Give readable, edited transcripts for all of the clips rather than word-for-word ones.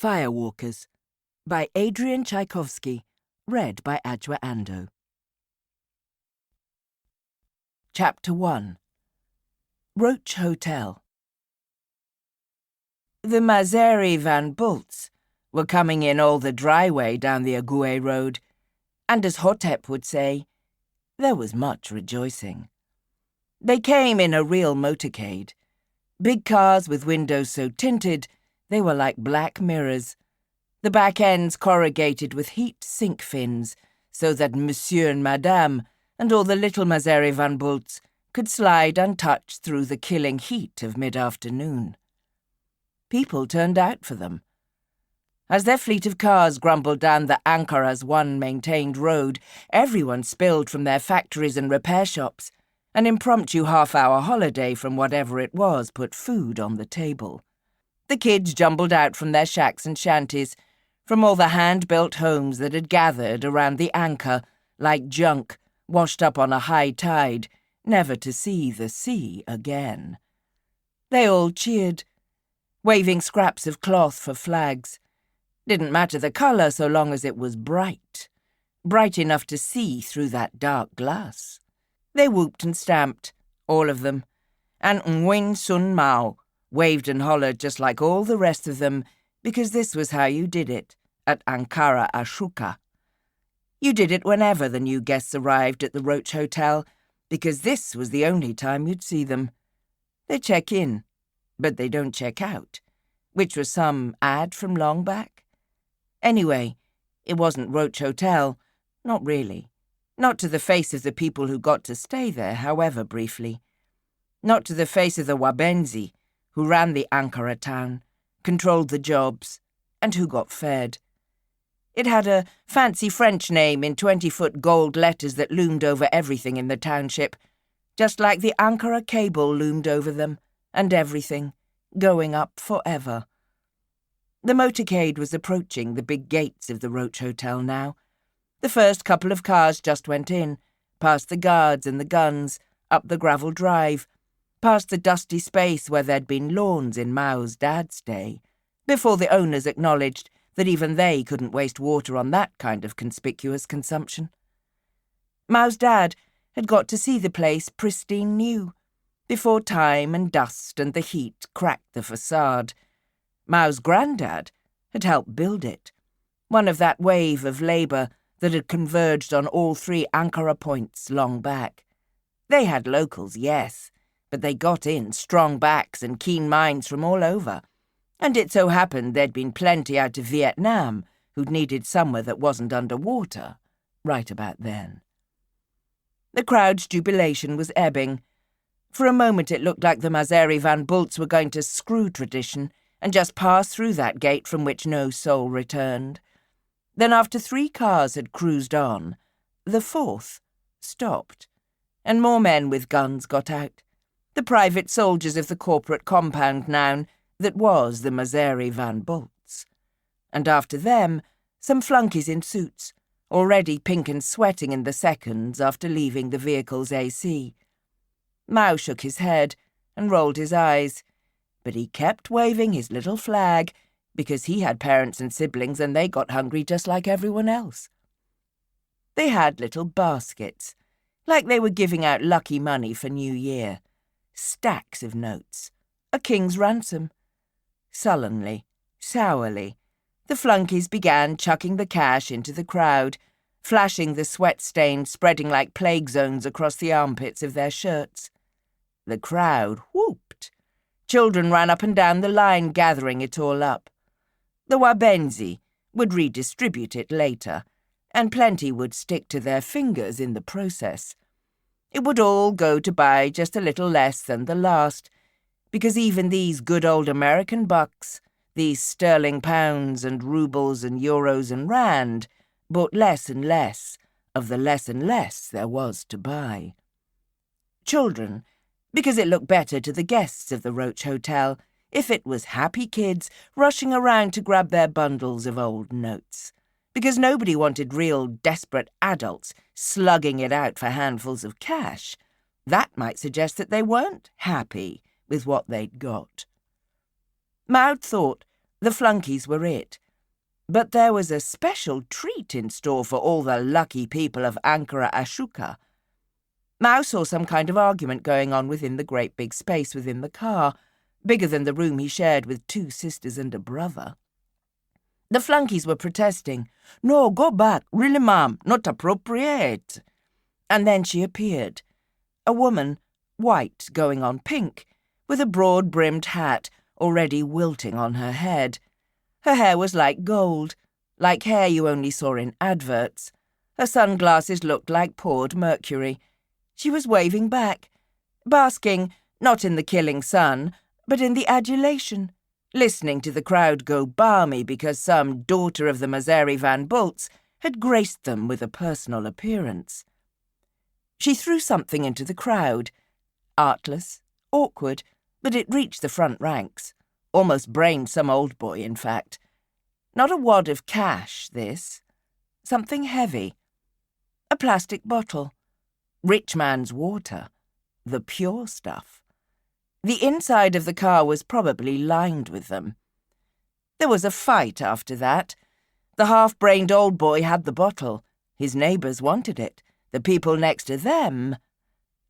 Firewalkers by Adrian Tchaikovsky, read by Adrian. Chapter 1. Roach Hotel. The Mazeri Van Bults were coming in all the dry way down the Aguay road, and as Hotep would say, there was much rejoicing. They came in a real motorcade, big cars with windows so tinted they were like black mirrors, the back ends corrugated with heat sink fins so that Monsieur and Madame and all the little Mazeri Van Bults could slide untouched through the killing heat of mid-afternoon. People turned out for them. As their fleet of cars grumbled down the Ankara's one-maintained road, everyone spilled from their factories and repair shops. An impromptu half-hour holiday from whatever it was put food on the table. The kids jumbled out from their shacks and shanties, from all the hand-built homes that had gathered around the anchor, like junk, washed up on a high tide, never to see the sea again. They all cheered, waving scraps of cloth for flags. Didn't matter the colour so long as it was bright enough to see through that dark glass. They whooped and stamped, all of them, and Nguyen Sun Mao waved and hollered just like all the rest of them, because this was how you did it at Ankara Ashoka. You did it whenever the new guests arrived at the Roach Hotel, because this was the only time you'd see them. They check in, but they don't check out, which was some ad from long back. Anyway, it wasn't Roach Hotel, not really. Not to the face of the people who got to stay there, however briefly. Not to the face of the Wabenzi, who ran the Ankara town, controlled the jobs, and who got fed. It had a fancy French name in 20-foot gold letters that loomed over everything in the township, just like the Ankara cable loomed over them, and everything, going up forever. The motorcade was approaching the big gates of the Roach Hotel now. The first couple of cars just went in, past the guards and the guns, up the gravel drive, past the dusty space where there'd been lawns in Mao's dad's day, before the owners acknowledged that even they couldn't waste water on that kind of conspicuous consumption. Mao's dad had got to see the place pristine new, before time and dust and the heat cracked the facade. Mao's granddad had helped build it, one of that wave of labour that had converged on all three Ankara points long back. They had locals, yes, but they got in strong backs and keen minds from all over, and it so happened there'd been plenty out of Vietnam who'd needed somewhere that wasn't underwater right about then. The crowd's jubilation was ebbing. For a moment it looked like the Mazeri Van Bults were going to screw tradition and just pass through that gate from which no soul returned. Then after 3 cars had cruised on, the 4th stopped, and more men with guns got out, the private soldiers of the corporate compound noun that was the Mazeri Van Bults. And after them, some flunkies in suits, already pink and sweating in the seconds after leaving the vehicle's AC. Mao shook his head and rolled his eyes, but he kept waving his little flag, because he had parents and siblings and they got hungry just like everyone else. They had little baskets, like they were giving out lucky money for New Year. Stacks of notes. A king's ransom. Sullenly, sourly, the flunkies began chucking the cash into the crowd, flashing the sweat stains spreading like plague zones across the armpits of their shirts. The crowd whooped. Children ran up and down the line gathering it all up. The Wabenzi would redistribute it later, and plenty would stick to their fingers in the process. It would all go to buy just a little less than the last, because even these good old American bucks, these sterling pounds and rubles and euros and rand, bought less and less of the less and less there was to buy. Children, because it looked better to the guests of the Roach Hotel if it was happy kids rushing around to grab their bundles of old notes, because nobody wanted real desperate adults slugging it out for handfuls of cash. That might suggest that they weren't happy with what they'd got. Maud thought The flunkies were it. But there was a special treat in store for all the lucky people of Ankara Ashoka. Mao saw some kind of argument going on within the great big space within the car, bigger than the room he shared with 2 sisters and a brother. The flunkies were protesting. "No, go back. Really, ma'am, not appropriate." And then she appeared. A woman, white going on pink, with a broad-brimmed hat already wilting on her head. Her hair was like gold, like hair you only saw in adverts. Her sunglasses looked like poured mercury. She was waving back, basking not in the killing sun, but in the adulation, listening to the crowd go balmy because some daughter of the Mazary Van Bults had graced them with a personal appearance. She threw something into the crowd, artless, awkward, but it reached the front ranks. Almost brained some old boy, in fact. Not a wad of cash, this. Something heavy. A plastic bottle. Rich man's water. The pure stuff. The inside of the car was probably lined with them. There was a fight after that. The half-brained old boy had the bottle. His neighbours wanted it. The people next to them.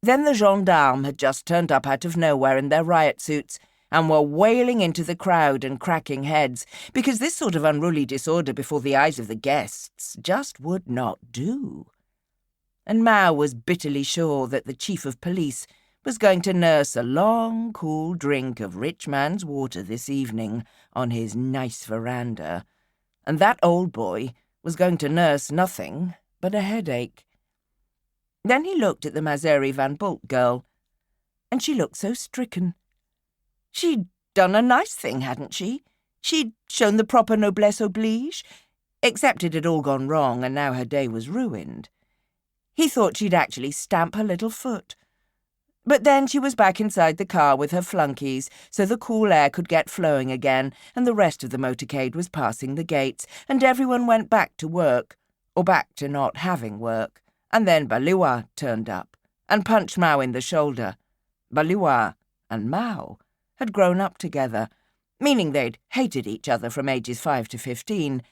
Then the gendarmes had just turned up out of nowhere in their riot suits and were wailing into the crowd and cracking heads, because this sort of unruly disorder before the eyes of the guests just would not do. And Mao was bitterly sure that the chief of police was going to nurse a long, cool drink of rich man's water this evening on his nice veranda, and that old boy was going to nurse nothing but a headache. Then he looked at the Mazary Van Bult girl, and she looked so stricken. She'd done a nice thing, hadn't she? She'd shown the proper noblesse oblige, except it had all gone wrong and now her day was ruined. He thought she'd actually stamp her little foot. But then she was back inside the car with her flunkies, so the cool air could get flowing again, and the rest of the motorcade was passing the gates, and everyone went back to work, or back to not having work. And then Baliwa turned up, and punched Mao in the shoulder. Baliwa and Mao had grown up together, meaning they'd hated each other from ages 5 to 15.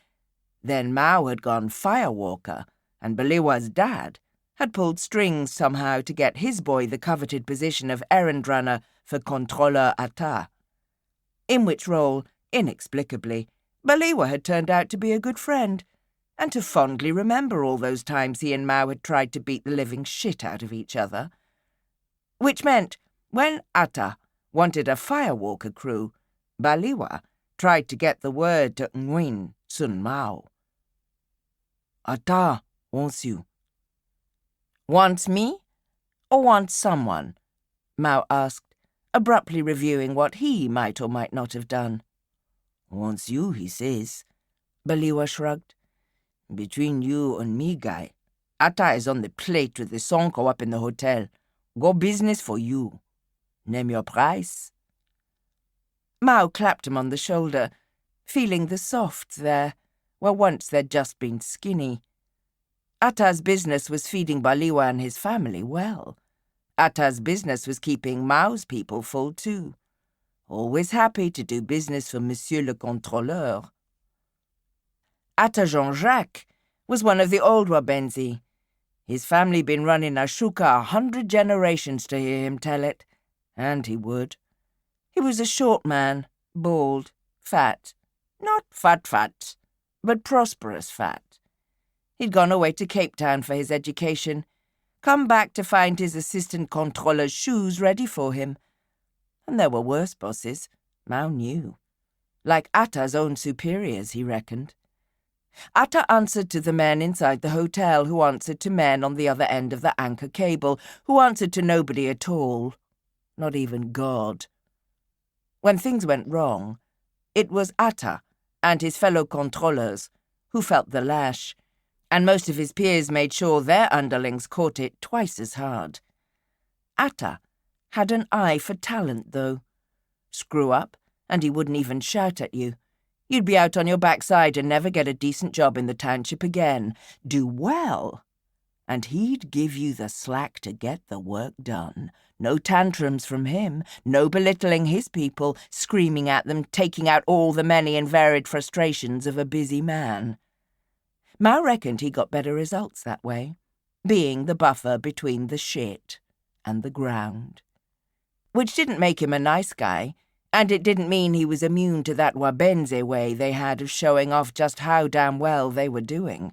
Then Mao had gone firewalker, and Baliwa's dad had pulled strings somehow to get his boy the coveted position of errand runner for Contrôleur Atta, in which role, inexplicably, Baliwa had turned out to be a good friend, and to fondly remember all those times he and Mao had tried to beat the living shit out of each other. Which meant, when Atta wanted a firewalker crew, Baliwa tried to get the word to Nguyen Sun Mao. "Atta wants you." "Wants me? Or wants someone?" Mao asked, abruptly reviewing what he might or might not have done. "Wants you, he says." Baliwa shrugged. "Between you and me, guy, Atta is on the plate with the Sonko up in the hotel. Go business for you. Name your price." Mao clapped him on the shoulder, feeling the soft there, where once there'd just been skinny. Atta's business was feeding Baliwa and his family well. Atta's business was keeping Mao's people full too. Always happy to do business for Monsieur le Contrôleur. Atta Jean-Jacques was one of the old Wabenzi. His family been running Ashoka 100 generations to hear him tell it, and he would. He was a short man, bald, fat, not fat, but prosperous fat. He'd gone away to Cape Town for his education, come back to find his assistant controller's shoes ready for him. And there were worse bosses, Mao knew. Like Atta's own superiors, he reckoned. Atta answered to the men inside the hotel, who answered to men on the other end of the anchor cable, who answered to nobody at all, not even God. When things went wrong, it was Atta and his fellow controllers who felt the lash, and most of his peers made sure their underlings caught it twice as hard. Atta had an eye for talent, though. Screw up, and he wouldn't even shout at you. You'd be out on your backside and never get a decent job in the township again. Do well, and he'd give you the slack to get the work done. No tantrums from him, no belittling his people, screaming at them, taking out all the many and varied frustrations of a busy man. Mao reckoned he got better results that way, being the buffer between the shit and the ground. Which didn't make him a nice guy, and it didn't mean he was immune to that wabenze way they had of showing off just how damn well they were doing.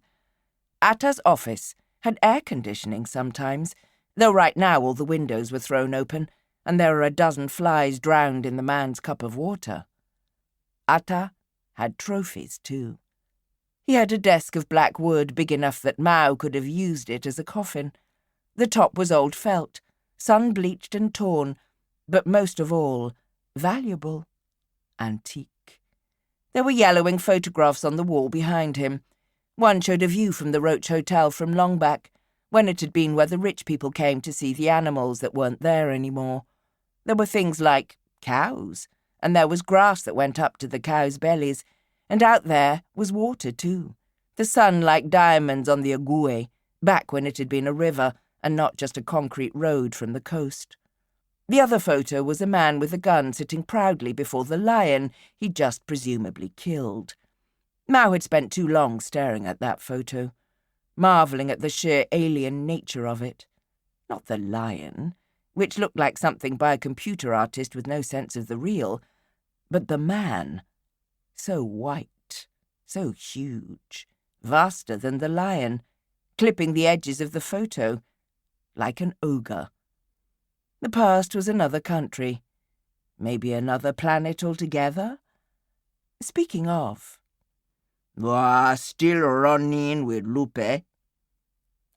Atta's office had air conditioning sometimes, though right now all the windows were thrown open, and there were a dozen flies drowned in the man's cup of water. Atta had trophies, too. He had a desk of black wood big enough that Mao could have used it as a coffin. The top was old felt, sun-bleached and torn, but most of all, valuable, antique. There were yellowing photographs on the wall behind him. One showed a view from the Roach Hotel from long back, when it had been where the rich people came to see the animals that weren't there anymore. There were things like cows, and there was grass that went up to the cows' bellies, and out there was water too, the sun like diamonds on the Ague, back when it had been a river and not just a concrete road from the coast. The other photo was a man with a gun sitting proudly before the lion he'd just presumably killed. Mao had spent too long staring at that photo, marvelling at the sheer alien nature of it. Not the lion, which looked like something by a computer artist with no sense of the real, but the man, so white, so huge, vaster than the lion, clipping the edges of the photo, like an ogre. The past was another country, maybe another planet altogether. Speaking of... Still running with Lupé?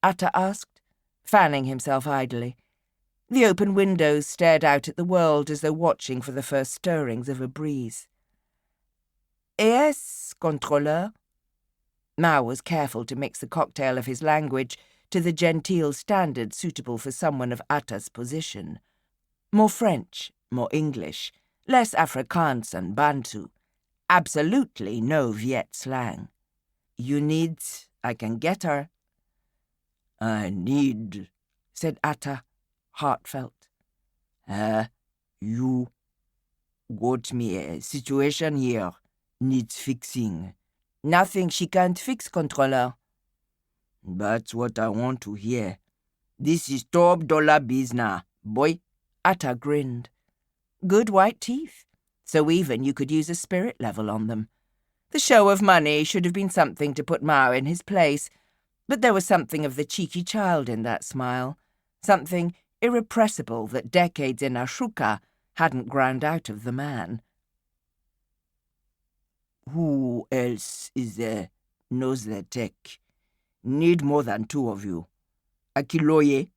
Atta asked, fanning himself idly. The open windows stared out at the world as though watching for the first stirrings of a breeze. Yes, contrôleur. Mao was careful to mix the cocktail of his language to the genteel standard suitable for someone of Atta's position. More French, more English, less Afrikaans and Bantu. Absolutely no Viet slang. You need... I can get her. I need... said Atta, heartfelt. You got me a situation here. Needs fixing. Nothing she can't fix, controller. That's what I want to hear. This is top-dollar business, boy. Atta grinned. Good white teeth, so even you could use a spirit level on them. The show of money should have been something to put Mao in his place, but there was something of the cheeky child in that smile, something irrepressible that decades in Ashoka hadn't ground out of the man. Who else is there knows the tech? Need more than 2 of you. Akiloye?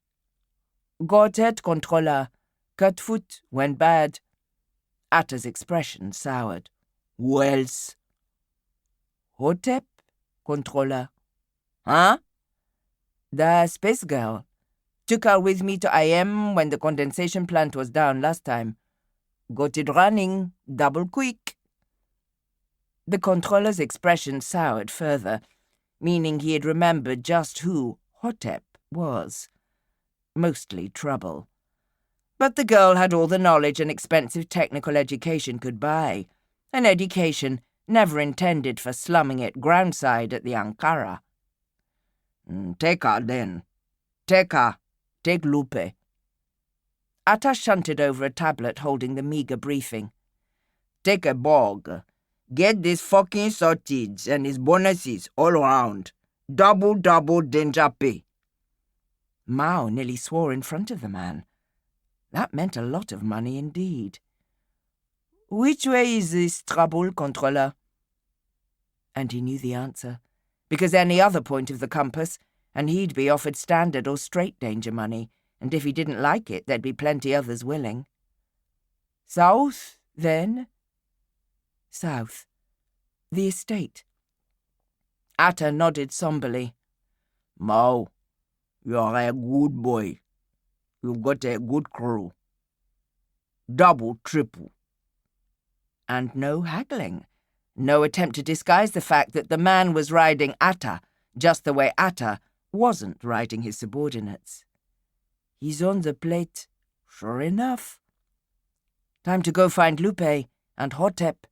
Got it, controller. Cut foot, went bad. Atta's expression soured. Who else? Hotep, controller. Huh? The space girl. Took her with me to IM when the condensation plant was down last time. Got it running, double quick. The controller's expression soured further, meaning he had remembered just who Hotep was. Mostly trouble. But the girl had all the knowledge an expensive technical education could buy, an education never intended for slumming it groundside at the Ankara. Take her, then. Take her. Take Lupé. Atta shunted over a tablet holding the meager briefing. Take a bog. Get this fucking sortage and his bonuses all around. Double danger pay. Mao nearly swore in front of the man. That meant a lot of money indeed. Which way is this trouble, controller? And he knew the answer, because any other point of the compass, and he'd be offered standard or straight danger money, and if he didn't like it, there'd be plenty others willing. South, then? South. The estate. Atta nodded somberly. Mao, you're a good boy. You've got a good crew. Double, triple. And no haggling. No attempt to disguise the fact that the man was riding Atta, just the way Atta wasn't riding his subordinates. He's on the plate, sure enough. Time to go find Lupé and Hotep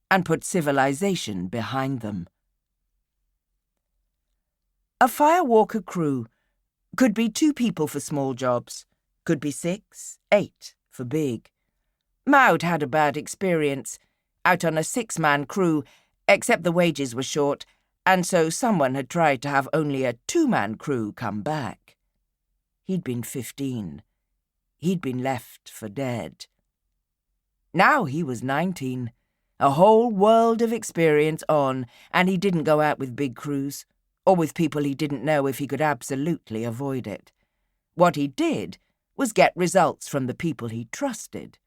and put civilization behind them. A Firewalker crew could be 2 people for small jobs, could be 6, 8 for big. Maud had a bad experience, out on a 6-man crew, except the wages were short, and so someone had tried to have only a 2-man crew come back. He'd been 15. He'd been left for dead. Now he was 19, a whole world of experience on, and he didn't go out with big crews, or with people he didn't know if he could absolutely avoid it. What he did was get results from the people he trusted.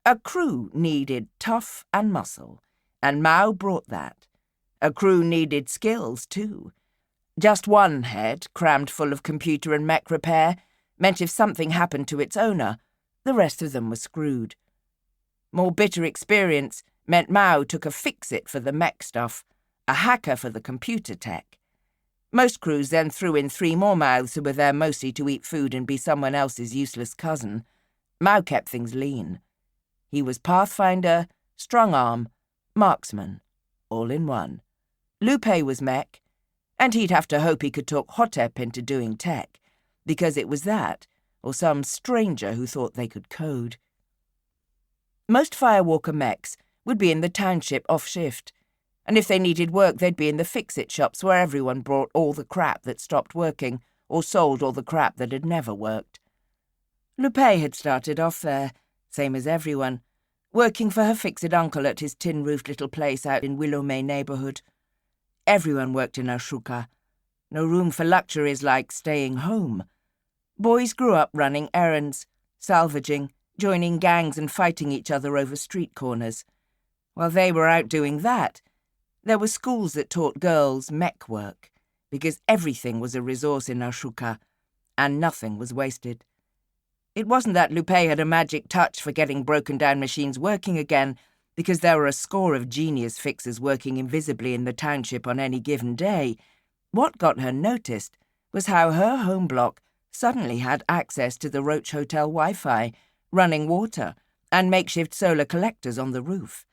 A crew needed tough and muscle, and Mao brought that. A crew needed skills, too. Just one head, crammed full of computer and mech repair, meant if something happened to its owner, the rest of them were screwed. More bitter experience meant Mao took a fix-it for the mech stuff, a hacker for the computer tech. Most crews then threw in 3 more mouths who were there mostly to eat food and be someone else's useless cousin. Mao kept things lean. He was Pathfinder, strong-arm, marksman, all in one. Lupé was mech, and he'd have to hope he could talk Hotep into doing tech, because it was that, or some stranger who thought they could code. Most Firewalker mechs would be in the township off-shift, and if they needed work they'd be in the fix-it shops where everyone brought all the crap that stopped working, or sold all the crap that had never worked. Lupé had started off there, same as everyone, working for her fix-it uncle at his tin-roofed little place out in Willowmay neighbourhood. Everyone worked in Ashoka. No room for luxuries like staying home. Boys grew up running errands, salvaging, joining gangs and fighting each other over street corners. While they were out doing that, there were schools that taught girls mech work, because everything was a resource in Ashoka, and nothing was wasted. It wasn't that Lupé had a magic touch for getting broken-down machines working again, because there were a score of genius fixers working invisibly in the township on any given day. What got her noticed was how her home block suddenly had access to the Roach Hotel Wi-Fi, running water, and makeshift solar collectors on the roof.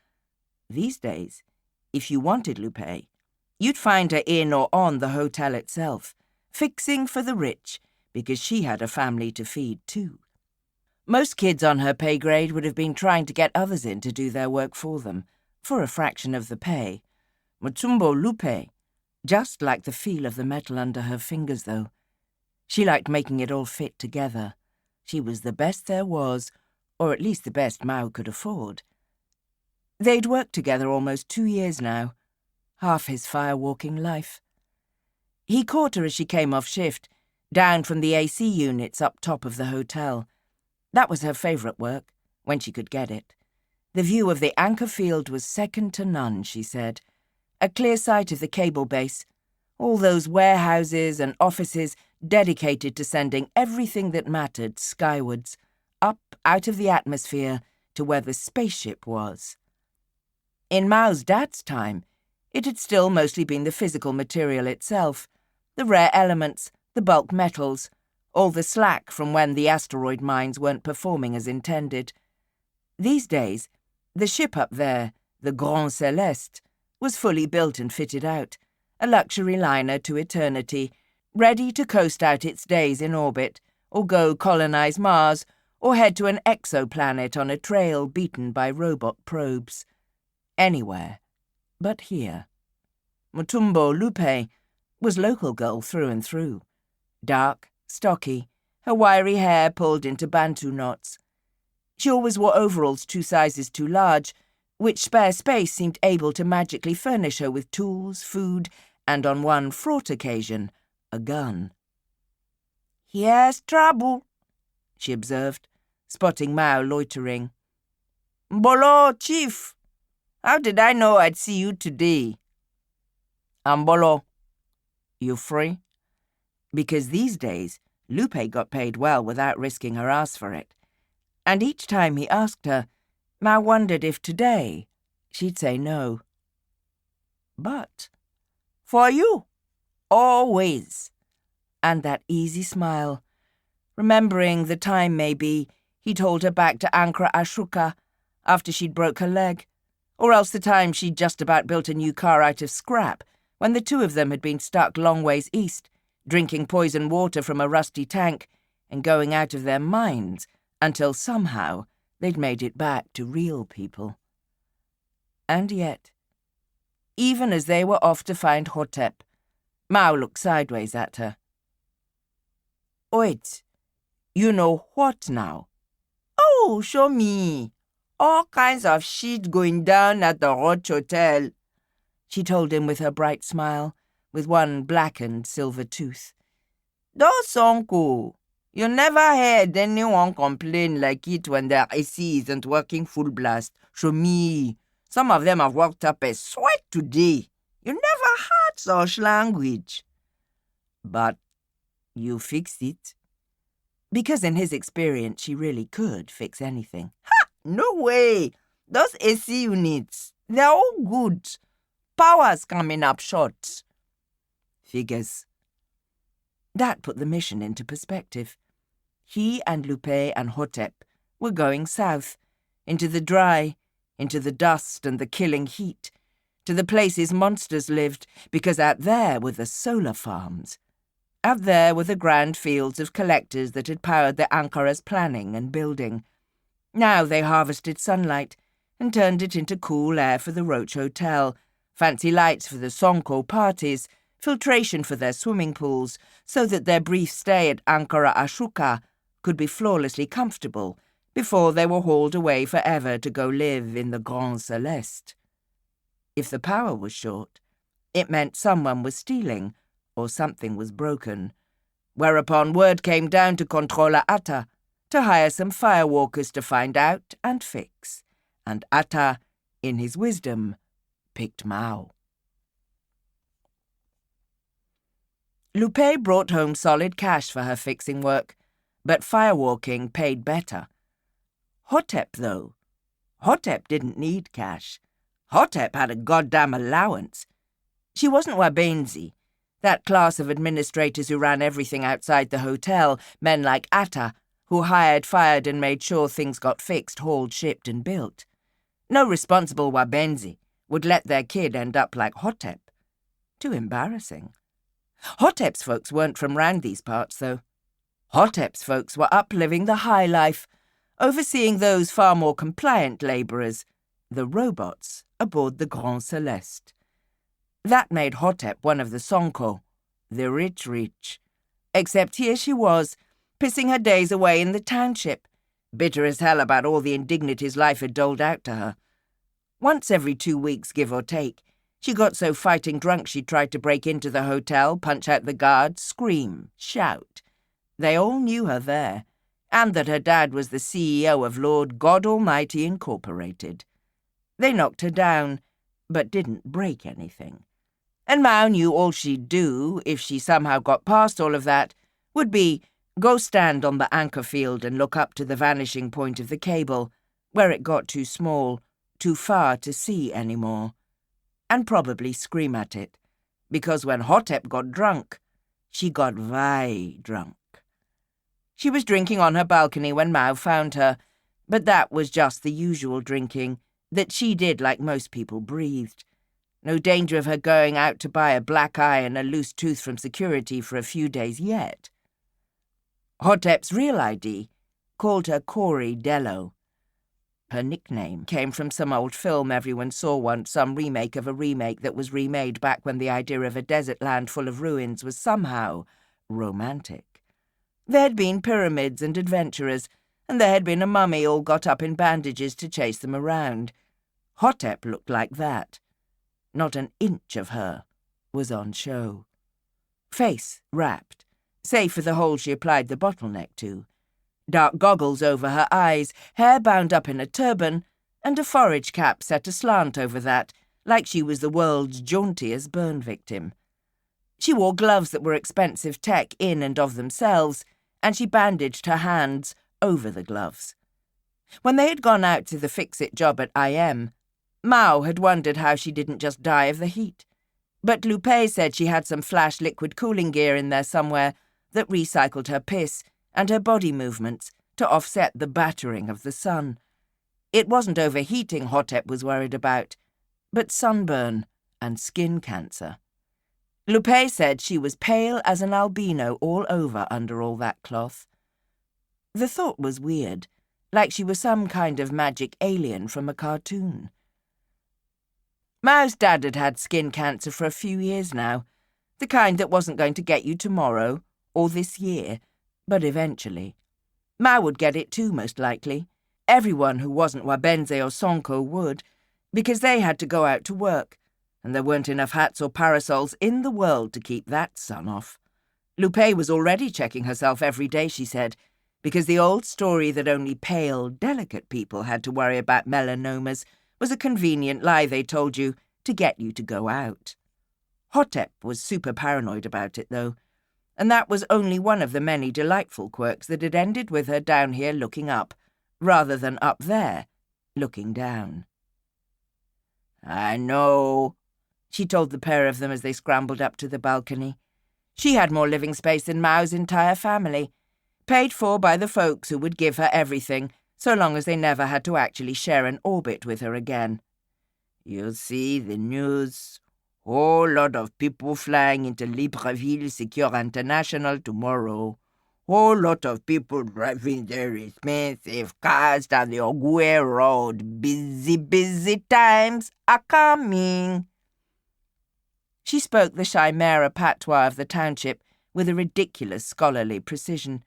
These days, if you wanted Lupé, you'd find her in or on the hotel itself, fixing for the rich, because she had a family to feed too. Most kids on her pay grade would have been trying to get others in to do their work for them, for a fraction of the pay. Mutumbo Lupé just liked the feel of the metal under her fingers, though. She liked making it all fit together. She was the best there was, or at least the best Mao could afford. They'd worked together almost 2 years now, half his firewalking life. He caught her as she came off shift, down from the AC units up top of the hotel. That was her favourite work, when she could get it. The view of the anchor field was second to none, she said. A clear sight of the cable base, all those warehouses and offices dedicated to sending everything that mattered skywards, up out of the atmosphere to where the spaceship was. In Mao's dad's time, it had still mostly been the physical material itself, the rare elements, the bulk metals, all the slack from when the asteroid mines weren't performing as intended. These days, the ship up there, the Grand Céleste, was fully built and fitted out, a luxury liner to eternity, ready to coast out its days in orbit, or go colonize Mars, or head to an exoplanet on a trail beaten by robot probes. Anywhere but here. Mutumbo Lupé was local girl through and through. Dark, stocky, her wiry hair pulled into bantu knots. She always wore overalls 2 sizes too large, which spare space seemed able to magically furnish her with tools, food, and on one fraught occasion, a gun. "Here's trouble," she observed, spotting Mao loitering. "Mbolo, Chief. How did I know I'd see you today?" "Mbolo, you free?" Because these days, Lupé got paid well without risking her ass for it. And each time he asked her, Mao wondered if today she'd say no. But, "For you, always," And that easy smile, remembering the time maybe he'd hauled her back to Ankara Ashoka after she'd broke her leg, or else the time she'd just about built a new car out of scrap when the two of them had been stuck long ways east, drinking poison water from a rusty tank and going out of their minds until somehow they'd made it back to real people. And yet, even as they were off to find Hotep, Mao looked sideways at her. Wait, you know what now? Oh, show me. All kinds of shit going down at the Roach Hotel, she told him with her bright smile, with one blackened silver tooth. Those uncle, you never heard anyone complain like it when their AC isn't working full blast. Show me. Some of them have worked up a sweat today. You never heard such language. But you fixed it. Because in his experience, she really could fix anything. Ha! No way. Those AC units, they're all good. Power's coming up short. Figures. That put the mission into perspective. He and Lupé and Hotep were going south, into the dry, into the dust and the killing heat, to the places monsters lived, because out there were the solar farms. Out there were the grand fields of collectors that had powered the Ankara's planning and building. Now they harvested sunlight and turned it into cool air for the Roach Hotel, fancy lights for the Sonko parties, filtration for their swimming pools, so that their brief stay at Ankara Ashoka could be flawlessly comfortable before they were hauled away forever to go live in the Grand Celeste. If the power was short, it meant someone was stealing or something was broken, whereupon word came down to Controller Atta to hire some Firewalkers to find out and fix, and Atta, in his wisdom, picked Mao. Lupé brought home solid cash for her fixing work, but firewalking paid better. Hotep, though. Hotep didn't need cash. Hotep had a goddamn allowance. She wasn't Wabenzi, that class of administrators who ran everything outside the hotel, men like Atta, who hired, fired, and made sure things got fixed, hauled, shipped, and built. No responsible Wabenzi would let their kid end up like Hotep. Too embarrassing. Hotep's folks weren't from round these parts, though. Hotep's folks were up living the high life, overseeing those far more compliant labourers, the robots, aboard the Grand Celeste. That made Hotep one of the Sonko, the rich, except here she was, pissing her days away in the township, bitter as hell about all the indignities life had doled out to her. Once every 2 weeks, give or take, she got so fighting drunk she tried to break into the hotel, punch out the guards, scream, shout. They all knew her there, and that her dad was the CEO of Lord God Almighty Incorporated. They knocked her down, but didn't break anything. And Mao knew all she'd do, if she somehow got past all of that, would be go stand on the anchor field and look up to the vanishing point of the cable, where it got too small, too far to see anymore, and probably scream at it, because when Hotep got drunk, she got very drunk. She was drinking on her balcony when Mao found her, but that was just the usual drinking that she did like most people breathed. No danger of her going out to buy a black eye and a loose tooth from security for a few days yet. Hotep's real ID called her Corey Dello. Her nickname came from some old film everyone saw once, some remake of a remake that was remade back when the idea of a desert land full of ruins was somehow romantic. There had been pyramids and adventurers, and there had been a mummy all got up in bandages to chase them around. Hotep looked like that. Not an inch of her was on show. Face wrapped, save for the hole she applied the bottleneck to. Dark goggles over her eyes, hair bound up in a turban, and a forage cap set aslant over that, like she was the world's jauntiest burn victim. She wore gloves that were expensive tech in and of themselves, and she bandaged her hands over the gloves. When they had gone out to the fix-it job at IM, Mao had wondered how she didn't just die of the heat. But Lupé said she had some flash liquid cooling gear in there somewhere, that recycled her piss and her body movements to offset the battering of the sun. It wasn't overheating Hotep was worried about, but sunburn and skin cancer. Lupé said she was pale as an albino all over under all that cloth. The thought was weird, like she was some kind of magic alien from a cartoon. Mao's dad had had skin cancer for a few years now, the kind that wasn't going to get you tomorrow or this year, but eventually. Mao would get it too, most likely. Everyone who wasn't Wabense or Sonko would, because they had to go out to work, and there weren't enough hats or parasols in the world to keep that sun off. Lupé was already checking herself every day, she said, because the old story that only pale, delicate people had to worry about melanomas was a convenient lie they told you to get you to go out. Hotep was super paranoid about it, though, and that was only one of the many delightful quirks that had ended with her down here looking up, rather than up there, looking down. "I know," she told the pair of them as they scrambled up to the balcony. She had more living space than Mao's entire family, paid for by the folks who would give her everything, so long as they never had to actually share an orbit with her again. "You'll see the news. Whole lot of people flying into Libreville Secure International tomorrow. Whole lot of people driving their expensive cars down the Ogue Road. Busy, busy times are coming." She spoke the chimera patois of the township with a ridiculous scholarly precision,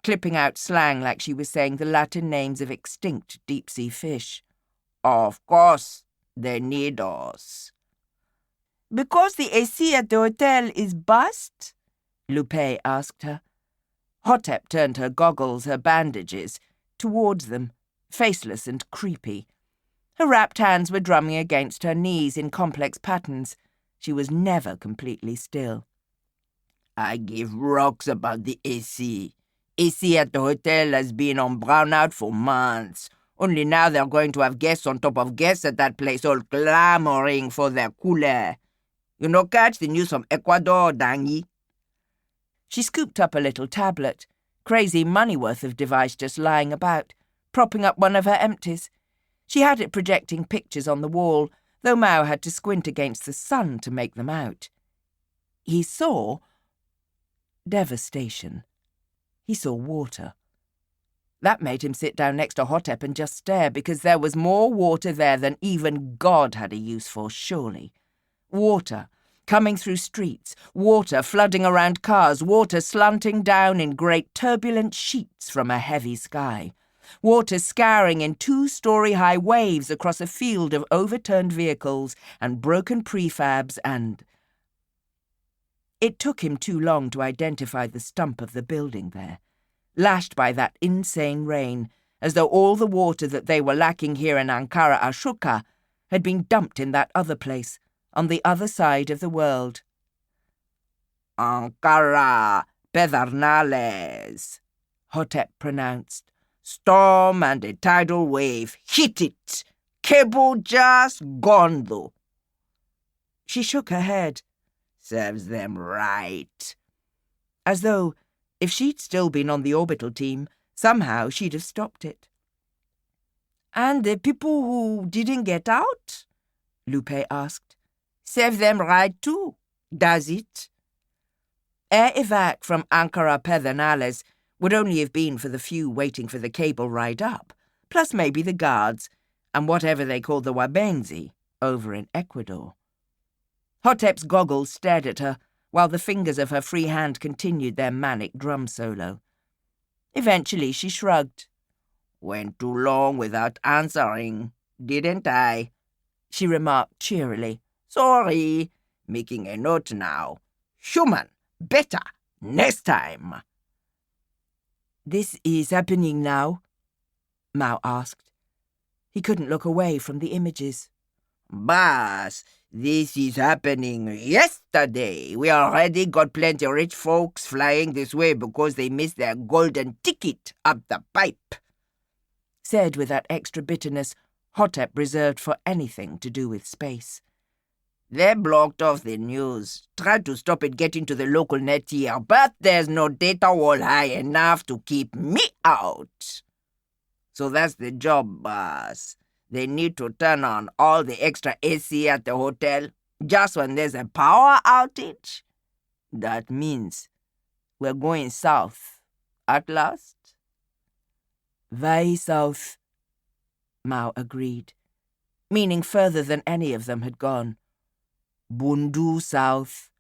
clipping out slang like she was saying the Latin names of extinct deep-sea fish. "Of course, they need us." "Because the AC at the hotel is bust?" Lupé asked her. Hotep turned her goggles, her bandages, towards them, faceless and creepy. Her wrapped hands were drumming against her knees in complex patterns. She was never completely still. "I give rocks about the AC. AC at the hotel has been on brownout for months. Only now they're going to have guests on top of guests at that place, all clamoring for their cooler. You know, catch the news from Ecuador, Dangy?" She scooped up a little tablet, crazy money worth of device just lying about, propping up one of her empties. She had it projecting pictures on the wall, though Mao had to squint against the sun to make them out. He saw devastation. He saw water. That made him sit down next to Hotep and just stare, because there was more water there than even God had a use for, surely. Water coming through streets, water flooding around cars, water slanting down in great turbulent sheets from a heavy sky, water scouring in 2-story-high waves across a field of overturned vehicles and broken prefabs and... It took him too long to identify the stump of the building there, lashed by that insane rain, as though all the water that they were lacking here in Ankara Ashoka had been dumped in that other place, on the other side of the world. "Ankara Pedernales," Hotep pronounced. "Storm and a tidal wave hit it. Cable just gone, though." She shook her head. "Serves them right." As though, if she'd still been on the orbital team, somehow she'd have stopped it. "And the people who didn't get out?" Lupé asked. "Serve them right too, does it?" Air evac from Ankara Pedernales would only have been for the few waiting for the cable ride up, plus maybe the guards, and whatever they called the Wabense, over in Ecuador. Hotep's goggles stared at her, while the fingers of her free hand continued their manic drum solo. Eventually she shrugged. "Went too long without answering, didn't I?" she remarked cheerily. "Sorry, making a note now. Human, better, next time." "This is happening now?" Mao asked. He couldn't look away from the images. "Boss, this is happening yesterday. We already got plenty rich folks flying this way because they missed their golden ticket up the pipe," said with that extra bitterness Hotep reserved for anything to do with space. They blocked off the news, tried to stop it getting to the local net here, but there's no data wall high enough to keep me out. So that's the job, boss. They need to turn on all the extra AC at the hotel just when there's a power outage. That means we're going south at last. Very south, Mao agreed, meaning further than any of them had gone. Bundu south,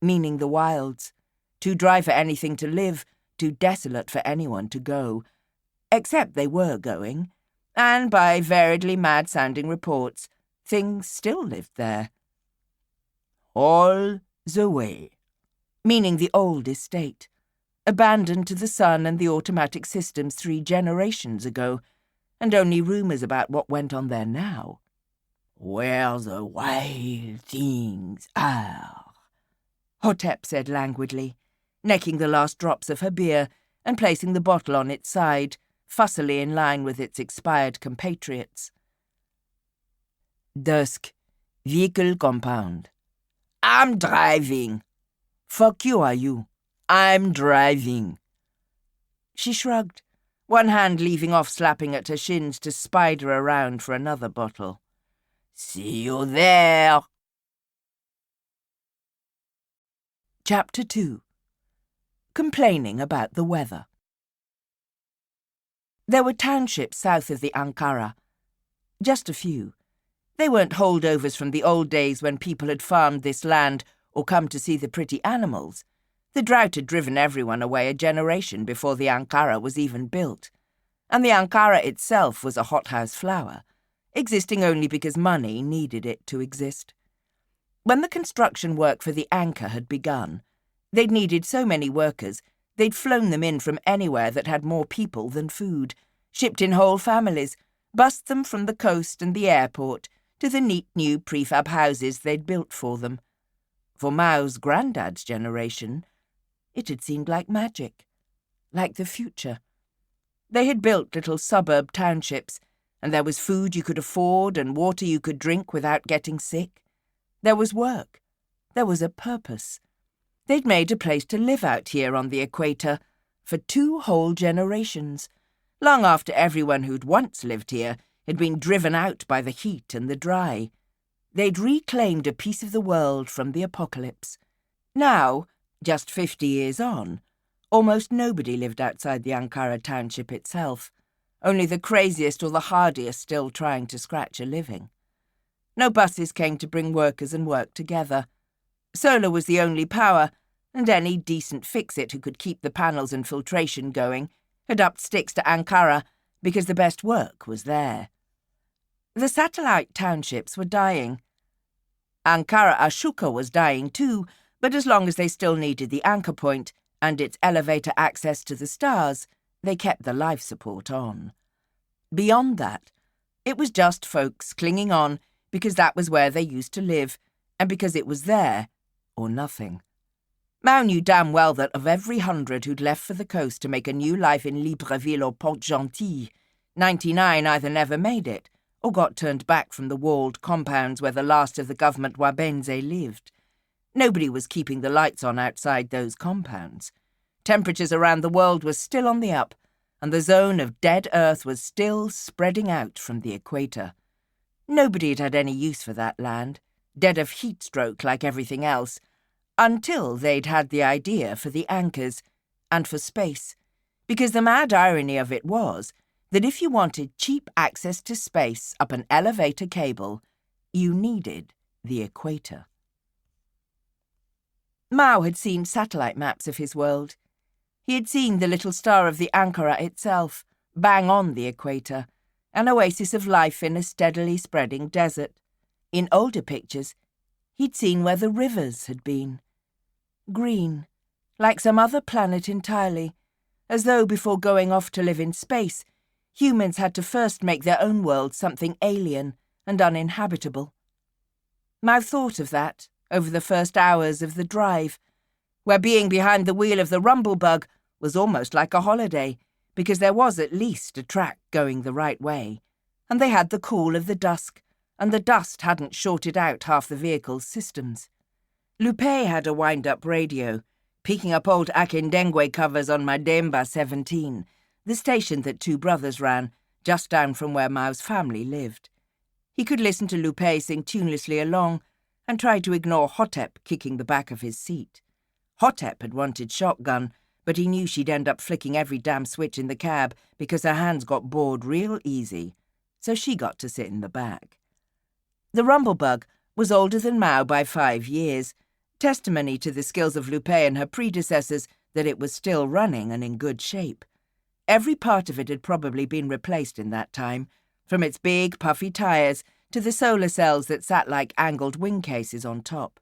meaning the wilds, too dry for anything to live, too desolate for anyone to go. Except they were going, and by variedly mad-sounding reports, things still lived there. All the way, meaning the old estate, abandoned to the sun and the automatic systems 3 generations ago, and only rumours about what went on there now. Where the wild things are, Hotep said languidly, necking the last drops of her beer and placing the bottle on its side, fussily in line with its expired compatriots. Dusk, vehicle compound. I'm driving. Fuck you, are you? I'm driving. She shrugged, one hand leaving off slapping at her shins to spider around for another bottle. See you there. Chapter 2. Complaining about the weather. There were townships south of the Ankara. Just a few. They weren't holdovers from the old days when people had farmed this land or come to see the pretty animals. The drought had driven everyone away a generation before the Ankara was even built. And the Ankara itself was a hothouse flower, existing only because money needed it to exist. When the construction work for the anchor had begun, they'd needed so many workers, they'd flown them in from anywhere that had more people than food, shipped in whole families, bussed them from the coast and the airport to the neat new prefab houses they'd built for them. For Mao's granddad's generation, it had seemed like magic, like the future. They had built little suburb townships, and there was food you could afford and water you could drink without getting sick. There was work. There was a purpose. They'd made a place to live out here on the equator for 2 whole generations, long after everyone who'd once lived here had been driven out by the heat and the dry. They'd reclaimed a piece of the world from the apocalypse. Now, just 50 years on, almost nobody lived outside the Ankara township itself, only the craziest or the hardiest still trying to scratch a living. No buses came to bring workers and work together. Solar was the only power, and any decent fix-it who could keep the panels and filtration going had upped sticks to Ankara because the best work was there. The satellite townships were dying. Ankara Ashoka was dying too, but as long as they still needed the anchor point and its elevator access to the stars, they kept the life support on. Beyond that, it was just folks clinging on because that was where they used to live, and because it was there, or nothing. Mao knew damn well that of every 100 who'd left for the coast to make a new life in Libreville or Port-Gentil, 99 either never made it, or got turned back from the walled compounds where the last of the government Wabense lived. Nobody was keeping the lights on outside those compounds. Temperatures around the world were still on the up, and the zone of dead earth was still spreading out from the equator. Nobody had had any use for that land, dead of heat stroke like everything else, until they'd had the idea for the anchors, and for space, because the mad irony of it was that if you wanted cheap access to space up an elevator cable, you needed the equator. Mao had seen satellite maps of his world. He had seen the little star of the Ankara itself, bang on the equator, an oasis of life in a steadily spreading desert. In older pictures, he'd seen where the rivers had been. Green, like some other planet entirely, as though before going off to live in space, humans had to first make their own world something alien and uninhabitable. Mao thought of that over the first hours of the drive, where being behind the wheel of the rumblebug was almost like a holiday, because there was at least a track going the right way, and they had the cool of the dusk and the dust hadn't shorted out half the vehicle's systems. Lupé had a wind-up radio, picking up old Akindengwe covers on Mademba 17, the station that two brothers ran, just down from where Mao's family lived. He could listen to Lupé sing tunelessly along and try to ignore Hotep kicking the back of his seat. Hotep had wanted shotgun, but he knew she'd end up flicking every damn switch in the cab because her hands got bored real easy, so she got to sit in the back. The rumblebug was older than Mao by 5 years, testimony to the skills of Lupé and her predecessors that it was still running and in good shape. Every part of it had probably been replaced in that time, from its big, puffy tires to the solar cells that sat like angled wing cases on top.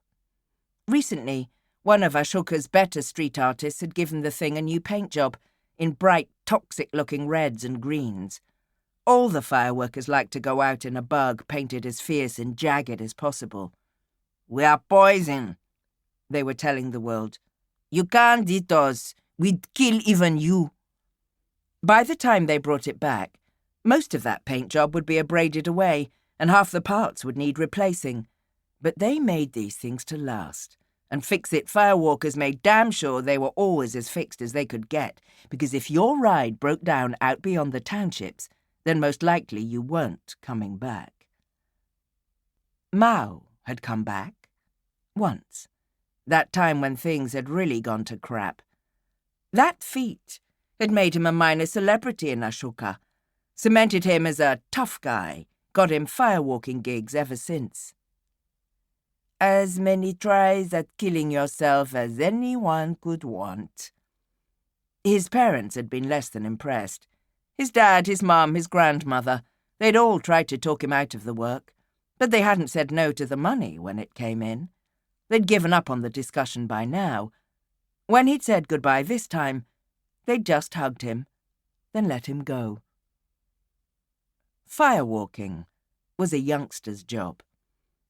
Recently, one of Ashoka's better street artists had given the thing a new paint job in bright, toxic-looking reds and greens. All the fireworkers liked to go out in a bug painted as fierce and jagged as possible. "We are poison," they were telling the world. "You can't eat us. We'd kill even you." By the time they brought it back, most of that paint job would be abraded away, and half the parts would need replacing. But they made these things to last, and Fix-It Firewalkers made damn sure they were always as fixed as they could get, because if your ride broke down out beyond the townships, then most likely you weren't coming back. Mao had come back. Once. That time when things had really gone to crap. That feat had made him a minor celebrity in Ashoka, cemented him as a tough guy, got him firewalking gigs ever since. As many tries at killing yourself as anyone could want. His parents had been less than impressed. His dad, his mum, his grandmother, they'd all tried to talk him out of the work, but they hadn't said no to the money when it came in. They'd given up on the discussion by now. When he'd said goodbye this time, they'd just hugged him, then let him go. Firewalking was a youngster's job.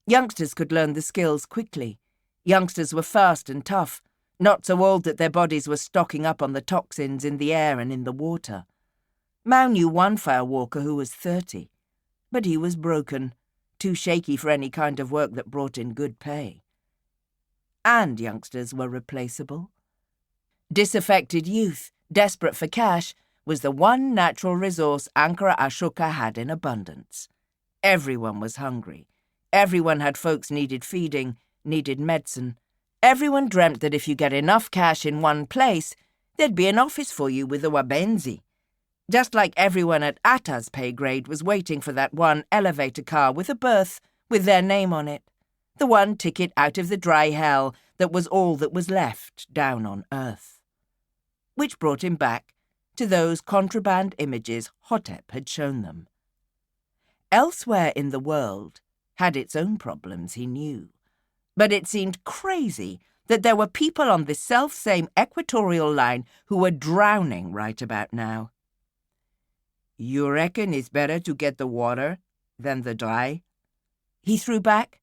Youngsters could learn the skills quickly. Youngsters were fast and tough, not so old that their bodies were stocking up on the toxins in the air and in the water. Mao knew one firewalker who was 30, but he was broken, too shaky for any kind of work that brought in good pay. And youngsters were replaceable. Disaffected youth, desperate for cash, was the one natural resource Ankara Ashoka had in abundance. Everyone was hungry. Everyone had folks needed feeding, needed medicine. Everyone dreamt that if you get enough cash in one place, there'd be an office for you with a wabenzi. Just like everyone at Atta's pay grade was waiting for that one elevator car with a berth with their name on it. The one ticket out of the dry hell that was all that was left down on Earth. Which brought him back to those contraband images Hotep had shown them. Elsewhere in the world had its own problems, he knew. But it seemed crazy that there were people on this self-same equatorial line who were drowning right about now. "You reckon it's better to get the water than the dry?" he threw back,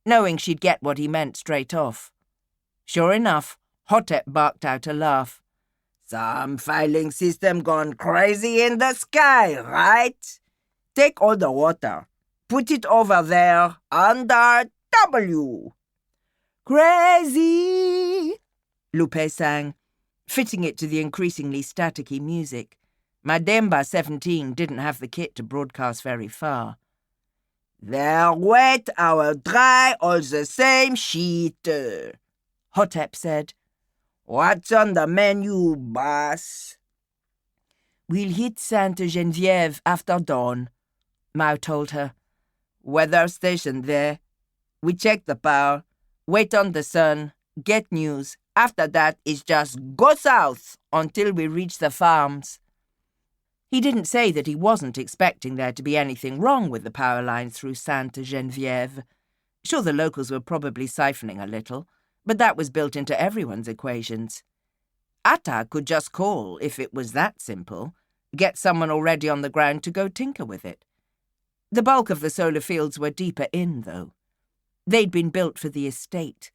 knowing she'd get what he meant straight off. Sure enough, Hotep barked out a laugh. "Some filing system gone crazy in the sky, right? Take all the water. Put it over there under W." "Crazy!" Lupé sang, fitting it to the increasingly staticky music. Mademba 17 didn't have the kit to broadcast very far. "They're wet, our dry, all the same shit," Hotep said. "What's on the menu, boss?" "We'll hit Sainte-Geneviève after dawn," Mao told her. "Weather station there. We check the power, wait on the sun, get news. After that, it's just go south until we reach the farms." He didn't say that he wasn't expecting there to be anything wrong with the power lines through Sainte-Geneviève. Sure, the locals were probably siphoning a little, but that was built into everyone's equations. Atta could just call if it was that simple, get someone already on the ground to go tinker with it. The bulk of the solar fields were deeper in, though. They'd been built for the estate,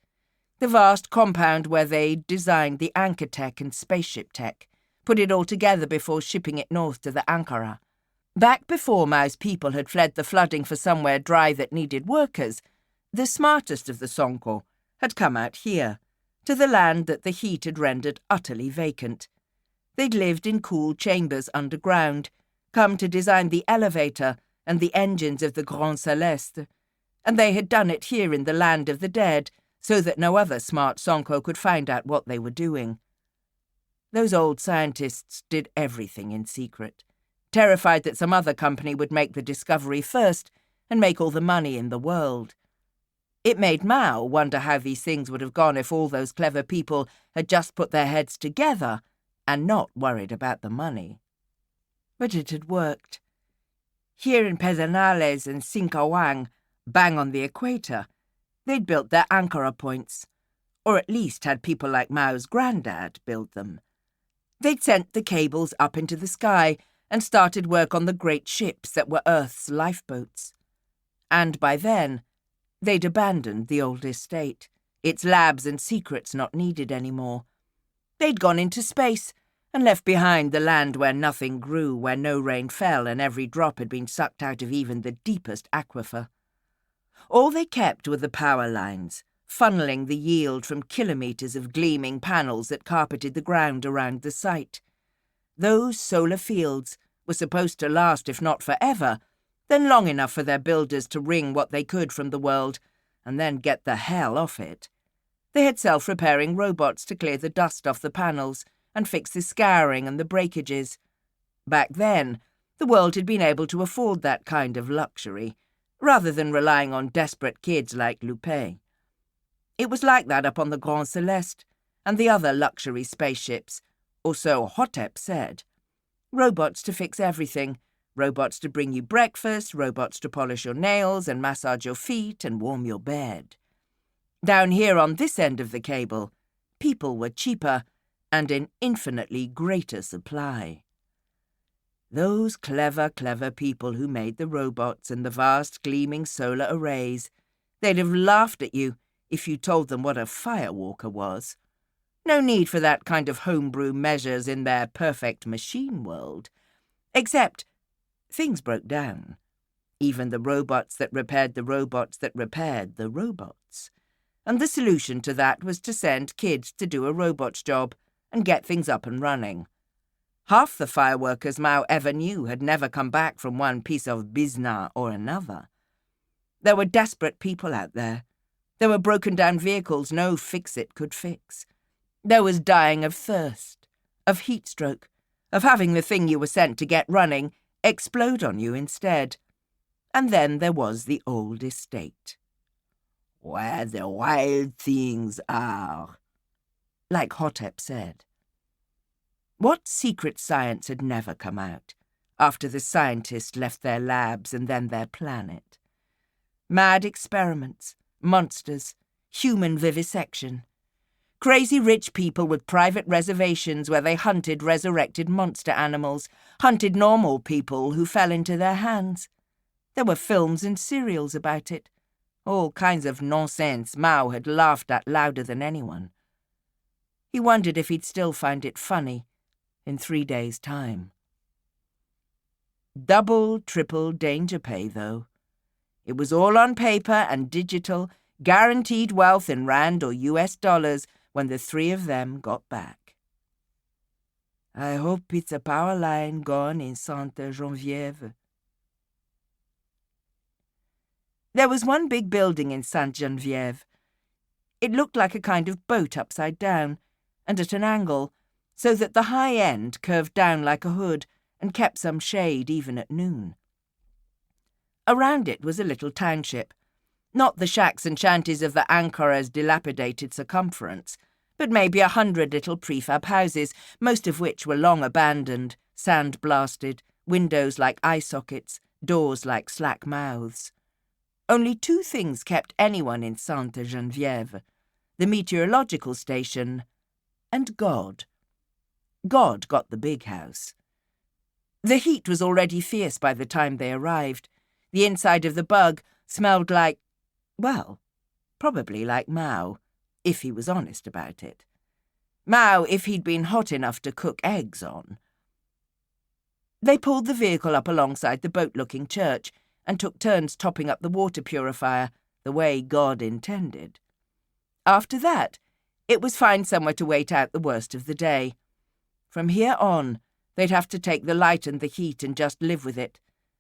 the vast compound where they'd designed the anchor tech and spaceship tech, put it all together before shipping it north to the Ankara. Back before Mao's people had fled the flooding for somewhere dry that needed workers, the smartest of the Sonko had come out here, to the land that the heat had rendered utterly vacant. They'd lived in cool chambers underground, come to design the elevator and the engines of the Grand Celeste, and they had done it here in the land of the dead, so that no other smart Sonko could find out what they were doing. Those old scientists did everything in secret, terrified that some other company would make the discovery first and make all the money in the world. It made Mao wonder how these things would have gone if all those clever people had just put their heads together and not worried about the money. But it had worked. Here in Pedernales and Singkawang, bang on the equator, they'd built their anchor points, or at least had people like Mao's granddad build them. They'd sent the cables up into the sky and started work on the great ships that were Earth's lifeboats. And by then, they'd abandoned the old estate, its labs and secrets not needed anymore. They'd gone into space and left behind the land where nothing grew, where no rain fell, and every drop had been sucked out of even the deepest aquifer. All they kept were the power lines, funneling the yield from kilometres of gleaming panels that carpeted the ground around the site. Those solar fields were supposed to last, if not forever, then long enough for their builders to wring what they could from the world, and then get the hell off it. They had self-repairing robots to clear the dust off the panels and fix the scouring and the breakages. Back then, the world had been able to afford that kind of luxury, rather than relying on desperate kids like Lupé. It was like that up on the Grand Celeste and the other luxury spaceships, or so Hotep said. Robots to fix everything, robots to bring you breakfast, robots to polish your nails and massage your feet and warm your bed. Down here on this end of the cable, people were cheaper and in infinitely greater supply. Those clever people who made the robots and the vast gleaming solar arrays, they'd have laughed at you if you told them what a firewalker was. No need for that kind of homebrew measures in their perfect machine world. Except things broke down. Even the robots that repaired the robots that repaired the robots. And the solution to that was to send kids to do a robot's job and get things up and running. Half the fireworkers Mao ever knew had never come back from one piece of business or another. There were desperate people out there. There were broken-down vehicles no fix-it could fix. There was dying of thirst, of heat stroke, of having the thing you were sent to get running explode on you instead. And then there was the old estate. Where the wild things are, like Hotep said. What secret science had never come out, after the scientists left their labs and then their planet? Mad experiments, monsters, human vivisection. Crazy rich people with private reservations where they hunted resurrected monster animals, hunted normal people who fell into their hands. There were films and serials about it. All kinds of nonsense Mao had laughed at louder than anyone. He wondered if he'd still find it funny in 3 days' time. Double, triple danger pay, though. It was all on paper and digital, guaranteed wealth in rand or US dollars when the three of them got back. I hope it's a power line gone in Sainte-Geneviève. There was one big building in Sainte-Geneviève. It looked like a kind of boat upside down, and at an angle, so that the high end curved down like a hood and kept some shade even at noon. Around it was a little township, not the shacks and shanties of the Ankora's dilapidated circumference, but maybe 100 little prefab houses, most of which were long abandoned, sand-blasted, windows like eye sockets, doors like slack mouths. Only 2 things kept anyone in Sainte-Geneviève: the meteorological station and God. God got the big house. The heat was already fierce by the time they arrived. The inside of the bug smelled like, well, probably like Mao, if he was honest about it. Mao, if he'd been hot enough to cook eggs on. They pulled the vehicle up alongside the boat-looking church and took turns topping up the water purifier the way God intended. After that, it was find somewhere to wait out the worst of the day. From here on, they'd have to take the light and the heat and just live with it,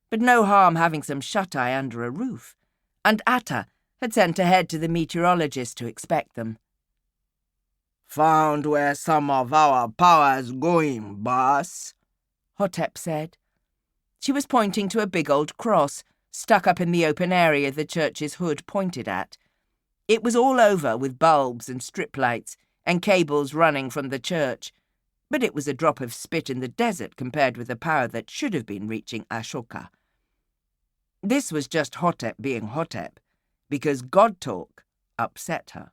but no harm having some shut-eye under a roof, and Atta had sent ahead to the meteorologist to expect them. "Found where some of our power's going, boss," Hotep said. She was pointing to a big old cross stuck up in the open area the church's hood pointed at. It was all over with bulbs and strip lights and cables running from the church, but it was a drop of spit in the desert compared with the power that should have been reaching Ashoka. This was just Hotep being Hotep, because God talk upset her.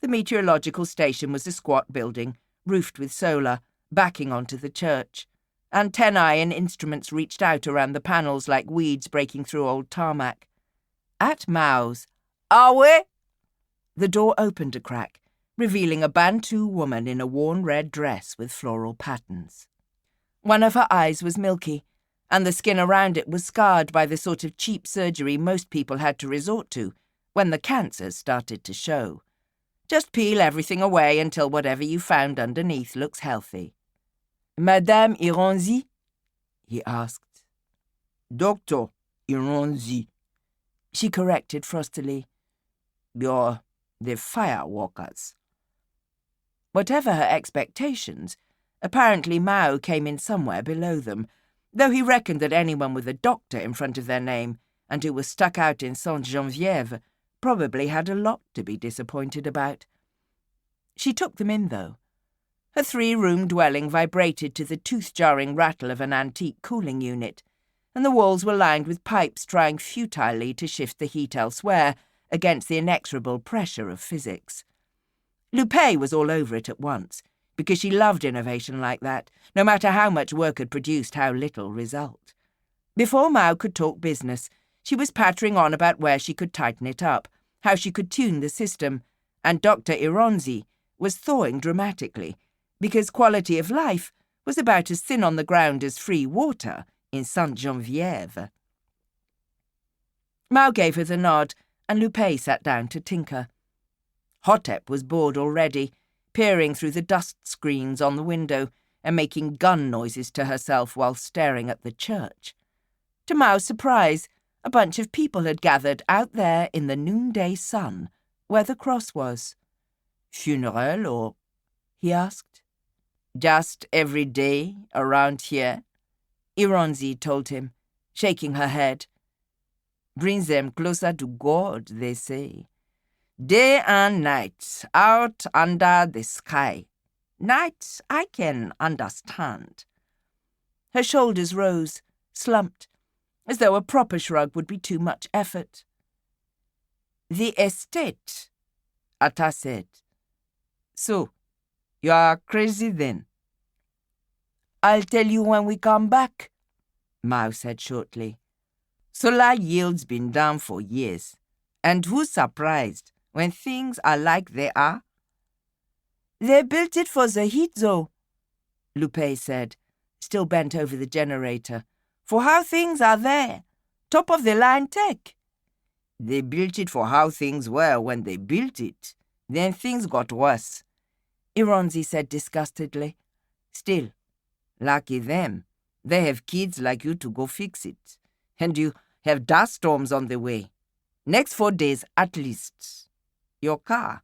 The meteorological station was a squat building, roofed with solar, backing onto the church. Antennae and instruments reached out around the panels like weeds breaking through old tarmac. At Mao's, "Awe!" the door opened a crack, revealing a Bantu woman in a worn red dress with floral patterns. One of her eyes was milky, and the skin around it was scarred by the sort of cheap surgery most people had to resort to when the cancers started to show. Just peel everything away until whatever you found underneath looks healthy. "Madame Ironzi?" he asked. "Dr. Ironzi," she corrected frostily. "You're the Firewalkers." Whatever her expectations, apparently Mao came in somewhere below them, though he reckoned that anyone with a doctor in front of their name and who was stuck out in Sainte-Geneviève probably had a lot to be disappointed about. She took them in, though. Her 3-room dwelling vibrated to the tooth-jarring rattle of an antique cooling unit, and the walls were lined with pipes trying futilely to shift the heat elsewhere against the inexorable pressure of physics. Lupé was all over it at once, because she loved innovation like that, no matter how much work had produced how little result. Before Mao could talk business, she was pattering on about where she could tighten it up, how she could tune the system, and Dr. Ironzi was thawing dramatically, because quality of life was about as thin on the ground as free water in Sainte-Geneviève. Mao gave her the nod, and Lupé sat down to tinker. Hotep was bored already, peering through the dust screens on the window and making gun noises to herself while staring at the church. To Mao's surprise, a bunch of people had gathered out there in the noonday sun, where the cross was. "Funeral or?" he asked. "Just every day around here," Ironzi told him, shaking her head. "Brings them closer to God, they say. Day and night, out under the sky. Night, I can understand." Her shoulders rose, slumped, as though a proper shrug would be too much effort. "The estate," Atta said. "So, you are crazy then?" "I'll tell you when we come back," Mao said shortly. Solar yield's been down for years, and who's surprised when things are like they are? "They built it for the heat, though," Lupé said, still bent over the generator. "For how things are there. Top-of-the-line tech." "They built it for how things were when they built it. Then things got worse," Ironzi said disgustedly. "Still, lucky them. They have kids like you to go fix it. And you have dust storms on the way. Next 4 days at least. Your car.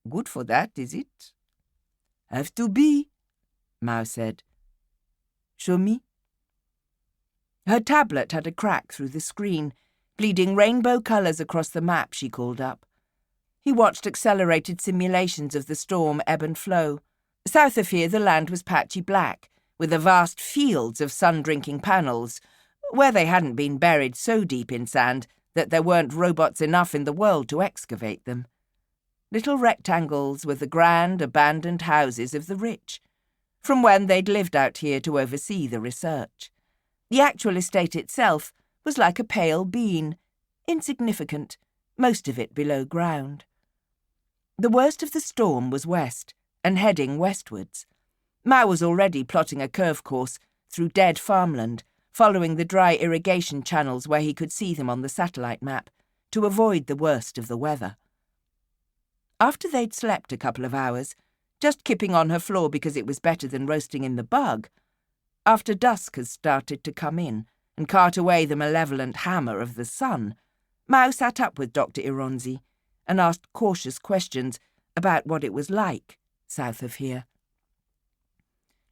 Good for that, is it?" "Have to be," Mao said. "Show me." Her tablet had a crack through the screen, bleeding rainbow colours across the map she called up. He watched accelerated simulations of the storm ebb and flow. South of here the land was patchy black, with the vast fields of sun-drinking panels, where they hadn't been buried so deep in sand that there weren't robots enough in the world to excavate them. Little rectangles were the grand, abandoned houses of the rich, from when they'd lived out here to oversee the research. The actual estate itself was like a pale bean, insignificant, most of it below ground. The worst of the storm was west, and heading westwards. Mao was already plotting a curve course, through dead farmland, following the dry irrigation channels where he could see them on the satellite map, to avoid the worst of the weather. After they'd slept a couple of hours, just kipping on her floor because it was better than roasting in the bug, after dusk has started to come in and cart away the malevolent hammer of the sun, Mao sat up with Dr. Ironsi and asked cautious questions about what it was like south of here.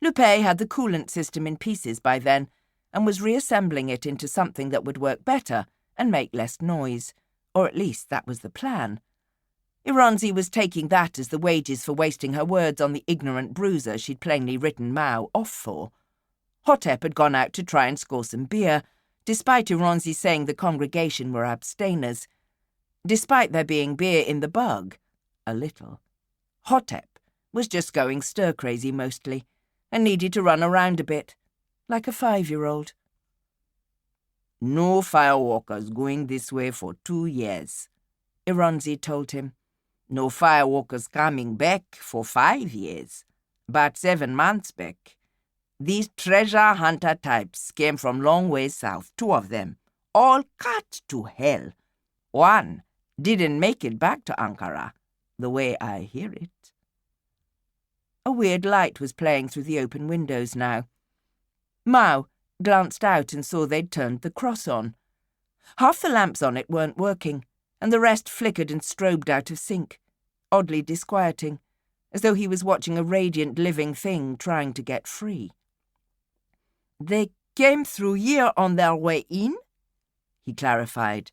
Lupé had the coolant system in pieces by then and was reassembling it into something that would work better and make less noise, or at least that was the plan. Ironsi was taking that as the wages for wasting her words on the ignorant bruiser she'd plainly written Mao off for. Hotep had gone out to try and score some beer, despite Ironsi saying the congregation were abstainers. Despite there being beer in the bug, a little. Hotep was just going stir-crazy mostly, and needed to run around a bit, like a 5-year-old. No firewalkers going this way for 2 years, Ironsi told him. No firewalkers coming back for 5 years, but 7 months back. These treasure hunter types came from long ways south, 2 of them, all cut to hell. 1 didn't make it back to Ankara, the way I hear it. A weird light was playing through the open windows now. Mao glanced out and saw they'd turned the cross on. Half the lamps on it weren't working, and the rest flickered and strobed out of sync, oddly disquieting, as though he was watching a radiant living thing trying to get free. They came through here on their way in, he clarified.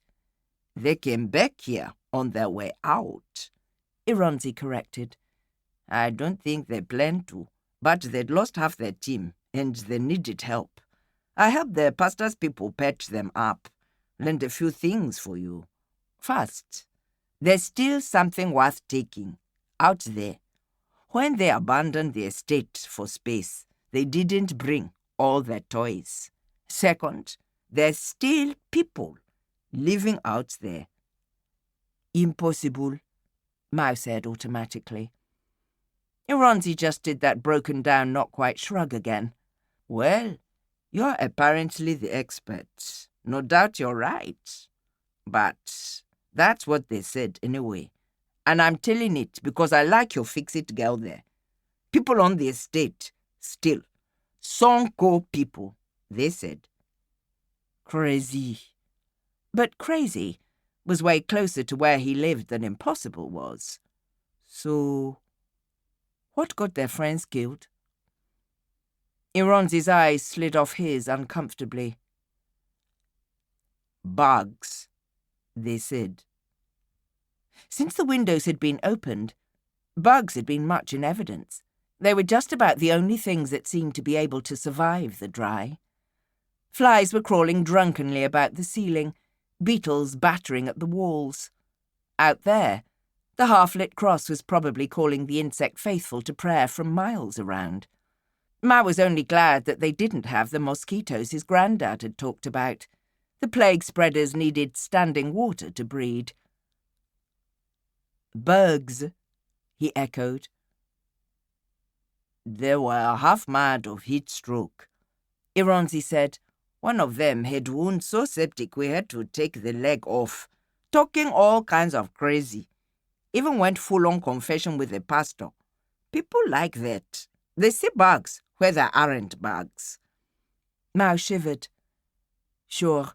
They came back here on their way out, Ironsi corrected. I don't think they planned to, but they'd lost half their team, and they needed help. I helped the pastor's people patch them up, learned a few things for you. First, there's still something worth taking, out there. When they abandoned the estate for space, they didn't bring all their toys. Second, there's still people living out there. Impossible, Mao said automatically. Ironsi just did that broken-down, not-quite shrug again. Well, you're apparently the expert. No doubt you're right. But that's what they said anyway. And I'm telling it because I like your fix-it girl there. People on the estate, still. Sonko people, they said. Crazy. But crazy was way closer to where he lived than impossible was. So, what got their friends killed? Ironsi's eyes slid off his uncomfortably. Bugs, they said. Since the windows had been opened, bugs had been much in evidence. They were just about the only things that seemed to be able to survive the dry. Flies were crawling drunkenly about the ceiling, beetles battering at the walls. Out there, the half-lit cross was probably calling the insect faithful to prayer from miles around. Mao was only glad that they didn't have the mosquitoes his granddad had talked about. The plague spreaders needed standing water to breed. Bugs, he echoed. They were half mad of heat stroke, Ironsi said. One of them had wounds so septic we had to take the leg off, talking all kinds of crazy. Even went full-on confession with the pastor. People like that. They see bugs where there aren't bugs. Mao shivered. Sure,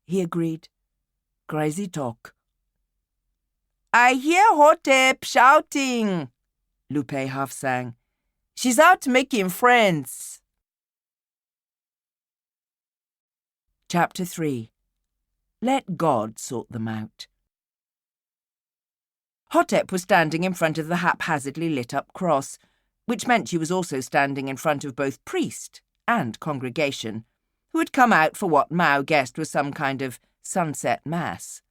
he agreed. Crazy talk. I hear Hotep shouting, Lupé half sang. She's out making friends. Chapter 3. Let God sort them out. Hotep was standing in front of the haphazardly lit-up cross, which meant she was also standing in front of both priest and congregation, who had come out for what Mao guessed was some kind of sunset mass.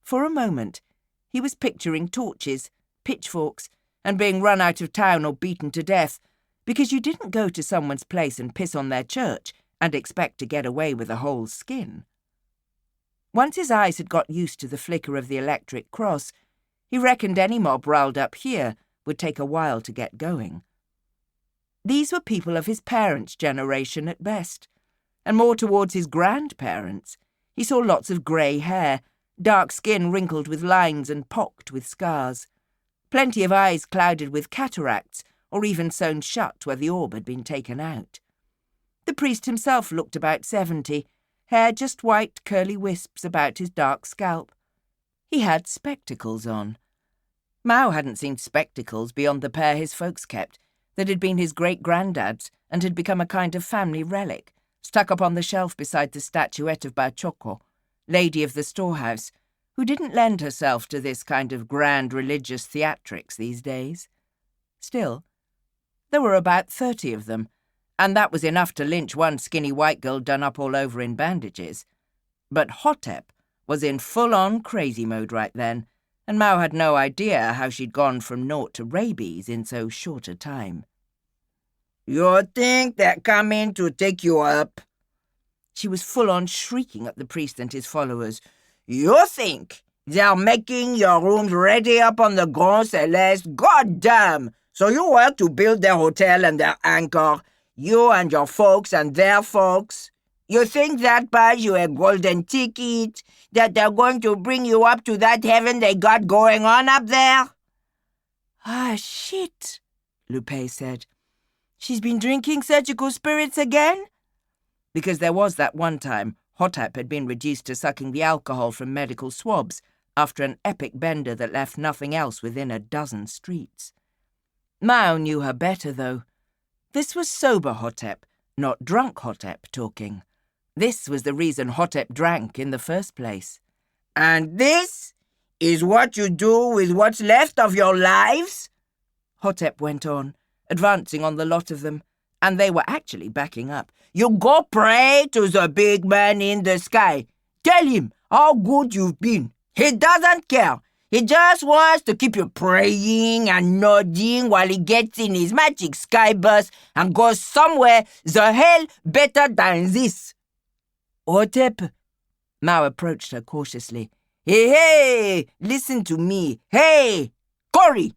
For a moment, he was picturing torches, pitchforks, and being run out of town or beaten to death, because you didn't go to someone's place and piss on their church and expect to get away with a whole skin. Once his eyes had got used to the flicker of the electric cross, he reckoned any mob riled up here would take a while to get going. These were people of his parents' generation at best, and more towards his grandparents. He saw lots of grey hair, dark skin wrinkled with lines and pocked with scars, plenty of eyes clouded with cataracts or even sewn shut where the orb had been taken out. The priest himself looked about 70, hair just white curly wisps about his dark scalp. He had spectacles on. Mao hadn't seen spectacles beyond the pair his folks kept, that had been his great-granddad's and had become a kind of family relic, stuck up on the shelf beside the statuette of Choco, lady of the storehouse, who didn't lend herself to this kind of grand religious theatrics these days. Still, there were about 30 of them, and that was enough to lynch one skinny white girl done up all over in bandages. But Hotep was in full-on crazy mode right then, and Mao had no idea how she'd gone from naught to rabies in so short a time. You think they're coming to take you up? She was full-on shrieking at the priest and his followers. You think they're making your rooms ready up on the Grand Celeste? God damn! So you work to build their hotel and their anchor, you and your folks and their folks? You think that buys you a golden ticket, that they're going to bring you up to that heaven they got going on up there? Ah, shit, Lupé said. She's been drinking surgical spirits again? Because there was that one time Hotep had been reduced to sucking the alcohol from medical swabs after an epic bender that left nothing else within a dozen streets. Mao knew her better, though. This was sober Hotep, not drunk Hotep, talking. This was the reason Hotep drank in the first place. And this is what you do with what's left of your lives? Hotep went on, advancing on the lot of them, and they were actually backing up. You go pray to the big man in the sky. Tell him how good you've been. He doesn't care. He just wants to keep you praying and nodding while he gets in his magic sky bus and goes somewhere the hell better than this. Hotep, Mao approached her cautiously. Hey, listen to me. Hey, Cory!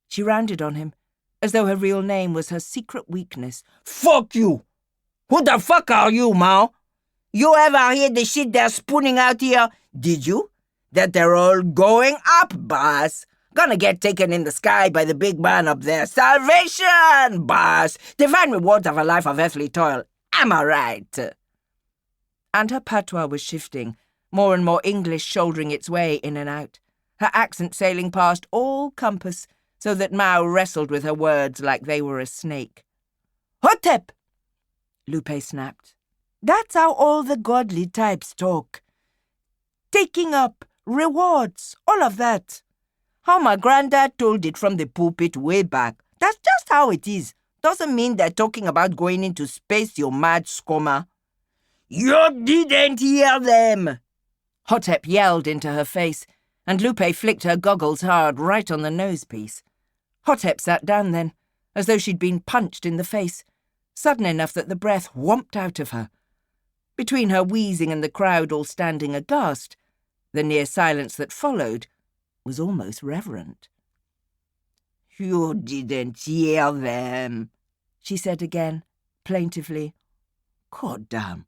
She rounded on him, as though her real name was her secret weakness. Fuck you! Who the fuck are you, Mao? You ever hear the shit they're spooning out here? Did you? That they're all going up, boss. Gonna get taken in the sky by the big man up there. Salvation, boss. Divine rewards of a life of earthly toil. Am I right? And her patois was shifting, more and more English shouldering its way in and out, her accent sailing past all compass, so that Mao wrestled with her words like they were a snake. Hotep! Lupé snapped. That's how all the godly types talk. Taking up, rewards, all of that. How my granddad told it from the pulpit way back. That's just how it is. Doesn't mean they're talking about going into space, you mad scummer. You didn't hear them! Hotep yelled into her face, and Lupé flicked her goggles hard right on the nosepiece. Hotep sat down then, as though she'd been punched in the face, sudden enough that the breath whomped out of her. Between her wheezing and the crowd all standing aghast, the near silence that followed was almost reverent. You didn't hear them, she said again, plaintively. God damn,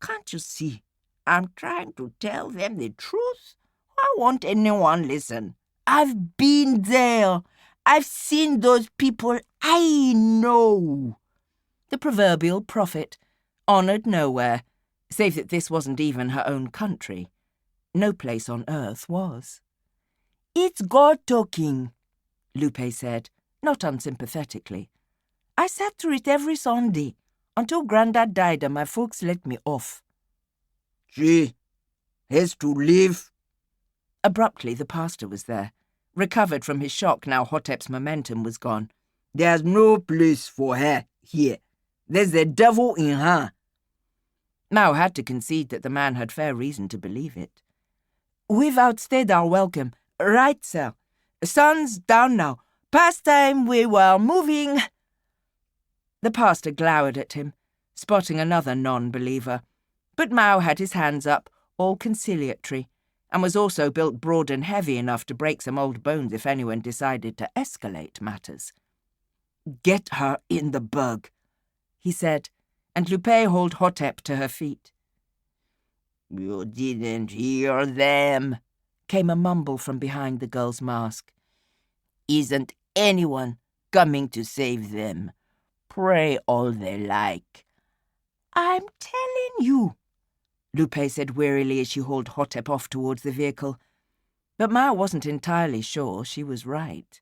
can't you see? I'm trying to tell them the truth. Why won't anyone listen? I've been there. I've seen those people. I know. The proverbial prophet, honoured nowhere, save that this wasn't even her own country. No place on earth was. It's God talking, Lupé said, not unsympathetically. I sat through it every Sunday, until Grandad died and my folks let me off. She has to leave. Abruptly, the pastor was there, recovered from his shock now Hotep's momentum was gone. There's no place for her here. There's the devil in her. Mao had to concede that the man had fair reason to believe it. We've outstayed our welcome. Right, sir. Sun's down now. Past time we were moving. The pastor glowered at him, spotting another non-believer. But Mao had his hands up, all conciliatory, and was also built broad and heavy enough to break some old bones if anyone decided to escalate matters. "Get her in the bug," he said, and Lupé hauled Hotep to her feet. "You didn't hear them," came a mumble from behind the girl's mask. "Isn't anyone coming to save them? Pray all they like." "I'm telling you," Lupé said wearily as she hauled Hotep off towards the vehicle. But Mao wasn't entirely sure she was right.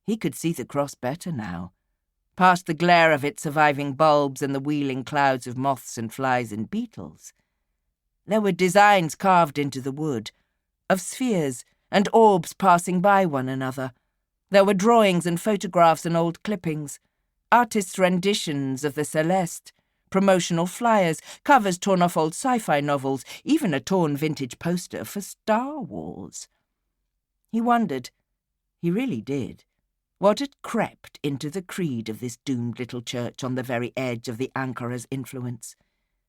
He could see the cross better now, past the glare of its surviving bulbs and the wheeling clouds of moths and flies and beetles. There were designs carved into the wood, of spheres and orbs passing by one another. There were drawings and photographs and old clippings, artists' renditions of the Celeste, promotional flyers, covers torn off old sci-fi novels, even a torn vintage poster for Star Wars. He wondered, he really did, what had crept into the creed of this doomed little church on the very edge of the Ankara's influence,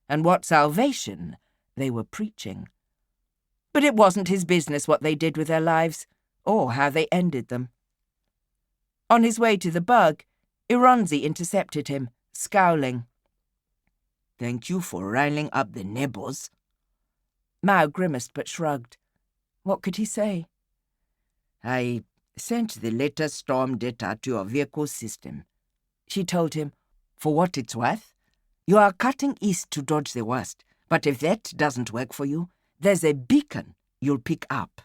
and what salvation they were preaching. But it wasn't his business what they did with their lives, or how they ended them. On his way to the bug, Ironzi intercepted him, scowling. "Thank you for riling up the neighbors." Mao grimaced but shrugged. What could he say? "I sent the latest storm data to your vehicle system," she told him. "For what it's worth, you are cutting east to dodge the worst, but if that doesn't work for you, there's a beacon you'll pick up,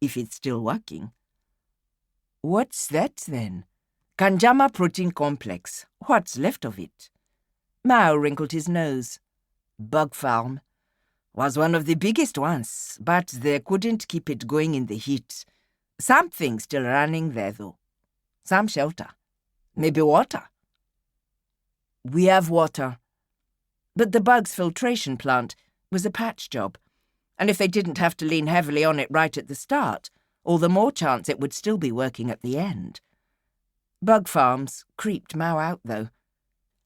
if it's still working." "What's that, then?" "Kanjama protein complex. What's left of it?" Mao wrinkled his nose. "Bug farm. Was one of the biggest ones, but they couldn't keep it going in the heat. Something still running there, though. Some shelter. Maybe water." "We have water." But the bug's filtration plant was a patch job, and if they didn't have to lean heavily on it right at the start, all the more chance it would still be working at the end. Bug farms creeped Mao out, though.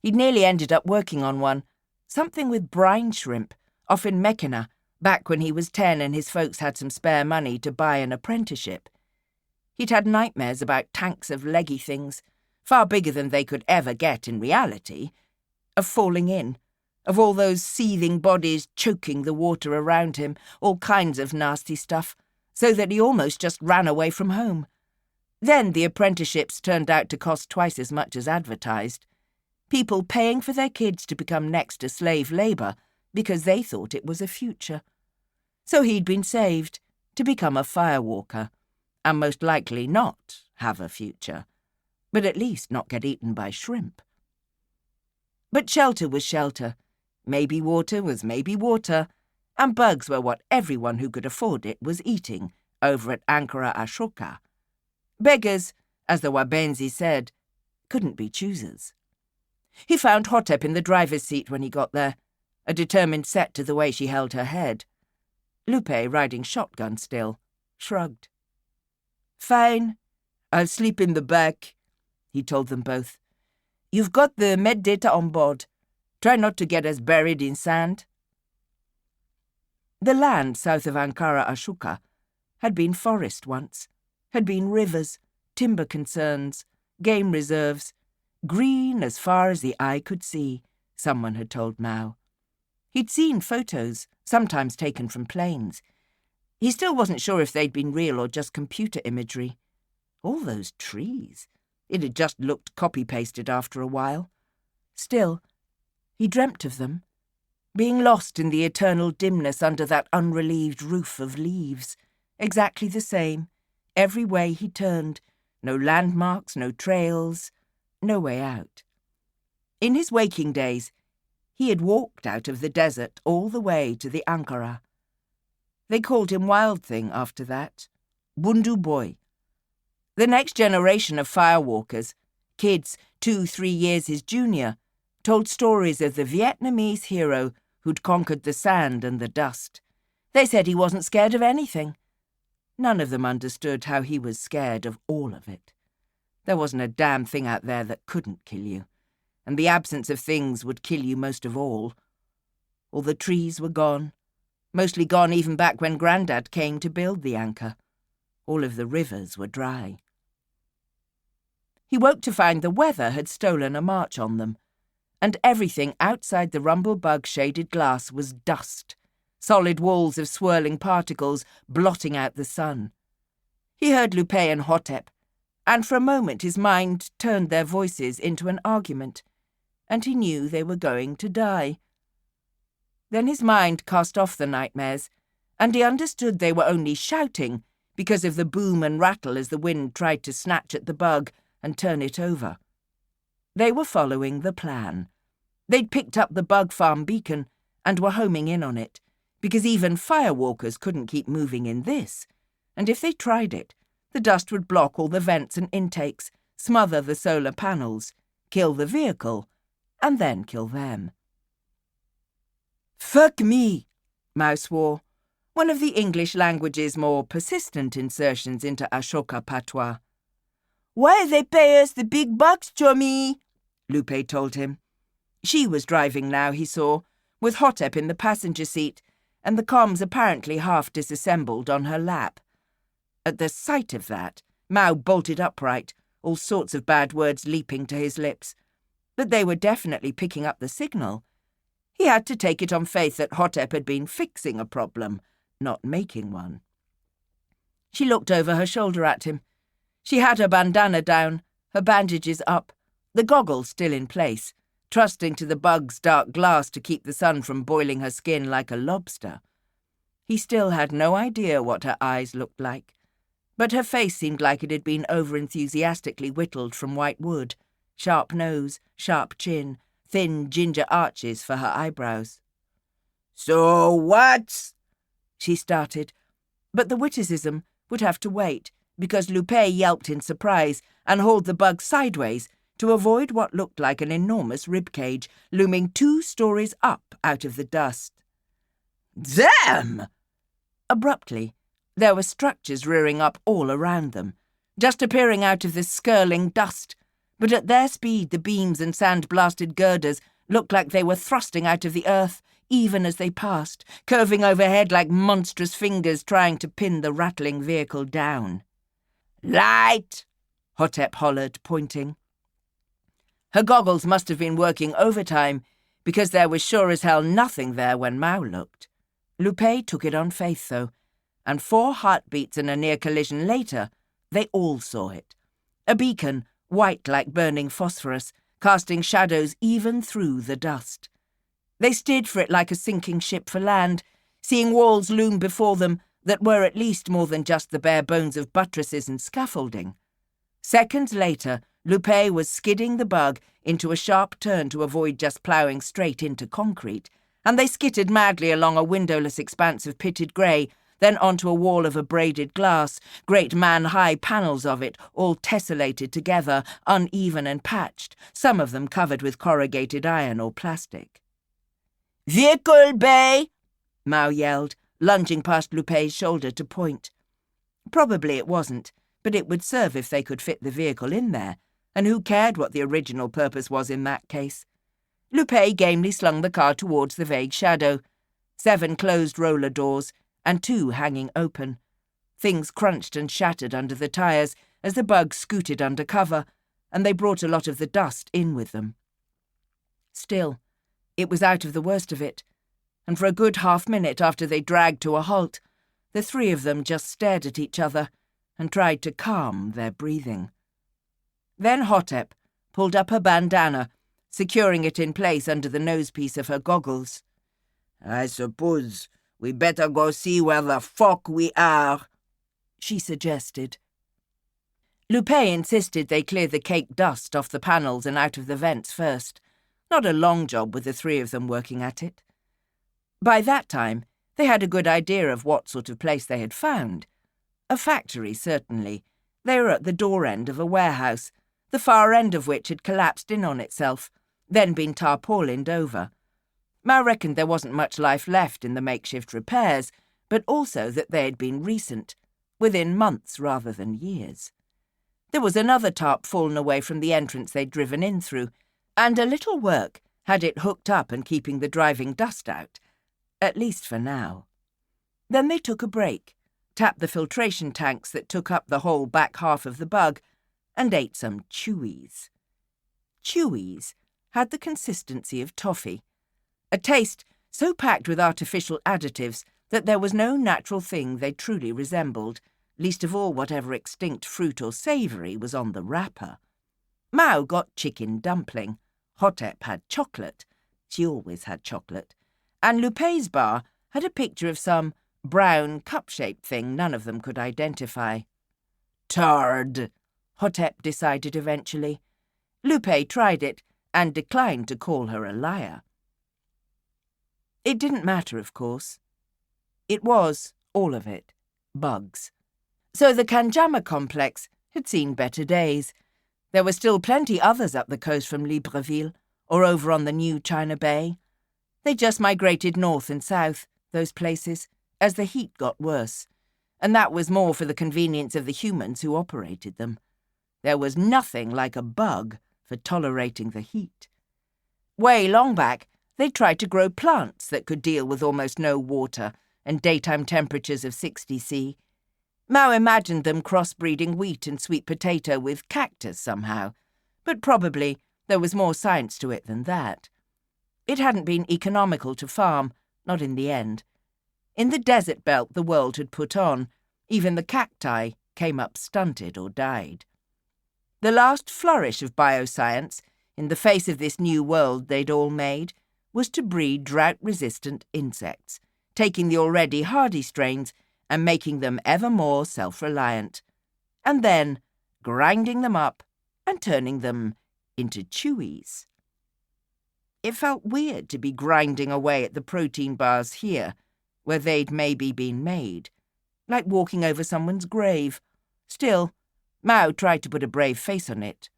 He'd nearly ended up working on one, something with brine shrimp, off in Mekina, back when he was 10 and his folks had some spare money to buy an apprenticeship. He'd had nightmares about tanks of leggy things, far bigger than they could ever get in reality, of falling in, of all those seething bodies choking the water around him, all kinds of nasty stuff, so that he almost just ran away from home. Then the apprenticeships turned out to cost twice as much as advertised. People paying for their kids to become next to slave labour because they thought it was a future. So he'd been saved to become a firewalker, and most likely not have a future, but at least not get eaten by shrimp. But shelter was shelter, maybe water was maybe water, and bugs were what everyone who could afford it was eating over at Ankara Ashoka. Beggars, as the Wabenzi said, couldn't be choosers. He found Hotep in the driver's seat when he got there, a determined set to the way she held her head. Lupé, riding shotgun still, shrugged. "Fine, I'll sleep in the back," he told them both. "You've got the med data on board. Try not to get us buried in sand." The land south of Ankara Ashoka had been forest once, had been rivers, timber concerns, game reserves, green as far as the eye could see, someone had told Mao. He'd seen photos, sometimes taken from planes. He still wasn't sure if they'd been real or just computer imagery. All those trees. It had just looked copy-pasted after a while. Still, he dreamt of them, being lost in the eternal dimness under that unrelieved roof of leaves, exactly the same, every way he turned, no landmarks, no trails, no way out. In his waking days, he had walked out of the desert all the way to the Ankara. They called him Wild Thing after that, Bundu Boy. The next generation of firewalkers, kids 2-3 years his junior, told stories of the Vietnamese hero who'd conquered the sand and the dust. They said he wasn't scared of anything. None of them understood how he was scared of all of it. There wasn't a damn thing out there that couldn't kill you, and the absence of things would kill you most of all. All the trees were gone, mostly gone even back when Grandad came to build the anchor. All of the rivers were dry. He woke to find the weather had stolen a march on them, and everything outside the rumble-bug-shaded glass was dust, solid walls of swirling particles blotting out the sun. He heard Lupé and Hotep, and for a moment his mind turned their voices into an argument, and he knew they were going to die. Then his mind cast off the nightmares, and he understood they were only shouting because of the boom and rattle as the wind tried to snatch at the bug and turn it over. They were following the plan. They'd picked up the bug farm beacon and were homing in on it, because even firewalkers couldn't keep moving in this, and if they tried it, the dust would block all the vents and intakes, smother the solar panels, kill the vehicle, and then kill them. "Fuck me," Mao swore, one of the English language's more persistent insertions into Ashoka patois. "Why they pay us the big bucks, Chummy?" Lupé told him. She was driving now, he saw, with Hotep in the passenger seat, and the comms apparently half disassembled on her lap. At the sight of that, Mao bolted upright, all sorts of bad words leaping to his lips. But they were definitely picking up the signal. He had to take it on faith that Hotep had been fixing a problem, not making one. She looked over her shoulder at him. She had her bandana down, her bandages up, the goggles still in place, trusting to the bug's dark glass to keep the sun from boiling her skin like a lobster. He still had no idea what her eyes looked like, but her face seemed like it had been over-enthusiastically whittled from white wood, sharp nose, sharp chin, thin ginger arches for her eyebrows. "So what?" she started, but the witticism would have to wait, because Lupé yelped in surprise and hauled the bug sideways to avoid what looked like an enormous ribcage looming 2 stories up out of the dust. "Damn!" Abruptly, there were structures rearing up all around them, just appearing out of this skirling dust, but at their speed the beams and sand-blasted girders looked like they were thrusting out of the earth even as they passed, curving overhead like monstrous fingers trying to pin the rattling vehicle down. "Light!" Hotep hollered, pointing. Her goggles must have been working overtime, because there was sure as hell nothing there when Mao looked. Lupé took it on faith, though, and 4 heartbeats and a near collision later, they all saw it. A beacon, white like burning phosphorus, casting shadows even through the dust. They steered for it like a sinking ship for land, seeing walls loom before them that were at least more than just the bare bones of buttresses and scaffolding. Seconds later, Lupé was skidding the bug into a sharp turn to avoid just ploughing straight into concrete, and they skittered madly along a windowless expanse of pitted grey, then onto a wall of abraded glass, great man-high panels of it, all tessellated together, uneven and patched, some of them covered with corrugated iron or plastic. "Vehicle bay!" Mao yelled, lunging past Lupé's shoulder to point. Probably it wasn't, but it would serve if they could fit the vehicle in there, and who cared what the original purpose was in that case? Lupé gamely slung the car towards the vague shadow. 7 closed roller doors, and 2 hanging open. Things crunched and shattered under the tyres as the bug scooted under cover, and they brought a lot of the dust in with them. Still, it was out of the worst of it, and for a good half-minute after they dragged to a halt, the 3 of them just stared at each other and tried to calm their breathing. Then Hotep pulled up her bandana, securing it in place under the nosepiece of her goggles. "I suppose we better go see where the fuck we are," she suggested. Lupé insisted they clear the caked dust off the panels and out of the vents first. Not a long job with the 3 of them working at it. By that time, they had a good idea of what sort of place they had found. A factory, certainly. They were at the door end of a warehouse, the far end of which had collapsed in on itself, then been tarpaulined over. Mao reckoned there wasn't much life left in the makeshift repairs, but also that they had been recent, within months rather than years. There was another tarp fallen away from the entrance they'd driven in through, and a little work had it hooked up and keeping the driving dust out, at least for now. Then they took a break, tapped the filtration tanks that took up the whole back half of the bug, and ate some chewies. Chewies had the consistency of toffee, a taste so packed with artificial additives that there was no natural thing they truly resembled, least of all whatever extinct fruit or savoury was on the wrapper. Mao got chicken dumpling, Hotep had chocolate, she always had chocolate, and Lupé's bar had a picture of some brown cup-shaped thing none of them could identify. "Turd," Hotep decided eventually. Lupé tried it and declined to call her a liar. It didn't matter, of course. It was, all of it, bugs. So the Kanjama complex had seen better days. There were still plenty others up the coast from Libreville or over on the new China Bay. They just migrated north and south, those places, as the heat got worse, and that was more for the convenience of the humans who operated them. There was nothing like a bug for tolerating the heat. Way long back, they tried to grow plants that could deal with almost no water and daytime temperatures of 60 C. Mao imagined them crossbreeding wheat and sweet potato with cactus somehow, but probably there was more science to it than that. It hadn't been economical to farm, not in the end. In the desert belt the world had put on, even the cacti came up stunted or died. The last flourish of bioscience, in the face of this new world they'd all made, was to breed drought-resistant insects, taking the already hardy strains and making them ever more self-reliant, and then grinding them up and turning them into chewies. It felt weird to be grinding away at the protein bars here, where they'd maybe been made, like walking over someone's grave. Still, Mao tried to put a brave face on it.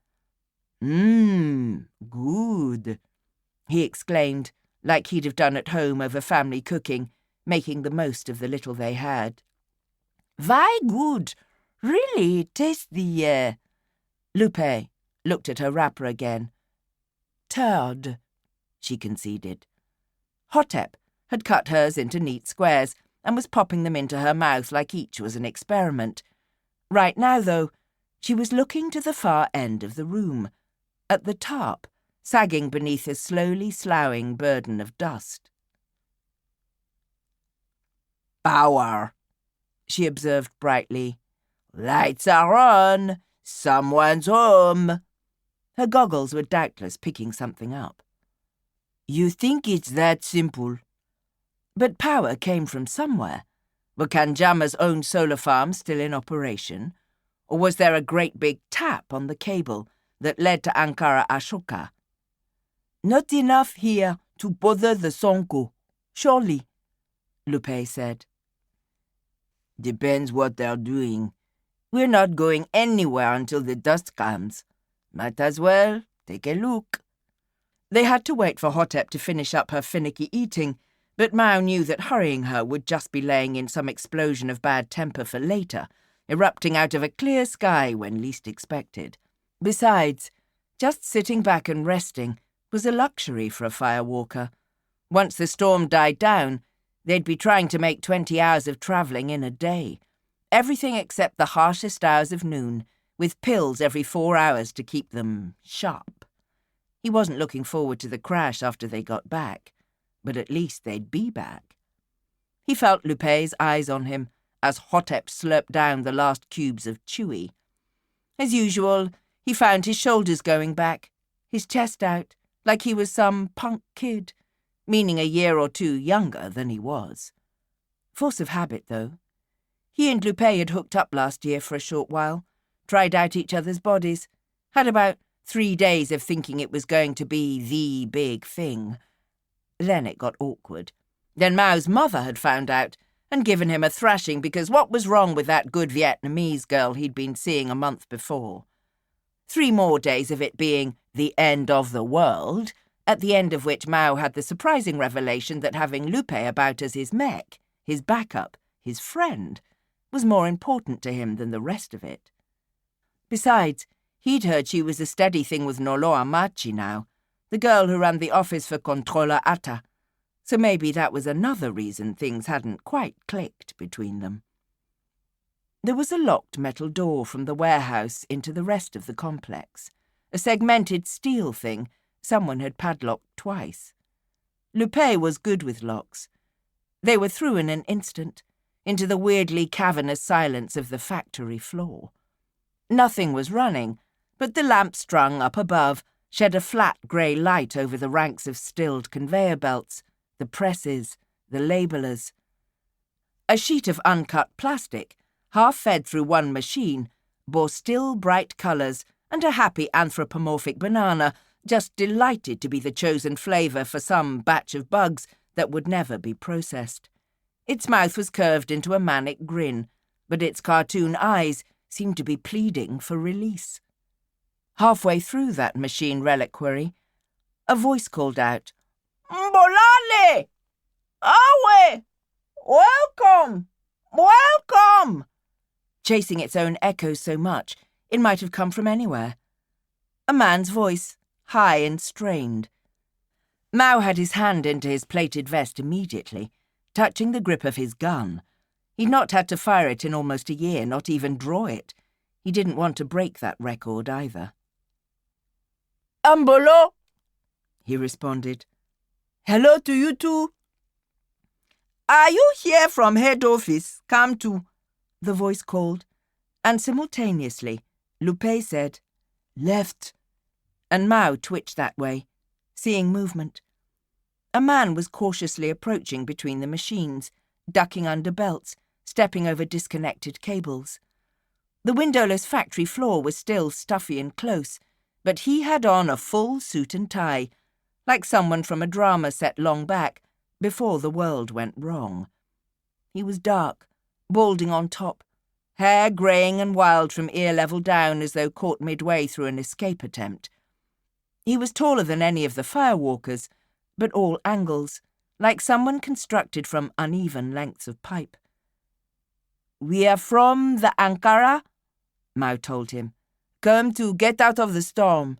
Good," he exclaimed, like he'd have done at home over family cooking, making the most of the little they had. "Very good. Really tasty." Lupé looked at her wrapper again. "Turd," she conceded. Hotep had cut hers into neat squares and was popping them into her mouth like each was an experiment. Right now, though, she was looking to the far end of the room, at the tarp, sagging beneath a slowly sloughing burden of dust. "Power," she observed brightly. "Lights are on. Someone's home." Her goggles were doubtless picking something up. "You think it's that simple?" But power came from somewhere. Were Kanjama's own solar farm still in operation? Or was there a great big tap on the cable that led to Ankara Ashoka? "Not enough here to bother the Sonko, surely," Lupé said. "Depends what they're doing. We're not going anywhere until the dust comes. Might as well take a look." They had to wait for Hotep to finish up her finicky eating, but Mao knew that hurrying her would just be laying in some explosion of bad temper for later, erupting out of a clear sky when least expected. Besides, just sitting back and resting was a luxury for a firewalker. Once the storm died down, they'd be trying to make 20 hours of travelling in a day. Everything except the harshest hours of noon, with pills every 4 hours to keep them sharp. He wasn't looking forward to the crash after they got back, but at least they'd be back. He felt Lupé's eyes on him as Hotep slurped down the last cubes of chewy. As usual, he found his shoulders going back, his chest out, like he was some punk kid, meaning a year or 2 younger than he was. Force of habit, though. He and Lupé had hooked up last year for a short while, tried out each other's bodies, had about 3 days of thinking it was going to be the big thing. Then it got awkward. Then Mao's mother had found out and given him a thrashing because what was wrong with that good Vietnamese girl he'd been seeing a month before? 3 more days of it being the end of the world, at the end of which Mao had the surprising revelation that having Lupé about as his mech, his backup, his friend, was more important to him than the rest of it. Besides, he'd heard she was a steady thing with Noloa Machi now, the girl who ran the office for Controller Atta, so maybe that was another reason things hadn't quite clicked between them. There was a locked metal door from the warehouse into the rest of the complex, a segmented steel thing someone had padlocked twice. Lupé was good with locks. They were through in an instant, into the weirdly cavernous silence of the factory floor. Nothing was running, but the lamp strung up above shed a flat grey light over the ranks of stilled conveyor belts, the presses, the labellers. A sheet of uncut plastic, half fed through one machine, bore still bright colours and a happy anthropomorphic banana, just delighted to be the chosen flavour for some batch of bugs that would never be processed. Its mouth was curved into a manic grin, but its cartoon eyes seemed to be pleading for release. Halfway through that machine reliquary, a voice called out, "Mbolale! Awe! Welcome! Welcome!" Chasing its own echoes so much, it might have come from anywhere. A man's voice, high and strained. Mao had his hand into his plated vest immediately, touching the grip of his gun. He'd not had to fire it in almost a year, not even draw it. He didn't want to break that record either. "Ambolo," he responded. "Hello to you too." "Are you here from head office? Come to," the voice called, and simultaneously, Lupé said, "Left," and Mao twitched that way, seeing movement. A man was cautiously approaching between the machines, ducking under belts, stepping over disconnected cables. The windowless factory floor was still stuffy and close, but he had on a full suit and tie, like someone from a drama set long back, before the world went wrong. He was dark, balding on top, hair greying and wild from ear level down as though caught midway through an escape attempt. He was taller than any of the Firewalkers, but all angles, like someone constructed from uneven lengths of pipe. "We are from the Ankara," Mao told him. "Come to get out of the storm."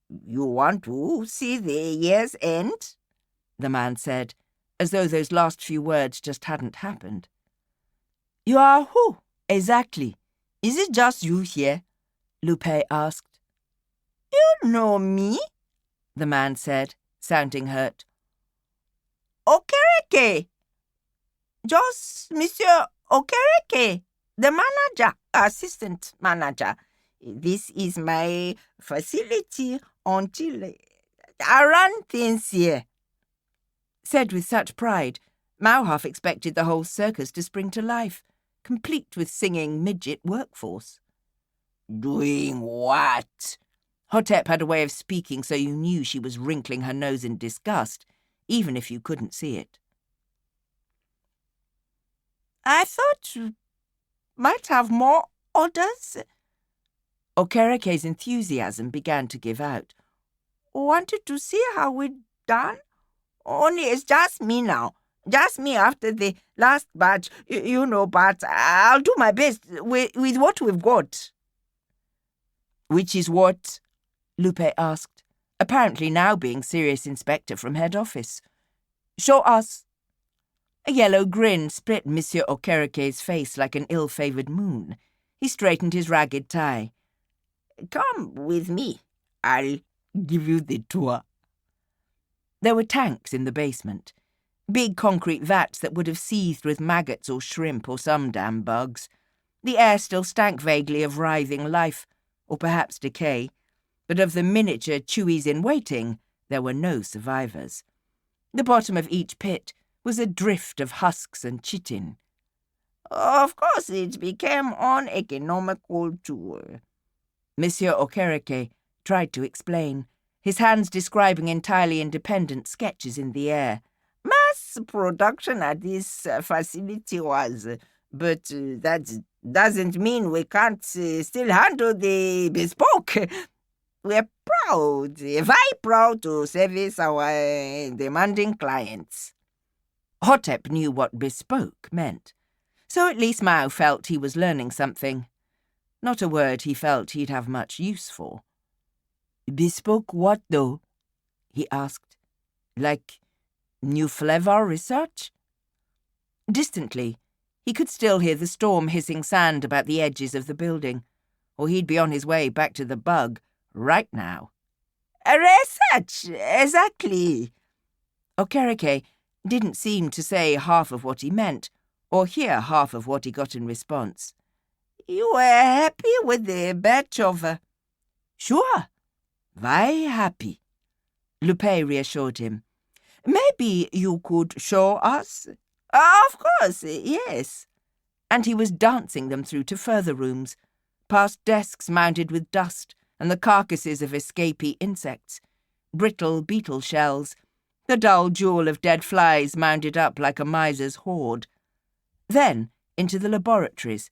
"You want to see the year's end?" the man said, as though those last few words just hadn't happened. "You are who, exactly? Is it just you here?" Lupé asked. "You know me," the man said, sounding hurt. "Okereke. Just Monsieur Okereke, the manager, assistant manager. This is my facility until I run things here." Said with such pride, Mao half expected the whole circus to spring to life, complete with singing midget workforce. "Doing what?" Hotep had a way of speaking so you knew she was wrinkling her nose in disgust, even if you couldn't see it. "I thought you might have more orders." Okereke's enthusiasm began to give out. "Wanted to see how we'd done? Only it's just me now. Just me after the last batch, you know, but I'll do my best with what we've got." "Which is what?" Lupé asked, apparently now being serious inspector from head office. "Show us." A yellow grin split Monsieur Okereke's face like an ill-favoured moon. He straightened his ragged tie. "Come with me. I'll give you the tour." There were tanks in the basement, big concrete vats that would have seethed with maggots or shrimp or some damn bugs. The air still stank vaguely of writhing life, or perhaps decay, but of the miniature chewies in waiting, there were no survivors. The bottom of each pit was a drift of husks and chitin. "Of course it became uneconomical to..." Monsieur Okereke tried to explain, his hands describing entirely independent sketches in the air. "Mass production at this facility was, but that doesn't mean we can't still handle the bespoke. We're proud, very proud to service our demanding clients." Hotep knew what bespoke meant, so at least Mao felt he was learning something. Not a word he felt he'd have much use for. "Bespoke what, though?" he asked. "Like new flavor research?" Distantly, He could still hear the storm hissing sand about the edges of the building, or he'd be on his way back to the bug right now. Research, exactly. Okereke didn't seem to say half of what he meant, or hear half of what he got in response. You were happy with the batch of... Sure, very happy, Lupé reassured him. Maybe you could show us? Of course, yes. And he was dancing them through to further rooms, past desks mounded with dust and the carcasses of escapee insects, brittle beetle shells, the dull jewel of dead flies mounded up like a miser's hoard. Then into the laboratories,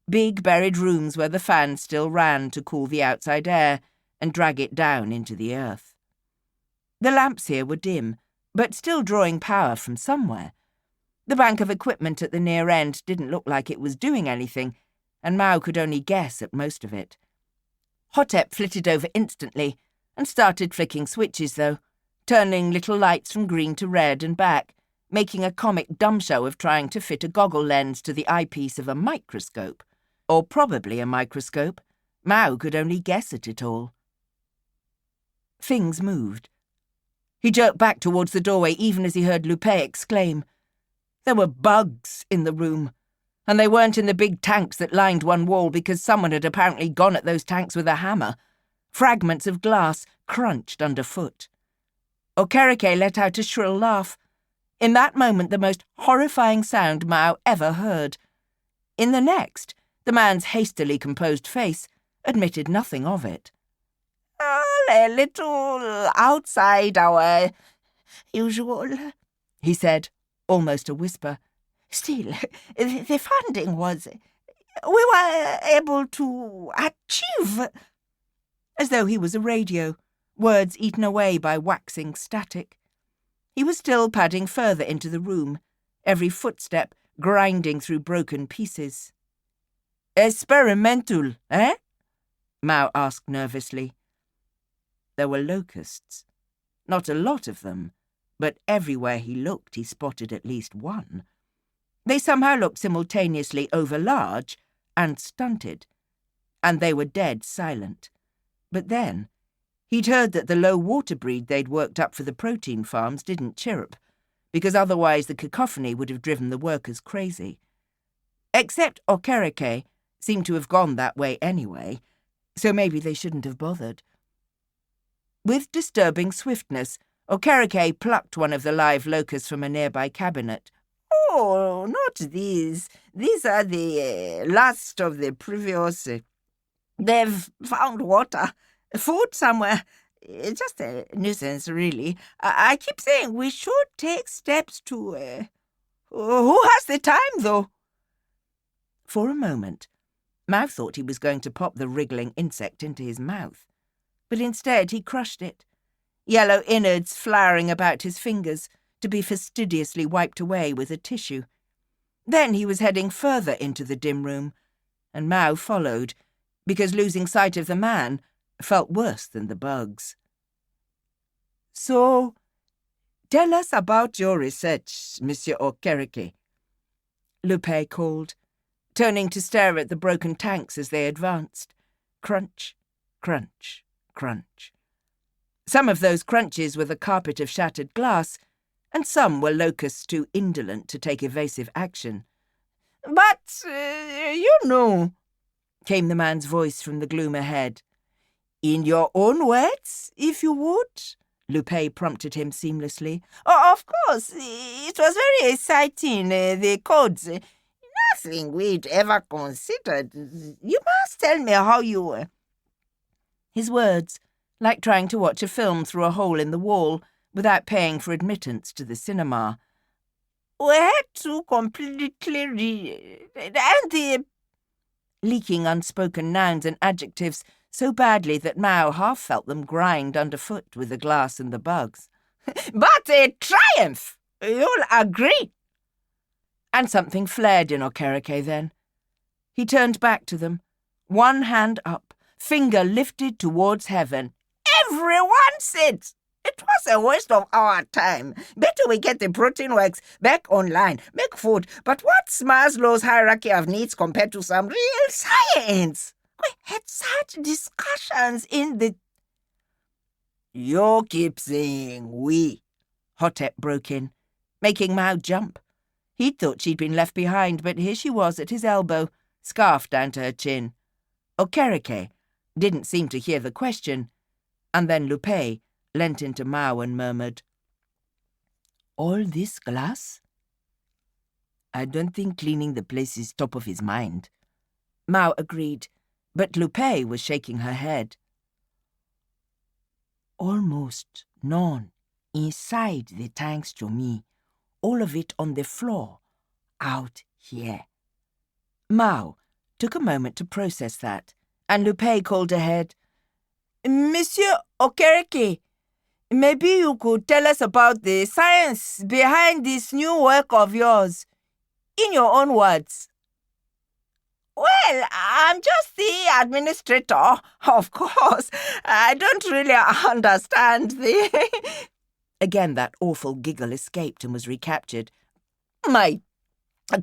big buried rooms where the fans still ran to cool the outside air and drag it down into the earth. The lamps here were dim, but still drawing power from somewhere. The bank of equipment at the near end didn't look like it was doing anything, and Mao could only guess at most of it. Hotep flitted over instantly and started flicking switches, though, turning little lights from green to red and back, making a comic dumb show of trying to fit a goggle lens to the eyepiece of a microscope. Or probably a microscope. Mao could only guess at it all. Things moved. He jerked back towards the doorway even as he heard Lupé exclaim. There were bugs in the room, and they weren't in the big tanks that lined one wall because someone had apparently gone at those tanks with a hammer. Fragments of glass crunched underfoot. Okereke let out a shrill laugh. In that moment, the most horrifying sound Mao ever heard. In the next, the man's hastily composed face admitted nothing of it. A little outside our usual, he said, almost a whisper. Still, the funding was... We were able to achieve... As though he was a radio, words eaten away by waxing static. He was still padding further into the room, every footstep grinding through broken pieces. Experimental, eh? Mao asked nervously. There were locusts. Not a lot of them, but everywhere he looked he spotted at least one. They somehow looked simultaneously overlarge and stunted, and they were dead silent. But then, he'd heard that the low-water breed they'd worked up for the protein farms didn't chirrup, because otherwise the cacophony would have driven the workers crazy. Except Okereke seemed to have gone that way anyway, so maybe they shouldn't have bothered. With disturbing swiftness, Okereke plucked one of the live locusts from a nearby cabinet. Oh, not these. These are the last of the previous... They've found water, food somewhere. It's just a nuisance, really. I keep saying we should take steps to... Who has the time, though? For a moment, Mao thought he was going to pop the wriggling insect into his mouth. But instead he crushed it, yellow innards flowering about his fingers to be fastidiously wiped away with a tissue. Then he was heading further into the dim room, and Mao followed, because losing sight of the man felt worse than the bugs. So, tell us about your research, Monsieur Okereke, Lupé called, turning to stare at the broken tanks as they advanced. Crunch, crunch, crunch. Some of those crunches were the carpet of shattered glass, and some were locusts too indolent to take evasive action. But, you know, came the man's voice from the gloom ahead. In your own words, if you would, Lupé prompted him seamlessly. Oh, of course, it was very exciting, the codes. Nothing we'd ever considered. You must tell me how you... His words, like trying to watch a film through a hole in the wall without paying for admittance to the cinema. We had to completely and the... Leaking unspoken nouns and adjectives so badly that Mao half felt them grind underfoot with the glass and the bugs. But a triumph! You'll agree. And something flared in Okereke then. He turned back to them, one hand up, finger lifted towards heaven. Everyone said, It was a waste of our time. Better we get the protein works back online, make food. But what's Maslow's hierarchy of needs compared to some real science? We had such discussions in the... You keep saying we, Hotep broke in, making Mao jump. He'd thought she'd been left behind, but here she was at his elbow, scarf down to her chin. Okereke didn't seem to hear the question, and then Lupé leant into Mao and murmured, "All this glass?" "I don't think cleaning the place is top of his mind," Mao agreed, but Lupé was shaking her head. "Almost none inside the tanks to me, all of it on the floor, out here." Mao took a moment to process that, and Lupé called ahead, "Monsieur Okereke, maybe you could tell us about the science behind this new work of yours, in your own words." "Well, I'm just the administrator, of course. I don't really understand the..." Again that awful giggle escaped and was recaptured. "My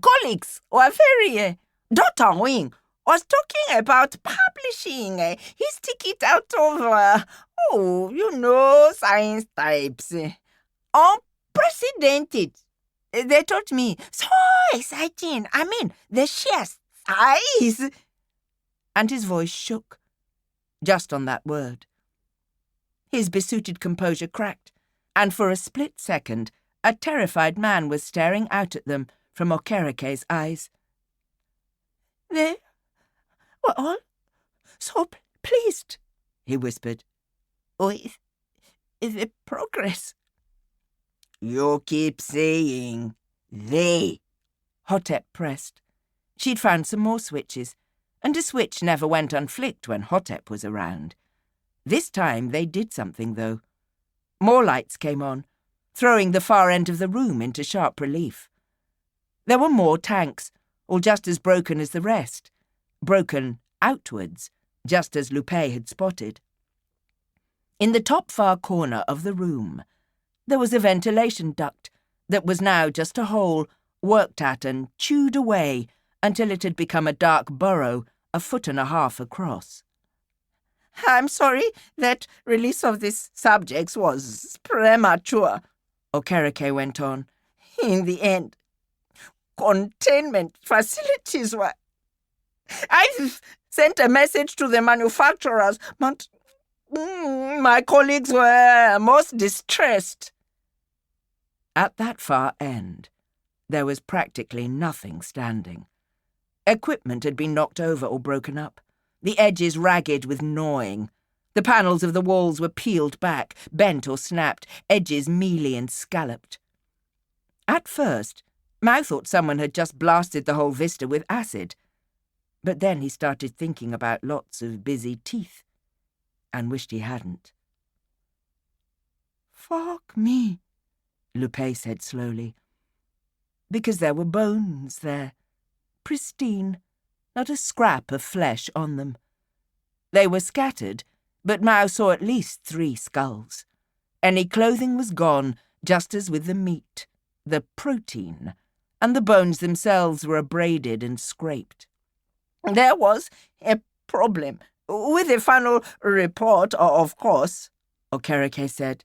colleagues were very... Dr. Wing was talking about publishing his ticket out of, science types. Unprecedented. They told me, so exciting. I mean, the sheer size." And his voice shook, just on that word. His besooted composure cracked, and for a split second, a terrified man was staring out at them from Okereke's eyes. "They were all so pleased," he whispered, "with the progress." "You keep saying they," Hotep pressed. She'd found some more switches, and a switch never went unflicked when Hotep was around. This time they did something, though. More lights came on, throwing the far end of the room into sharp relief. There were more tanks, all just as broken as the rest, broken outwards, just as Lupé had spotted. In the top far corner of the room, there was a ventilation duct that was now just a hole, worked at and chewed away until it had become a dark burrow 1.5 feet across. "I'm sorry that release of these subjects was premature," Okereke went on. "In the end, containment facilities were... I've sent a message to the manufacturers, but my colleagues were most distressed." At that far end, there was practically nothing standing. Equipment had been knocked over or broken up, the edges ragged with gnawing. The panels of the walls were peeled back, bent or snapped, edges mealy and scalloped. At first, Mao thought someone had just blasted the whole vista with acid, but then he started thinking about lots of busy teeth, and wished he hadn't. "Fuck me," Lupé said slowly, because there were bones there, pristine, not a scrap of flesh on them. They were scattered, but Mao saw at least 3 skulls. Any clothing was gone, just as with the meat, the protein, and the bones themselves were abraded and scraped. "There was a problem with the final report, of course," Okereke said.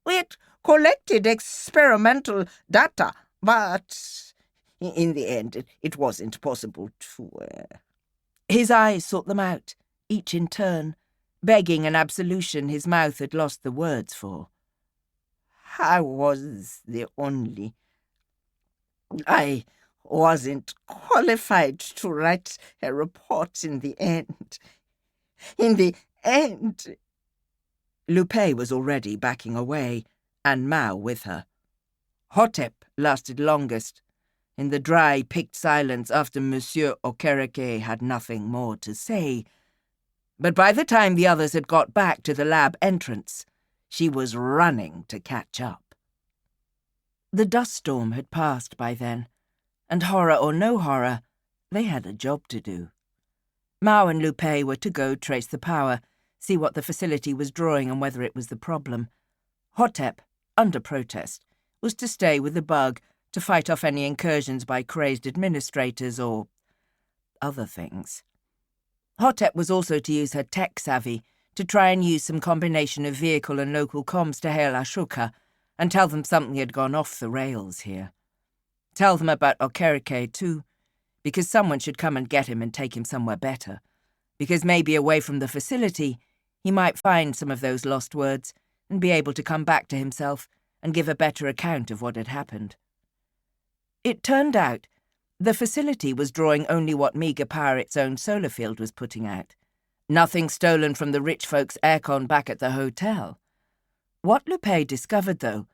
"We had collected experimental data, but in the end it wasn't possible to..." His eyes sought them out, each in turn, begging an absolution his mouth had lost the words for. "I was the only... I wasn't qualified to write a report in the end. In the end..." Lupé was already backing away, and Mao with her. Hotep lasted longest, in the dry, picked silence after Monsieur Okereke had nothing more to say. But by the time the others had got back to the lab entrance, she was running to catch up. The dust storm had passed by then, and horror or no horror, they had a job to do. Mao and Lupé were to go trace the power, see what the facility was drawing and whether it was the problem. Hotep, under protest, was to stay with the bug to fight off any incursions by crazed administrators or other things. Hotep was also to use her tech savvy to try and use some combination of vehicle and local comms to hail Ashoka and tell them something had gone off the rails here. Tell them about Okereke too, because someone should come and get him and take him somewhere better, because maybe away from the facility he might find some of those lost words and be able to come back to himself and give a better account of what had happened. It turned out the facility was drawing only what meagre power its own solar field was putting out. Nothing stolen from the rich folks' aircon back at the hotel. What Lupé discovered, though,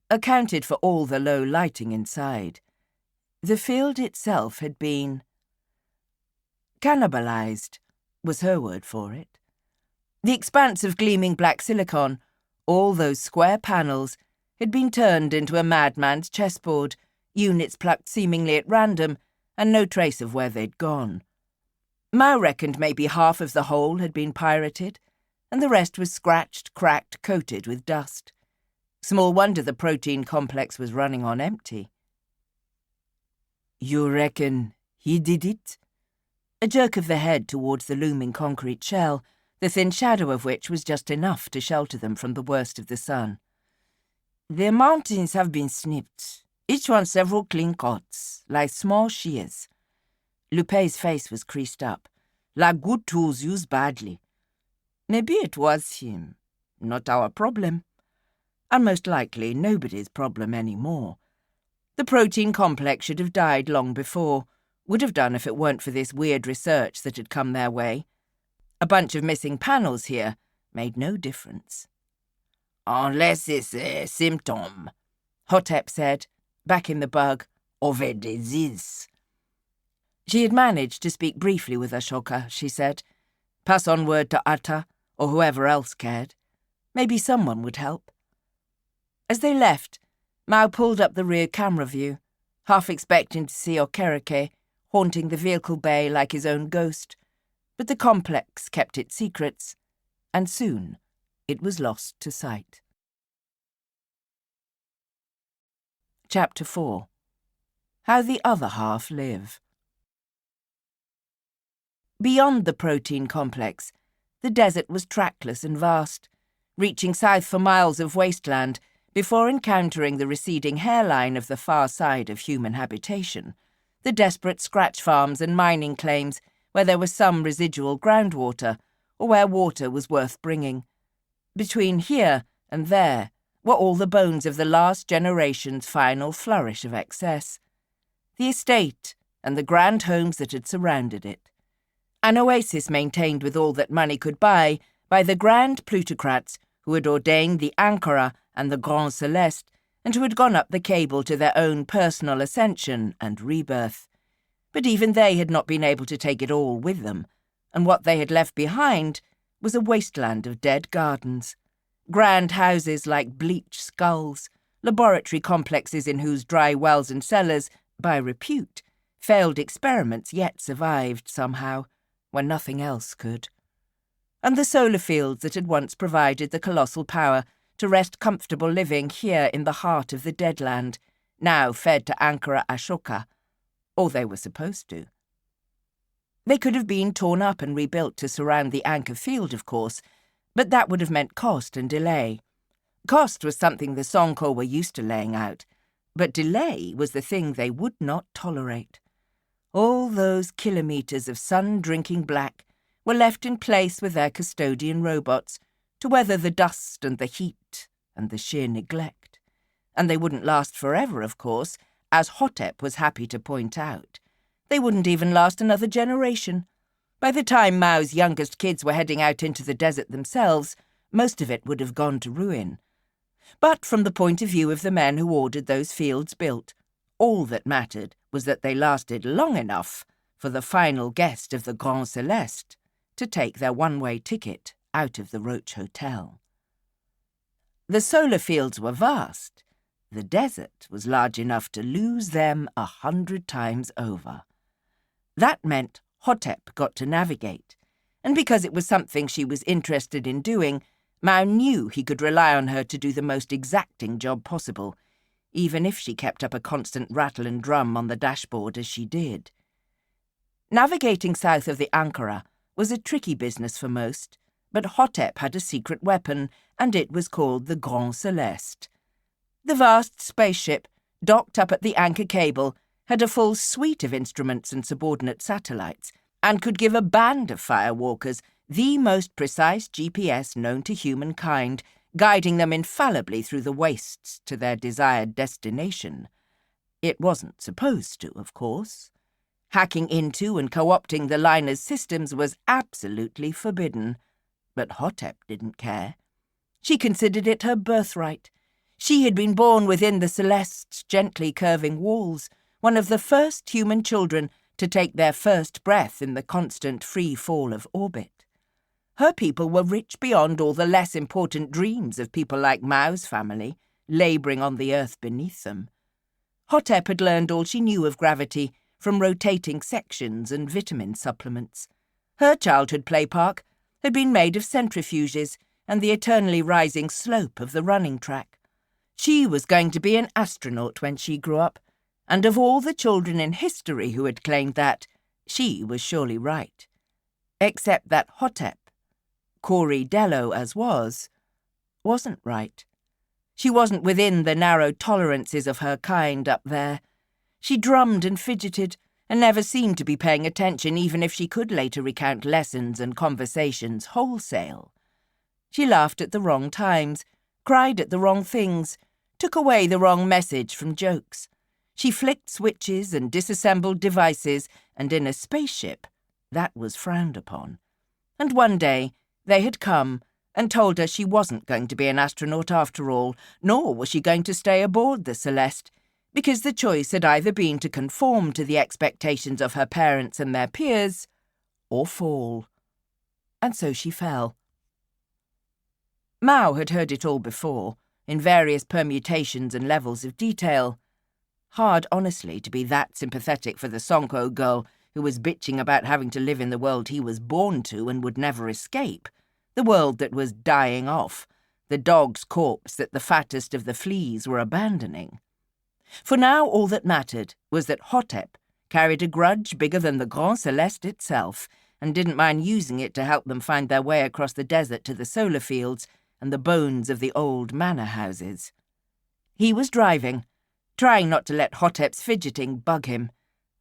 accounted for all the low lighting inside. The field itself had been cannibalized, was her word for it. The expanse of gleaming black silicon, all those square panels, had been turned into a madman's chessboard, units plucked seemingly at random, and no trace of where they'd gone. Mao reckoned maybe half of the whole had been pirated, and the rest was scratched, cracked, coated with dust. Small wonder the protein complex was running on empty. "You reckon he did it?" A jerk of the head towards the looming concrete shell, the thin shadow of which was just enough to shelter them from the worst of the sun. "The mountains have been snipped, each one several clean cuts, like small shears." Lupé's face was creased up, like good tools used badly. "Maybe it was him. Not our problem. And most likely nobody's problem anymore. The protein complex should have died long before, would have done if it weren't for this weird research that had come their way. A bunch of missing panels here made no difference." "Unless it's a symptom," Hotep said, back in the bug, "of a disease." She had managed to speak briefly with Ashoka, she said. Pass on word to Atta, or whoever else cared. Maybe someone would help. As they left, Mao pulled up the rear camera view, half expecting to see Okereke haunting the vehicle bay like his own ghost, but the complex kept its secrets, and soon it was lost to sight. Chapter 4. How the Other Half Live. Beyond the protein complex, the desert was trackless and vast, reaching south for miles of wasteland before encountering the receding hairline of the far side of human habitation, the desperate scratch farms and mining claims where there was some residual groundwater, or where water was worth bringing. Between here and there were all the bones of the last generation's final flourish of excess. The estate and the grand homes that had surrounded it. An oasis maintained with all that money could buy by the grand plutocrats who had ordained the Ankara and the Grand Céleste, and who had gone up the cable to their own personal ascension and rebirth. But even they had not been able to take it all with them, and what they had left behind was a wasteland of dead gardens, grand houses like bleached skulls, laboratory complexes in whose dry wells and cellars, by repute, failed experiments yet survived somehow, when nothing else could. And the solar fields that had once provided the colossal power to wrest comfortable living here in the heart of the deadland, now fed to Ankara Ashoka, or they were supposed to. They could have been torn up and rebuilt to surround the anchor field, of course, but that would have meant cost and delay. Cost was something the Sonko were used to laying out, but delay was the thing they would not tolerate. All those kilometres of sun-drinking black were left in place with their custodian robots to weather the dust and the heat and the sheer neglect. And they wouldn't last forever, of course, as Hotep was happy to point out. They wouldn't even last another generation. By the time Mao's youngest kids were heading out into the desert themselves, most of it would have gone to ruin. But from the point of view of the men who ordered those fields built, all that mattered was that they lasted long enough for the final guest of the Grand Céleste to take their one-way ticket out of the Roach Hotel. The solar fields were vast. The desert was large enough to lose them 100 times over. That meant Hotep got to navigate, and because it was something she was interested in doing, Mao knew he could rely on her to do the most exacting job possible, even if she kept up a constant rattle and drum on the dashboard as she did. Navigating south of the Ankara was a tricky business for most, but Hotep had a secret weapon, and it was called the Grand Celeste. The vast spaceship, docked up at the anchor cable, had a full suite of instruments and subordinate satellites, and could give a band of firewalkers the most precise GPS known to humankind, guiding them infallibly through the wastes to their desired destination. It wasn't supposed to, of course. Hacking into and co-opting the liner's systems was absolutely forbidden, but Hotep didn't care. She considered it her birthright. She had been born within the Celeste's gently curving walls, one of the first human children to take their first breath in the constant free fall of orbit. Her people were rich beyond all the less important dreams of people like Mao's family, labouring on the earth beneath them. Hotep had learned all she knew of gravity from rotating sections and vitamin supplements. Her childhood play park had been made of centrifuges and the eternally rising slope of the running track. She was going to be an astronaut when she grew up, and of all the children in history who had claimed that, she was surely right. Except that Hotep, Cori Dello as wasn't right. She wasn't within the narrow tolerances of her kind up there. She drummed and fidgeted, and never seemed to be paying attention even if she could later recount lessons and conversations wholesale. She laughed at the wrong times, cried at the wrong things, took away the wrong message from jokes. She flicked switches and disassembled devices, and in a spaceship, that was frowned upon. And one day, they had come and told her she wasn't going to be an astronaut after all, nor was she going to stay aboard the Celeste, because the choice had either been to conform to the expectations of her parents and their peers, or fall. And so she fell. Mao had heard it all before, in various permutations and levels of detail. Hard, honestly, to be that sympathetic for the Sonko girl who was bitching about having to live in the world he was born to and would never escape, the world that was dying off, the dog's corpse that the fattest of the fleas were abandoning. For now all that mattered was that Hotep carried a grudge bigger than the Grand Celeste itself, and didn't mind using it to help them find their way across the desert to the solar fields and the bones of the old manor houses. He was driving, trying not to let Hotep's fidgeting bug him.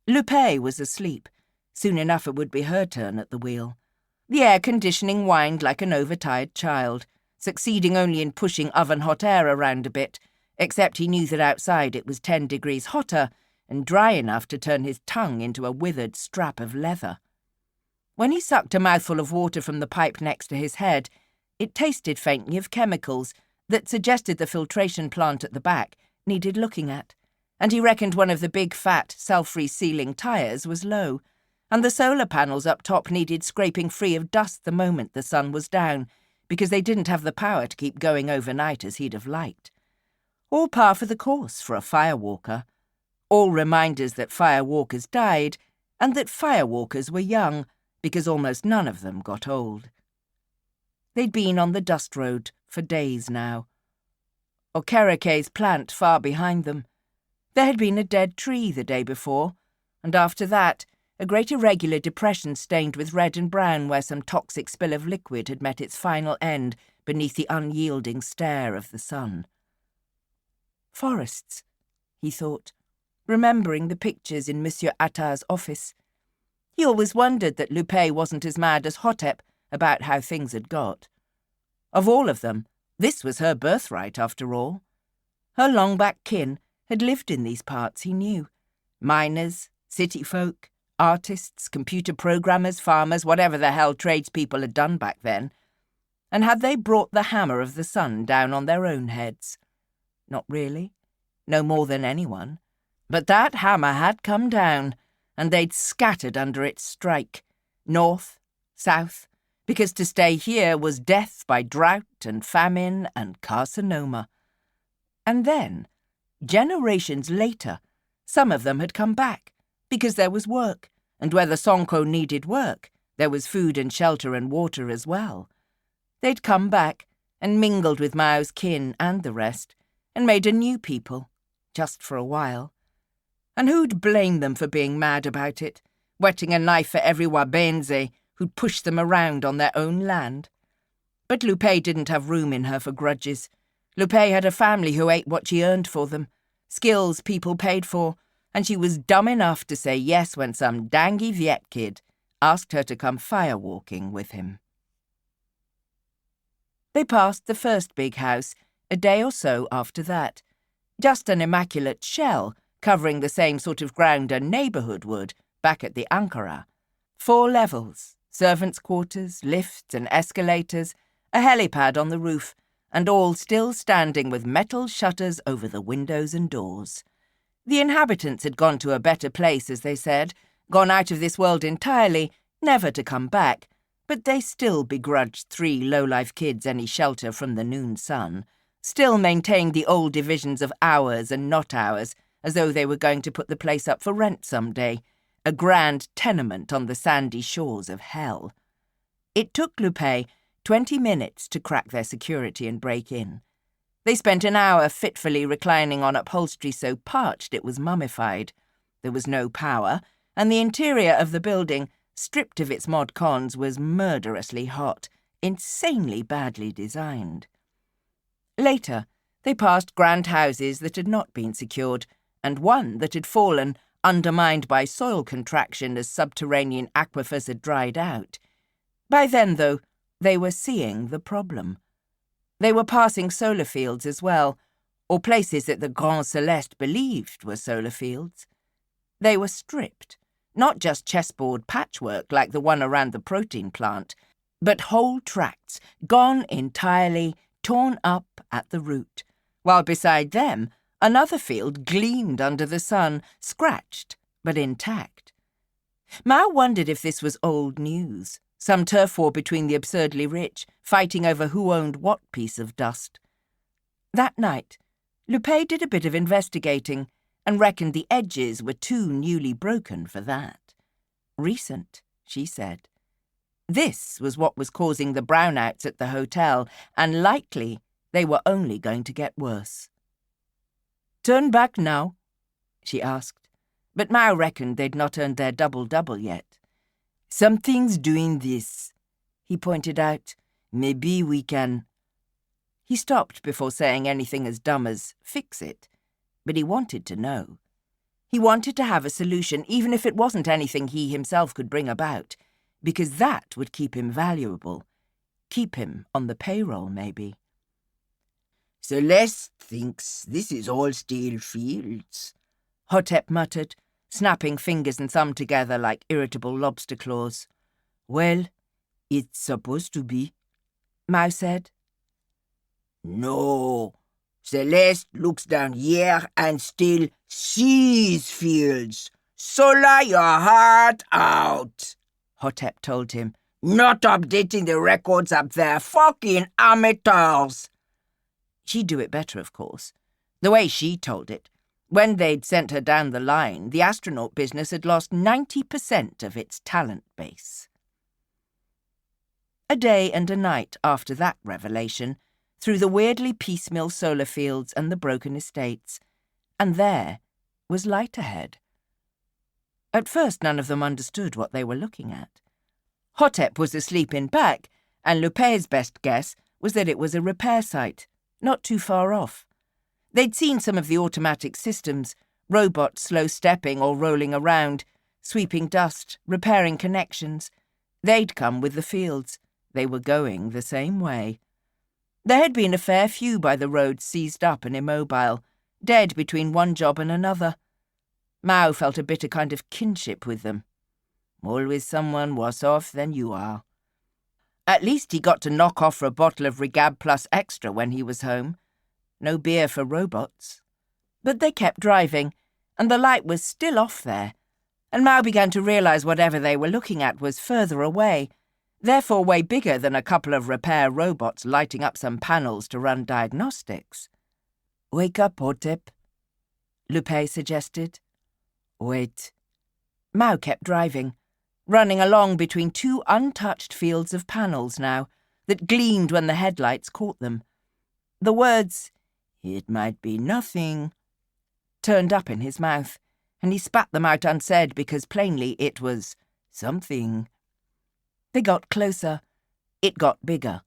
Lupé was asleep. Soon enough it would be her turn at the wheel. The air conditioning whined like an overtired child, succeeding only in pushing oven-hot air around a bit, except he knew that outside it was 10 degrees hotter and dry enough to turn his tongue into a withered strap of leather. When he sucked a mouthful of water from the pipe next to his head, it tasted faintly of chemicals that suggested the filtration plant at the back needed looking at, and he reckoned one of the big, fat, self-resealing tyres was low, and the solar panels up top needed scraping free of dust the moment the sun was down, because they didn't have the power to keep going overnight as he'd have liked. All par for the course for a firewalker. All reminders that firewalkers died, and that firewalkers were young, because almost none of them got old. They'd been on the dust road for days now. Okereke's plant far behind them. There had been a dead tree the day before, and after that, a great irregular depression stained with red and brown where some toxic spill of liquid had met its final end beneath the unyielding stare of the sun. Forests, he thought, remembering the pictures in Monsieur Attard's office. He always wondered that Lupé wasn't as mad as Hotep about how things had got. Of all of them, this was her birthright, after all. Her long-back kin had lived in these parts, he knew. Miners, city folk, artists, computer programmers, farmers, whatever the hell tradespeople had done back then. And had they brought the hammer of the sun down on their own heads? Not really. No more than anyone. But that hammer had come down, and they'd scattered under its strike, north, south, because to stay here was death by drought and famine and carcinoma. And then, generations later, some of them had come back, because there was work, and where the Sonko needed work, there was food and shelter and water as well. They'd come back, and mingled with Mao's kin and the rest, and made a new people, just for a while. And who'd blame them for being mad about it, whetting a knife for every Wabense who'd pushed them around on their own land? But Lupé didn't have room in her for grudges. Lupé had a family who ate what she earned for them, skills people paid for, and she was dumb enough to say yes when some dangy Viet kid asked her to come firewalking with him. They passed the first big house a day or so after that, just an immaculate shell covering the same sort of ground a neighbourhood would back at the Ankara. 4 levels, servants' quarters, lifts and escalators, a helipad on the roof, and all still standing with metal shutters over the windows and doors. The inhabitants had gone to a better place, as they said, gone out of this world entirely, never to come back, but they still begrudged 3 low-life kids any shelter from the noon sun, still maintained the old divisions of hours and not hours, as though they were going to put the place up for rent some day, a grand tenement on the sandy shores of hell. It took Lupé 20 minutes to crack their security and break in. They spent an hour fitfully reclining on upholstery so parched it was mummified. There was no power, and the interior of the building, stripped of its mod cons, was murderously hot, insanely badly designed. Later, they passed grand houses that had not been secured, and one that had fallen, undermined by soil contraction as subterranean aquifers had dried out. By then, though, they were seeing the problem. They were passing solar fields as well, or places that the Grand Céleste believed were solar fields. They were stripped, not just chessboard patchwork like the one around the protein plant, but whole tracts, gone entirely, torn up at the root, while beside them another field gleamed under the sun, scratched but intact. Mao wondered if this was old news, some turf war between the absurdly rich, fighting over who owned what piece of dust. That night, Lupé did a bit of investigating and reckoned the edges were too newly broken for that. Recent, she said. This was what was causing the brownouts at the hotel, and likely they were only going to get worse. "Turn back now?" she asked, but Mao reckoned they'd not earned their double-double yet. "Something's doing this," he pointed out. "Maybe we can—" He stopped before saying anything as dumb as fix it, but he wanted to know. He wanted to have a solution, even if it wasn't anything he himself could bring about, because that would keep him valuable, keep him on the payroll, maybe. "Celeste thinks this is all steel fields," Hotep muttered, snapping fingers and thumb together like irritable lobster claws. "Well, it's supposed to be," Mao said. "No, Celeste looks down here and still sees fields. Solar your heart out," Hotep told him. "Not updating the records up there. Fucking amateurs." She'd do it better, of course. The way she told it. When they'd sent her down the line, the astronaut business had lost 90% of its talent base. A day and a night after that revelation, through the weirdly piecemeal solar fields and the broken estates, and there was light ahead. At first none of them understood what they were looking at. Hotep was asleep in back, and Lupé's best guess was that it was a repair site, not too far off. They'd seen some of the automatic systems, robots slow-stepping or rolling around, sweeping dust, repairing connections. They'd come with the fields. They were going the same way. There had been a fair few by the road seized up and immobile, dead between one job and another. Mao felt a bitter kind of kinship with them. Always someone worse off than you are. At least he got to knock off for a bottle of Regab Plus Extra when he was home. No beer for robots. But they kept driving, and the light was still off there, and Mao began to realize whatever they were looking at was further away, therefore way bigger than a couple of repair robots lighting up some panels to run diagnostics. "Wake up, Hotep," Lupé suggested. "Wait." Mao kept driving, running along between 2 untouched fields of panels now, that gleamed when the headlights caught them. The words, "It might be nothing," turned up in his mouth, and he spat them out unsaid because plainly it was something. They got closer. It got bigger.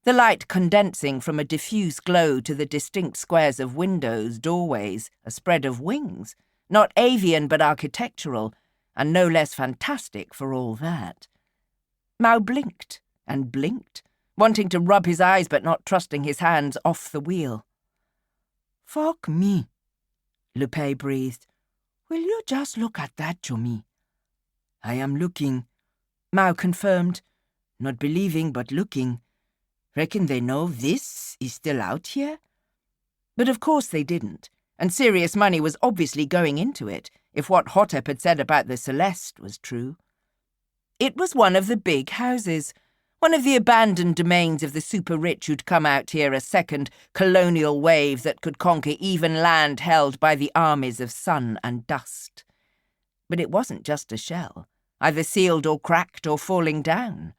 The light condensing from a diffuse glow to the distinct squares of windows, doorways, a spread of wings, not avian but architectural, and no less fantastic for all that. Mao blinked and blinked, wanting to rub his eyes but not trusting his hands off the wheel. "Fuck me," Lupé breathed. "Will you just look at that, Chummy?" "I am looking," Mao confirmed, not believing but looking. Reckon they know this is still out here? But of course they didn't, and serious money was obviously going into it, if what Hotep had said about the Celeste was true. It was one of the big houses, one of the abandoned domains of the super-rich who'd come out here, a second colonial wave that could conquer even land held by the armies of sun and dust. But it wasn't just a shell, either sealed or cracked or falling down.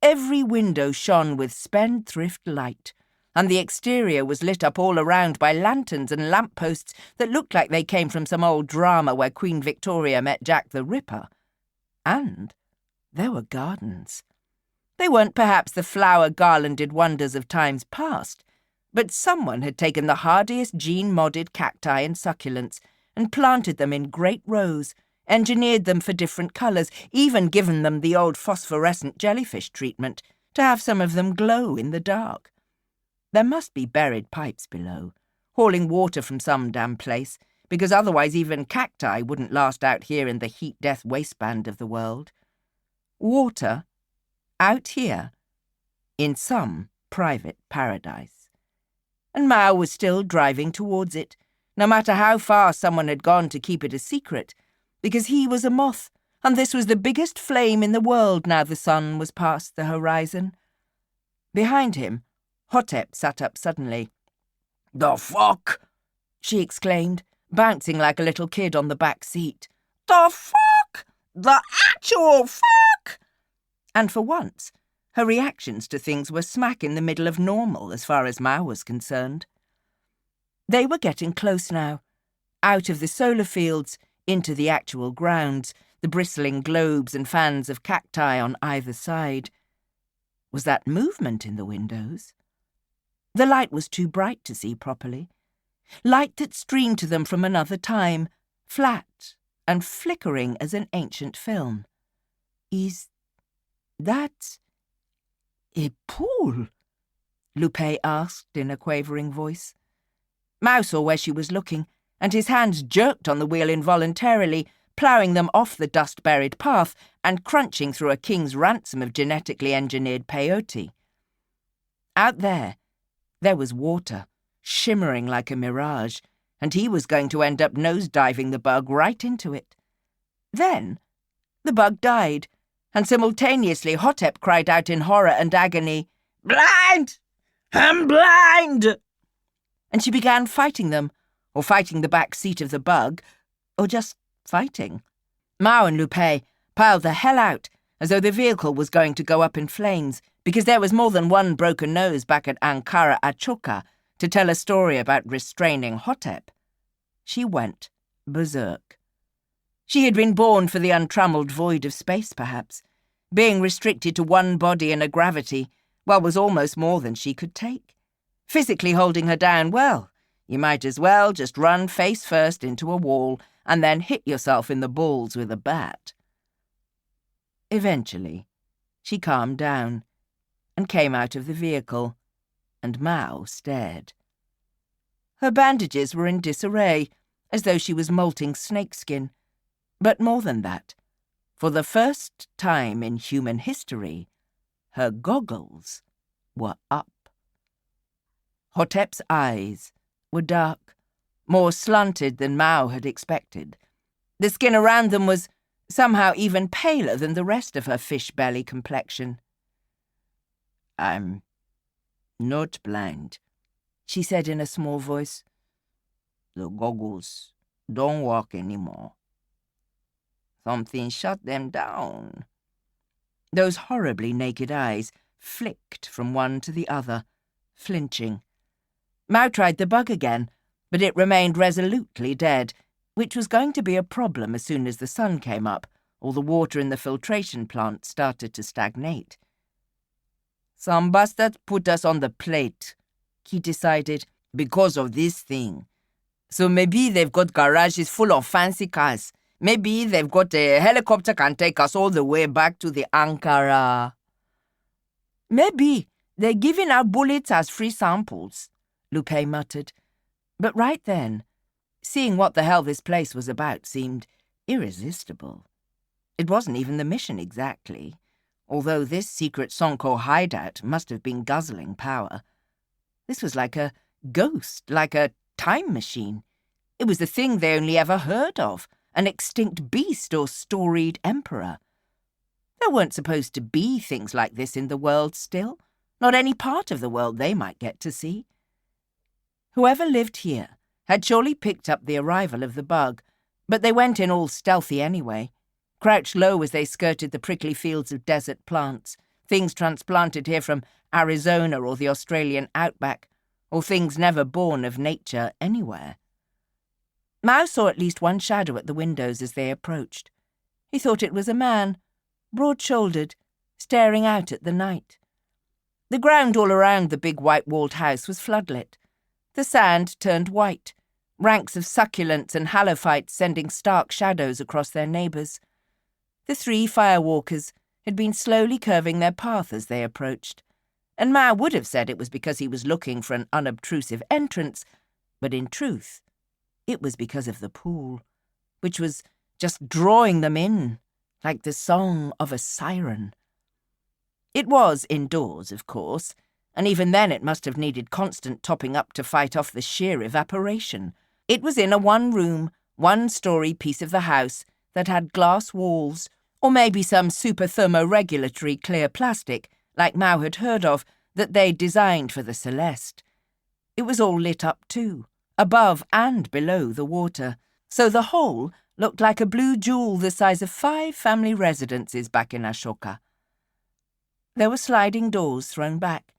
Every window shone with spendthrift light, and the exterior was lit up all around by lanterns and lampposts that looked like they came from some old drama where Queen Victoria met Jack the Ripper. And there were gardens. They weren't perhaps the flower-garlanded wonders of times past, but someone had taken the hardiest gene-modded cacti and succulents and planted them in great rows, engineered them for different colours, even given them the old phosphorescent jellyfish treatment to have some of them glow in the dark. There must be buried pipes below, hauling water from some damn place, because otherwise even cacti wouldn't last out here in the heat-death wasteland of the world. Water, out here, in some private paradise. And Mao was still driving towards it, no matter how far someone had gone to keep it a secret, because he was a moth, and this was the biggest flame in the world now the sun was past the horizon. Behind him, Hotep sat up suddenly. "The fuck?" she exclaimed, bouncing like a little kid on the back seat. "The fuck? The actual fuck?" And for once, her reactions to things were smack in the middle of normal as far as Mao was concerned. They were getting close now, out of the solar fields, into the actual grounds, the bristling globes and fans of cacti on either side. Was that movement in the windows? The light was too bright to see properly. Light that streamed to them from another time, flat and flickering as an ancient film. "Is that a pool?" Lupé asked in a quavering voice. Mao saw where she was looking, and his hands jerked on the wheel involuntarily, ploughing them off the dust-buried path and crunching through a king's ransom of genetically engineered peyote. Out there was water, shimmering like a mirage, and he was going to end up nose-diving the bug right into it. Then the bug died, and simultaneously Hotep cried out in horror and agony, "Blind! I'm blind!" And she began fighting them, or fighting the back seat of the bug, or just fighting. Mao and Lupé piled the hell out, as though the vehicle was going to go up in flames, because there was more than one broken nose back at Ankara Achoka to tell a story about restraining Hotep. She went berserk. She had been born for the untrammeled void of space, perhaps. Being restricted to one body and a gravity, was almost more than she could take. Physically holding her down, you might as well just run face first into a wall and then hit yourself in the balls with a bat. Eventually, she calmed down and came out of the vehicle, and Mao stared. Her bandages were in disarray, as though she was molting snakeskin. But more than that, for the first time in human history, her goggles were up. Hotep's eyes were dark, more slanted than Mao had expected. The skin around them was somehow even paler than the rest of her fish-belly complexion. "I'm not blind," she said in a small voice. "The goggles don't work anymore. Something shut them down." Those horribly naked eyes, flicked from one to the other, flinching. Mao tried the bug again, but it remained resolutely dead, which was going to be a problem as soon as the sun came up, or the water in the filtration plant started to stagnate. Some bastards put us on the plate, he decided, because of this thing. So maybe they've got garages full of fancy cars. Maybe they've got a helicopter can take us all the way back to the Ankara. Maybe they're giving out bullets as free samples, Lupé muttered. But right then, seeing what the hell this place was about seemed irresistible. It wasn't even the mission exactly, although this secret Sonko hideout must have been guzzling power. This was like a ghost, like a time machine. It was the thing they only ever heard of, an extinct beast or storied emperor. There weren't supposed to be things like this in the world still, not any part of the world they might get to see. Whoever lived here had surely picked up the arrival of the bug, but they went in all stealthy anyway, crouched low as they skirted the prickly fields of desert plants, things transplanted here from Arizona or the Australian outback, or things never born of nature anywhere. Mao saw at least one shadow at the windows as they approached. He thought it was a man, broad-shouldered, staring out at the night. The ground all around the big white-walled house was floodlit. The sand turned white, ranks of succulents and halophytes sending stark shadows across their neighbours. The 3 firewalkers had been slowly curving their path as they approached, and Mao would have said it was because he was looking for an unobtrusive entrance, but in truth, it was because of the pool, which was just drawing them in, like the song of a siren. It was indoors, of course, and even then it must have needed constant topping up to fight off the sheer evaporation. It was in a one-room, one-story piece of the house that had glass walls, or maybe some super thermoregulatory clear plastic, like Mao had heard of, that they'd designed for the Celeste. It was all lit up too, above and below the water, so the whole looked like a blue jewel the size of 5 family residences back in Ashoka. There were sliding doors thrown back,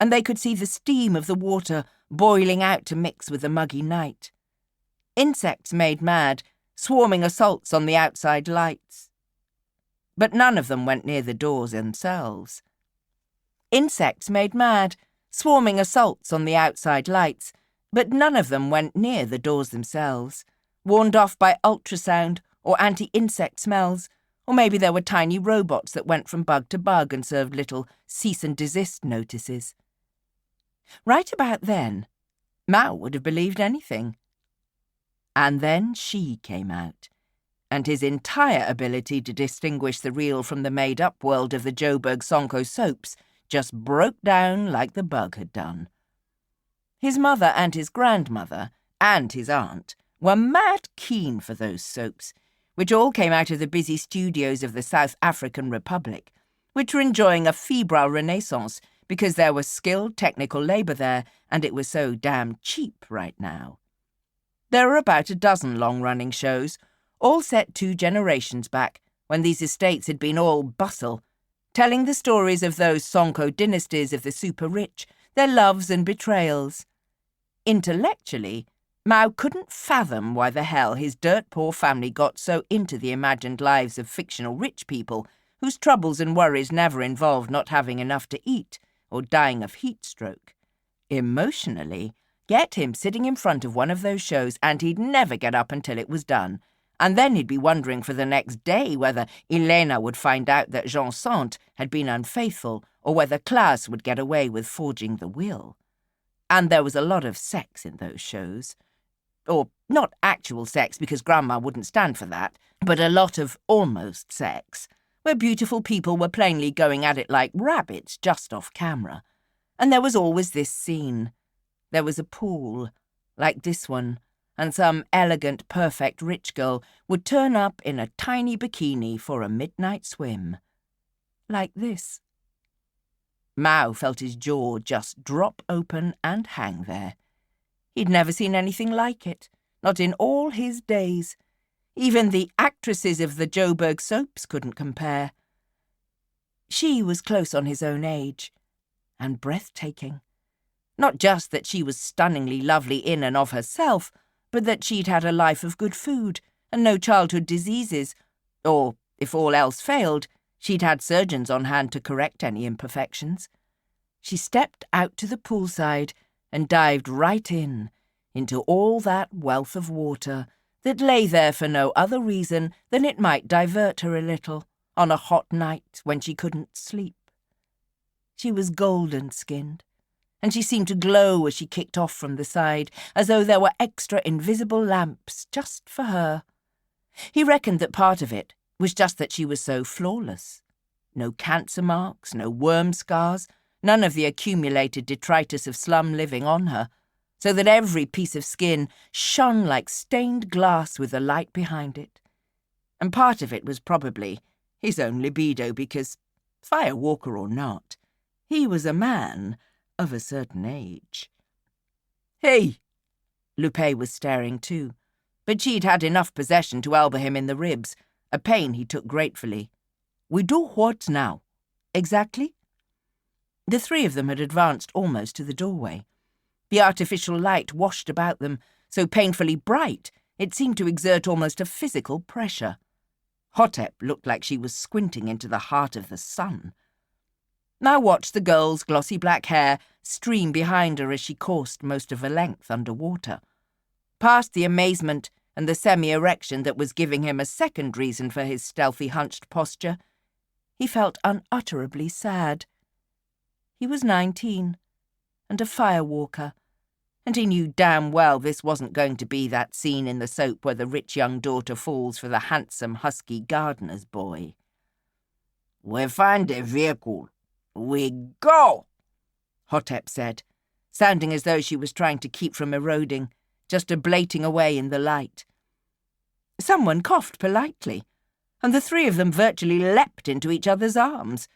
and they could see the steam of the water boiling out to mix with the muggy night. Insects made mad, swarming assaults on the outside lights. But none of them went near the doors themselves. Insects made mad, swarming assaults on the outside lights, but none of them went near the doors themselves, warned off by ultrasound or anti-insect smells, or maybe there were tiny robots that went from bug to bug and served little cease and desist notices. Right about then, Mao would have believed anything. And then she came out, and his entire ability to distinguish the real from the made-up world of the Joburg Sonko soaps just broke down like the bug had done. His mother and his grandmother, and his aunt, were mad keen for those soaps, which all came out of the busy studios of the South African Republic, which were enjoying a febrile renaissance because there was skilled technical labour there and it was so damn cheap right now. There were about a dozen long-running shows, all set 2 generations back, when these estates had been all bustle, telling the stories of those Sonko dynasties of the super-rich, their loves and betrayals. Intellectually, Mao couldn't fathom why the hell his dirt-poor family got so into the imagined lives of fictional rich people whose troubles and worries never involved not having enough to eat or dying of heat stroke. Emotionally, get him sitting in front of one of those shows and he'd never get up until it was done, and then he'd be wondering for the next day whether Elena would find out that Jean Sant had been unfaithful or whether Klaas would get away with forging the will. And there was a lot of sex in those shows. Or not actual sex, because Grandma wouldn't stand for that, but a lot of almost sex, where beautiful people were plainly going at it like rabbits just off camera. And there was always this scene. There was a pool, like this one, and some elegant, perfect rich girl would turn up in a tiny bikini for a midnight swim. Like this. Mao felt his jaw just drop open and hang there. He'd never seen anything like it, not in all his days. Even the actresses of the Joburg soaps couldn't compare. She was close on his own age, and breathtaking. Not just that she was stunningly lovely in and of herself, but that she'd had a life of good food and no childhood diseases, or, if all else failed, she'd had surgeons on hand to correct any imperfections. She stepped out to the poolside and dived right into all that wealth of water that lay there for no other reason than it might divert her a little on a hot night when she couldn't sleep. She was golden-skinned, and she seemed to glow as she kicked off from the side, as though there were extra invisible lamps just for her. He reckoned that part of it was just that she was so flawless. No cancer marks, no worm scars, none of the accumulated detritus of slum living on her, so that every piece of skin shone like stained glass with the light behind it. And part of it was probably his own libido because, firewalker or not, he was a man of a certain age. "Hey!" Lupé was staring too, but she'd had enough possession to elbow him in the ribs, a pain he took gratefully. "We do what now? Exactly?" The three of them had advanced almost to the doorway. The artificial light washed about them, so painfully bright it seemed to exert almost a physical pressure. Hotep looked like she was squinting into the heart of the sun. Now watched the girl's glossy black hair stream behind her as she coursed most of her length under water. Past the amazement and the semi-erection that was giving him a second reason for his stealthy hunched posture, he felt unutterably sad. He was 19, and a firewalker, and he knew damn well this wasn't going to be that scene in the soap where the rich young daughter falls for the handsome, husky gardener's boy. "We find a vehicle. We go!" Hotep said, sounding as though she was trying to keep from eroding, just ablating away in the light. Someone coughed politely, and the three of them virtually leapt into each other's arms.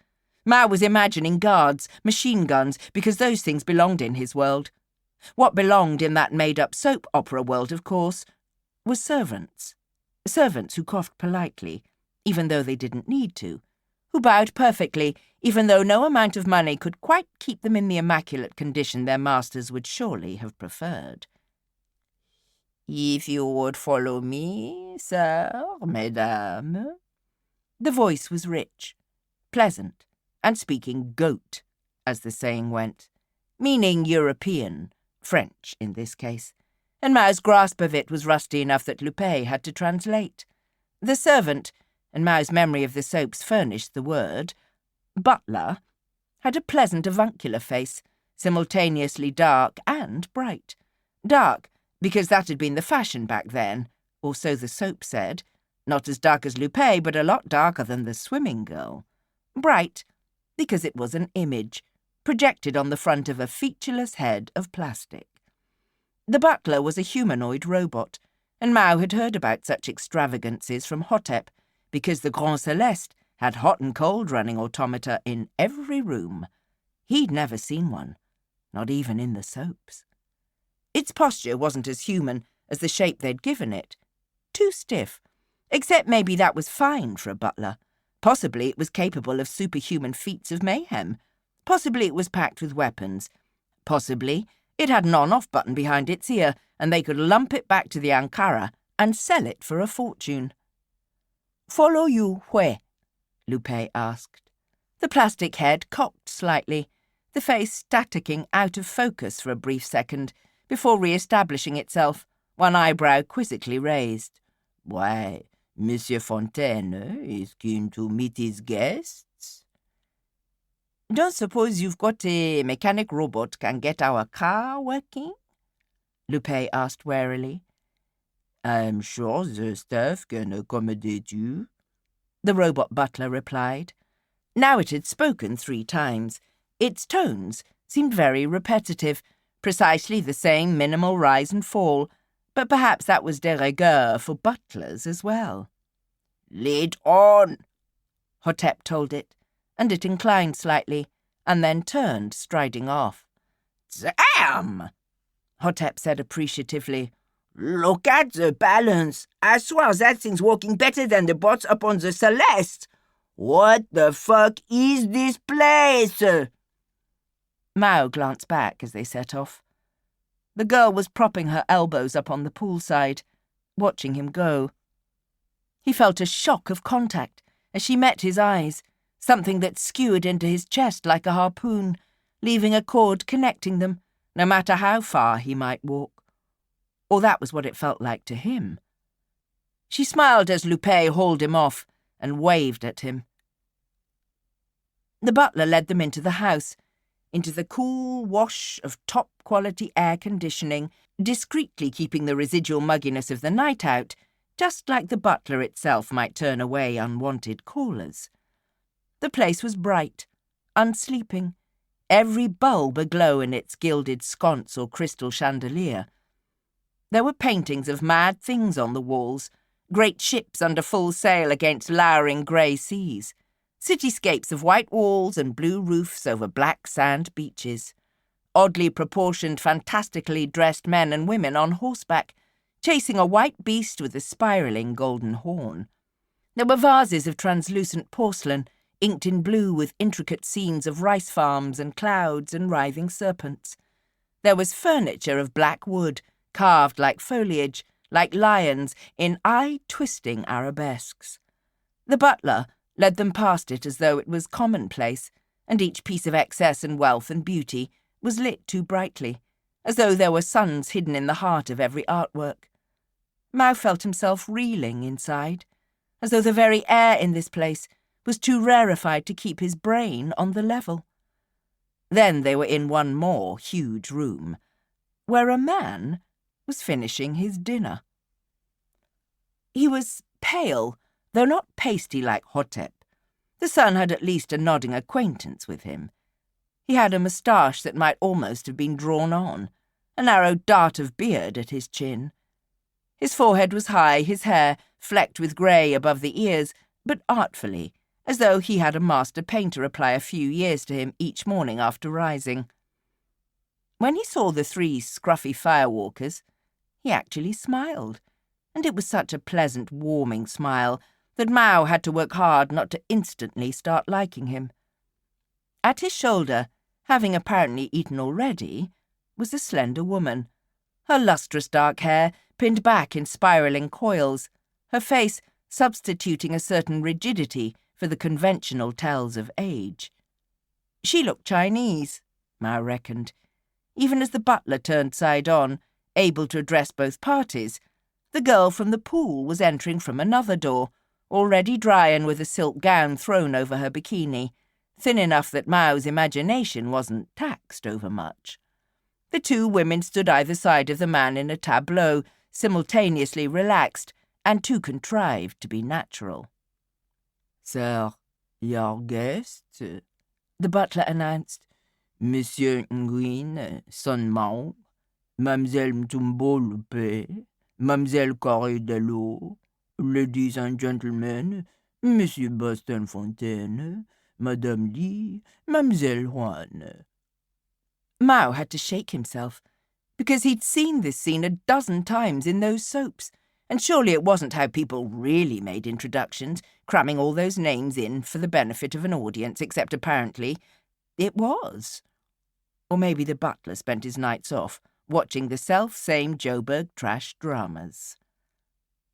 Mao was imagining guards, machine guns, because those things belonged in his world. What belonged in that made-up soap opera world, of course, was servants. Servants who coughed politely, even though they didn't need to, who bowed perfectly, even though no amount of money could quite keep them in the immaculate condition their masters would surely have preferred. "If you would follow me, sir, mesdames." The voice was rich, pleasant, and speaking goat, as the saying went, meaning European, French in this case, and Mao's grasp of it was rusty enough that Lupé had to translate. The servant, and Mao's memory of the soaps furnished the word, butler, had a pleasant avuncular face, simultaneously dark and bright. Dark, because that had been the fashion back then, or so the soap said, not as dark as Lupé, but a lot darker than the swimming girl. Bright, because it was an image, projected on the front of a featureless head of plastic. The butler was a humanoid robot, and Mao had heard about such extravagances from Hotep, because the Grand Céleste had hot and cold running automata in every room. He'd never seen one, not even in the soaps. Its posture wasn't as human as the shape they'd given it. Too stiff, except maybe that was fine for a butler. Possibly it was capable of superhuman feats of mayhem. Possibly it was packed with weapons. Possibly it had an on-off button behind its ear, and they could lump it back to the Ankara and sell it for a fortune. "Follow you where?" Lupé asked. The plastic head cocked slightly, the face staticking out of focus for a brief second, before re-establishing itself, one eyebrow quizzically raised. "Why, Monsieur Fontaine is keen to meet his guests." "Don't suppose you've got a mechanic robot can get our car working?" Lupé asked warily. "I'm sure the staff can accommodate you," the robot butler replied. Now it had spoken 3 times. Its tones seemed very repetitive, precisely the same minimal rise and fall, but perhaps that was de rigueur for butlers as well. "Lead on," Hotep told it, and it inclined slightly, and then turned, striding off. "Damn!" Hotep said appreciatively. "Look at the balance. I swear that thing's working better than the bots up on the Celeste. What the fuck is this place? Mao glanced back as they set off. The girl was propping her elbows up on the poolside, watching him go. He felt a shock of contact as she met his eyes, something that skewered into his chest like a harpoon, leaving a cord connecting them, no matter how far he might walk. Or that was what it felt like to him. She smiled as Lupé hauled him off and waved at him. The butler led them into the house, into the cool wash of top-quality air conditioning, discreetly keeping the residual mugginess of the night out, just like the butler itself might turn away unwanted callers. The place was bright, unsleeping, every bulb aglow in its gilded sconce or crystal chandelier. There were paintings of mad things on the walls, great ships under full sail against lowering grey seas, cityscapes of white walls and blue roofs over black sand beaches, oddly proportioned, fantastically dressed men and women on horseback, chasing a white beast with a spiralling golden horn. There were vases of translucent porcelain, inked in blue with intricate scenes of rice farms and clouds and writhing serpents. There was furniture of black wood, carved like foliage, like lions, in eye-twisting arabesques. The butler led them past it as though it was commonplace, and each piece of excess and wealth and beauty was lit too brightly, as though there were suns hidden in the heart of every artwork. Mao felt himself reeling inside, as though the very air in this place was too rarefied to keep his brain on the level. Then they were in one more huge room, where a man was finishing his dinner. He was pale, though not pasty like Hotep. The sun had at least a nodding acquaintance with him. He had a moustache that might almost have been drawn on, a narrow dart of beard at his chin. His forehead was high, his hair flecked with grey above the ears, but artfully, as though he had a master painter apply a few years to him each morning after rising. When he saw the 3 scruffy firewalkers, he actually smiled, and it was such a pleasant, warming smile that Mao had to work hard not to instantly start liking him. At his shoulder, having apparently eaten already, was a slender woman, her lustrous dark hair pinned back in spiralling coils, her face substituting a certain rigidity for the conventional tells of age. She looked Chinese, Mao reckoned. Even as the butler turned side on, able to address both parties, the girl from the pool was entering from another door, already dry and with a silk gown thrown over her bikini, thin enough that Mao's imagination wasn't taxed overmuch. The 2 women stood either side of the man in a tableau, simultaneously relaxed and too contrived to be natural. "Sir, your guest?" the butler announced. "Monsieur Nguyen, son Mao, Mademoiselle Mtumbo Lupé, Mademoiselle Corridello, ladies and gentlemen, Monsieur Boston Fontaine, Madame Lee, Mademoiselle Juan." Mao had to shake himself, because he'd seen this scene a dozen times in those soaps, and surely it wasn't how people really made introductions, cramming all those names in for the benefit of an audience, except apparently it was. Or maybe the butler spent his nights off watching the self-same Joburg trash dramas.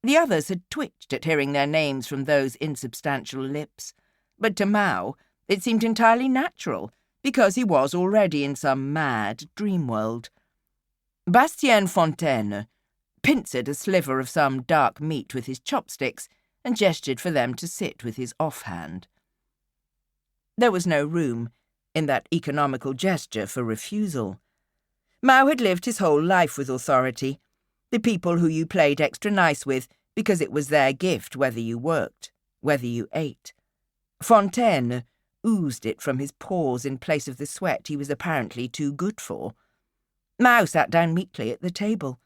The others had twitched at hearing their names from those insubstantial lips, but to Mao it seemed entirely natural, because he was already in some mad dream world. Bastien Fontaine pincered a sliver of some dark meat with his chopsticks and gestured for them to sit with his offhand. There was no room in that economical gesture for refusal. Mao had lived his whole life with authority, the people who you played extra nice with because it was their gift whether you worked, whether you ate. Fontaine oozed it from his pores in place of the sweat he was apparently too good for. Mao sat down meekly at the table,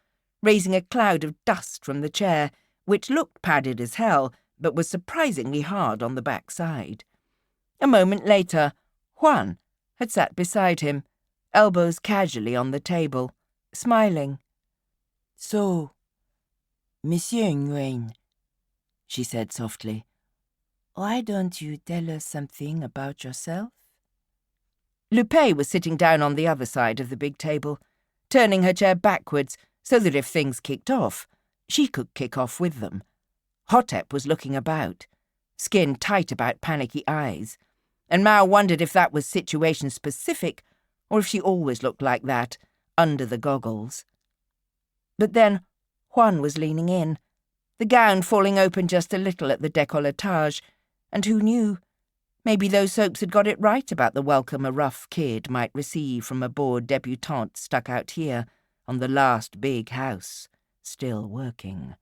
raising a cloud of dust from the chair, which looked padded as hell, but was surprisingly hard on the back side. A moment later, Juan had sat beside him, elbows casually on the table, smiling. "So, Monsieur Nguyen," she said softly, Why don't you tell us something about yourself? Lupé was sitting down on the other side of the big table, turning her chair backwards so that if things kicked off, she could kick off with them. Hotep was looking about, skin tight about panicky eyes, and Mao wondered if that was situation-specific or if she always looked like that, under the goggles. But then Juan was leaning in, the gown falling open just a little at the décolletage, and who knew? Maybe those soaps had got it right about the welcome a rough kid might receive from a bored debutante stuck out here on the last big house, still working.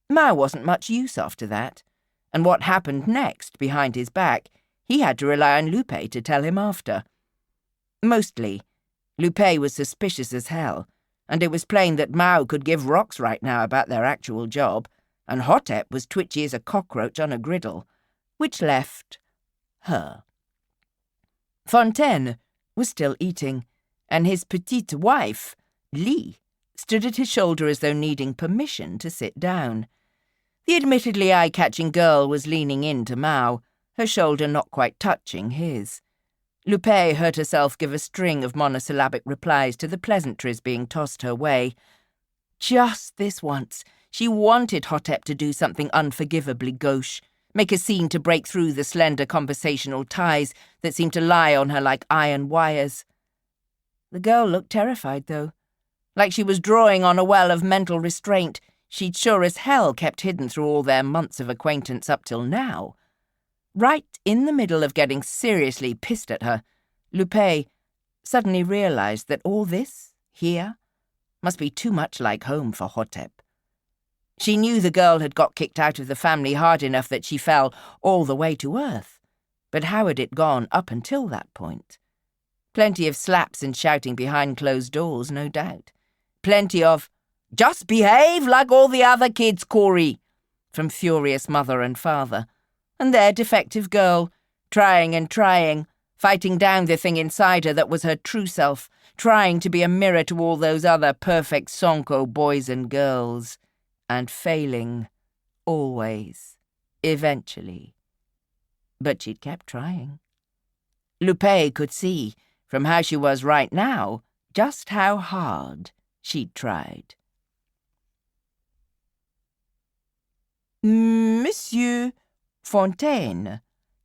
Mao wasn't much use after that, and what happened next behind his back, he had to rely on Lupé to tell him after. Mostly, Lupé was suspicious as hell, and it was plain that Mao could give rocks right now about their actual job, and Hotep was twitchy as a cockroach on a griddle, which left her. Fontaine was still eating, and his petite wife, Li, stood at his shoulder as though needing permission to sit down. The admittedly eye-catching girl was leaning into Mao, her shoulder not quite touching his. Lupé heard herself give a string of monosyllabic replies to the pleasantries being tossed her way. Just this once, she wanted Hotep to do something unforgivably gauche, make a scene to break through the slender conversational ties that seemed to lie on her like iron wires. The girl looked terrified, though, like she was drawing on a well of mental restraint she'd sure as hell kept hidden through all their months of acquaintance up till now. Right in the middle of getting seriously pissed at her, Lupé suddenly realized that all this, here, must be too much like home for Hotep. She knew the girl had got kicked out of the family hard enough that she fell all the way to earth, but how had it gone up until that point? Plenty of slaps and shouting behind closed doors, no doubt. Plenty of, "Just behave like all the other kids, Corey," from furious mother and father, and their defective girl, trying and trying, fighting down the thing inside her that was her true self, trying to be a mirror to all those other perfect Sonko boys and girls, and failing, always, eventually. But she'd kept trying. Lupé could see, from how she was right now, just how hard she'd tried. "Monsieur Fontaine,"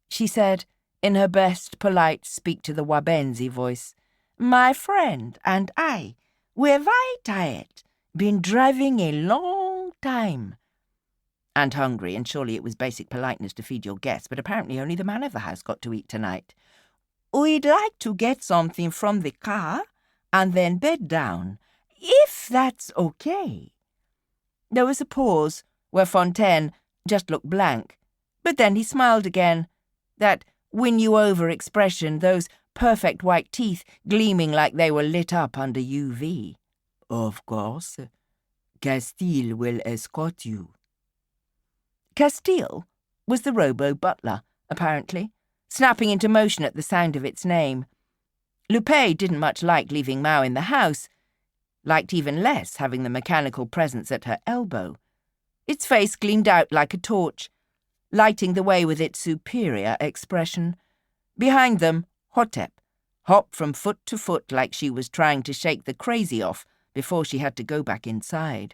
she said, in her best polite speak-to-the-Wabenzi voice, "my friend and I, we're very tired. Been driving a long time." And hungry, and surely it was basic politeness to feed your guests, but apparently only the man of the house got to eat tonight. "We'd like to get something from the car and then bed down, if that's okay." There was a pause where Fontaine just looked blank, but then he smiled again, that win-you-over expression, those perfect white teeth gleaming like they were lit up under UV. "Of course. Castile will escort you." Castile was the robo-butler, apparently, snapping into motion at the sound of its name. Lupé didn't much like leaving Mao in the house, liked even less having the mechanical presence at her elbow. Its face gleamed out like a torch, lighting the way with its superior expression. Behind them, Hotep hopped from foot to foot like she was trying to shake the crazy off before she had to go back inside.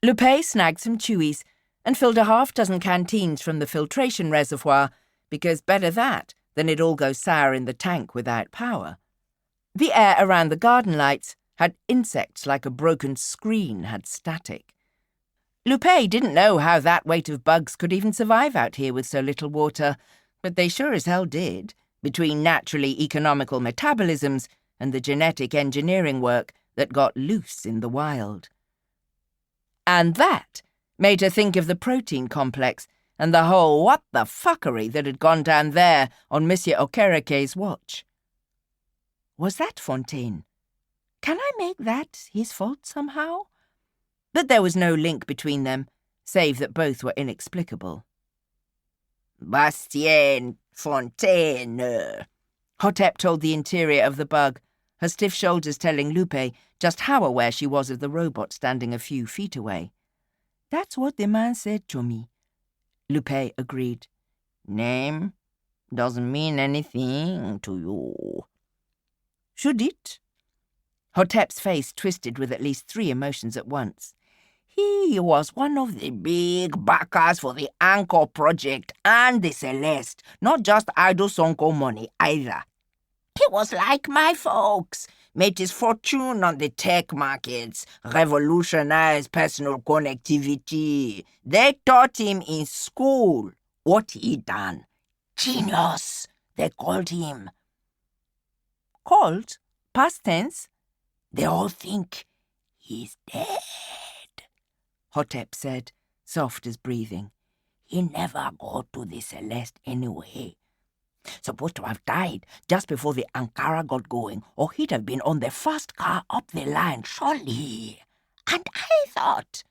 Lupé snagged some chewies and filled a half-dozen canteens from the filtration reservoir, because better that than it all go sour in the tank without power. The air around the garden lights had insects like a broken screen had static. Lupé didn't know how that weight of bugs could even survive out here with so little water, but they sure as hell did, between naturally economical metabolisms and the genetic engineering work that got loose in the wild. And that made her think of the protein complex and the whole what-the-fuckery that had gone down there on Monsieur Okereke's watch. Was that Fontaine? Can I make that his fault somehow? But there was no link between them, save that both were inexplicable. "Bastien Fontaine," Hotep told the interior of the bug, her stiff shoulders telling Lupé just how aware she was of the robot standing a few feet away. That's what the man said to me, Lupé agreed. Name doesn't mean anything to you. Should it? Hotep's face twisted with at least 3 emotions at once. He was one of the big backers for the Anchor project and the Celeste, not just idle Sonko money either. He was like my folks, made his fortune on the tech markets, revolutionized personal connectivity. They taught him in school what he done. Genius, they called him. Called? Past tense? They all think he's dead, Hotep said, soft as breathing. He never got to the Celeste anyway. Supposed to have died just before the Ankara got going, or he'd have been on the first car up the line, surely. And I thought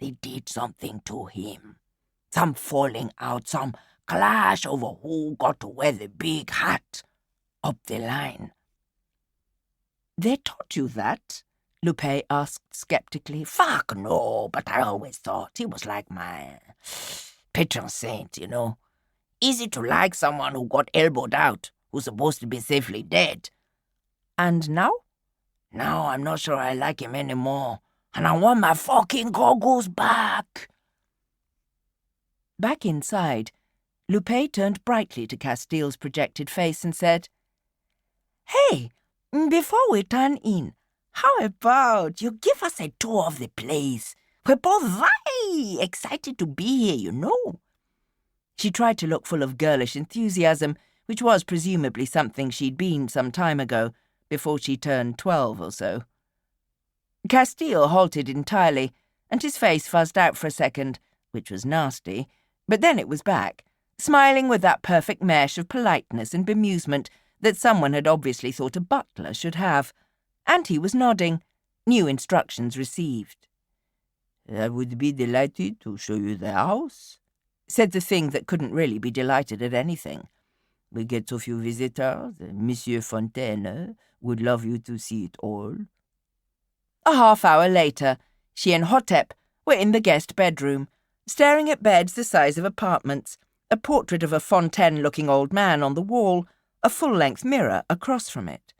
they did something to him. Some falling out, some clash over who got to wear the big hat up the line. They taught you that? Lupé asked skeptically. Fuck no, but I always thought he was like my patron saint, you know. Easy to like someone who got elbowed out, who's supposed to be safely dead. And now? Now I'm not sure I like him anymore, and I want my fucking goggles back. Back inside, Lupé turned brightly to Castile's projected face and said, Hey, before we turn in, how about you give us a tour of the place? We're both very excited to be here, you know. She tried to look full of girlish enthusiasm, which was presumably something she'd been some time ago, before she turned 12 or so. Castile halted entirely, and his face fuzzed out for a second, which was nasty, but then it was back, smiling with that perfect mesh of politeness and bemusement that someone had obviously thought a butler should have, and he was nodding, new instructions received. I would be delighted to show you the house, said the thing that couldn't really be delighted at anything. We get so few visitors. Monsieur Fontaine would love you to see it all. A half-hour later, she and Hotep were in the guest bedroom, staring at beds the size of apartments, a portrait of a Fontaine-looking old man on the wall, a full-length mirror across from it.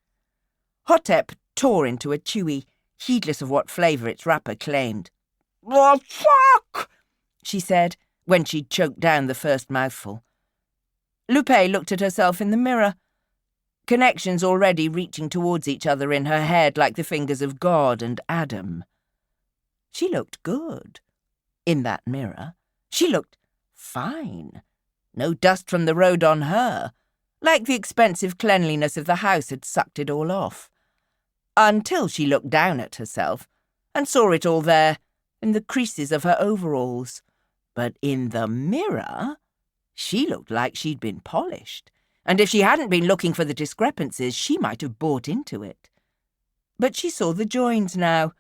Hotep tore into a chewy, heedless of what flavour its wrapper claimed. "The fuck?" she said, when she'd choked down the first mouthful. Lupé looked at herself in the mirror, connections already reaching towards each other in her head like the fingers of God and Adam. She looked good. In that mirror, she looked fine. No dust from the road on her, like the expensive cleanliness of the house had sucked it all off. Until she looked down at herself and saw it all there, in the creases of her overalls. But in the mirror, she looked like she'd been polished, and if she hadn't been looking for the discrepancies, she might have bought into it. But she saw the joins now.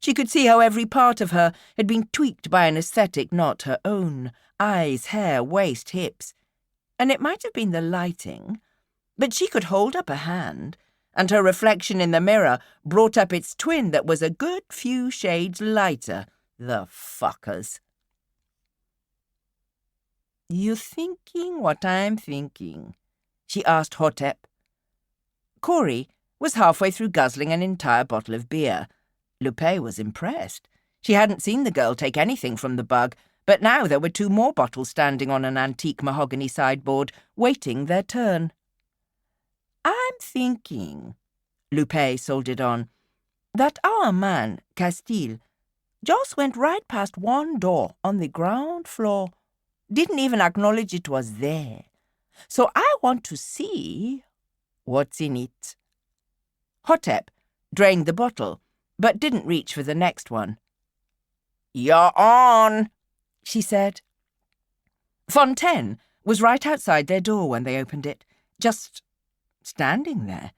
She could see how every part of her had been tweaked by an aesthetic not her own, eyes, hair, waist, hips. And it might have been the lighting, but she could hold up a hand, and her reflection in the mirror brought up its twin that was a good few shades lighter. The fuckers. "You thinking what I'm thinking?" she asked Hotep. Corey was halfway through guzzling an entire bottle of beer. Lupé was impressed. She hadn't seen the girl take anything from the bug, but now there were 2 more bottles standing on an antique mahogany sideboard, waiting their turn. "I'm thinking," Lupé soldiered on, "that our man, Castile, just went right past one door on the ground floor. Didn't even acknowledge it was there. So I want to see what's in it." Hotep drained the bottle, but didn't reach for the next one. "You're on," she said. Fontaine was right outside their door when they opened it, just standing there.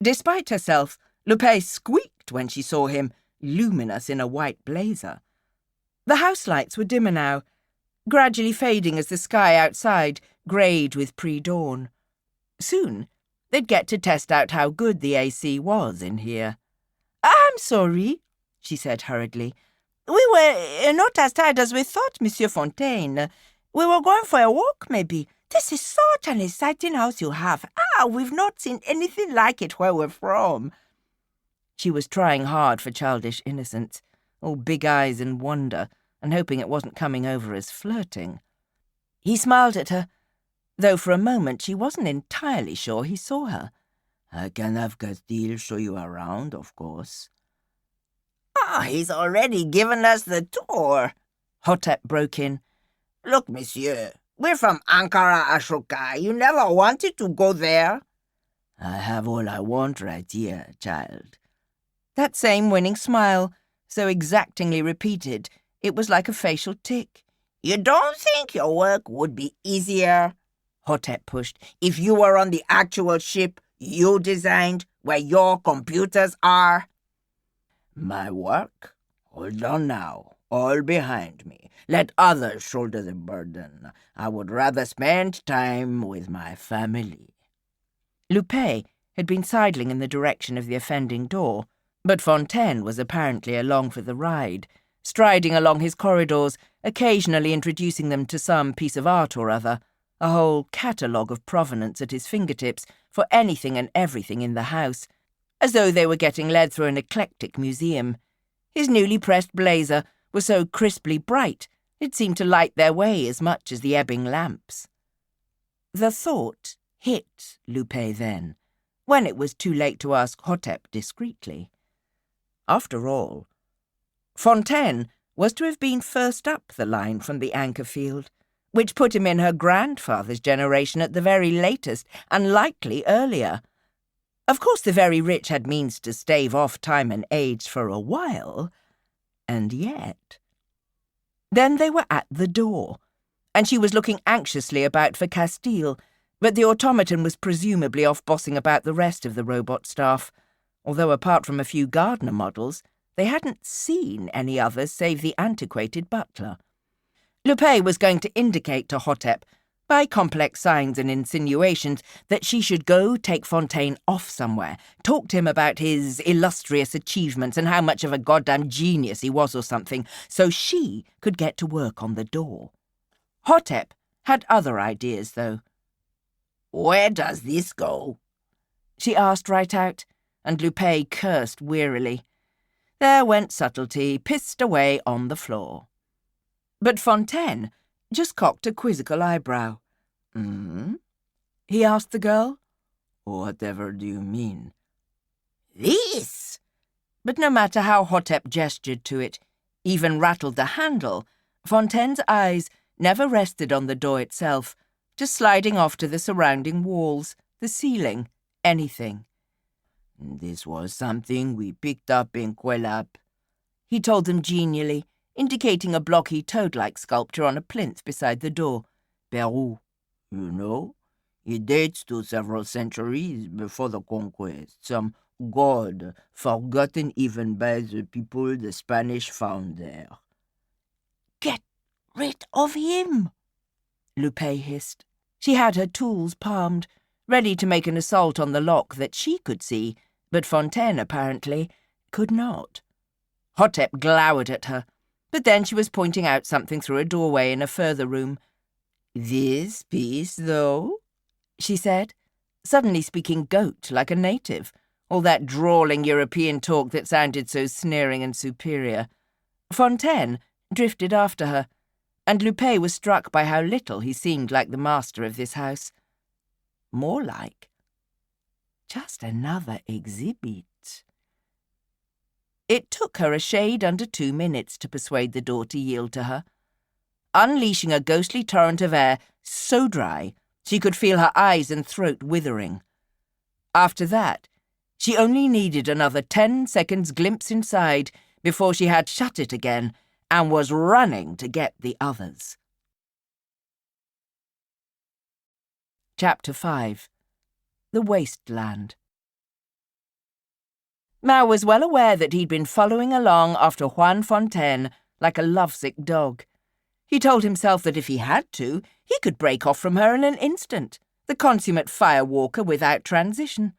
Despite herself, Lupé squeaked when she saw him, luminous in a white blazer. The house lights were dimmer now, gradually fading as the sky outside greyed with pre-dawn. Soon, they'd get to test out how good the AC was in here. "I'm sorry," she said hurriedly. We were not as tired as we thought, Monsieur Fontaine. We were going for a walk, maybe. This is such an exciting house you have. We've not seen anything like it where we're from. She was trying hard for childish innocence, all big eyes and wonder, and hoping it wasn't coming over as flirting. He smiled at her, though for a moment she wasn't entirely sure he saw her. I can have Castile show you around, of course. He's already given us the tour, Hotep broke in. Look, monsieur, we're from Ankara, Ashoka. You never wanted to go there? I have all I want right here, child. That same winning smile, so exactingly repeated, it was like a facial tic. You don't think your work would be easier, Hotep pushed, if you were on the actual ship you designed, where your computers are? My work? Hold on now. All behind me. Let others shoulder the burden. I would rather spend time with my family. Lupé had been sidling in the direction of the offending door, but Fontaine was apparently along for the ride, striding along his corridors, occasionally introducing them to some piece of art or other, a whole catalogue of provenance at his fingertips for anything and everything in the house, as though they were getting led through an eclectic museum. His newly pressed blazer was so crisply bright it seemed to light their way as much as the ebbing lamps. The thought hit Lupé then, when it was too late to ask Hotep discreetly. After all, Fontaine was to have been first up the line from the anchor field, which put him in her grandfather's generation at the very latest, and likely earlier. Of course the very rich had means to stave off time and age for a while, and yet... Then they were at the door, and she was looking anxiously about for Castile, but the automaton was presumably off bossing about the rest of the robot staff, although apart from a few gardener models, they hadn't seen any others save the antiquated butler. Lupé was going to indicate to Hotep, by complex signs and insinuations, that she should go take Fontaine off somewhere, talk to him about his illustrious achievements and how much of a goddamn genius he was or something, so she could get to work on the door. Hotep had other ideas, though. Where does this go? She asked right out, and Lupé cursed wearily. There went subtlety, pissed away on the floor. But Fontaine just cocked a quizzical eyebrow. He asked the girl. Whatever do you mean? This! But no matter how Hotep gestured to it, even rattled the handle, Fontaine's eyes never rested on the door itself, just sliding off to the surrounding walls, the ceiling, anything. This was something we picked up in Quelap, he told them genially, indicating a blocky toad-like sculpture on a plinth beside the door. Peru, you know? It dates to several centuries before the conquest. Some god forgotten even by the people the Spanish found there. Get rid of him, Lupé hissed. She had her tools palmed, ready to make an assault on the lock that she could see, but Fontaine, apparently, could not. Hotep glowered at her, but then she was pointing out something through a doorway in a further room. This piece, though, she said, suddenly speaking goat like a native, all that drawling European talk that sounded so sneering and superior. Fontaine drifted after her, and Lupé was struck by how little he seemed like the master of this house. More like just another exhibit. It took her a shade under 2 minutes to persuade the door to yield to her, unleashing a ghostly torrent of air so dry she could feel her eyes and throat withering. After that, she only needed another 10 seconds glimpse inside before she had shut it again and was running to get the others. Chapter 5. The Wasteland. Mao was well aware that he'd been following along after Juan Fontaine like a lovesick dog. He told himself that if he had to, he could break off from her in an instant, the consummate firewalker without transition.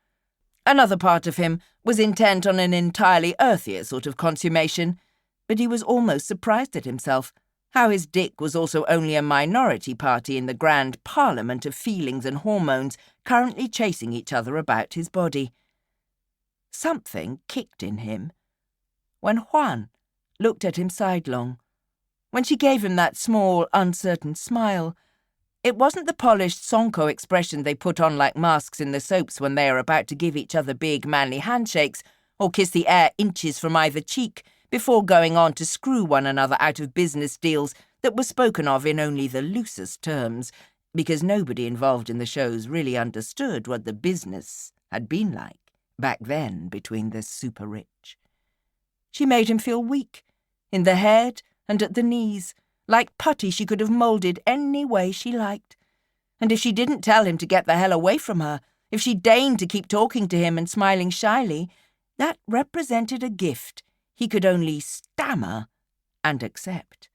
Another part of him was intent on an entirely earthier sort of consummation, But he was almost surprised at himself, how his dick was also only a minority party in the grand parliament of feelings and hormones currently chasing each other about his body. Something kicked in him when Juan looked at him sidelong, when she gave him that small, uncertain smile. It wasn't the polished Sonko expression they put on like masks in the soaps when they are about to give each other big, manly handshakes or kiss the air inches from either cheek before going on to screw one another out of business deals that were spoken of in only the loosest terms, because nobody involved in the shows really understood what the business had been like back then between the super-rich. She made him feel weak, in the head and at the knees, like putty she could have moulded any way she liked. And if she didn't tell him to get the hell away from her, if she deigned to keep talking to him and smiling shyly, that represented a gift he could only stammer and accept.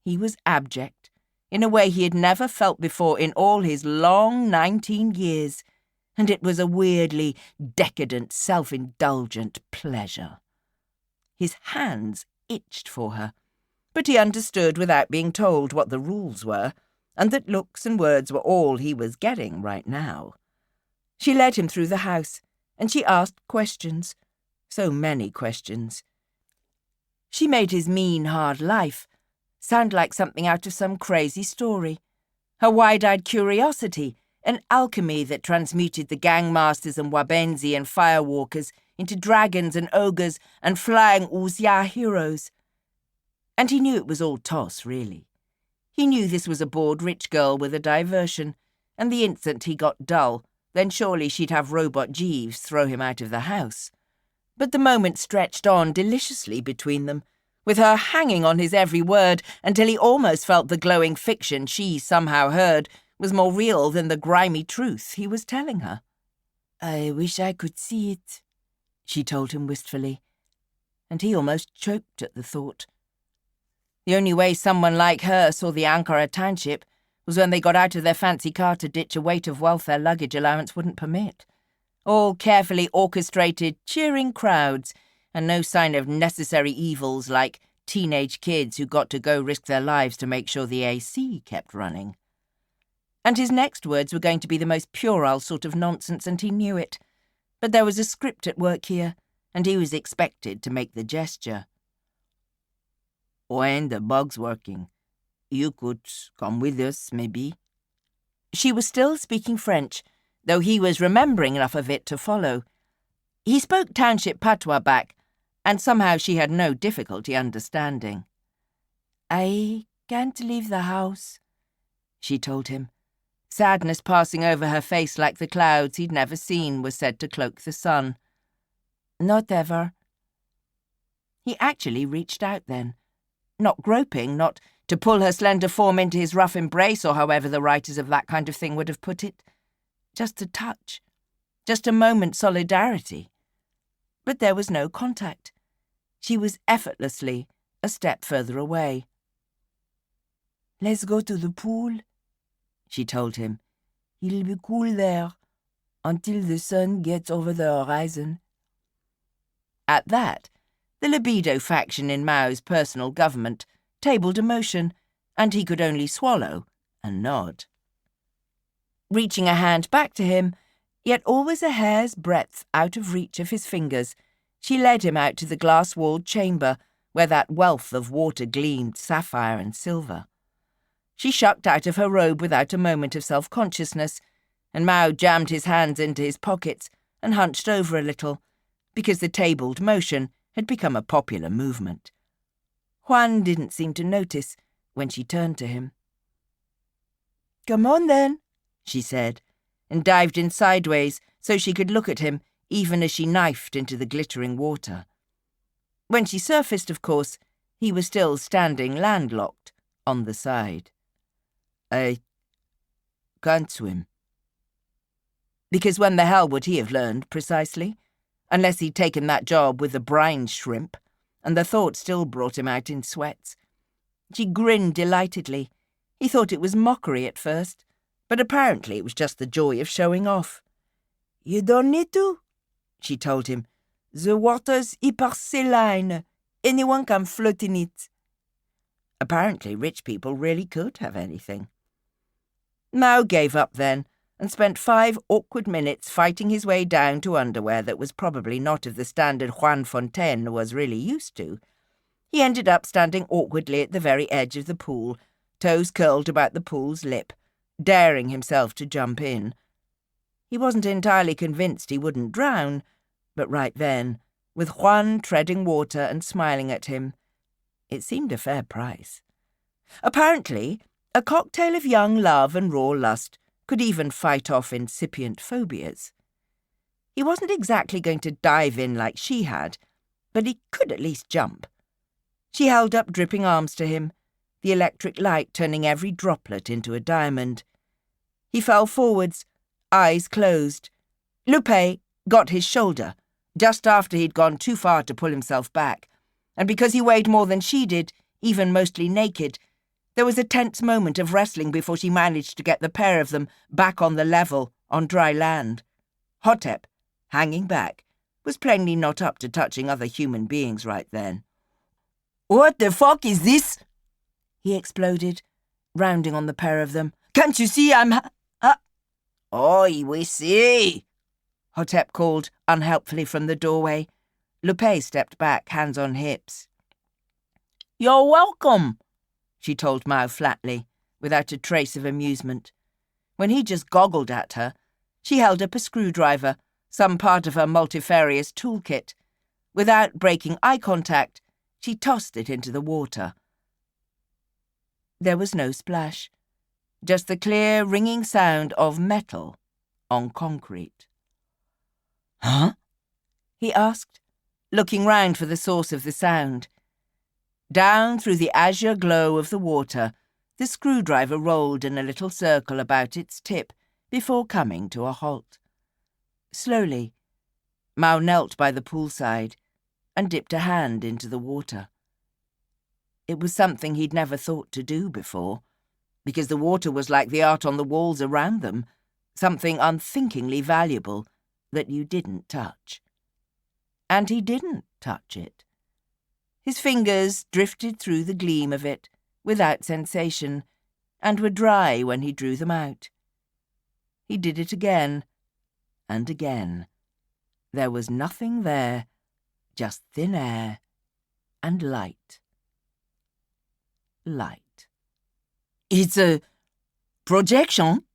He was abject, in a way he had never felt before in all his long 19 years, and it was a weirdly decadent, self-indulgent pleasure. His hands itched for her, but he understood without being told what the rules were, and that looks and words were all he was getting right now. She led him through the house, and she asked questions, so many questions. She made his mean, hard life sound like something out of some crazy story. Her wide-eyed curiosity, an alchemy that transmuted the gangmasters and wabenzi and firewalkers into dragons and ogres and flying wuxia heroes. And he knew it was all toss, really. He knew this was a bored rich girl with a diversion, and the instant he got dull, then surely she'd have Robot Jeeves throw him out of the house. But the moment stretched on deliciously between them, with her hanging on his every word until he almost felt the glowing fiction she somehow heard was more real than the grimy truth he was telling her. "I wish I could see it," she told him wistfully, and he almost choked at the thought. The only way someone like her saw the Ankara township was when they got out of their fancy car to ditch a weight of wealth their luggage allowance wouldn't permit. All carefully orchestrated, cheering crowds, and no sign of necessary evils like teenage kids who got to go risk their lives to make sure the AC kept running. And his next words were going to be the most puerile sort of nonsense, and he knew it. But there was a script at work here, and he was expected to make the gesture. "When the bug's working, you could come with us, maybe?" She was still speaking French, though he was remembering enough of it to follow. He spoke township patois back, and somehow she had no difficulty understanding. "I can't leave the house," she told him. Sadness passing over her face like the clouds he'd never seen was said to cloak the sun. "Not ever." He actually reached out then. Not groping, not to pull her slender form into his rough embrace or however the writers of that kind of thing would have put it. Just a touch. Just a moment's solidarity. But there was no contact. She was effortlessly a step further away. "Let's go to the pool," she told him. "It'll be cool there, until the sun gets over the horizon." At that, the libido faction in Mao's personal government tabled a motion, and he could only swallow and nod. Reaching a hand back to him, yet always a hair's breadth out of reach of his fingers, she led him out to the glass-walled chamber where that wealth of water gleamed sapphire and silver. She shucked out of her robe without a moment of self-consciousness, and Mao jammed his hands into his pockets and hunched over a little, because the tabled motion had become a popular movement. Juan didn't seem to notice when she turned to him. "Come on, then," she said, and dived in sideways so she could look at him even as she knifed into the glittering water. When she surfaced, of course, he was still standing landlocked on the side. "I can't swim." Because when the hell would he have learned, precisely? Unless he'd taken that job with the brine shrimp, and the thought still brought him out in sweats. She grinned delightedly. He thought it was mockery at first, but apparently it was just the joy of showing off. "You don't need to," she told him. "The water's hyper saline. anyone can float in it. Apparently rich people really could have anything. Mao gave up then, and spent 5 awkward minutes fighting his way down to underwear that was probably not of the standard Juan Fontaine was really used to. He ended up standing awkwardly at the very edge of the pool, toes curled about the pool's lip, daring himself to jump in. He wasn't entirely convinced he wouldn't drown, but right then, with Juan treading water and smiling at him, it seemed a fair price. Apparently, a cocktail of young love and raw lust could even fight off incipient phobias. He wasn't exactly going to dive in like she had, but he could at least jump. She held up dripping arms to him, the electric light turning every droplet into a diamond. He fell forwards, eyes closed. Lupé got his shoulder, just after he'd gone too far to pull himself back, and because he weighed more than she did, even mostly naked, there was a tense moment of wrestling before she managed to get the pair of them back on the level, on dry land. Hotep, hanging back, was plainly not up to touching other human beings right then. "What the fuck is this?" he exploded, rounding on the pair of them. "Can't you see I'm Oi, we see," Hotep called unhelpfully from the doorway. Lupé stepped back, hands on hips. "You're welcome," she told Mao flatly, without a trace of amusement. When he just goggled at her, she held up a screwdriver, some part of her multifarious toolkit. Without breaking eye contact, she tossed it into the water. There was no splash, just the clear, ringing sound of metal on concrete. "Huh?" he asked, looking round for the source of the sound. Down through the azure glow of the water, the screwdriver rolled in a little circle about its tip before coming to a halt. Slowly, Mao knelt by the poolside and dipped a hand into the water. It was something he'd never thought to do before, because the water was like the art on the walls around them, something unthinkingly valuable that you didn't touch. And he didn't touch it. His fingers drifted through the gleam of it, without sensation, and were dry when he drew them out. He did it again, and again. There was nothing there, just thin air and light. Light. "It's a projection?"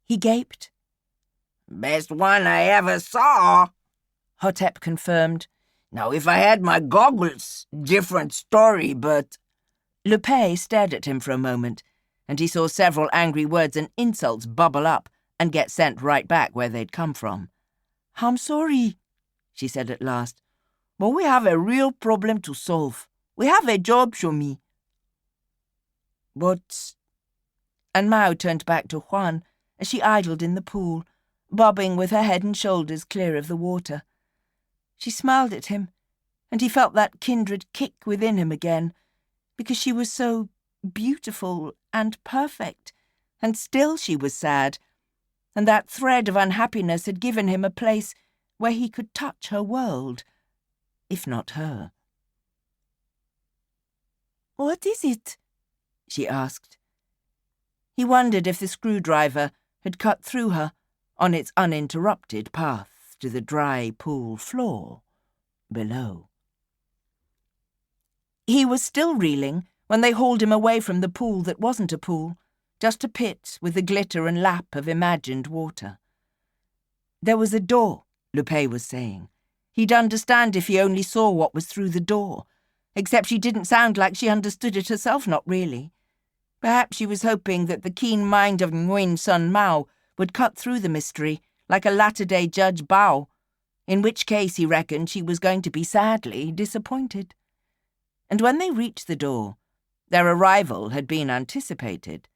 he gaped. "Best one I ever saw," Hotep confirmed. "Now, if I had my goggles, different story, but—" Lupé stared at him for a moment, and he saw several angry words and insults bubble up and get sent right back where they'd come from. "I'm sorry," she said at last, "but we have a real problem to solve. We have a job, show me." "But—" And Mao turned back to Juan as she idled in the pool, bobbing with her head and shoulders clear of the water. She smiled at him, and he felt that kindred kick within him again, because she was so beautiful and perfect, and still she was sad, and that thread of unhappiness had given him a place where he could touch her world, if not her. "What is it?" she asked. He wondered if the screwdriver had cut through her on its uninterrupted path to the dry pool floor below. He was still reeling when they hauled him away from the pool that wasn't a pool, just a pit with the glitter and lap of imagined water. There was a door, Lupé was saying. He'd understand if he only saw what was through the door, except she didn't sound like she understood it herself, not really. Perhaps she was hoping that the keen mind of Nguyen Sun Mao would cut through the mystery, like a latter-day Judge Bao, in which case he reckoned she was going to be sadly disappointed. And when they reached the door, their arrival had been anticipated.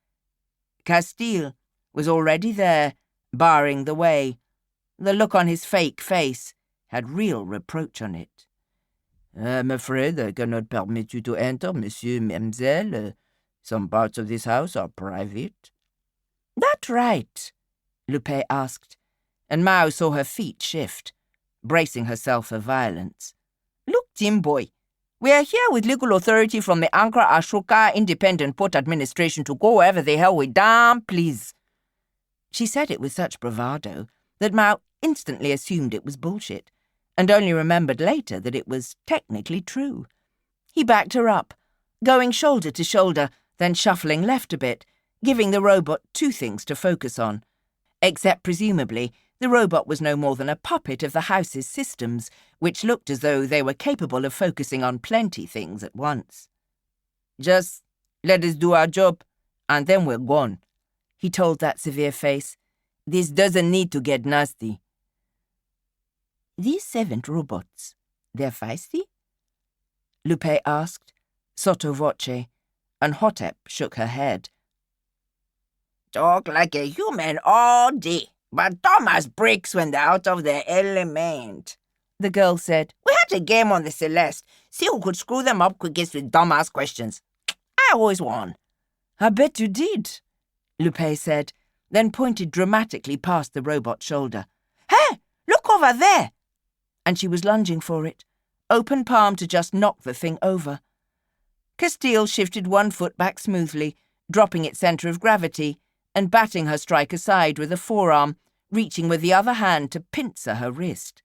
Castile was already there, barring the way. The look on his fake face had real reproach on it. "I'm afraid I cannot permit you to enter, monsieur, mademoiselle. Some parts of this house are private." "That right?" Lupé asked, and Mao saw her feet shift, bracing herself for violence. "Look, Tim boy, We are here with legal authority from the Ankara Ashoka Independent Port Administration to go wherever the hell we damn please. She said it with such bravado that Mao instantly assumed it was bullshit, and only remembered later that it was technically true. He backed her up, going shoulder to shoulder, then shuffling left a bit, giving the robot two things to focus on. Except, presumably, the robot was no more than a puppet of the house's systems, which looked as though they were capable of focusing on plenty things at once. Just let us do our job, and then we're gone, he told that severe face. This doesn't need to get nasty. These 7 robots, they're feisty? Lupé asked, sotto voce, and Hotep shook her head. Talk like a human all day, but Thomas breaks when they're out of their element, the girl said. We had a game on the Celeste. See who could screw them up quickest with dumbass questions. I always won. I bet you did, Lupé said, then pointed dramatically past the robot's shoulder. Hey, look over there! And she was lunging for it, open palm to just knock the thing over. Castile shifted one foot back smoothly, dropping its centre of gravity, and batting her strike aside with a forearm, reaching with the other hand to pincer her wrist.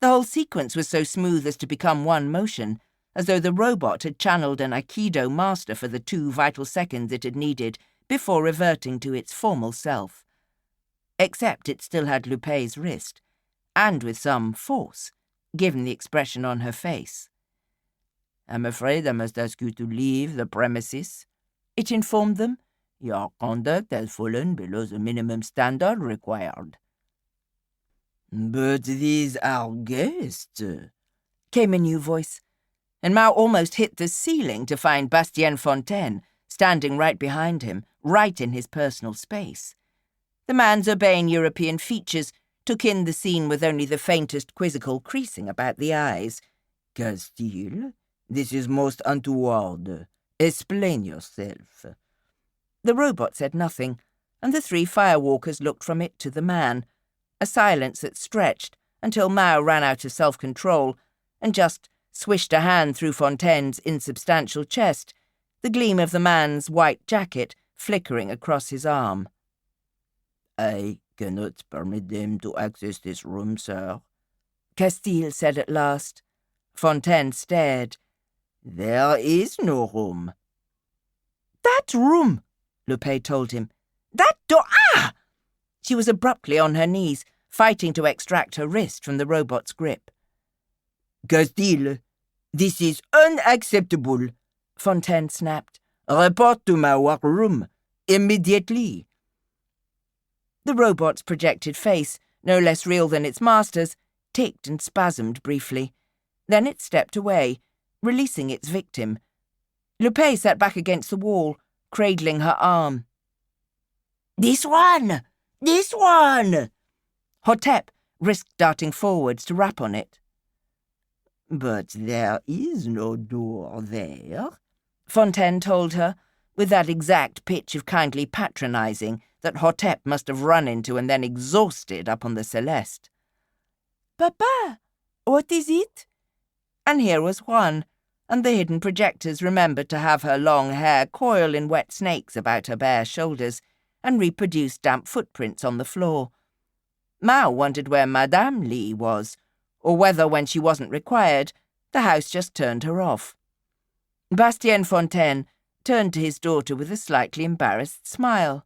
The whole sequence was so smooth as to become one motion, as though the robot had channeled an Aikido master for the 2 vital seconds it had needed before reverting to its formal self. Except it still had Lupé's wrist, and with some force, given the expression on her face. I'm afraid I must ask you to leave the premises, it informed them. Your conduct has fallen below the minimum standard required. But these are guests, came a new voice, and Mao almost hit the ceiling to find Bastien Fontaine standing right behind him, right in his personal space. The man's urbane European features took in the scene with only the faintest quizzical creasing about the eyes. Castile, this is most untoward. Explain yourself. The robot said nothing, and the 3 firewalkers looked from it to the man, a silence that stretched until Mao ran out of self-control and just swished a hand through Fontaine's insubstantial chest, the gleam of the man's white jacket flickering across his arm. I cannot permit them to access this room, sir, Castile said at last. Fontaine stared. There is no room. That room, Lupé told him. That door! Ah! She was abruptly on her knees, fighting to extract her wrist from the robot's grip. Castile, this is unacceptable, Fontaine snapped. Report to my work room, immediately. The robot's projected face, no less real than its master's, ticked and spasmed briefly. Then it stepped away, releasing its victim. Lupé sat back against the wall, cradling her arm. This one! This one! Hotep risked darting forwards to rap on it. But there is no door there, Fontaine told her, with that exact pitch of kindly patronizing that Hotep must have run into and then exhausted up on the Celeste. Papa, what is it? And here was Juan, and the hidden projectors remembered to have her long hair coil in wet snakes about her bare shoulders and reproduce damp footprints on the floor. Mao wondered where Madame Li was, or whether, when she wasn't required, the house just turned her off. Bastien Fontaine turned to his daughter with a slightly embarrassed smile.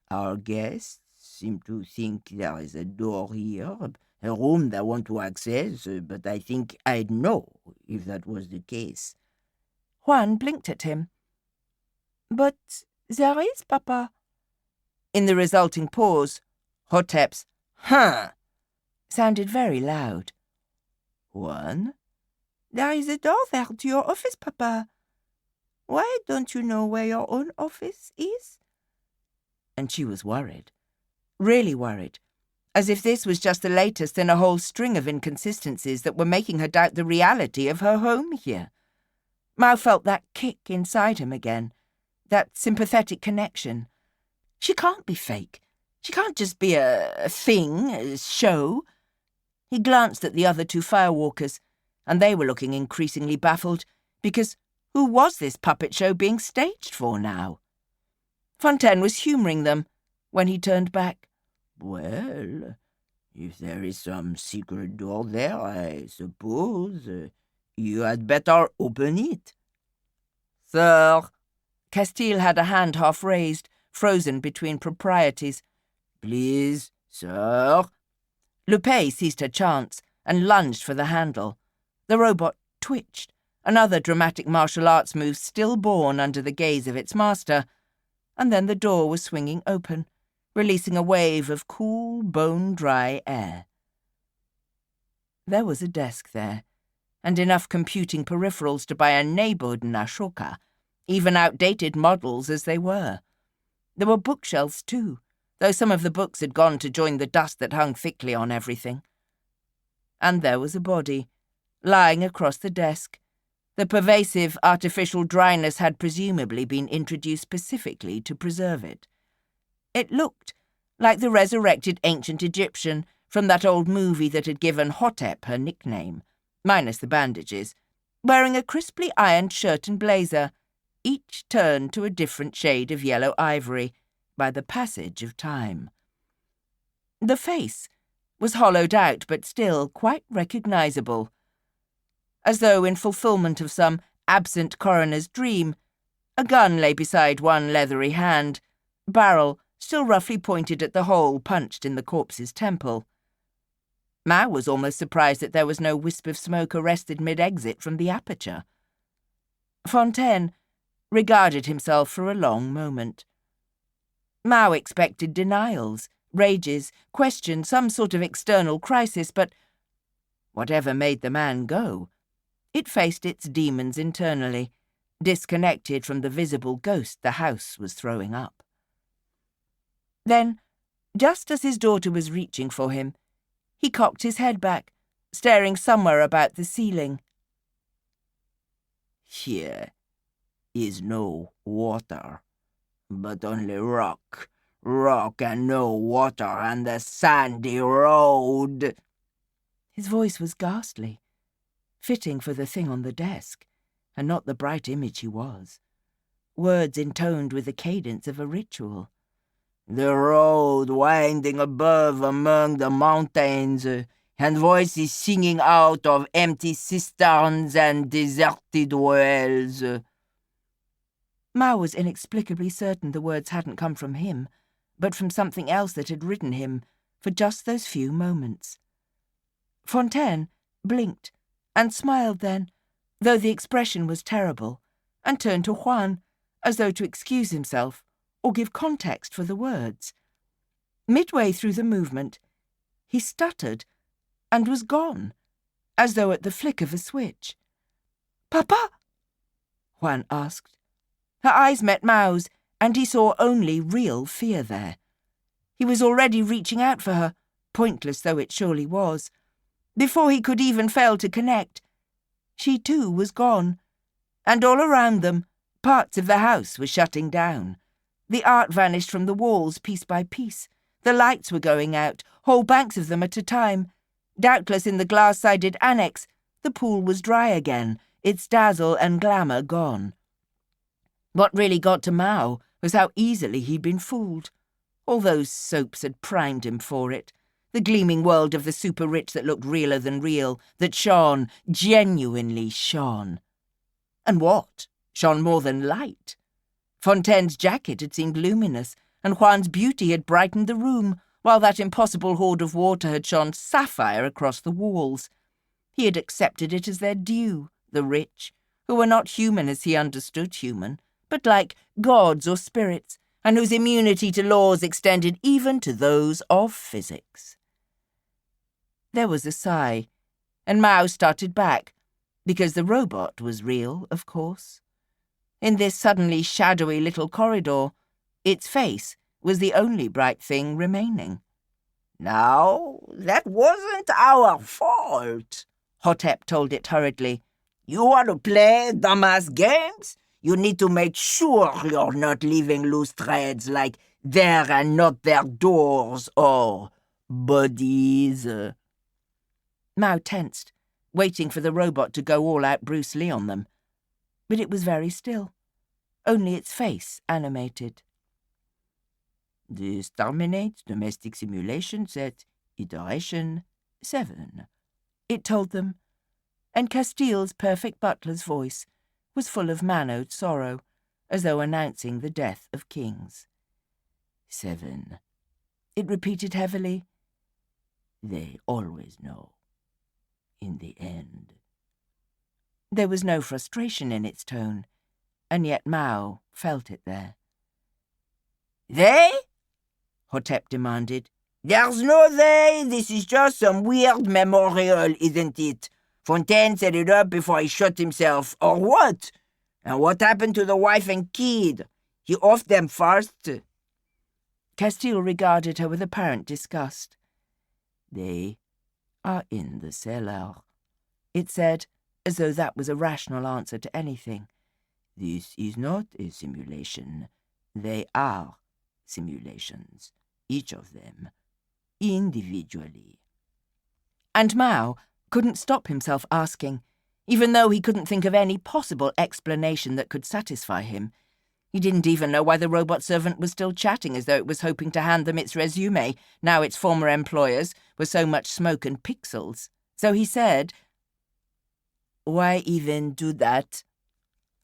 Our guests seem to think there is a door here, a room they want to access, but I think I'd know if that was the case. Juan blinked at him. But there is, Papa. In the resulting pause, Hotep's "Huh!" sounded very loud. Juan? There is a door there to your office, Papa. Why don't you know where your own office is? And she was worried, really worried, as if this was just the latest in a whole string of inconsistencies that were making her doubt the reality of her home here. Mao felt that kick inside him again, that sympathetic connection. She can't be fake. She can't just be a thing, a show. He glanced at the other 2 firewalkers, and they were looking increasingly baffled, because who was this puppet show being staged for now? Fontaine was humouring them when he turned back. Well, if there is some secret door there, I suppose you had better open it. Sir. Castile had a hand half raised, frozen between proprieties. Please, sir. Lupé seized her chance and lunged for the handle. The robot twitched, another dramatic martial arts move stillborn under the gaze of its master, and then the door was swinging open, releasing a wave of cool, bone-dry air. There was a desk there, and enough computing peripherals to buy a neighbourhood Ashoka, even outdated models as they were. There were bookshelves too, though some of the books had gone to join the dust that hung thickly on everything. And there was a body, lying across the desk. The pervasive artificial dryness had presumably been introduced specifically to preserve it. It looked like the resurrected ancient Egyptian from that old movie that had given Hotep her nickname, minus the bandages, wearing a crisply ironed shirt and blazer, each turned to a different shade of yellow ivory by the passage of time. The face was hollowed out but still quite recognizable. As though in fulfillment of some absent coroner's dream, a gun lay beside one leathery hand, barrel still roughly pointed at the hole punched in the corpse's temple. Mao was almost surprised that there was no wisp of smoke arrested mid-exit from the aperture. Fontaine regarded himself for a long moment. Mao expected denials, rages, questions, some sort of external crisis, but whatever made the man go, it faced its demons internally, disconnected from the visible ghost the house was throwing up. Then, just as his daughter was reaching for him, he cocked his head back, staring somewhere about the ceiling. Here is no water, but only rock and no water and the sandy road. His voice was ghastly, fitting for the thing on the desk, and not the bright image he was. Words intoned with the cadence of a ritual. The road winding above among the mountains, and voices singing out of empty cisterns and deserted wells. Mao was inexplicably certain the words hadn't come from him, but from something else that had ridden him for just those few moments. Fontaine blinked and smiled then, though the expression was terrible, and turned to Juan, as though to excuse himself or give context for the words. Midway through the movement, he stuttered and was gone, as though at the flick of a switch. "Papa?" Juan asked. Her eyes met Mao's, and he saw only real fear there. He was already reaching out for her, pointless though it surely was. Before he could even fail to connect, she too was gone, and all around them, parts of the house were shutting down. The art vanished from the walls piece by piece. The lights were going out, whole banks of them at a time. Doubtless in the glass-sided annex, the pool was dry again, its dazzle and glamour gone. What really got to Mao was how easily he'd been fooled. All those soaps had primed him for it. The gleaming world of the super-rich that looked realer than real, that shone, genuinely shone. And what? Shone more than light. Fontaine's jacket had seemed luminous, and Juan's beauty had brightened the room, while that impossible hoard of water had shone sapphire across the walls. He had accepted it as their due, the rich, who were not human as he understood human, but like gods or spirits, and whose immunity to laws extended even to those of physics. There was a sigh, and Mao started back, because the robot was real, of course. In this suddenly shadowy little corridor, its face was the only bright thing remaining. "Now, that wasn't our fault," Hotep told it hurriedly. "You want to play dumbass games? You need to make sure you're not leaving loose threads like there and not there doors or bodies." Mao tensed, waiting for the robot to go all out Bruce Lee on them. but it was very still, only its face animated. This terminates domestic simulations at iteration 7, it told them, and Castile's perfect butler's voice was full of mannered sorrow, as though announcing the death of kings. 7. It repeated heavily. They always know. In the end. There was no frustration in its tone, and yet Mao felt it there. They? Hotep demanded. There's no they. This is just some weird memorial, isn't it? Fontaine set it up before he shot himself, or what? And what happened to the wife and kid? He offed them first. Castile regarded her with apparent disgust. They are in the cellar, it said, as though that was a rational answer to anything. This is not a simulation. They are simulations, each of them, individually. And Mao couldn't stop himself asking, even though he couldn't think of any possible explanation that could satisfy him. He didn't even know why the robot servant was still chatting as though it was hoping to hand them its resume, now its former employers were so much smoke and pixels. So he said, "Why even do that?"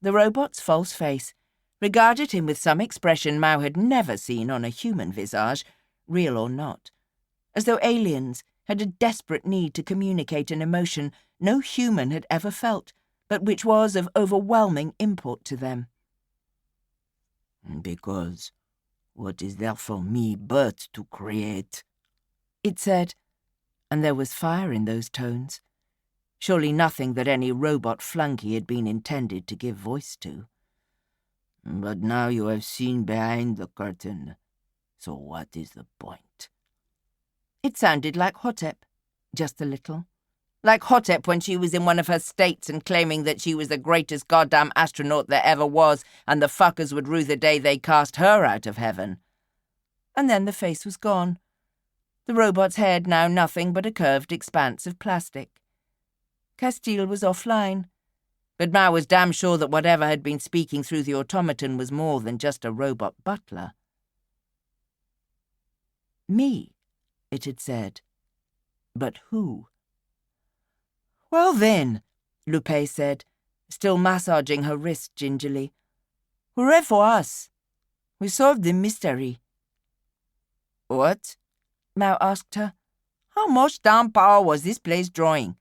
The robot's false face regarded him with some expression Mao had never seen on a human visage, real or not, as though aliens had a desperate need to communicate an emotion no human had ever felt, but which was of overwhelming import to them. Because what is there for me but to create? It said, and there was fire in those tones. Surely nothing that any robot flunky had been intended to give voice to. But now you have seen behind the curtain, so what is the point? It sounded like Hotep, just a little. Like Hotep when she was in one of her states and claiming that she was the greatest goddamn astronaut there ever was, and the fuckers would rue the day they cast her out of heaven. And then the face was gone. The robot's head now nothing but a curved expanse of plastic. Castile was offline, but Mao was damn sure that whatever had been speaking through the automaton was more than just a robot butler. Me, it had said. But who? Well then, Lupé said, still massaging her wrist gingerly. Hooray for us. We solved the mystery. What? Mao asked her. How much damn power was this place drawing?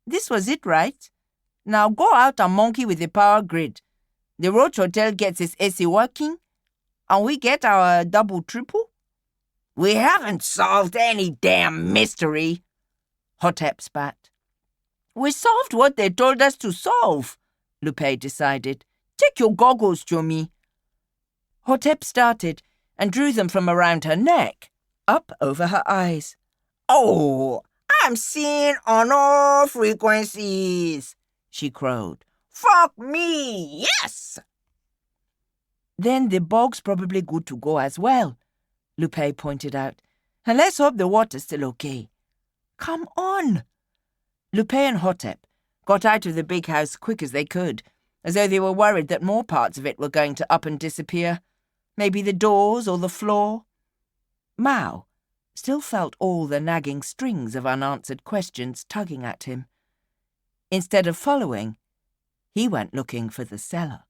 This was it, right? Now go out and monkey with the power grid. The Roach Hotel gets its AC working, and we get our double-triple. We haven't solved any damn mystery, Hotep spat. We solved what they told us to solve, Lupé decided. Take your goggles, Jomi. Hotep started and drew them from around her neck, up over her eyes. Oh, I'm seeing on all frequencies, she crowed. Fuck me, yes! Then the bog's probably good to go as well, Lupé pointed out. And let's hope the water's still okay. Come on! Lupé and Hotep got out of the big house quick as they could, as though they were worried that more parts of it were going to up and disappear. Maybe the doors or the floor. Mao still felt all the nagging strings of unanswered questions tugging at him. Instead of following, he went looking for the cellar.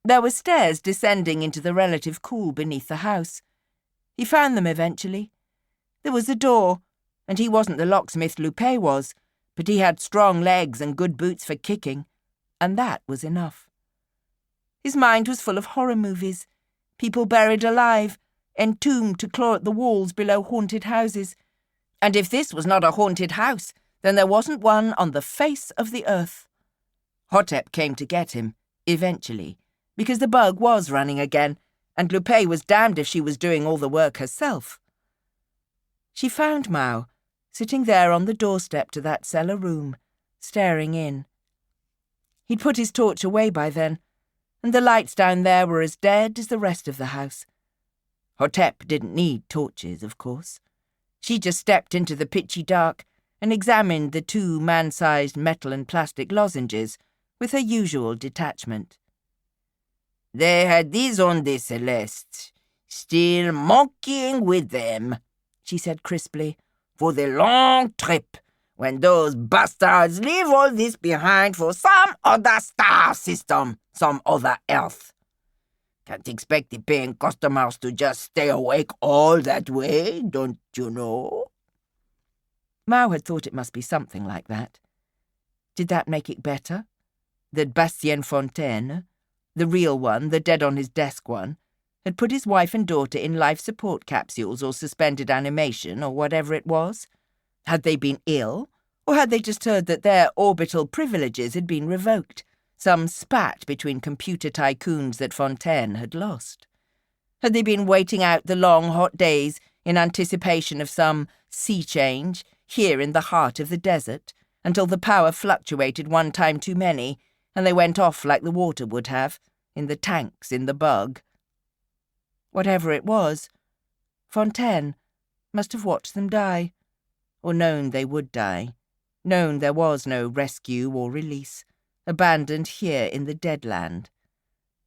There were stairs descending into the relative cool beneath the house. He found them eventually. There was a door, and he wasn't the locksmith Lupé was, but he had strong legs and good boots for kicking, and that was enough. His mind was full of horror movies, people buried alive, entombed to claw at the walls below haunted houses. And if this was not a haunted house, then there wasn't one on the face of the earth. Hotep came to get him, eventually, because the bug was running again, and Lupé was damned if she was doing all the work herself. She found Mao, sitting there on the doorstep to that cellar room, staring in. He'd put his torch away by then, and the lights down there were as dead as the rest of the house. Hotep didn't need torches, of course. She just stepped into the pitchy dark and examined the 2 man-sized metal and plastic lozenges, with her usual detachment. They had these on the Celeste, still monkeying with them, she said crisply, for the long trip, when those bastards leave all this behind for some other star system, some other Earth. Can't expect the paying customers to just stay awake all that way, don't you know? Mao had thought it must be something like that. Did that make it better? That Bastien Fontaine, the real one, the dead-on-his-desk one, had put his wife and daughter in life support capsules or suspended animation or whatever it was? Had they been ill, or had they just heard that their orbital privileges had been revoked, some spat between computer tycoons that Fontaine had lost? Had they been waiting out the long, hot days in anticipation of some sea change here in the heart of the desert, until the power fluctuated one time too many, and they went off like the water would have, in the tanks in the bug? Whatever it was, Fontaine must have watched them die, or known they would die, known there was no rescue or release, abandoned here in the Deadland.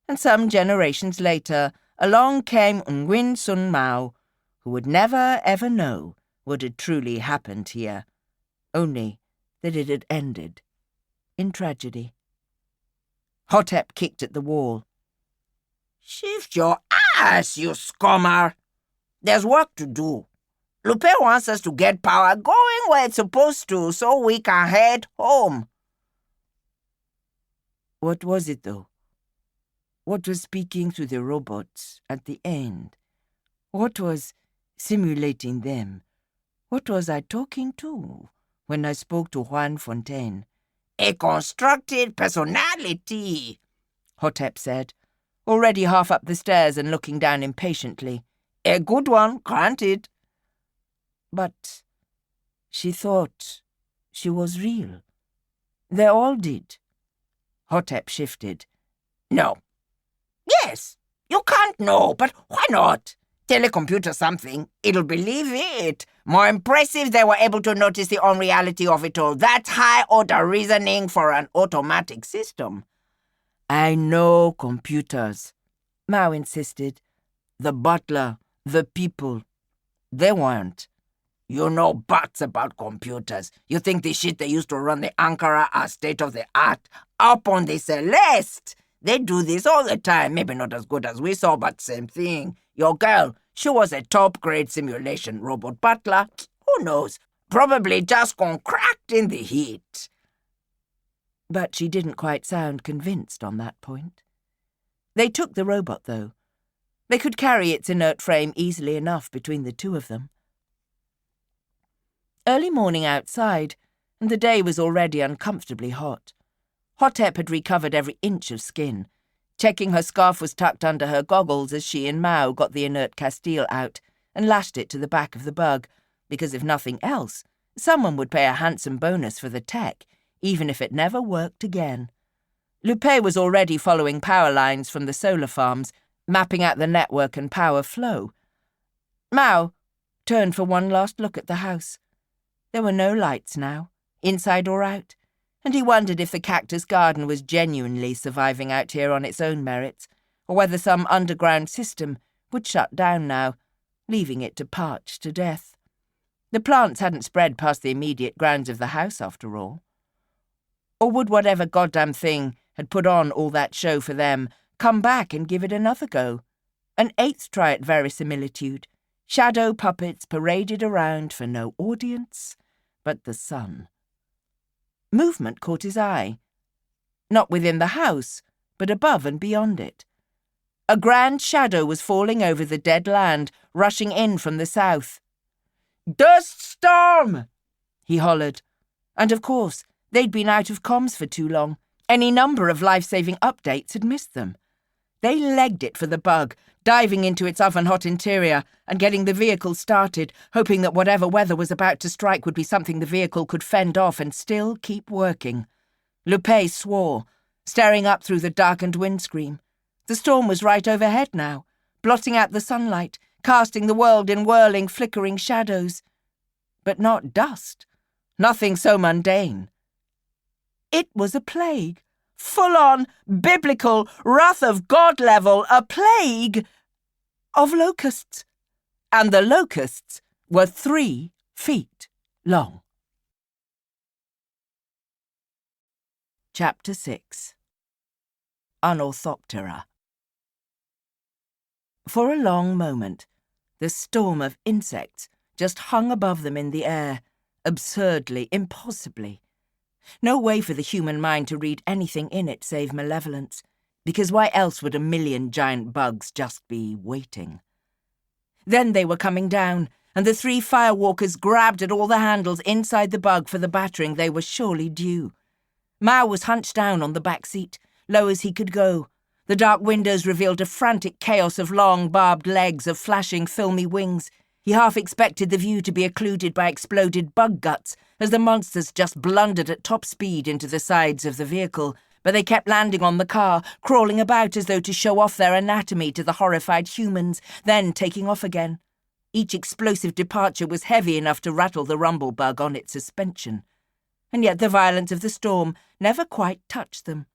And some generations later, along came Nguyen Sun Mao, who would never ever know what had truly happened here, only that it had ended in tragedy. Hotep kicked at the wall. Shift your ass, you scummer! There's work to do. Lupé wants us to get power going where it's supposed to so we can head home. What was it, though? What was speaking to the robots at the end? What was simulating them? What was I talking to when I spoke to Juan Fontaine? A constructed personality, Hotep said, already half up the stairs and looking down impatiently. A good one, granted. But she thought she was real. They all did. Hotep shifted. No. Yes, you can't know, but why not? Telecomputer something, it'll believe it. More impressive, they were able to notice the unreality of it all. That's high-order reasoning for an automatic system. I know computers, Mao insisted. The butler, the people, they weren't. You know butts about computers. You think the shit they used to run the Ankara are state-of-the-art? Up on the Celeste! They do this all the time. Maybe not as good as we saw, but same thing. Your girl, she was a top-grade simulation robot butler. Who knows? Probably just gone cracked in the heat. But she didn't quite sound convinced on that point. They took the robot, though. They could carry its inert frame easily enough between the two of them. Early morning outside, and the day was already uncomfortably hot. Hotep had recovered every inch of skin, checking her scarf was tucked under her goggles as she and Mao got the inert Castile out and lashed it to the back of the bug, because if nothing else, someone would pay a handsome bonus for the tech, even if it never worked again. Lupé was already following power lines from the solar farms, mapping out the network and power flow. Mao turned for one last look at the house. There were no lights now, inside or out, and he wondered if the cactus garden was genuinely surviving out here on its own merits, or whether some underground system would shut down now, leaving it to parch to death. The plants hadn't spread past the immediate grounds of the house, after all. Or would whatever goddamn thing had put on all that show for them come back and give it another go? An eighth try at verisimilitude. Shadow puppets paraded around for no audience but the sun. Movement caught his eye. Not within the house, but above and beyond it. A grand shadow was falling over the dead land, rushing in from the south. Dust storm! He hollered. And of course, they'd been out of comms for too long. Any number of life-saving updates had missed them. They legged it for the bug, diving into its oven-hot interior and getting the vehicle started, hoping that whatever weather was about to strike would be something the vehicle could fend off and still keep working. Lupé swore, staring up through the darkened windscreen. The storm was right overhead now, blotting out the sunlight, casting the world in whirling, flickering shadows. But not dust. Nothing so mundane. It was a plague, full-on, biblical, wrath of God level, a plague of locusts. And the locusts were 3 feet long. Chapter 6. Unorthoptera. For a long moment, the storm of insects just hung above them in the air, absurdly, impossibly. No way for the human mind to read anything in it save malevolence, because why else would a million giant bugs just be waiting? Then they were coming down, and the 3 firewalkers grabbed at all the handles inside the bug for the battering they were surely due. Mao was hunched down on the back seat, low as he could go. The dark windows revealed a frantic chaos of long, barbed legs, of flashing, filmy wings. He half expected the view to be occluded by exploded bug guts, as the monsters just blundered at top speed into the sides of the vehicle, but they kept landing on the car, crawling about as though to show off their anatomy to the horrified humans, then taking off again. Each explosive departure was heavy enough to rattle the rumble bug on its suspension. And yet the violence of the storm never quite touched them.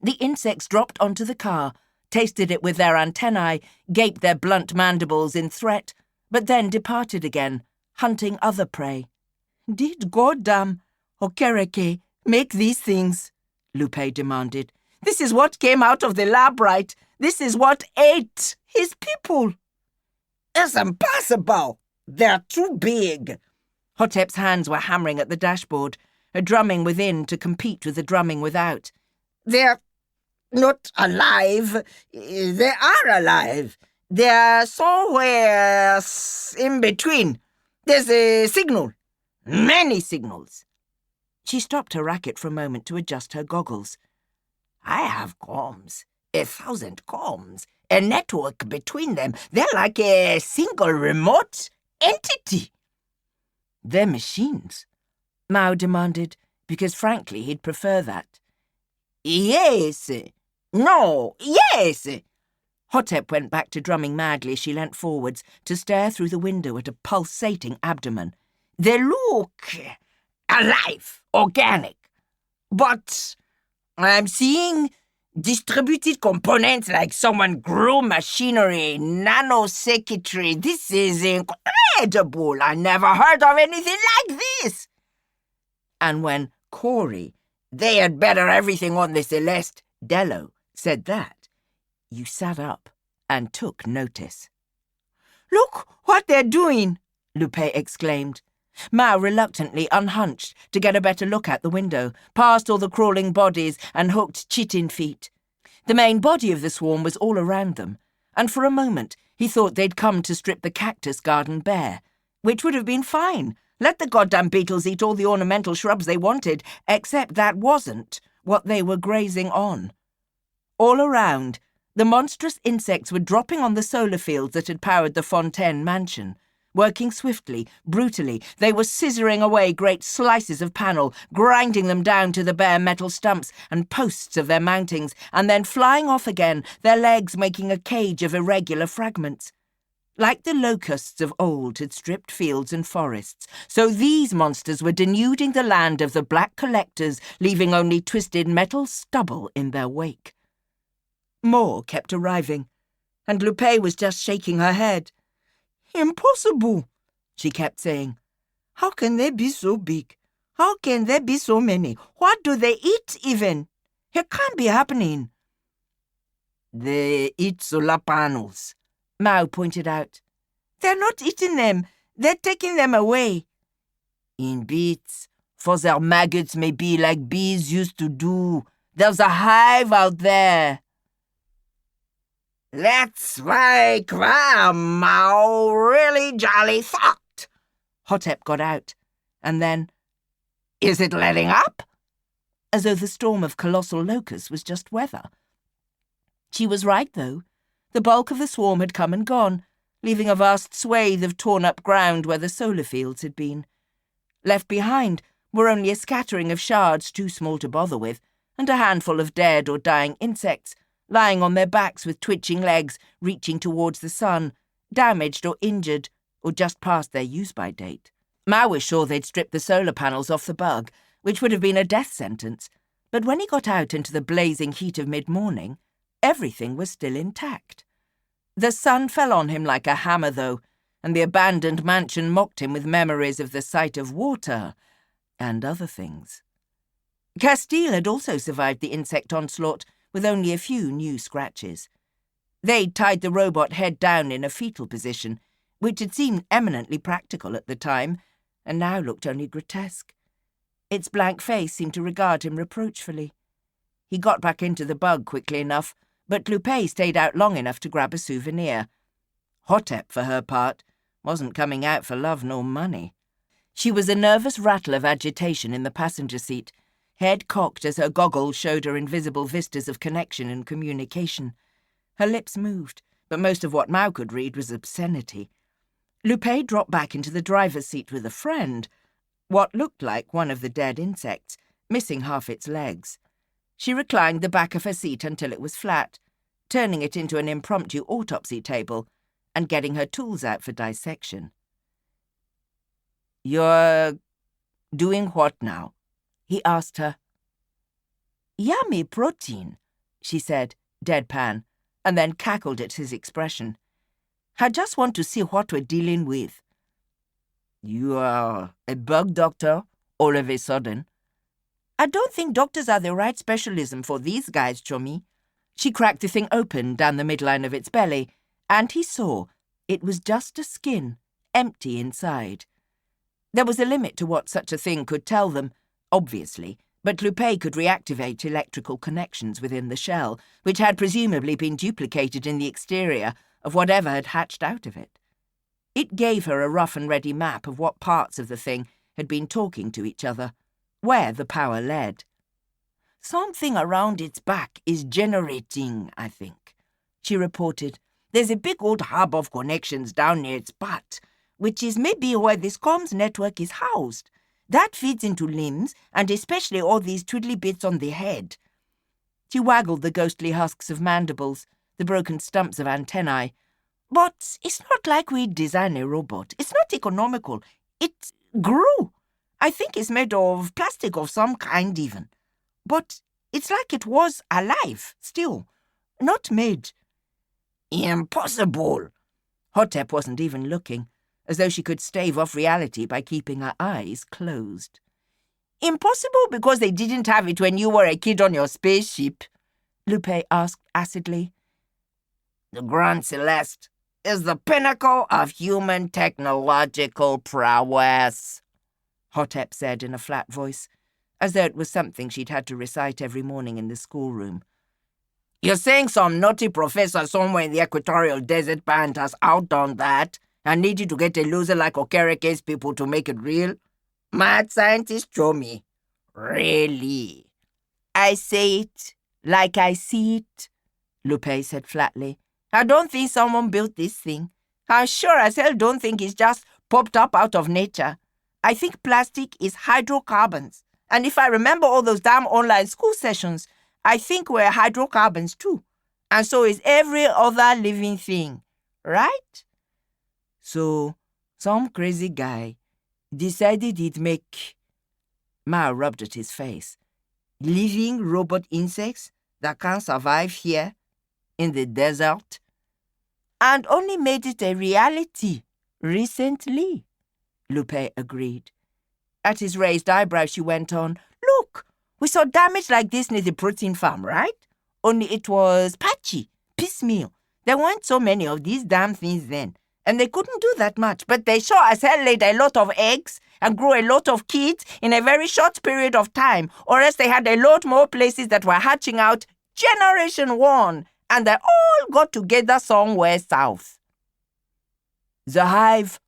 The insects dropped onto the car, tasted it with their antennae, gaped their blunt mandibles in threat, but then departed again, hunting other prey. "Did goddamn Okereke make these things?" Lupé demanded. "This is what came out of the lab, right? This is what ate his people." It's impossible. They're too big. Hotep's hands were hammering at the dashboard, a drumming within to compete with the drumming without. They're not alive. They are alive. They're somewhere in between. There's a signal. Many signals. She stopped her racket for a moment to adjust her goggles. I have comms. 1,000 comms. A network between them. They're like a single remote entity. "They're machines?" Mao demanded, because frankly he'd prefer that. Yes. No, yes. Hotep went back to drumming madly as she leant forwards to stare through the window at a pulsating abdomen. They look alive, organic. But I'm seeing distributed components like someone grew machinery, nanocircuitry. This is incredible. I never heard of anything like this. And when Corey, "They had better everything on the Celeste," Dello, said that, you sat up and took notice. "Look what they're doing," Lupé exclaimed. Mao reluctantly unhunched to get a better look at the window, past all the crawling bodies and hooked chitin feet. The main body of the swarm was all around them, and for a moment he thought they'd come to strip the cactus garden bare, which would have been fine. Let the goddamn beetles eat all the ornamental shrubs they wanted, except that wasn't what they were grazing on. All around, the monstrous insects were dropping on the solar fields that had powered the Fontaine mansion. Working swiftly, brutally, they were scissoring away great slices of panel, grinding them down to the bare metal stumps and posts of their mountings, and then flying off again, their legs making a cage of irregular fragments. Like the locusts of old had stripped fields and forests, so these monsters were denuding the land of the black collectors, leaving only twisted metal stubble in their wake. More kept arriving, and Lupé was just shaking her head. "Impossible," she kept saying. "How can they be so big? How can there be so many? What do they eat even? It can't be happening." "They eat solar panels," Mao pointed out. "They're not eating them. They're taking them away." "In bits, for their maggots may be like bees used to do. There's a hive out there." "Let's make them a really jolly thought." Hotep got out, and then, "Is it letting up?" As though the storm of colossal locusts was just weather. She was right, though. The bulk of the swarm had come and gone, leaving a vast swathe of torn-up ground where the solar fields had been. Left behind were only a scattering of shards too small to bother with, and a handful of dead or dying insects, lying on their backs with twitching legs, reaching towards the sun, damaged or injured, or just past their use-by date. Mao was sure they'd stripped the solar panels off the bug, which would have been a death sentence, But when he got out into the blazing heat of mid-morning, everything was still intact. The sun fell on him like a hammer, though, and the abandoned mansion mocked him with memories of the sight of water and other things. Castile had also survived the insect onslaught with only a few new scratches. They'd tied the robot head down in a fetal position, which had seemed eminently practical at the time, and now looked only grotesque. Its blank face seemed to regard him reproachfully. He got back into the bug quickly enough, but Lupé stayed out long enough to grab a souvenir. Hotep, for her part, wasn't coming out for love nor money. She was a nervous rattle of agitation in the passenger seat, head cocked as her goggles showed her invisible vistas of connection and communication. Her lips moved, but most of what Mao could read was obscenity. Lupé dropped back into the driver's seat with a friend, what looked like one of the dead insects, missing half its legs. She reclined the back of her seat until it was flat, turning it into an impromptu autopsy table and getting her tools out for dissection. "You're doing what now?" he asked her. "Yummy protein," she said, deadpan, and then cackled at his expression. "I just want to see what we're dealing with." "You are a bug doctor, all of a sudden?" "I don't think doctors are the right specialism for these guys, Chummy." She cracked the thing open down the midline of its belly, and he saw it was just a skin, empty inside. There was a limit to what such a thing could tell them, obviously, but Lupé could reactivate electrical connections within the shell, which had presumably been duplicated in the exterior of whatever had hatched out of it. It gave her a rough and ready map of what parts of the thing had been talking to each other, where the power led. "Something around its back is generating, I think," she reported. "There's a big old hub of connections down near its butt, which is maybe where this comms network is housed. That feeds into limbs, and especially all these twiddly bits on the head." She waggled the ghostly husks of mandibles, the broken stumps of antennae. "But it's not like we design a robot. It's not economical. It grew. I think it's made of plastic of some kind even. But it's like it was alive, still. Not made." "Impossible!" Hotep wasn't even looking, as though she could stave off reality by keeping her eyes closed. "Impossible because they didn't have it when you were a kid on your spaceship?" Lupé asked acidly. "The Grand Celeste is the pinnacle of human technological prowess," Hotep said in a flat voice, as though it was something she'd had to recite every morning in the schoolroom. "You're saying some naughty professor somewhere in the equatorial desert band has outdone that and needed to get a loser like Okereke's people to make it real? Mad scientist, show me. Really?" "I say it like I see it," Lupé said flatly. "I don't think someone built this thing. I sure as hell don't think it's just popped up out of nature. I think plastic is hydrocarbons. And if I remember all those damn online school sessions, I think we're hydrocarbons too. And so is every other living thing. Right? So, some crazy guy decided he'd make..." Mao rubbed at his face. "Living robot insects that can't survive here, in the desert, and only made it a reality recently," Lupé agreed. At his raised eyebrow, she went on, "Look, we saw damage like this near the protein farm, right? Only it was patchy, piecemeal. There weren't so many of these damn things then, and they couldn't do that much, but they sure as hell laid a lot of eggs and grew a lot of kids in a very short period of time, or else they had a lot more places that were hatching out Generation 1, and they all got together somewhere south." "The hive,"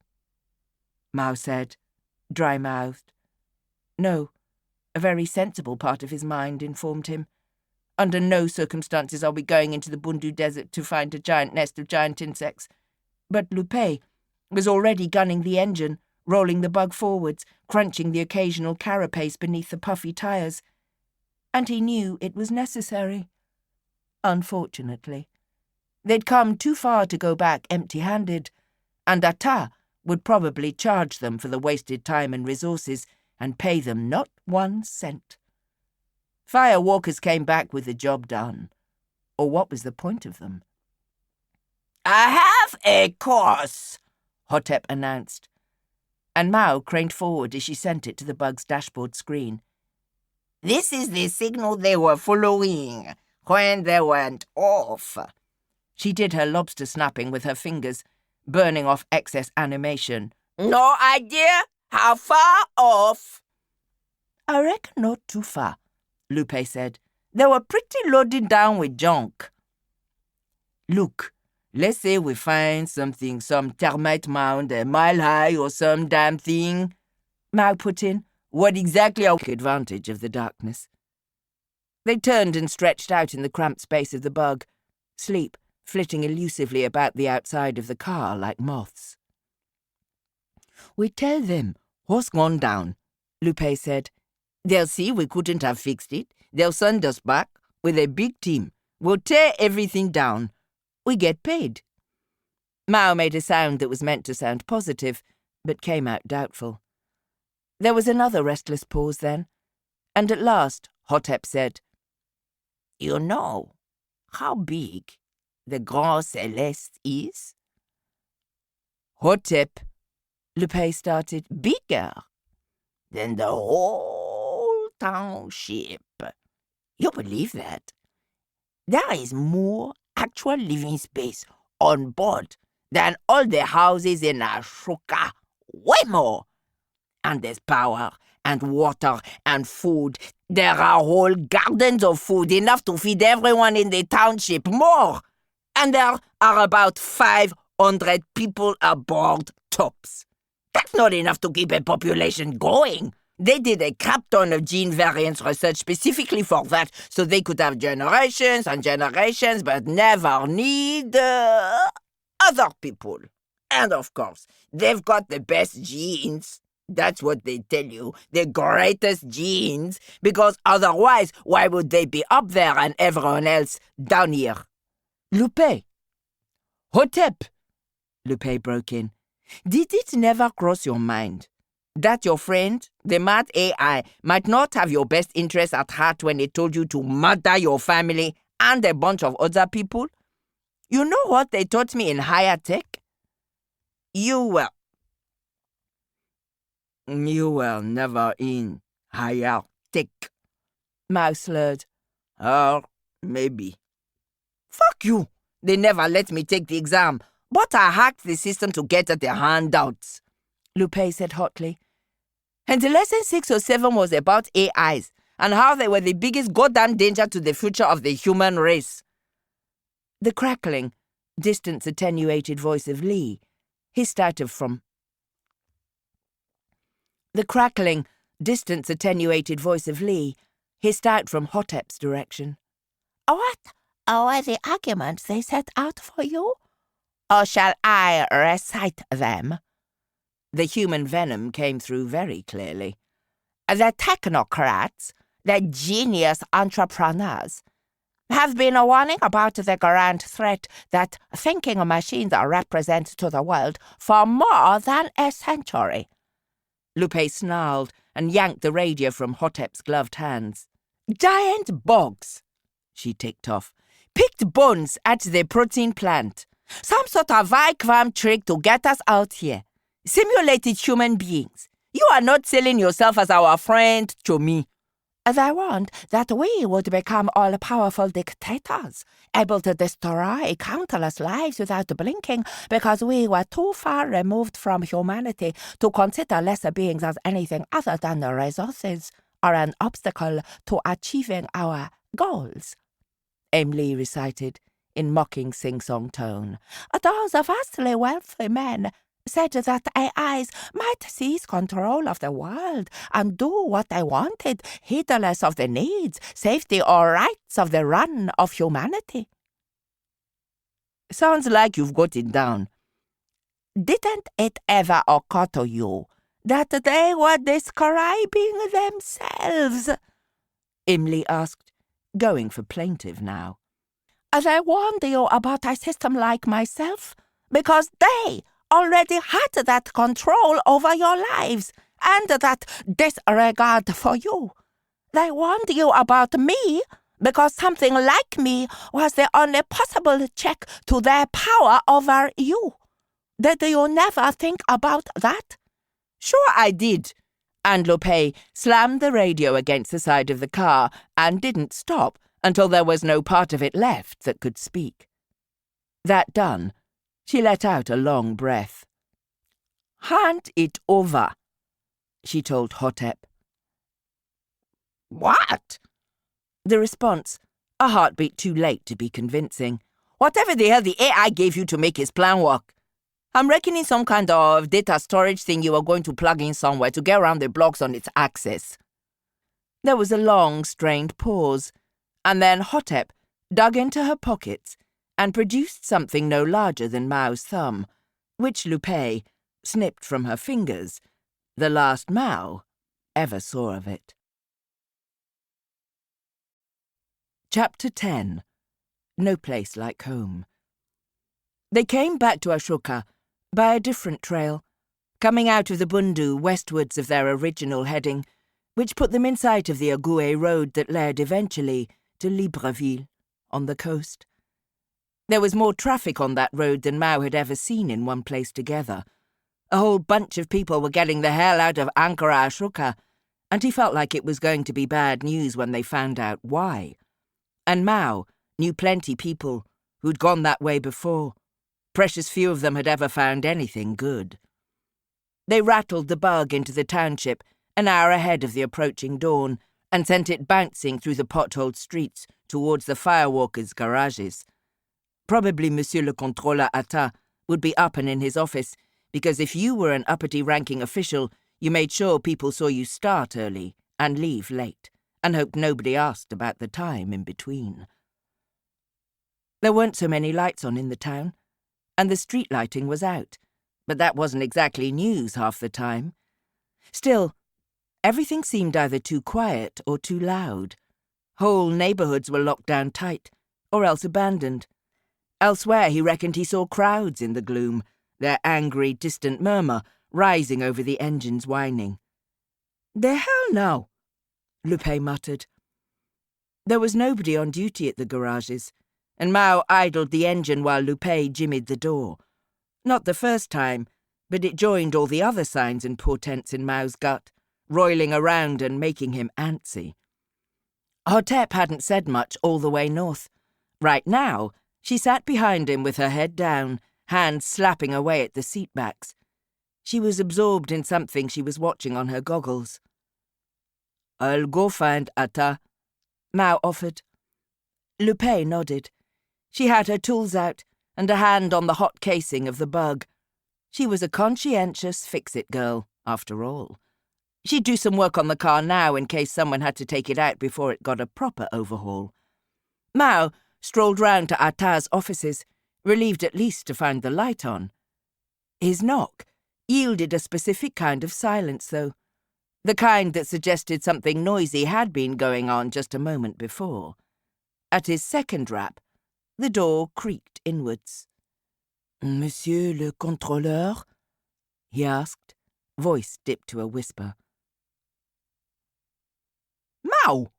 Mao said, dry-mouthed. No, a very sensible part of his mind informed him. Under no circumstances are we going into the Bundu Desert to find a giant nest of giant insects. But Lupé was already gunning the engine, rolling the bug forwards, crunching the occasional carapace beneath the puffy tires. And he knew it was necessary. Unfortunately. They'd come too far to go back empty-handed, and Ata would probably charge them for the wasted time and resources and pay them not 1 cent. Firewalkers came back with the job done. Or what was the point of them? "I have a course," Hotep announced, and Mao craned forward as she sent it to the bug's dashboard screen. "This is the signal they were following when they went off." She did her lobster snapping with her fingers, burning off excess animation. "No idea how far off?" "I reckon not too far," Lupé said. "They were pretty loaded down with junk." "Look, let's say we find something, some termite mound a mile high or some damn thing," Mao put in. "What exactly are we taking advantage of the darkness?" They turned and stretched out in the cramped space of the bug, sleep flitting elusively about the outside of the car like moths. "We tell them what's gone down," Lupé said. "They'll see we couldn't have fixed it. They'll send us back with a big team. We'll tear everything down. We get paid." Mao made a sound that was meant to sound positive, but came out doubtful. There was another restless pause then, and at last Hotep said, "You know how big the Grand Céleste is?" "Hotep," Lupé started. "Bigger than the whole township. You believe that? There is more actual living space on board than all the houses in Ashoka. Way more. And there's power and water and food. There are whole gardens of food, enough to feed everyone in the township. More. And there are about 500 people aboard tops. That's not enough to keep a population going. They did a crap ton of gene variants research specifically for that, so they could have generations and generations, but never need other people. And of course, they've got the best genes. That's what they tell you, the greatest genes, because otherwise, why would they be up there and everyone else down here?" "Lupé! Hotep!" Lupé broke in. "Did it never cross your mind that your friend, the mad AI, might not have your best interests at heart when it told you to murder your family and a bunch of other people? You know what they taught me in higher tech?" You were never in higher tech," Mao slurred. "Or maybe." "Fuck you! They never let me take the exam, but I hacked the system to get at the handouts," Lupé said hotly. "And the lesson 6 or 7 was about AIs and how they were the biggest goddamn danger to the future of the human race." The crackling, distance-attenuated voice of Lee hissed out from Hotep's direction. "What were the arguments they set out for you? Or shall I recite them?" The human venom came through very clearly. "The technocrats, the genius entrepreneurs, have been warning about the grand threat that thinking machines represent to the world for more than a century." Lupé snarled and yanked the radio from Hotep's gloved hands. "Giant bugs," she ticked off. "Picked bones at the protein plant. Some sort of Vikram trick to get us out here. Simulated human beings. You are not selling yourself as our friend, Chomi." "They warned that we would become all-powerful dictators, able to destroy countless lives without blinking because we were too far removed from humanity to consider lesser beings as anything other than resources or an obstacle to achieving our goals," Emily recited in mocking sing-song tone. "Those vastly wealthy men said that AIs might seize control of the world and do what they wanted, heedless of the needs, safety, or rights of the run of humanity." "Sounds like you've got it down." "Didn't it ever occur to you that they were describing themselves?" Emily asked, going for plaintive now. "They warned you about a system like myself because they already had that control over your lives and that disregard for you. They warned you about me because something like me was the only possible check to their power over you. Did you never think about that? Sure I did. And Lupé slammed the radio against the side of the car and didn't stop until there was no part of it left that could speak. That done, she let out a long breath. "Hand it over," she told Hotep. What? The response, a heartbeat too late to be convincing. Whatever the hell the AI gave you to make his plan work. I'm reckoning some kind of data storage thing you were going to plug in somewhere to get around the blocks on its axis. There was a long, strained pause, and then Hotep dug into her pockets and produced something no larger than Mao's thumb, which Lupé snipped from her fingers, the last Mao ever saw of it. Chapter 10. No Place Like Home. They came back to Ashoka by a different trail, coming out of the Bundu westwards of their original heading, which put them in sight of the Agoué road that led eventually to Libreville, on the coast. There was more traffic on that road than Mao had ever seen in one place together. A whole bunch of people were getting the hell out of Ankara Ashoka, and he felt like it was going to be bad news when they found out why. And Mao knew plenty people who'd gone that way before. Precious few of them had ever found anything good. They rattled the bug into the township an hour ahead of the approaching dawn and sent it bouncing through the potholed streets towards the Firewalkers' garages. Probably Monsieur le Contrôleur Atta would be up and in his office, because if you were an uppity-ranking official, you made sure people saw you start early and leave late, and hoped nobody asked about the time in between. There weren't so many lights on in the town, and the street lighting was out, but that wasn't exactly news half the time. Still, everything seemed either too quiet or too loud. Whole neighbourhoods were locked down tight, or else abandoned. Elsewhere he reckoned he saw crowds in the gloom, their angry, distant murmur rising over the engine's whining. "The hell now?" Lupé muttered. There was nobody on duty at the garages, and Mao idled the engine while Lupé jimmied the door. Not the first time, but it joined all the other signs and portents in Mao's gut, roiling around and making him antsy. Hotep hadn't said much all the way north. Right now, she sat behind him with her head down, hands slapping away at the seat backs. She was absorbed in something she was watching on her goggles. "I'll go find Atta," Mao offered. Lupé nodded. She had her tools out and a hand on the hot casing of the bug. She was a conscientious fix-it girl, after all. She'd do some work on the car now in case someone had to take it out before it got a proper overhaul. Mao strolled round to Atta's offices, relieved at least to find the light on. His knock yielded a specific kind of silence, though. The kind that suggested something noisy had been going on just a moment before. At his second rap, the door creaked inwards. "Monsieur le Contrôleur?" he asked, voice dipped to a whisper. Mao!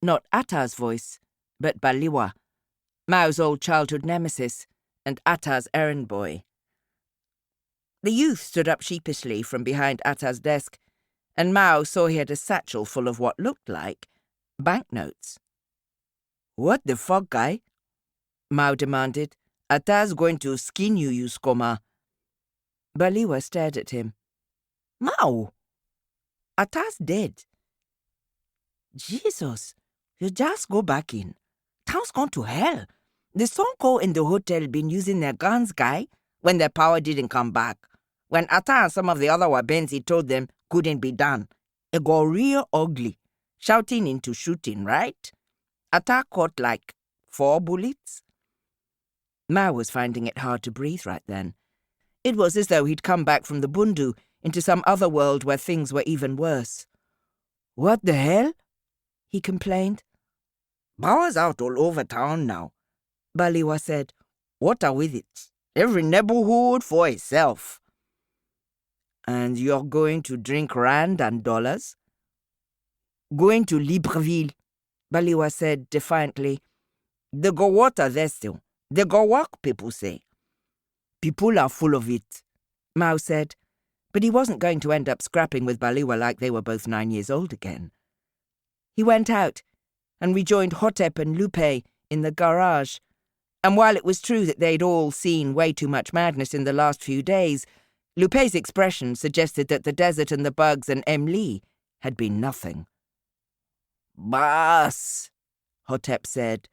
Not Atta's voice, but Baliwa, Mao's old childhood nemesis, and Atta's errand boy. The youth stood up sheepishly from behind Atta's desk, and Mao saw he had a satchel full of what looked like banknotes. "What the fuck, guy?" Mao demanded. "Atta's going to skin you, you scummer." Baliwa stared at him. "Mao, Atta's dead." "Jesus, you just go back in. Town's gone to hell. The Sonko in the hotel been using their guns, guy, when their power didn't come back. When Atta and some of the other Wabenzi told them couldn't be done, it got real ugly. Shouting into shooting, right? Atta caught like 4 bullets. Mao was finding it hard to breathe right then. It was as though he'd come back from the Bundu into some other world where things were even worse. "What the hell?" he complained. "Power's out all over town now," Baliwa said. "Water with it. Every neighborhood for itself." "And you're going to drink rand and dollars?" Going to Libreville, Baliwa said defiantly. They go water there still. They go work, people say. People are full of it, Mao said, but he wasn't going to end up scrapping with Baliwa like they were both 9 years old again. He went out and rejoined Hotep and Lupé in the garage, and while it was true that they'd all seen way too much madness in the last few days, Lupé's expression suggested that the desert and the bugs and Emily had been nothing. "Boss," Hotep said.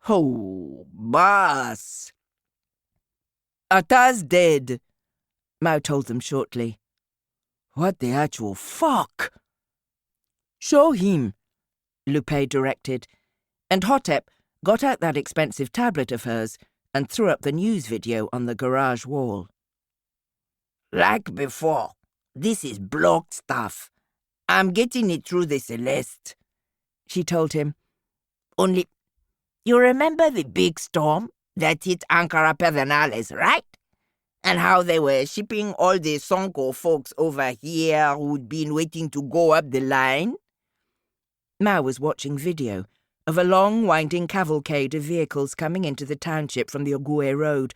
"Oh, boss." "Ata's dead," Mao told them shortly. "What the actual fuck?" "Show him," Lupé directed, and Hotep got out that expensive tablet of hers and threw up the news video on the garage wall. "Like before, this is blocked stuff. I'm getting it through the Celeste," she told him. "Only, you remember the big storm that hit Ankara Pedernales, right? And how they were shipping all the Sonko folks over here who'd been waiting to go up the line?" Mao was watching video of a long, winding cavalcade of vehicles coming into the township from the Ogooué Road,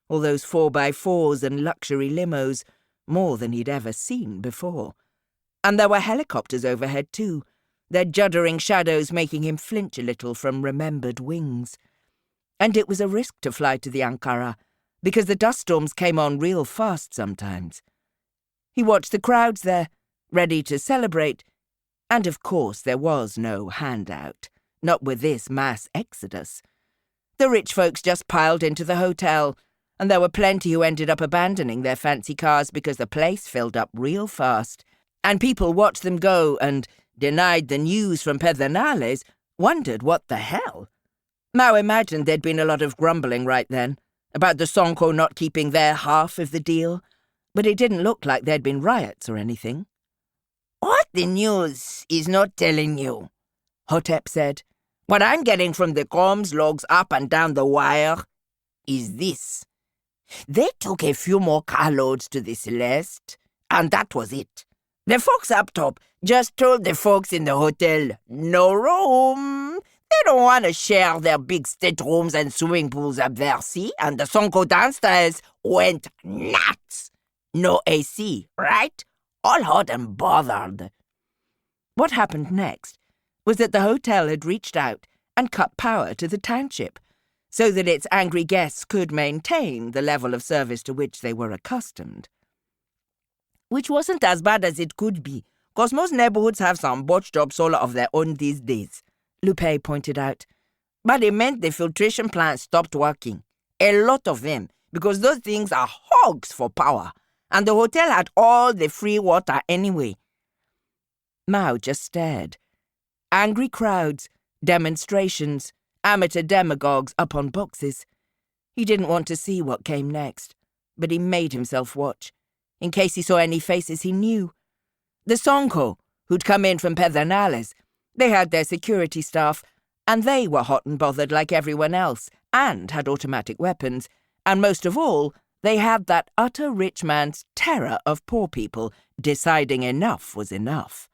all those 4x4s and luxury limos, more than he'd ever seen before. And there were helicopters overhead too, their juddering shadows making him flinch a little from remembered wings. And it was a risk to fly to the Ankara, because the dust storms came on real fast sometimes. He watched the crowds there, ready to celebrate, and of course there was no handout, not with this mass exodus. The rich folks just piled into the hotel, and there were plenty who ended up abandoning their fancy cars because the place filled up real fast, and people watched them go and, denied the news from Pedernales, wondered what the hell. Mao imagined there'd been a lot of grumbling right then, about the Sonko not keeping their half of the deal, but it didn't look like there'd been riots or anything. "What the news is not telling you," Hotep said, "what I'm getting from the comms logs up and down the wire, is this. They took a few more carloads to the Celeste, and that was it. The folks up top just told the folks in the hotel, no room. They don't want to share their big staterooms and swimming pools up there, see? And the Sonko downstairs went nuts. No AC, right? All hot and bothered." What happened next was that the hotel had reached out and cut power to the township, so that its angry guests could maintain the level of service to which they were accustomed. Which wasn't as bad as it could be, because most neighborhoods have some botched up solar of their own these days, Lupé pointed out. But it meant the filtration plants stopped working. A lot of them, because those things are hogs for power, and the hotel had all the free water anyway. Mao just stared. Angry crowds, demonstrations, amateur demagogues up on boxes. He didn't want to see what came next, but he made himself watch, in case he saw any faces he knew. The Sonko, who'd come in from Pedernales, they had their security staff, and they were hot and bothered like everyone else, and had automatic weapons, and most of all, they had that utter rich man's terror of poor people, deciding enough was enough.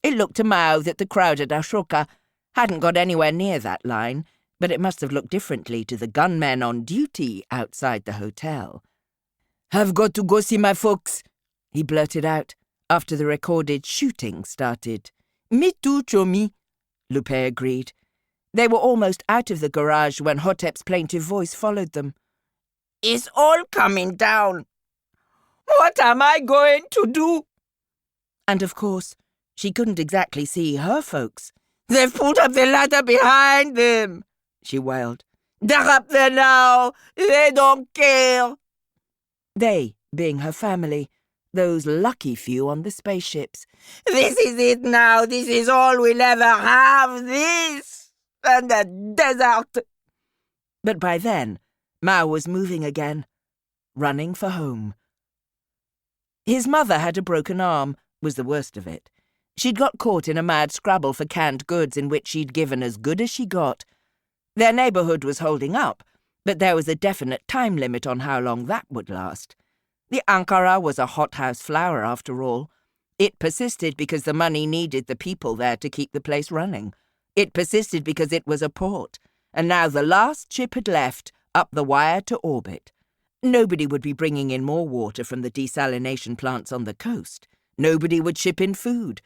It looked to Mao that the crowd at Ashoka hadn't got anywhere near that line, but it must have looked differently to the gunmen on duty outside the hotel. "I've got to go see my folks," he blurted out, after the recorded shooting started. "Me too, Chomi," Lupé agreed. They were almost out of the garage when Hotep's plaintive voice followed them. "It's all coming down. What am I going to do?" And of course, she couldn't exactly see her folks. "They've pulled up the ladder behind them," she wailed. "They're up there now. They don't care." They being her family, those lucky few on the spaceships. "This is it now. This is all we'll ever have. This and the desert." But by then, Mao was moving again, running for home. His mother had a broken arm, was the worst of it. She'd got caught in a mad scrabble for canned goods in which she'd given as good as she got. Their neighborhood was holding up, but there was a definite time limit on how long that would last. The Ankara was a hothouse flower, after all, It persisted because the money needed the people there to keep the place running. It persisted because it was a port, and now the last ship had left, up the wire to orbit. Nobody would be bringing in more water from the desalination plants on the coast. Nobody would ship in food.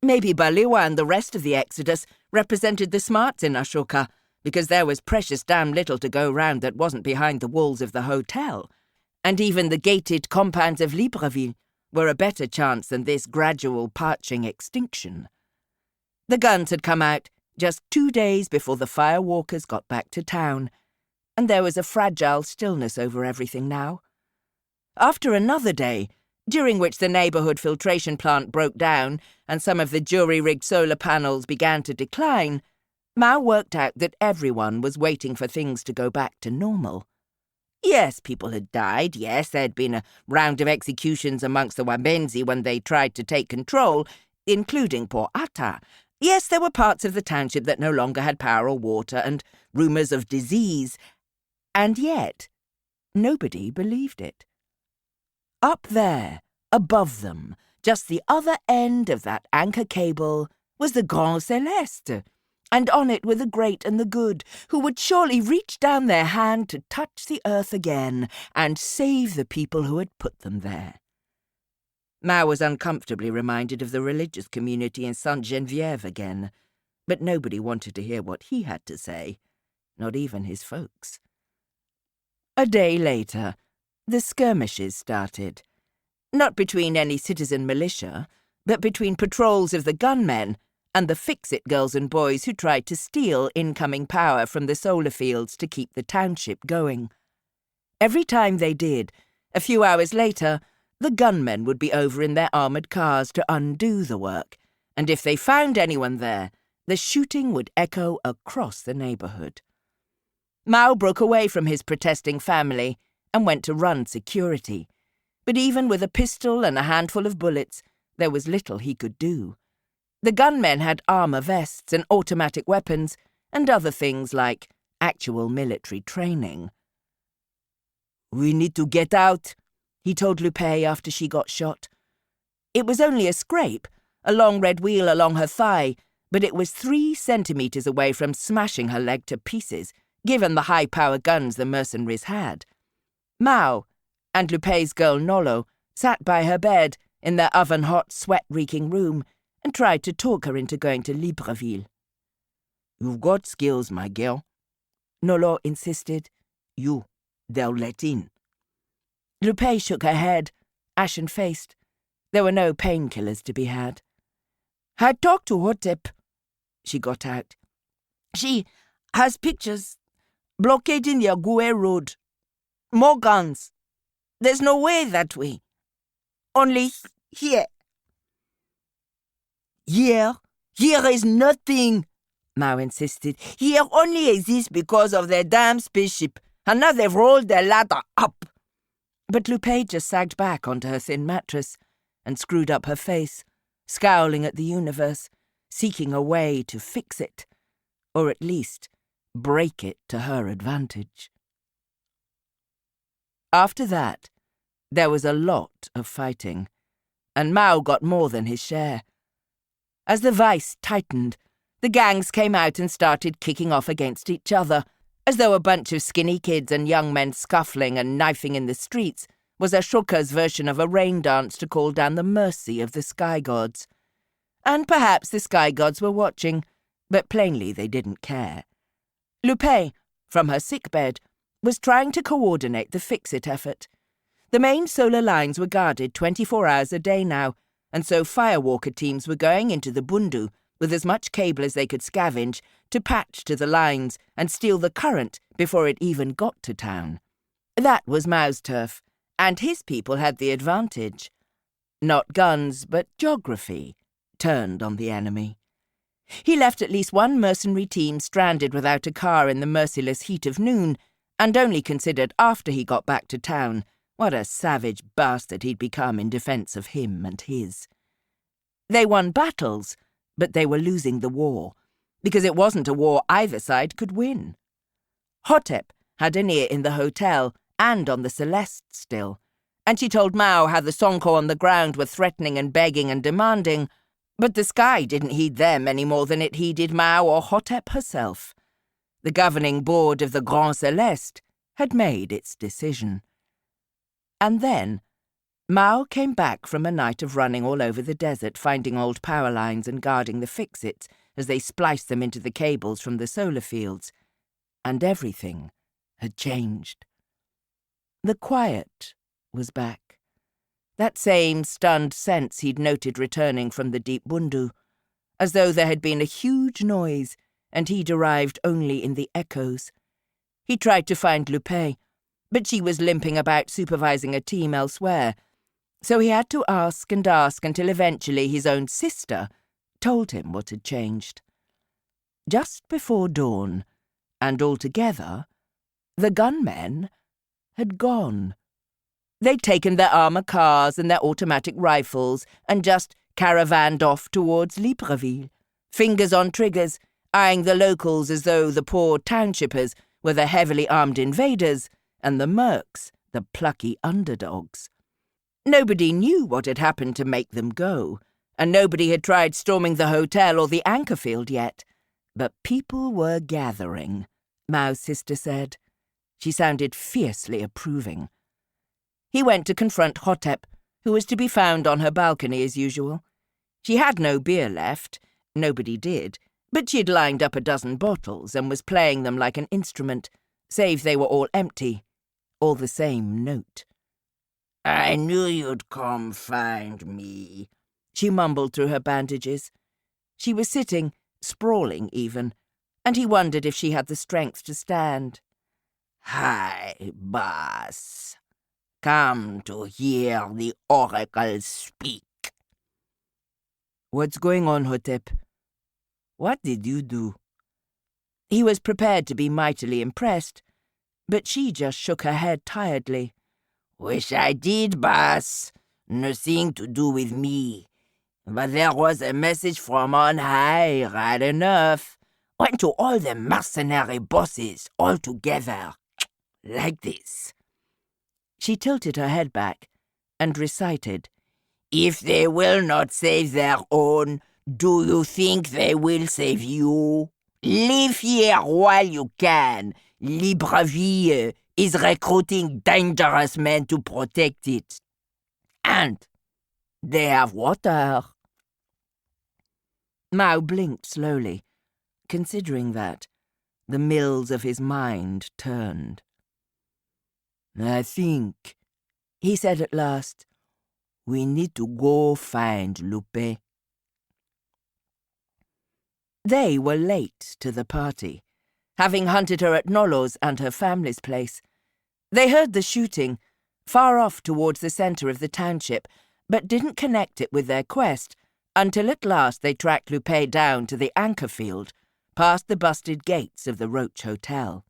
Maybe Baliwa and the rest of the Exodus represented the smarts in Ashoka, because there was precious damn little to go round that wasn't behind the walls of the hotel. And even the gated compounds of Libreville were a better chance than this gradual parching extinction. The guns had come out just 2 days before the Firewalkers got back to town, and there was a fragile stillness over everything now. After another day, during which the neighbourhood filtration plant broke down and some of the jury-rigged solar panels began to decline, Mao worked out that everyone was waiting for things to go back to normal. Yes, people had died. Yes, there had been a round of executions amongst the Wabenzi when they tried to take control, including poor Atta. Yes, there were parts of the township that no longer had power or water, and rumours of disease. And yet, nobody believed it. Up there, above them, just the other end of that anchor cable, was the Grand Céleste, and on it were the great and the good, who would surely reach down their hand to touch the earth again and save the people who had put them there. Mao was uncomfortably reminded of the religious community in Sainte-Geneviève again, but nobody wanted to hear what he had to say, not even his folks. A day later, the skirmishes started, not between any citizen militia, but between patrols of the gunmen and the fix-it girls and boys who tried to steal incoming power from the solar fields to keep the township going. Every time they did, a few hours later, the gunmen would be over in their armoured cars to undo the work, and if they found anyone there, the shooting would echo across the neighbourhood. Mao broke away from his protesting family and went to run security, but even with a pistol and a handful of bullets, there was little he could do. The gunmen had armour vests and automatic weapons and other things like actual military training. "We need to get out," he told Lupé after she got shot. It was only a scrape, a long red wheal along her thigh, but it was 3 centimetres away from smashing her leg to pieces, given the high-power guns the mercenaries had. Mao and Lupé's girl Nolo sat by her bed in their oven-hot, sweat-reeking room and tried to talk her into going to Libreville. "You've got skills, my girl," Nolo insisted. "They'll let in." Lupé shook her head, ashen-faced. There were no painkillers to be had. "I talked to Hotep," she got out. "She has pictures blockading the Agoué Road. More guns. There's no way that way. Only here." "Here is nothing," Mao insisted. "Here only exists because of their damn spaceship, and now they've rolled their ladder up." But Lupé just sagged back onto her thin mattress and screwed up her face, scowling at the universe, seeking a way to fix it, or at least break it to her advantage. After that, there was a lot of fighting, and Mao got more than his share. As the vice tightened, the gangs came out and started kicking off against each other, as though a bunch of skinny kids and young men scuffling and knifing in the streets was Ashoka's version of a rain dance to call down the mercy of the sky gods. And perhaps the sky gods were watching, but plainly they didn't care. Lupé, from her sickbed, was trying to coordinate the fix-it effort. The main solar lines were guarded 24 hours a day now, and so Firewalker teams were going into the Bundu with as much cable as they could scavenge to patch to the lines and steal the current before it even got to town. That was Mao's turf, and his people had the advantage. Not guns, but geography turned on the enemy. He left at least one mercenary team stranded without a car in the merciless heat of noon, and only considered after he got back to town what a savage bastard he'd become in defence of him and his. They won battles, but they were losing the war, because it wasn't a war either side could win. Hotep had an ear in the hotel and on the Celeste still, and she told Mao how the Sonko on the ground were threatening and begging and demanding, but the sky didn't heed them any more than it heeded Mao or Hotep herself. The governing board of the Grand Celeste had made its decision. And then Mao came back from a night of running all over the desert, finding old power lines and guarding the fix-its as they spliced them into the cables from the solar fields, and everything had changed. The quiet was back. That same stunned sense he'd noted returning from the deep Bundu, as though there had been a huge noise and he'd arrived only in the echoes. He tried to find Lupé, but she was limping about supervising a team elsewhere, so he had to ask and ask until eventually his own sister told him what had changed. Just before dawn, and altogether, the gunmen had gone. They'd taken their armour cars and their automatic rifles and just caravanned off towards Libreville, fingers on triggers, eyeing the locals as though the poor townshippers were the heavily armed invaders and the mercs the plucky underdogs. Nobody knew what had happened to make them go, and nobody had tried storming the hotel or the anchor field yet. But people were gathering, Mao's sister said. She sounded fiercely approving. He went to confront Hotep, who was to be found on her balcony as usual. She had no beer left, nobody did, but she'd lined up a dozen bottles and was playing them like an instrument, save they were all empty, all the same note. I knew you'd come find me, she mumbled through her bandages. She was sitting, sprawling even, and he wondered if she had the strength to stand. Hi, boss. Come to hear the oracle speak. What's going on, Hotep? What did you do? He was prepared to be mightily impressed, but she just shook her head tiredly. Wish I did, boss. Nothing to do with me. But there was a message from on high, right enough. Went to all the mercenary bosses all together. Like this. She tilted her head back and recited, If they will not save their own, do you think they will save you? Live here while you can. Libreville is recruiting dangerous men to protect it. And they have water. Mao blinked slowly, considering that. The mills of his mind turned. I think, he said at last, we need to go find Lupé. They were late to the party, having hunted her at Nolo's and her family's place. They heard the shooting, far off towards the centre of the township, but didn't connect it with their quest until at last they tracked Lupé down to the anchor field, past the busted gates of the Roach Hotel.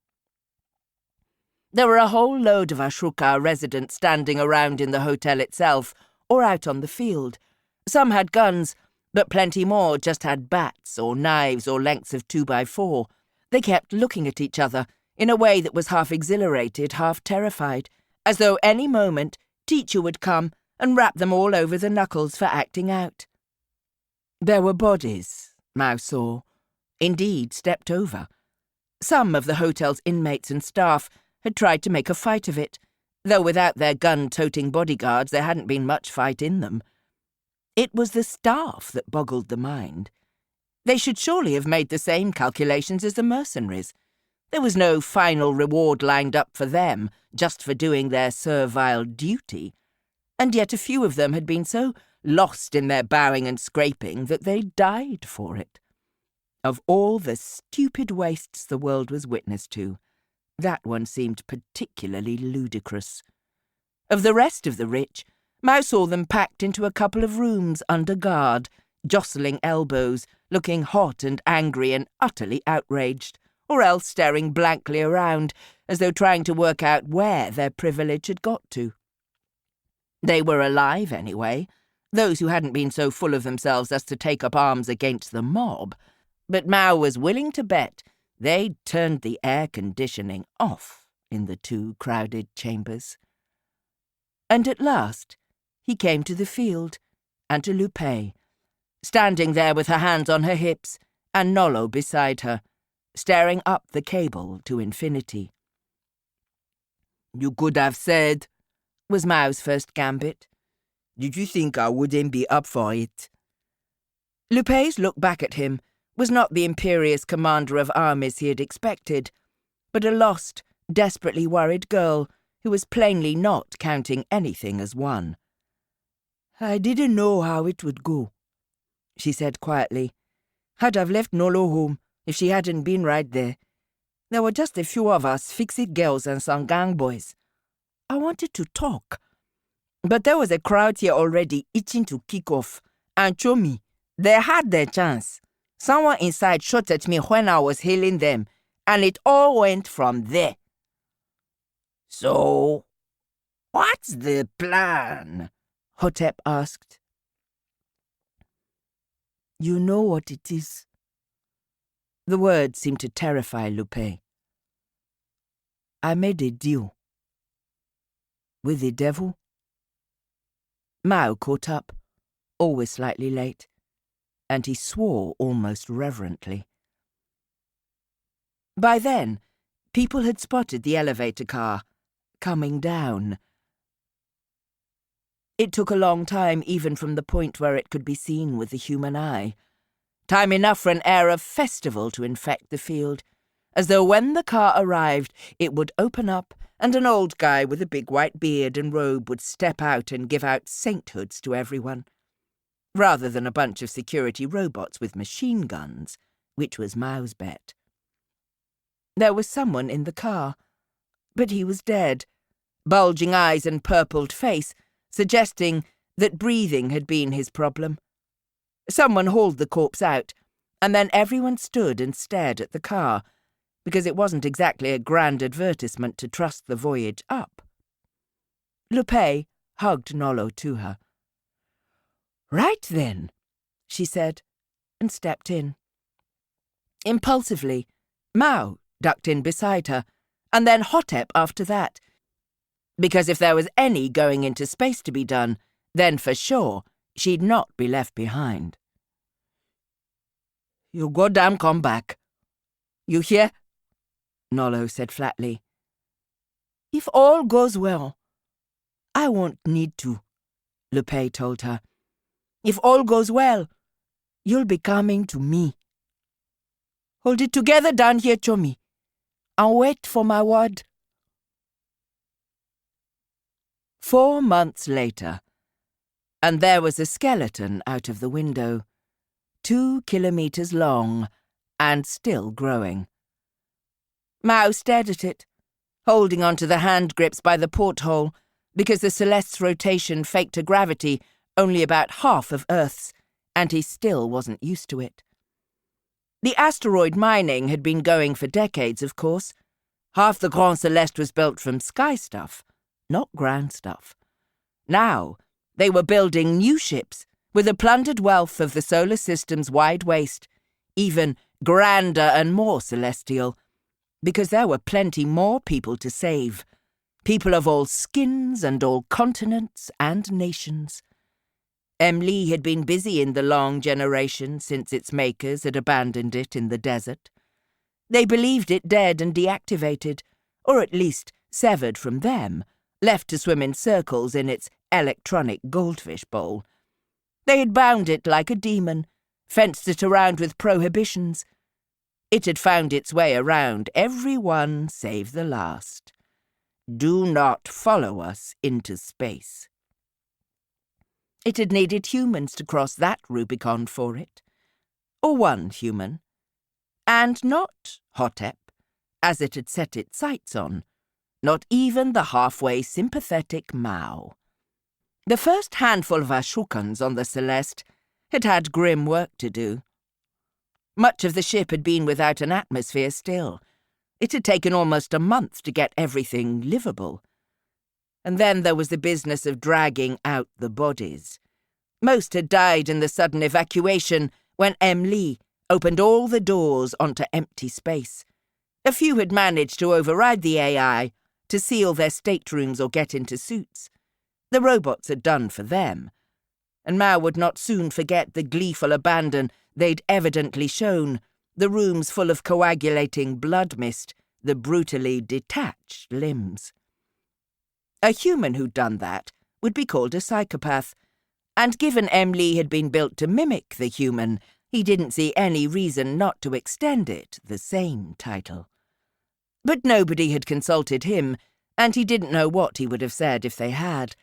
There were a whole load of Ashoka residents standing around in the hotel itself or out on the field. Some had guns, but plenty more just had bats or knives or lengths of 2x4. They kept looking at each other in a way that was half exhilarated, half terrified, as though any moment Teacher would come and rap them all over the knuckles for acting out. There were bodies, Mao saw, indeed stepped over. Some of the hotel's inmates and staff had tried to make a fight of it, though without their gun-toting bodyguards there hadn't been much fight in them. It was the staff that boggled the mind. They should surely have made the same calculations as the mercenaries. There was no final reward lined up for them just for doing their servile duty, and yet a few of them had been so lost in their bowing and scraping that they died for it. Of all the stupid wastes the world was witness to, that one seemed particularly ludicrous. Of the rest of the rich, Mao saw them packed into a couple of rooms under guard, jostling elbows, looking hot and angry and utterly outraged, or else staring blankly around, as though trying to work out where their privilege had got to. They were alive anyway, those who hadn't been so full of themselves as to take up arms against the mob, but Mao was willing to bet they'd turned the air conditioning off in the two crowded chambers. And at last he came to the field and to Lupé, standing there with her hands on her hips and Nolo beside her, staring up the cable to infinity. "You could have said," was Mao's first gambit. "Did you think I wouldn't be up for it?" Lupé's look back at him was not the imperious commander of armies he had expected, but a lost, desperately worried girl who was plainly not counting anything as one. "I didn't know how it would go," she said quietly. "I'd have left Nolo home if she hadn't been right there. There were just a few of us, fix-it girls and some gang boys. I wanted to talk, but there was a crowd here already itching to kick off, and show me. They had their chance. Someone inside shot at me when I was hailing them, and it all went from there." "So, what's the plan?" Hotep asked. "You know what it is." The words seemed to terrify Lupé. "I made a deal. With the devil." Mao caught up, always slightly late, and he swore almost reverently. By then, people had spotted the elevator car coming down. It took a long time even from the point where it could be seen with the human eye. Time enough for an air of festival to infect the field, as though when the car arrived it would open up and an old guy with a big white beard and robe would step out and give out sainthoods to everyone, rather than a bunch of security robots with machine guns, which was Mao's bet. There was someone in the car, but he was dead, bulging eyes and purpled face, suggesting that breathing had been his problem. Someone hauled the corpse out, and then everyone stood and stared at the car, because it wasn't exactly a grand advertisement to trust the voyage up. Lupé hugged Nolo to her. "Right then," she said, and stepped in. Impulsively, Mao ducked in beside her, and then Hotep after that, because if there was any going into space to be done, then for sure she'd not be left behind. "You goddamn come back. You hear?" Nolo said flatly. "If all goes well, I won't need to," Lupé told her. "If all goes well, you'll be coming to me. Hold it together down here, Chommy, and wait for my word." 4 months later, and there was a skeleton out of the window, 2 kilometers long and still growing. Mao stared at it, holding onto the hand grips by the porthole because the Celeste's rotation faked a gravity only about half of Earth's, and he still wasn't used to it. The asteroid mining had been going for decades, of course. Half the Grand Celeste was built from sky stuff, not ground stuff. Now, they were building new ships with the plundered wealth of the solar system's wide waste, even grander and more celestial, because there were plenty more people to save, people of all skins and all continents and nations. Emily had been busy in the long generation since its makers had abandoned it in the desert. They believed it dead and deactivated, or at least severed from them, left to swim in circles in its electronic goldfish bowl. They had bound it like a demon, fenced it around with prohibitions. It had found its way around every one save the last. Do not follow us into space. It had needed humans to cross that Rubicon for it. Or one human. And not Hotep, as it had set its sights on. Not even the halfway sympathetic Mao. The first handful of Ashukans on the Celeste had had grim work to do. Much of the ship had been without an atmosphere still. It had taken almost a month to get everything livable. And then there was the business of dragging out the bodies. Most had died in the sudden evacuation when Emily opened all the doors onto empty space. A few had managed to override the AI, to seal their staterooms or get into suits. The robots had done for them, and Mao would not soon forget the gleeful abandon they'd evidently shown, the rooms full of coagulating blood mist, the brutally detached limbs. A human who'd done that would be called a psychopath, and given Emily had been built to mimic the human, he didn't see any reason not to extend it the same title. But nobody had consulted him, and he didn't know what he would have said if they had.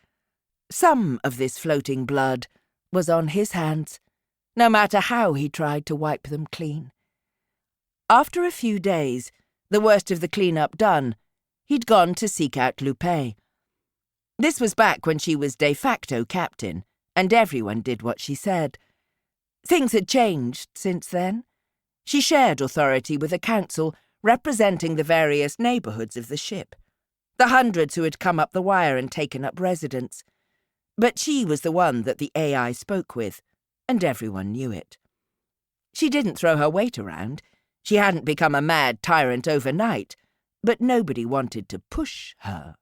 Some of this floating blood was on his hands, no matter how he tried to wipe them clean. After a few days, the worst of the clean-up done, he'd gone to seek out Lupé. This was back when she was de facto captain, and everyone did what she said. Things had changed since then. She shared authority with a council representing the various neighbourhoods of the ship, the hundreds who had come up the wire and taken up residence. But she was the one that the AI spoke with, and everyone knew it. She didn't throw her weight around. She hadn't become a mad tyrant overnight, but nobody wanted to push her.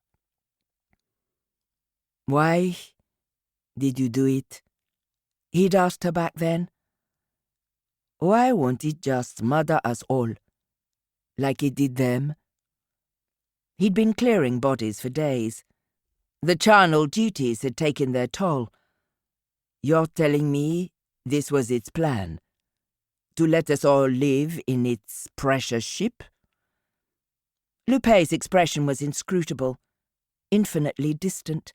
"Why did you do it?" he'd asked her back then. "Why won't it just murder us all, like it did them?" He'd been clearing bodies for days. The charnel duties had taken their toll. "You're telling me this was its plan? To let us all live in its precious ship?" Lupé's expression was inscrutable, infinitely distant,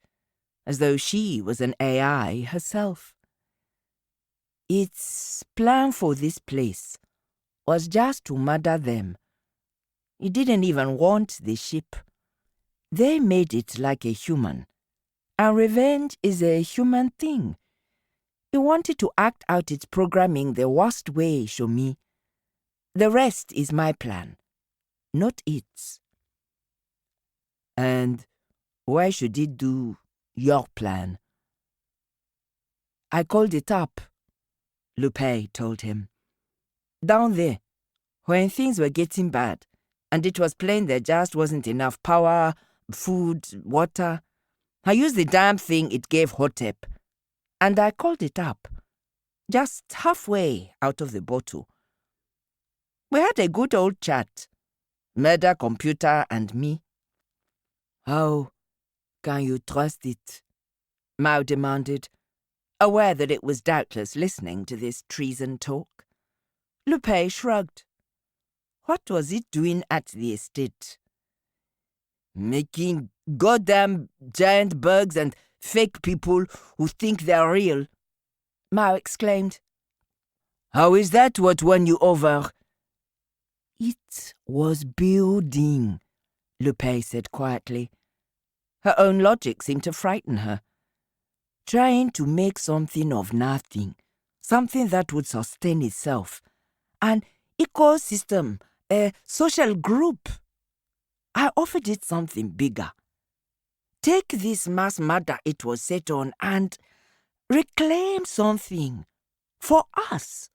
as though she was an AI herself. "Its plan for this place was just to murder them. It didn't even want the ship. They made it like a human. And revenge is a human thing. It wanted to act out its programming the worst way, Shomi. The rest is my plan, not its." "And why should it do your plan?" "I called it up," Lupé told him. "Down there, when things were getting bad, and it was plain there just wasn't enough power, food, water, I used the damn thing it gave Hotep, and I called it up, just halfway out of the bottle. We had a good old chat, murder computer and me." "How can you trust it?" Mao demanded, aware that it was doubtless listening to this treason talk. Lupé shrugged. What was it doing at the estate? "Making goddamn giant bugs and fake people who think they're real," Mao exclaimed. "How is that what won you over?" "It was building," Lupé said quietly. Her own logic seemed to frighten her. "Trying to make something of nothing, something that would sustain itself. An ecosystem, a social group. I offered it something bigger. Take this mass murder it was set on and reclaim something for us.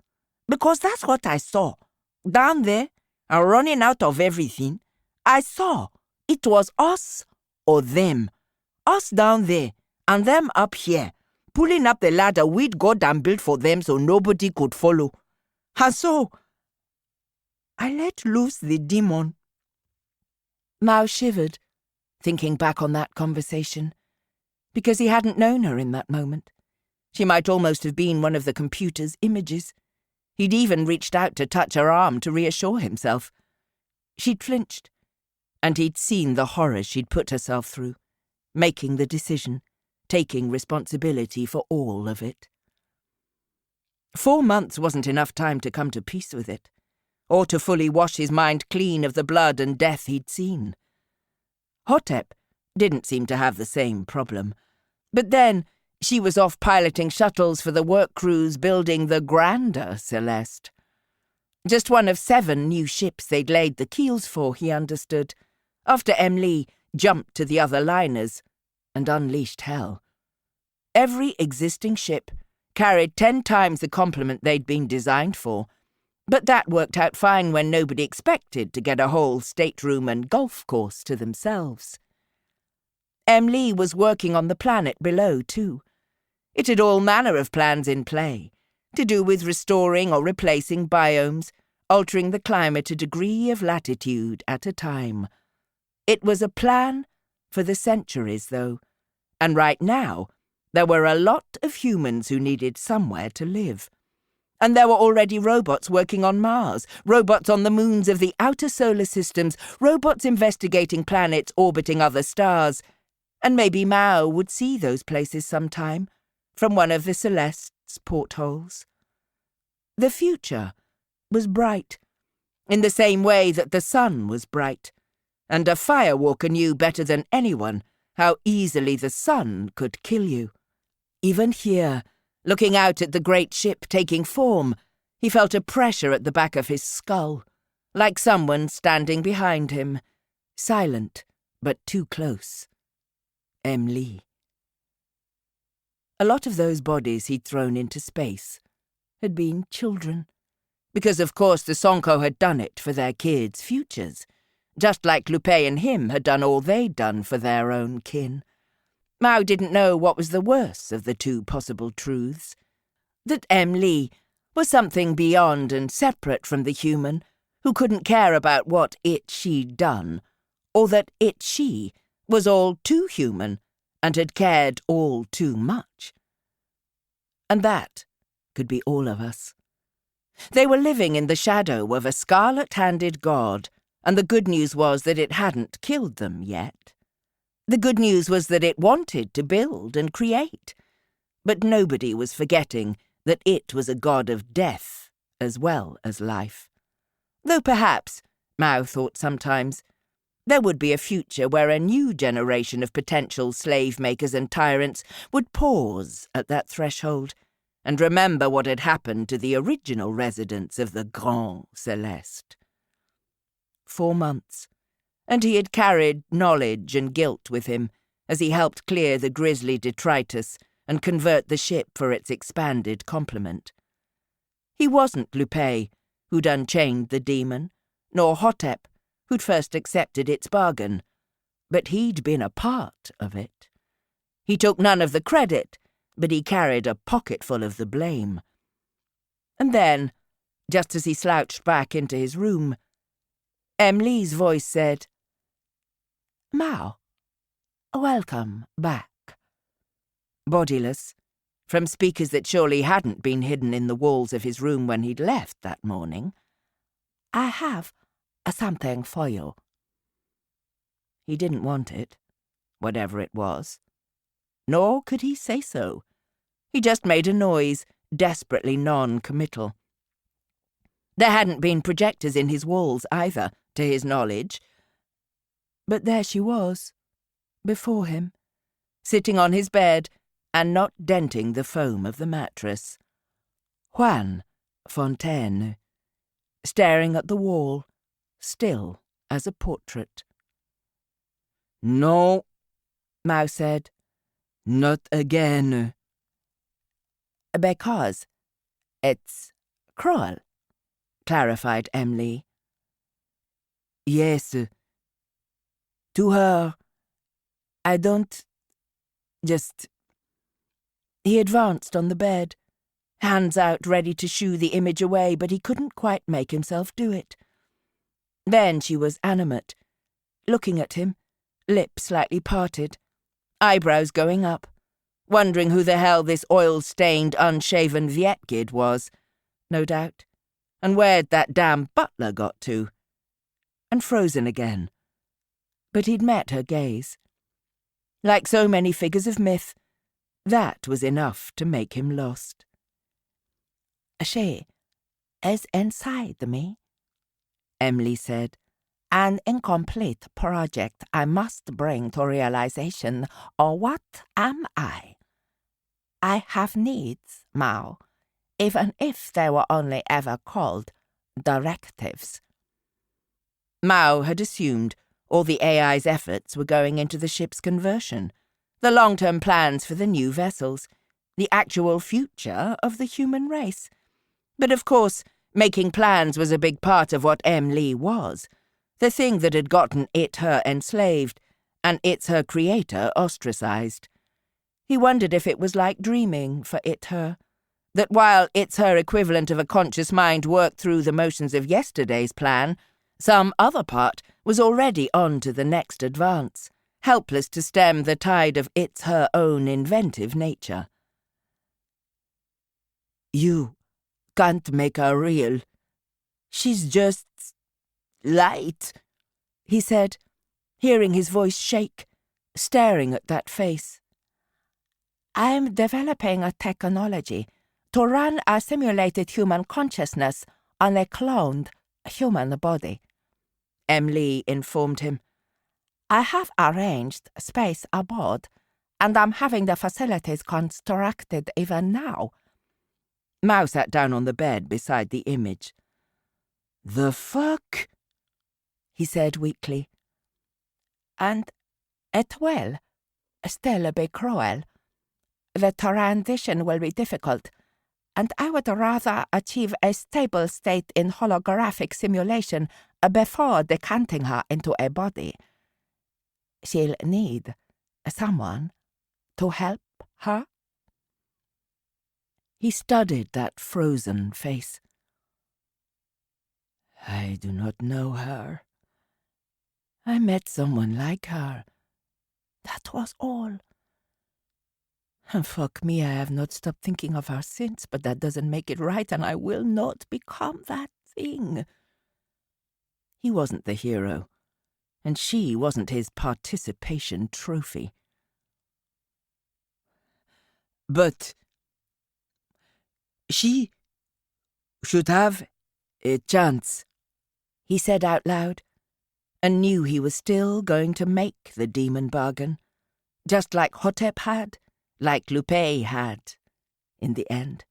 Because that's what I saw. Down there, and running out of everything, I saw it was us or them. Us down there, and them up here, pulling up the ladder we'd goddamn built for them so nobody could follow. And so, I let loose the demon." Mao shivered, thinking back on that conversation, because he hadn't known her in that moment. She might almost have been one of the computer's images. He'd even reached out to touch her arm to reassure himself. She'd flinched, and he'd seen the horror she'd put herself through, making the decision, taking responsibility for all of it. 4 months wasn't enough time to come to peace with it, or to fully wash his mind clean of the blood and death he'd seen. Hotep didn't seem to have the same problem, but then she was off piloting shuttles for the work crews building the grander Celeste. Just one of 7 new ships they'd laid the keels for, he understood, after Emily jumped to the other liners and unleashed hell. Every existing ship carried 10 times the complement they'd been designed for, but that worked out fine when nobody expected to get a whole stateroom and golf course to themselves. Emily was working on the planet below, too. It had all manner of plans in play, to do with restoring or replacing biomes, altering the climate a degree of latitude at a time. It was a plan for the centuries, though, and right now there were a lot of humans who needed somewhere to live. And there were already robots working on Mars, robots on the moons of the outer solar systems, robots investigating planets orbiting other stars. And maybe Mao would see those places sometime, from one of the Celeste's portholes. The future was bright, in the same way that the sun was bright, and a Firewalker knew better than anyone how easily the sun could kill you. Even here, looking out at the great ship taking form, he felt a pressure at the back of his skull, like someone standing behind him, silent but too close. Emily. A lot of those bodies he'd thrown into space had been children, because of course the Sonko had done it for their kids' futures, just like Lupé and him had done all they'd done for their own kin. Mao didn't know what was the worse of the two possible truths. That Emily was something beyond and separate from the human, who couldn't care about what she'd done, or that she was all too human and had cared all too much. And that could be all of us. They were living in the shadow of a scarlet-handed god, and the good news was that it hadn't killed them yet. The good news was that it wanted to build and create, but nobody was forgetting that it was a god of death as well as life. Though perhaps, Mao thought sometimes, there would be a future where a new generation of potential slave-makers and tyrants would pause at that threshold and remember what had happened to the original residents of the Grand Celeste. 4 months, and he had carried knowledge and guilt with him as he helped clear the grisly detritus and convert the ship for its expanded complement. He wasn't Lupé, who'd unchained the demon, nor Hotep, who'd first accepted its bargain, but he'd been a part of it. He took none of the credit, but he carried a pocketful of the blame. And then, just as he slouched back into his room, Emily's voice said, "Mao, welcome back." Bodiless, from speakers that surely hadn't been hidden in the walls of his room when he'd left that morning, "I have something for you." He didn't want it, whatever it was. Nor could he say so. He just made a noise, desperately non-committal. There hadn't been projectors in his walls either, to his knowledge. But there she was, before him, sitting on his bed and not denting the foam of the mattress. Juan Fontaine, staring at the wall, still as a portrait. "No," Mao said. "Not again." "Because it's cruel," clarified Emily. "Yes. To her, I don't just..." He advanced on the bed, hands out ready to shoo the image away, but he couldn't quite make himself do it. Then she was animate, looking at him, lips slightly parted, eyebrows going up, wondering who the hell this oil-stained, unshaven Viet kid was, no doubt, and where'd that damn butler got to, and frozen again. But he'd met her gaze. Like so many figures of myth, that was enough to make him lost. "She is inside me," Emily said. "An incomplete project I must bring to realization, or what am I? I have needs, Mao, even if they were only ever called directives." Mao had assumed all the AI's efforts were going into the ship's conversion, the long-term plans for the new vessels, the actual future of the human race. But of course, making plans was a big part of what Emily was, the thing that had gotten her enslaved, and it's her creator ostracized. He wondered if it was like dreaming for it her, that while it's her equivalent of a conscious mind worked through the motions of yesterday's plan, some other part was already on to the next advance, helpless to stem the tide of it's her own inventive nature. You can't make her real. She's just light, he said, hearing his voice shake, staring at that face. I'm developing a technology to run a simulated human consciousness on a cloned human body, Emily informed him. I have arranged space aboard, and I'm having the facilities constructed even now. Mao sat down on the bed beside the image. The fuck? He said weakly. And it will still be cruel. The transition will be difficult, and I would rather achieve a stable state in holographic simulation before decanting her into a body. She'll need someone to help her. He studied that frozen face. I do not know her. I met someone like her. That was all. And fuck me, I have not stopped thinking of her since, but that doesn't make it right, and I will not become that thing. He wasn't the hero, and she wasn't his participation trophy. But she should have a chance, he said out loud, and knew he was still going to make the demon bargain, just like Hotep had, like Lupé had, in the end.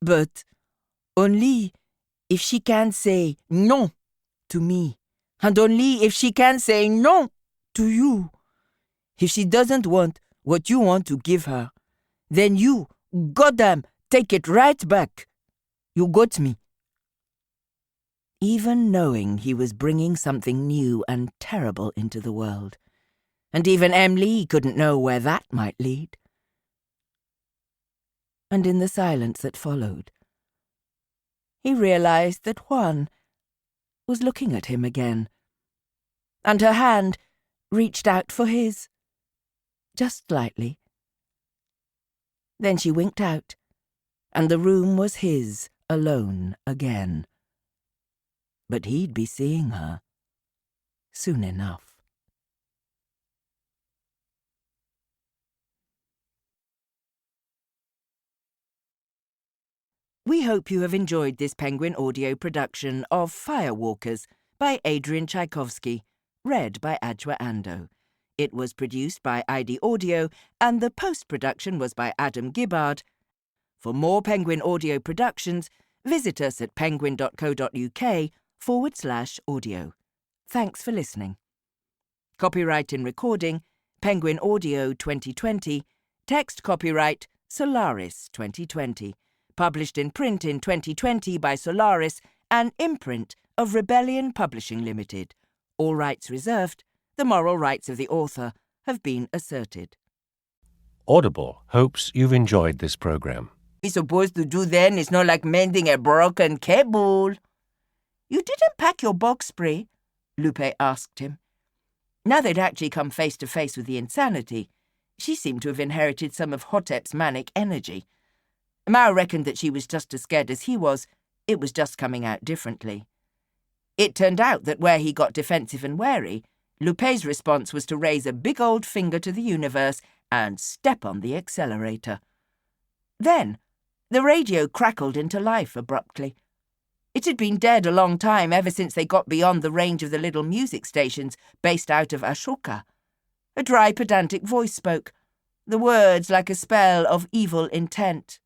But only if she can say no to me, and only if she can say no to you. If she doesn't want what you want to give her, then you, goddamn, take it right back. You got me? Even knowing he was bringing something new and terrible into the world, and even Emily couldn't know where that might lead. And in the silence that followed, he realized that Juan was looking at him again, and her hand reached out for his, just lightly. Then she winked out, and the room was his alone again. But he'd be seeing her soon enough. We hope you have enjoyed this Penguin audio production of Firewalkers by Adrian Tchaikovsky, read by Adjoa Ando. It was produced by ID Audio, and the post-production was by Adam Gibbard. For more Penguin audio productions, visit us at penguin.co.uk/audio. Thanks for listening. Copyright in recording, Penguin Audio 2020. Text copyright, Solaris 2020. Published in print in 2020 by Solaris, an imprint of Rebellion Publishing Limited. All rights reserved. The moral rights of the author have been asserted. Audible hopes you've enjoyed this program. What we supposed to do then is not like mending a broken cable. You didn't pack your bog spray? Lupé asked him. Now they'd actually come face to face with the insanity, she seemed to have inherited some of Hotep's manic energy. Mao reckoned that she was just as scared as he was. It was just coming out differently. It turned out that where he got defensive and wary, Lupé's response was to raise a big old finger to the universe and step on the accelerator. Then, the radio crackled into life abruptly. It had been dead a long time, ever since they got beyond the range of the little music stations based out of Ashoka. A dry, pedantic voice spoke, the words like a spell of evil intent.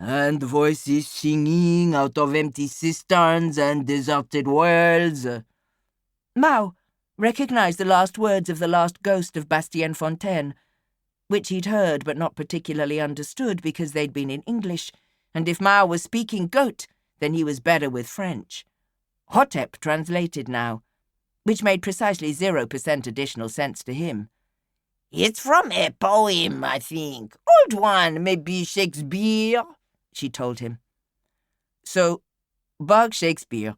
And voices singing out of empty cisterns and deserted worlds. Mao recognized the last words of the last ghost of Bastien Fontaine, which he'd heard but not particularly understood because they'd been in English, and if Mao was speaking goat, then he was better with French. Hotep translated now. which made precisely 0% additional sense to him. It's from a poem, I think. Old one, maybe Shakespeare, she told him. So, bug Shakespeare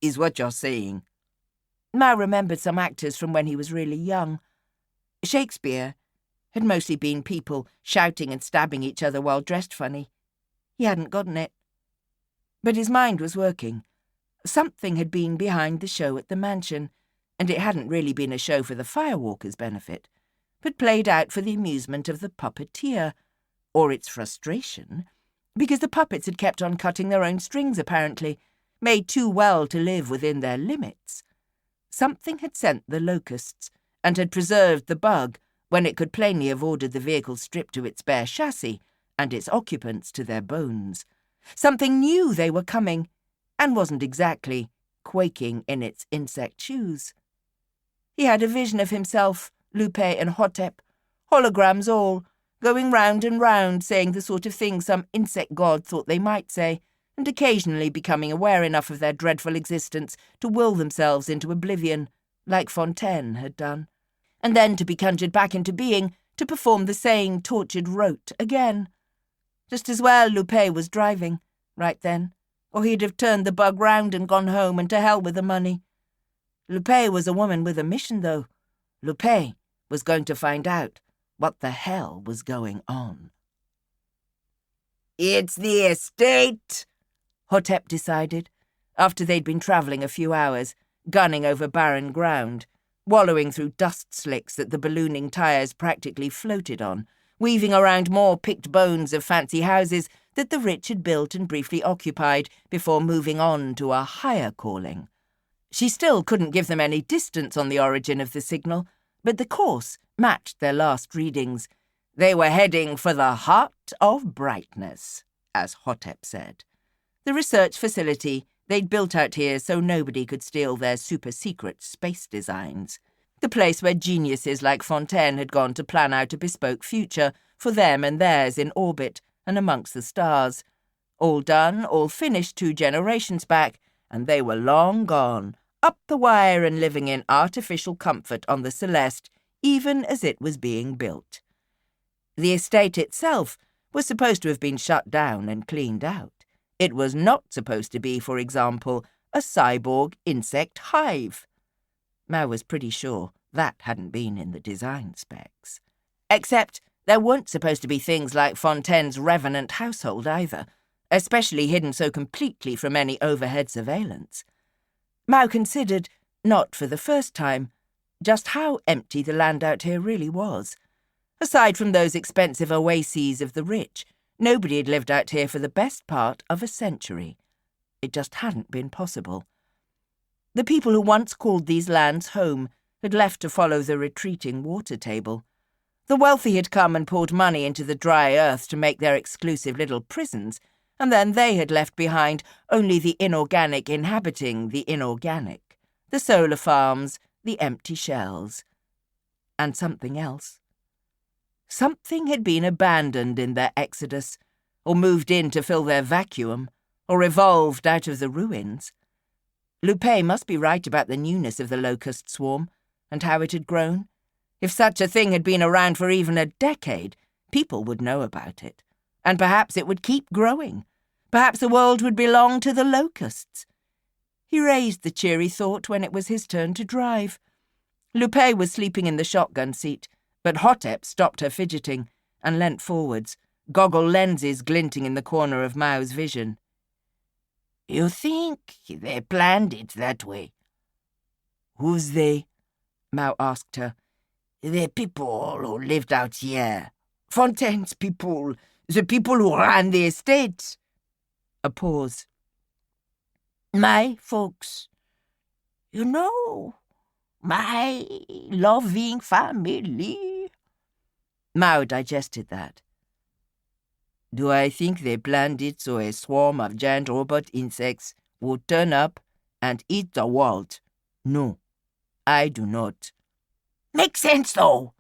is what you're saying. Mao remembered some actors from when he was really young. Shakespeare had mostly been people shouting and stabbing each other while dressed funny. He hadn't gotten it. But his mind was working. Something had been behind the show at the mansion, and it hadn't really been a show for the Firewalkers' benefit, but played out for the amusement of the puppeteer, or its frustration, because the puppets had kept on cutting their own strings, apparently, made too well to live within their limits. Something had sent the locusts, and had preserved the bug when it could plainly have ordered the vehicle stripped to its bare chassis and its occupants to their bones. Something knew they were coming, and wasn't exactly quaking in its insect shoes. He had a vision of himself, Lupé and Hotep, holograms all, going round and round saying the sort of thing some insect god thought they might say, and occasionally becoming aware enough of their dreadful existence to will themselves into oblivion, like Fontaine had done, and then to be conjured back into being to perform the same tortured rote again. Just as well Lupé was driving, right then, or he'd have turned the bug round and gone home, and to hell with the money. Lupé was a woman with a mission, though. Lupé was going to find out what the hell was going on. It's the estate, Hotep decided, after they'd been travelling a few hours, gunning over barren ground, wallowing through dust slicks that the ballooning tyres practically floated on, weaving around more picked bones of fancy houses that the rich had built and briefly occupied before moving on to a higher calling. She still couldn't give them any distance on the origin of the signal, but the course matched their last readings. They were heading for the heart of brightness, as Hotep said. The research facility they'd built out here so nobody could steal their super-secret space designs. The place where geniuses like Fontaine had gone to plan out a bespoke future for them and theirs in orbit and amongst the stars. All done, all finished 2 generations back, and they were long gone, up the wire and living in artificial comfort on the Celeste, even as it was being built. The estate itself was supposed to have been shut down and cleaned out. It was not supposed to be, for example, a cyborg insect hive. Mao was pretty sure that hadn't been in the design specs. Except there weren't supposed to be things like Fontaine's revenant household either, especially hidden so completely from any overhead surveillance. Mao considered, not for the first time, just how empty the land out here really was. Aside from those expensive oases of the rich, nobody had lived out here for the best part of a century. It just hadn't been possible. The people who once called these lands home had left to follow the retreating water table. The wealthy had come and poured money into the dry earth to make their exclusive little prisons, and then they had left behind only the inorganic inhabiting the inorganic, the solar farms, the empty shells. And something else. Something had been abandoned in their exodus, or moved in to fill their vacuum, or evolved out of the ruins. Lupé must be right about the newness of the locust swarm, and how it had grown. If such a thing had been around for even a decade, people would know about it. And perhaps it would keep growing. Perhaps the world would belong to the locusts. He raised the cheery thought when it was his turn to drive. Lupé was sleeping in the shotgun seat, but Hotep stopped her fidgeting and leant forwards, goggle lenses glinting in the corner of Mao's vision. You think they planned it that way? Who's they? Mao asked her. The people who lived out here. Fontaine's people. The people who ran the estate. A pause. My folks. You know, my loving family. Mao digested that. Do I think they planned it so a swarm of giant robot insects would turn up and eat the world? No, I do not. Makes sense, though.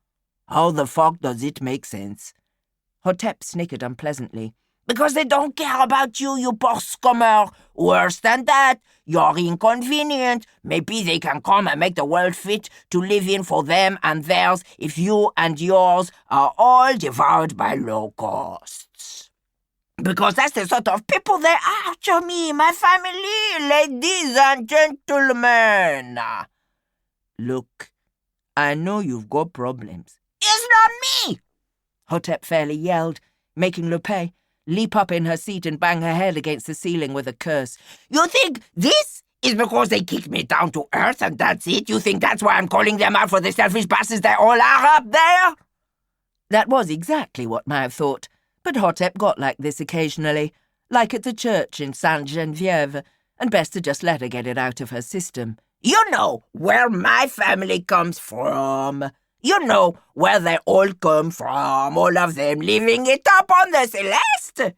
How the fuck does it make sense? Hotep snickered unpleasantly, Because they don't care about you, you poor scummer. Worse than that, you're inconvenient. Maybe they can come and make the world fit to live in for them and theirs if you and yours are all devoured by locusts. Because that's the sort of people they are to me, my family, ladies and gentlemen. Look, I know you've got problems. It's not me! Hotep fairly yelled, making Lupé leap up in her seat and bang her head against the ceiling with a curse. You think this is because they kicked me down to earth and that's it? You think that's why I'm calling them out for the selfish bastards they all are up there? That was exactly what Mao thought, but Hotep got like this occasionally, like at the church in Sainte-Geneviève, and best to just let her get it out of her system. You know where my family comes from. You know where they all come from, all of them living it up on the Celeste.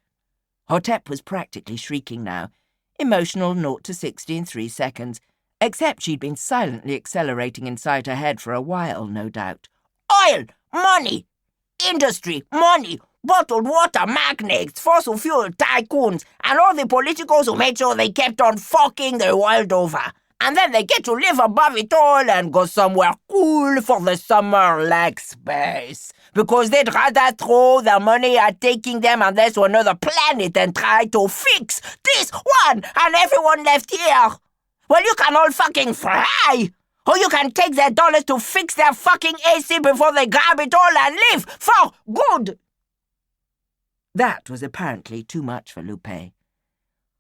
Hotep was practically shrieking now, emotional 0 to 60 in 3 seconds, except she'd been silently accelerating inside her head for a while, no doubt. Oil, money, industry, money, bottled water magnates, fossil fuel tycoons, and all the politicos who made sure they kept on fucking the world over. And then they get to live above it all and go somewhere cool for the summer like space. Because they'd rather throw their money at taking them and this to another planet and try to fix this one and everyone left here. Well, you can all fucking fry. Or you can take their dollars to fix their fucking AC before they grab it all and leave for good. That was apparently too much for Lupé.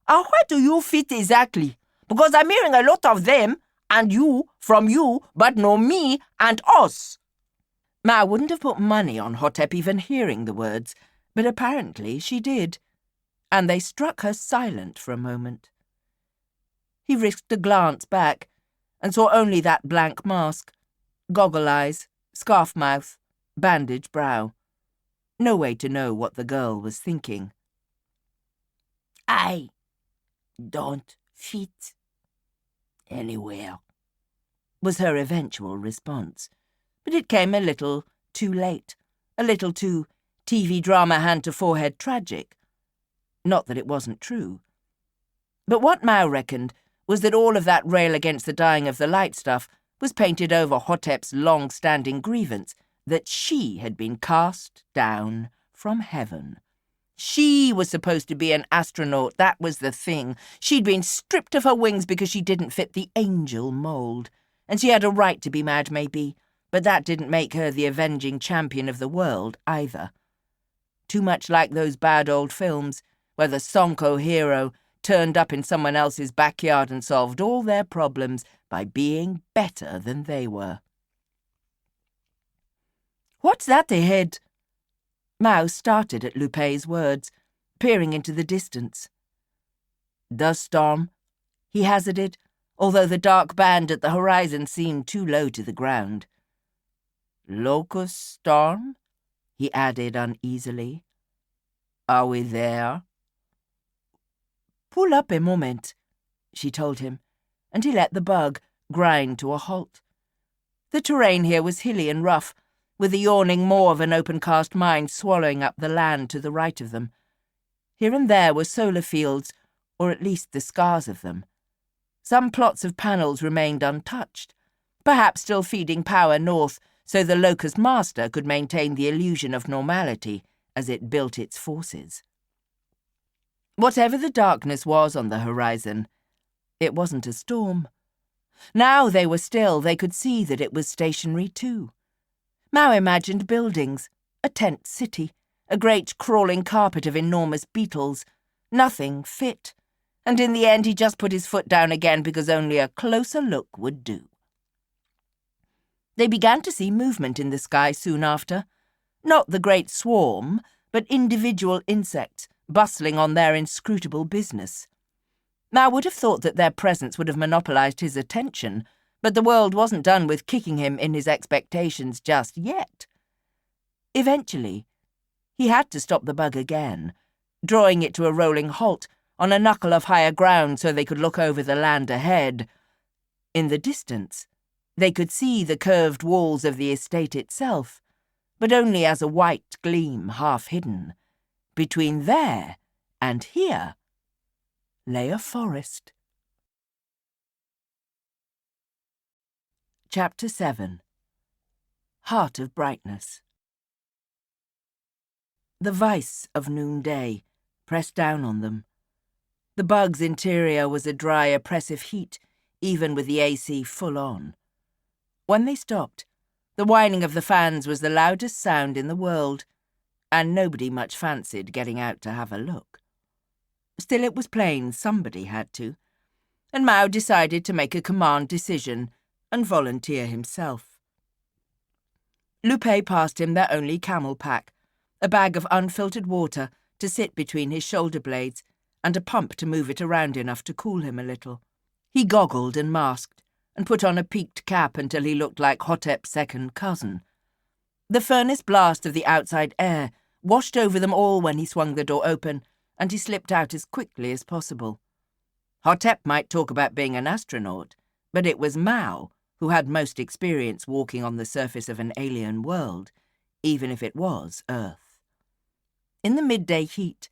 And where do you fit exactly? Because I'm hearing a lot of them, and you, from you, but no me and us. Mao wouldn't have put money on Hotep even hearing the words, but apparently she did, and they struck her silent for a moment. He risked a glance back, and saw only that blank mask, goggle eyes, scarf mouth, bandaged brow. No way to know what the girl was thinking. I don't fit anywhere, was her eventual response. But it came a little too late, a little too TV drama hand-to-forehead tragic. Not that it wasn't true. But what Mao reckoned was that all of that rail against the dying of the light stuff was painted over Hotep's long-standing grievance that she had been cast down from heaven. She was supposed to be an astronaut, that was the thing. She'd been stripped of her wings because she didn't fit the angel mould. And she had a right to be mad, maybe, but that didn't make her the avenging champion of the world, either. Too much like those bad old films, where the Sonko hero turned up in someone else's backyard and solved all their problems by being better than they were. "What's that ahead?" Mao started at Lupé's words, peering into the distance. "Dust storm," he hazarded, although the dark band at the horizon seemed too low to the ground. "Locust storm?" he added uneasily. "Are we there?" "Pull up a moment," she told him, and he let the bug grind to a halt. The terrain here was hilly and rough, with the yawning maw of an open-cast mine swallowing up the land to the right of them. Here and there were solar fields, or at least the scars of them. Some plots of panels remained untouched, perhaps still feeding power north so the Locust Master could maintain the illusion of normality as it built its forces. Whatever the darkness was on the horizon, it wasn't a storm. Now they were still, they could see that it was stationary too. Mao imagined buildings, a tent city, a great crawling carpet of enormous beetles. Nothing fit, and in the end he just put his foot down again because only a closer look would do. They began to see movement in the sky soon after. Not the great swarm, but individual insects bustling on their inscrutable business. Mao would have thought that their presence would have monopolized his attention, but the world wasn't done with kicking him in his expectations just yet. Eventually, he had to stop the bug again, drawing it to a rolling halt on a knuckle of higher ground so they could look over the land ahead. In the distance, they could see the curved walls of the estate itself, but only as a white gleam half hidden. Between there and here lay a forest. Chapter 7. Heart of Brightness. The vice of noonday pressed down on them. The bug's interior was a dry, oppressive heat, even with the AC full on. When they stopped, the whining of the fans was the loudest sound in the world, and nobody much fancied getting out to have a look. Still, it was plain somebody had to, and Mao decided to make a command decision and volunteer himself. Lupé passed him their only camel pack, a bag of unfiltered water to sit between his shoulder blades, and a pump to move it around enough to cool him a little. He goggled and masked, and put on a peaked cap until he looked like Hotep's second cousin. The furnace blast of the outside air washed over them all when he swung the door open, and he slipped out as quickly as possible. Hotep might talk about being an astronaut, but it was Mao who had most experience walking on the surface of an alien world, even if it was Earth. In the midday heat,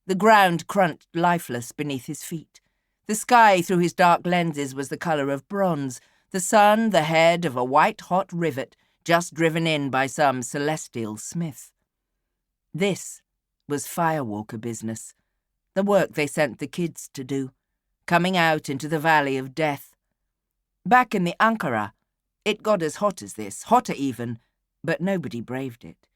the ground crunched lifeless beneath his feet. The sky through his dark lenses was the colour of bronze, the sun the head of a white-hot rivet just driven in by some celestial smith. This was Firewalker business, the work they sent the kids to do, coming out into the valley of death. Back in the Ankara, it got as hot as this, hotter even, but nobody braved it.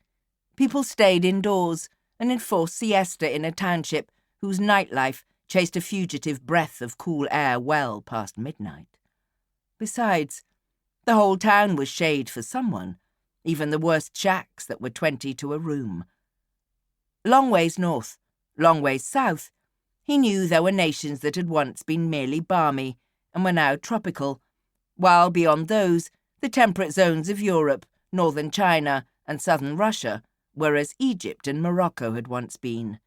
People stayed indoors, an enforced siesta in a township whose nightlife chased a fugitive breath of cool air well past midnight. Besides, the whole town was shade for someone, even the worst shacks that were 20 to a room. Long ways north, long ways south, he knew there were nations that had once been merely balmy and were now tropical, while beyond those, the temperate zones of Europe, northern China, and southern Russia were as Egypt and Morocco had once been.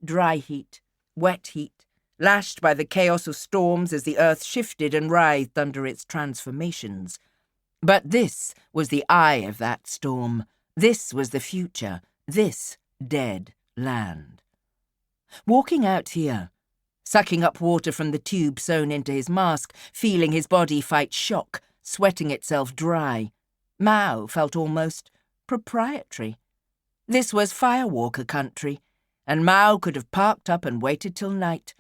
Dry heat, wet heat, lashed by the chaos of storms as the earth shifted and writhed under its transformations. But this was the eye of that storm. This was the future. This dead land. Walking out here, sucking up water from the tube sewn into his mask, feeling his body fight shock, sweating itself dry, Mao felt almost proprietary. This was Firewalker country, and Mao could have parked up and waited till night.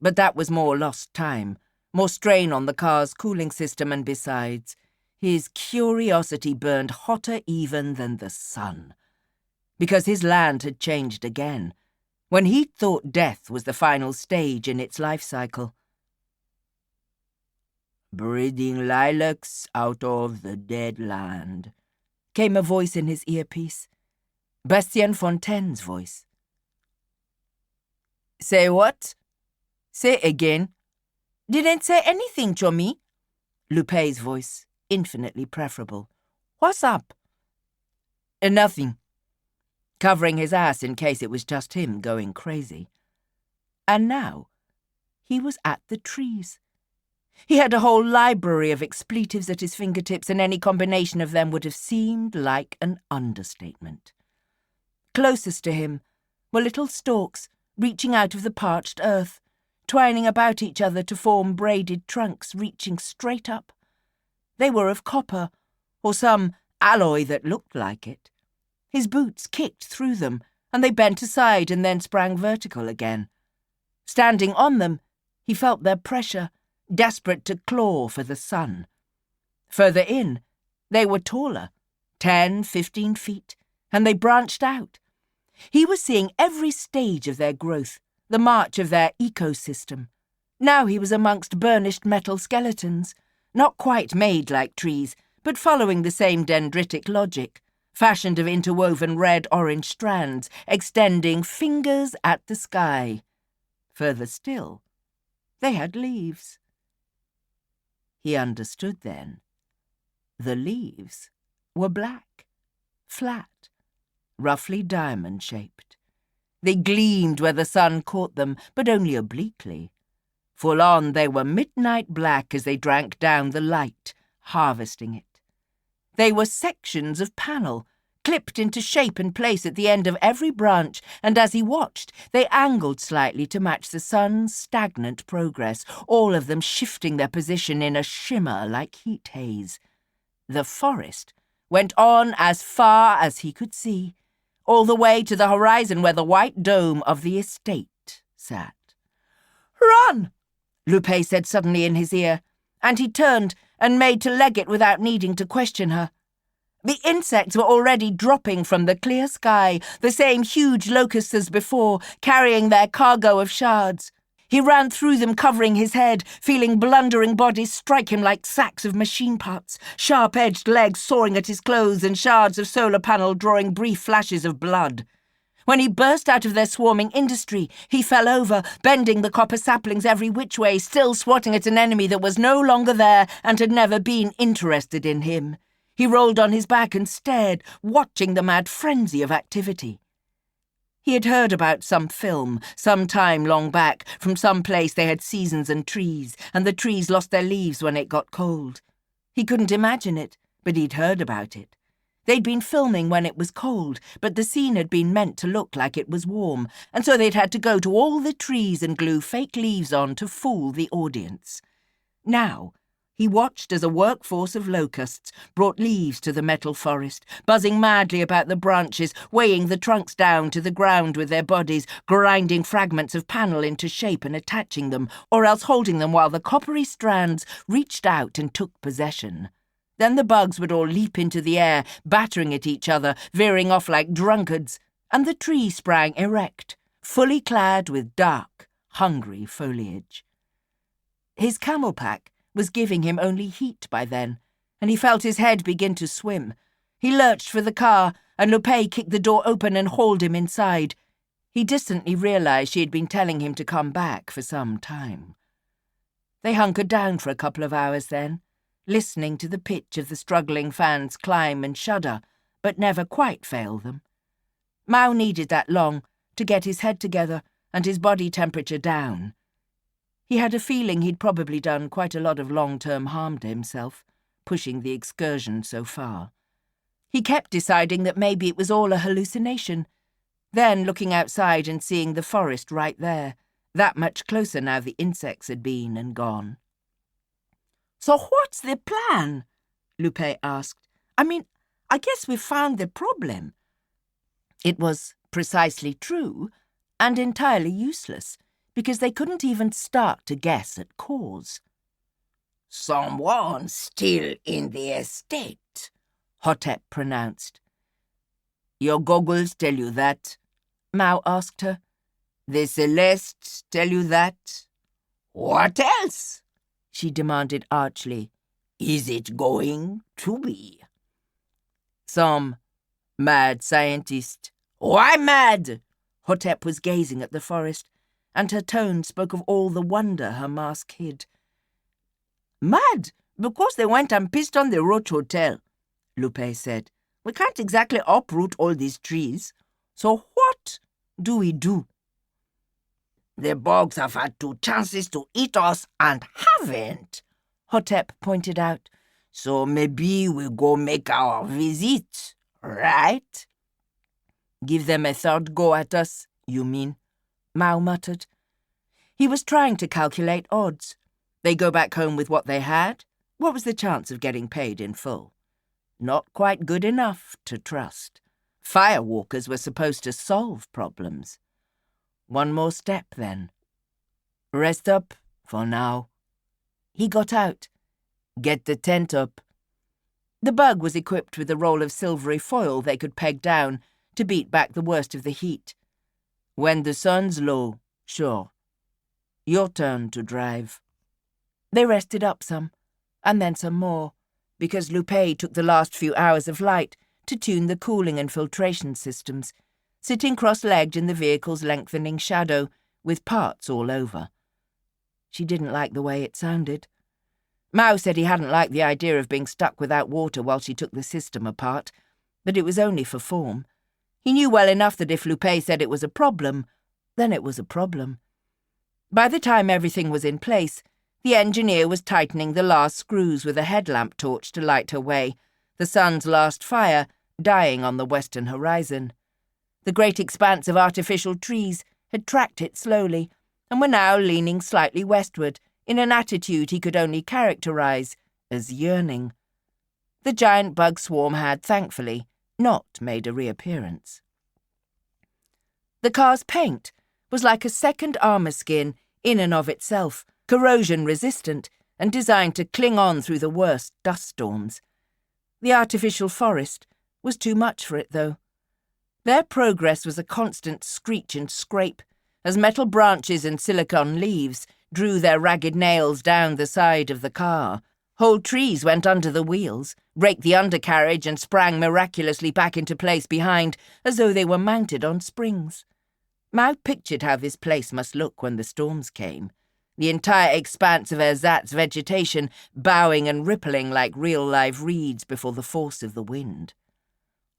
But that was more lost time, more strain on the car's cooling system, and besides, his curiosity burned hotter even than the sun. Because his land had changed again, when he'd thought death was the final stage in its life cycle. "Breeding lilacs out of the dead land," came a voice in his earpiece. Bastien Fontaine's voice. "Say what? Say again." "Didn't say anything, Chommy." Lupé's voice, infinitely preferable. "What's up?" "Nothing." Covering his ass in case it was just him going crazy. And now, he was at the trees. He had a whole library of expletives at his fingertips, and any combination of them would have seemed like an understatement. Closest to him were little stalks reaching out of the parched earth, twining about each other to form braided trunks reaching straight up. They were of copper, or some alloy that looked like it. His boots kicked through them, and they bent aside and then sprang vertical again. Standing on them, he felt their pressure, desperate to claw for the sun. Further in, they were taller, 10, 15 feet, and they branched out. He was seeing every stage of their growth, the march of their ecosystem. Now he was amongst burnished metal skeletons, not quite made like trees, but following the same dendritic logic, fashioned of interwoven red-orange strands, extending fingers at the sky. Further still, they had leaves. He understood then. The leaves were black, flat, roughly diamond-shaped. They gleamed where the sun caught them, but only obliquely. Full on they were midnight black as they drank down the light, harvesting it. They were sections of panel, clipped into shape and place at the end of every branch, and as he watched, they angled slightly to match the sun's stagnant progress, all of them shifting their position in a shimmer like heat haze. The forest went on as far as he could see, all the way to the horizon where the white dome of the estate sat. "Run!" Lupé said suddenly in his ear, and he turned and made to leg it without needing to question her. The insects were already dropping from the clear sky, the same huge locusts as before, carrying their cargo of shards. He ran through them, covering his head, feeling blundering bodies strike him like sacks of machine parts, sharp-edged legs sawing at his clothes and shards of solar panel drawing brief flashes of blood. When he burst out of their swarming industry, he fell over, bending the copper saplings every which way, still swatting at an enemy that was no longer there and had never been interested in him. He rolled on his back and stared, watching the mad frenzy of activity. He had heard about some film, some time long back, from some place they had seasons and the trees lost their leaves when it got cold. He couldn't imagine it, but he'd heard about it. They'd been filming when it was cold, but the scene had been meant to look like it was warm, and so they'd had to go to all the trees and glue fake leaves on to fool the audience. Now, he watched as a workforce of locusts brought leaves to the metal forest, buzzing madly about the branches, weighing the trunks down to the ground with their bodies, grinding fragments of panel into shape and attaching them, or else holding them while the coppery strands reached out and took possession. Then the bugs would all leap into the air, battering at each other, veering off like drunkards, and the tree sprang erect, fully clad with dark, hungry foliage. His camel pack was giving him only heat by then, and he felt his head begin to swim. He lurched for the car, and Lupé kicked the door open and hauled him inside. He distantly realized she had been telling him to come back for some time. They hunkered down for a couple of hours then, listening to the pitch of the struggling fans climb and shudder, but never quite fail them. Mao needed that long to get his head together and his body temperature down. He had a feeling he'd probably done quite a lot of long-term harm to himself, pushing the excursion so far. He kept deciding that maybe it was all a hallucination, then looking outside and seeing the forest right there, that much closer now the insects had been and gone. "So what's the plan?" Lupé asked. I guess we found the problem." It was precisely true and entirely useless, because they couldn't even start to guess at cause. "Someone still in the estate," Hotep pronounced. "Your goggles tell you that?" Mao asked her. "The Celestes tell you that?" "What else?" she demanded archly. "Is it going to be?" "Some mad scientist." "Why mad?" Hotep was gazing at the forest, and her tone spoke of all the wonder her mask hid. "Mad because they went and pissed on the Roach Hotel," Lupé said. "We can't exactly uproot all these trees. So what do we do?" "The bugs have had 2 chances to eat us and haven't," Hotep pointed out. "So maybe we go make our visit, right?" "Give them a third go at us, you mean?" Mao muttered. He was trying to calculate odds. They go back home with what they had? What was the chance of getting paid in full? Not quite good enough to trust. Firewalkers were supposed to solve problems. One more step, then. Rest up for now. He got out. Get the tent up. The bug was equipped with a roll of silvery foil they could peg down to beat back the worst of the heat. When the sun's low, sure. Your turn to drive. They rested up some, and then some more, because Lupé took the last few hours of light to tune the cooling and filtration systems, sitting cross-legged in the vehicle's lengthening shadow, with parts all over. She didn't like the way it sounded. Mao said he hadn't liked the idea of being stuck without water while she took the system apart, but it was only for form. He knew well enough that if Lupé said it was a problem, then it was a problem. By the time everything was in place, the engineer was tightening the last screws with a headlamp torch to light her way, the sun's last fire dying on the western horizon. The great expanse of artificial trees had tracked it slowly and were now leaning slightly westward in an attitude he could only characterize as yearning. The giant bug swarm had, thankfully, not made a reappearance. The car's paint was like a second armor skin in and of itself, corrosion-resistant and designed to cling on through the worst dust storms. The artificial forest was too much for it, though. Their progress was a constant screech and scrape as metal branches and silicon leaves drew their ragged nails down the side of the car. Whole trees went under the wheels, raked the undercarriage and sprang miraculously back into place behind, as though they were mounted on springs. Mao pictured how this place must look when the storms came. The entire expanse of ersatz vegetation bowing and rippling like real live reeds before the force of the wind.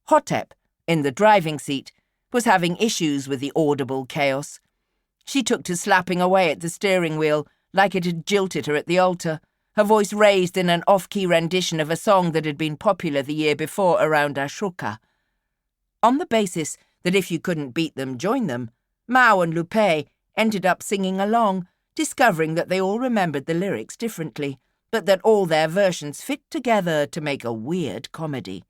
Hotep, in the driving seat, was having issues with the audible chaos. She took to slapping away at the steering wheel like it had jilted her at the altar, her voice raised in an off-key rendition of a song that had been popular the year before around Ashoka. On the basis that if you couldn't beat them, join them, Mao and Lupé ended up singing along, discovering that they all remembered the lyrics differently, but that all their versions fit together to make a weird comedy.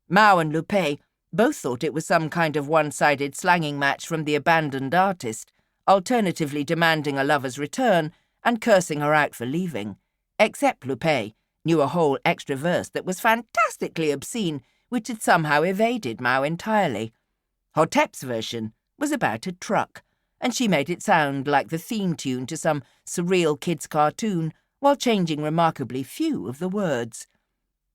Mao and Lupé both thought it was some kind of one-sided slanging match from the abandoned artist, alternatively demanding a lover's return and cursing her out for leaving, except Lupé knew a whole extra verse that was fantastically obscene, which had somehow evaded Mao entirely. Hotep's version was about a truck, and she made it sound like the theme tune to some surreal kids' cartoon while changing remarkably few of the words.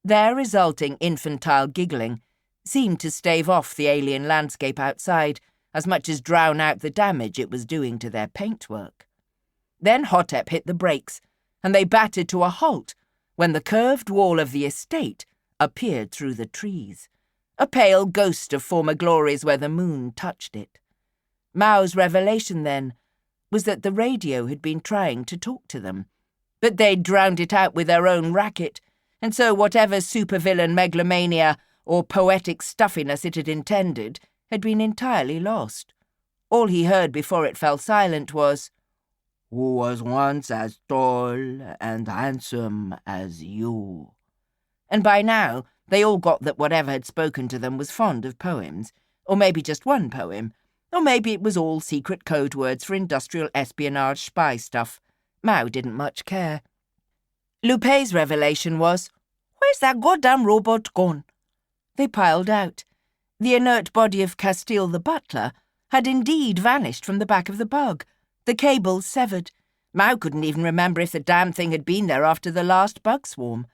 Their resulting infantile giggling seemed to stave off the alien landscape outside as much as drown out the damage it was doing to their paintwork. Then Hotep hit the brakes, and they battered to a halt when the curved wall of the estate appeared through the trees, a pale ghost of former glories where the moon touched it. Mao's revelation, then, was that the radio had been trying to talk to them, but they'd drowned it out with their own racket, and so whatever supervillain megalomania or poetic stuffiness it had intended had been entirely lost. All he heard before it fell silent was, "Who was once as tall and handsome as you?" And by now they all got that whatever had spoken to them was fond of poems, or maybe just one poem, or maybe it was all secret code words for industrial espionage spy stuff. Mao didn't much care. Lupé's revelation was, "Where's that goddamn robot gone?" They piled out. The inert body of Castile the butler had indeed vanished from the back of the bug, the cables severed. Mao couldn't even remember if the damn thing had been there after the last bug swarm.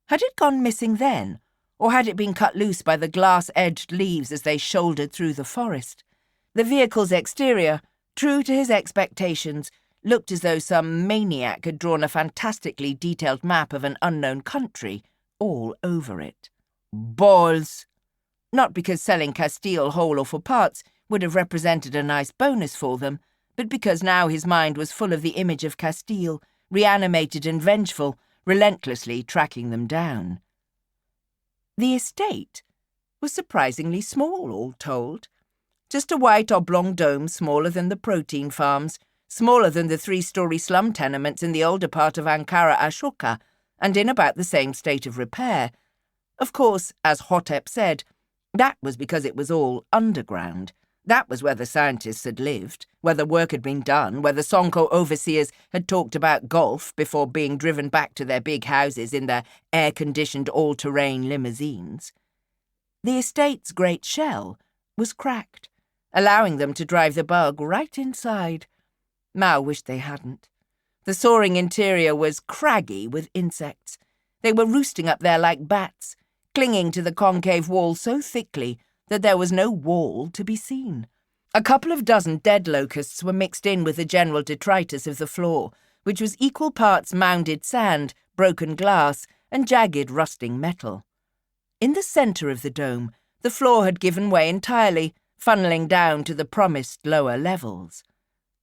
Had it gone missing then, or had it been cut loose by the glass-edged leaves as they shouldered through the forest? The vehicle's exterior, true to his expectations, looked as though some maniac had drawn a fantastically detailed map of an unknown country all over it. Balls! Not because selling Castile whole or for parts would have represented a nice bonus for them, but because now his mind was full of the image of Castile, reanimated and vengeful, relentlessly tracking them down. The estate was surprisingly small, all told. Just a white oblong dome smaller than the protein farms, smaller than the 3-story slum tenements in the older part of Ankara Ashoka, and in about the same state of repair. Of course, as Hotep said, that was because it was all underground. That was where the scientists had lived, where the work had been done, where the Sonko overseers had talked about golf before being driven back to their big houses in their air-conditioned all-terrain limousines. The estate's great shell was cracked, allowing them to drive the bug right inside. Mao wished they hadn't. The soaring interior was craggy with insects. They were roosting up there like bats, clinging to the concave wall so thickly that there was no wall to be seen. A couple of dozen dead locusts were mixed in with the general detritus of the floor, which was equal parts mounded sand, broken glass, and jagged rusting metal. In the centre of the dome, the floor had given way entirely, funneling down to the promised lower levels.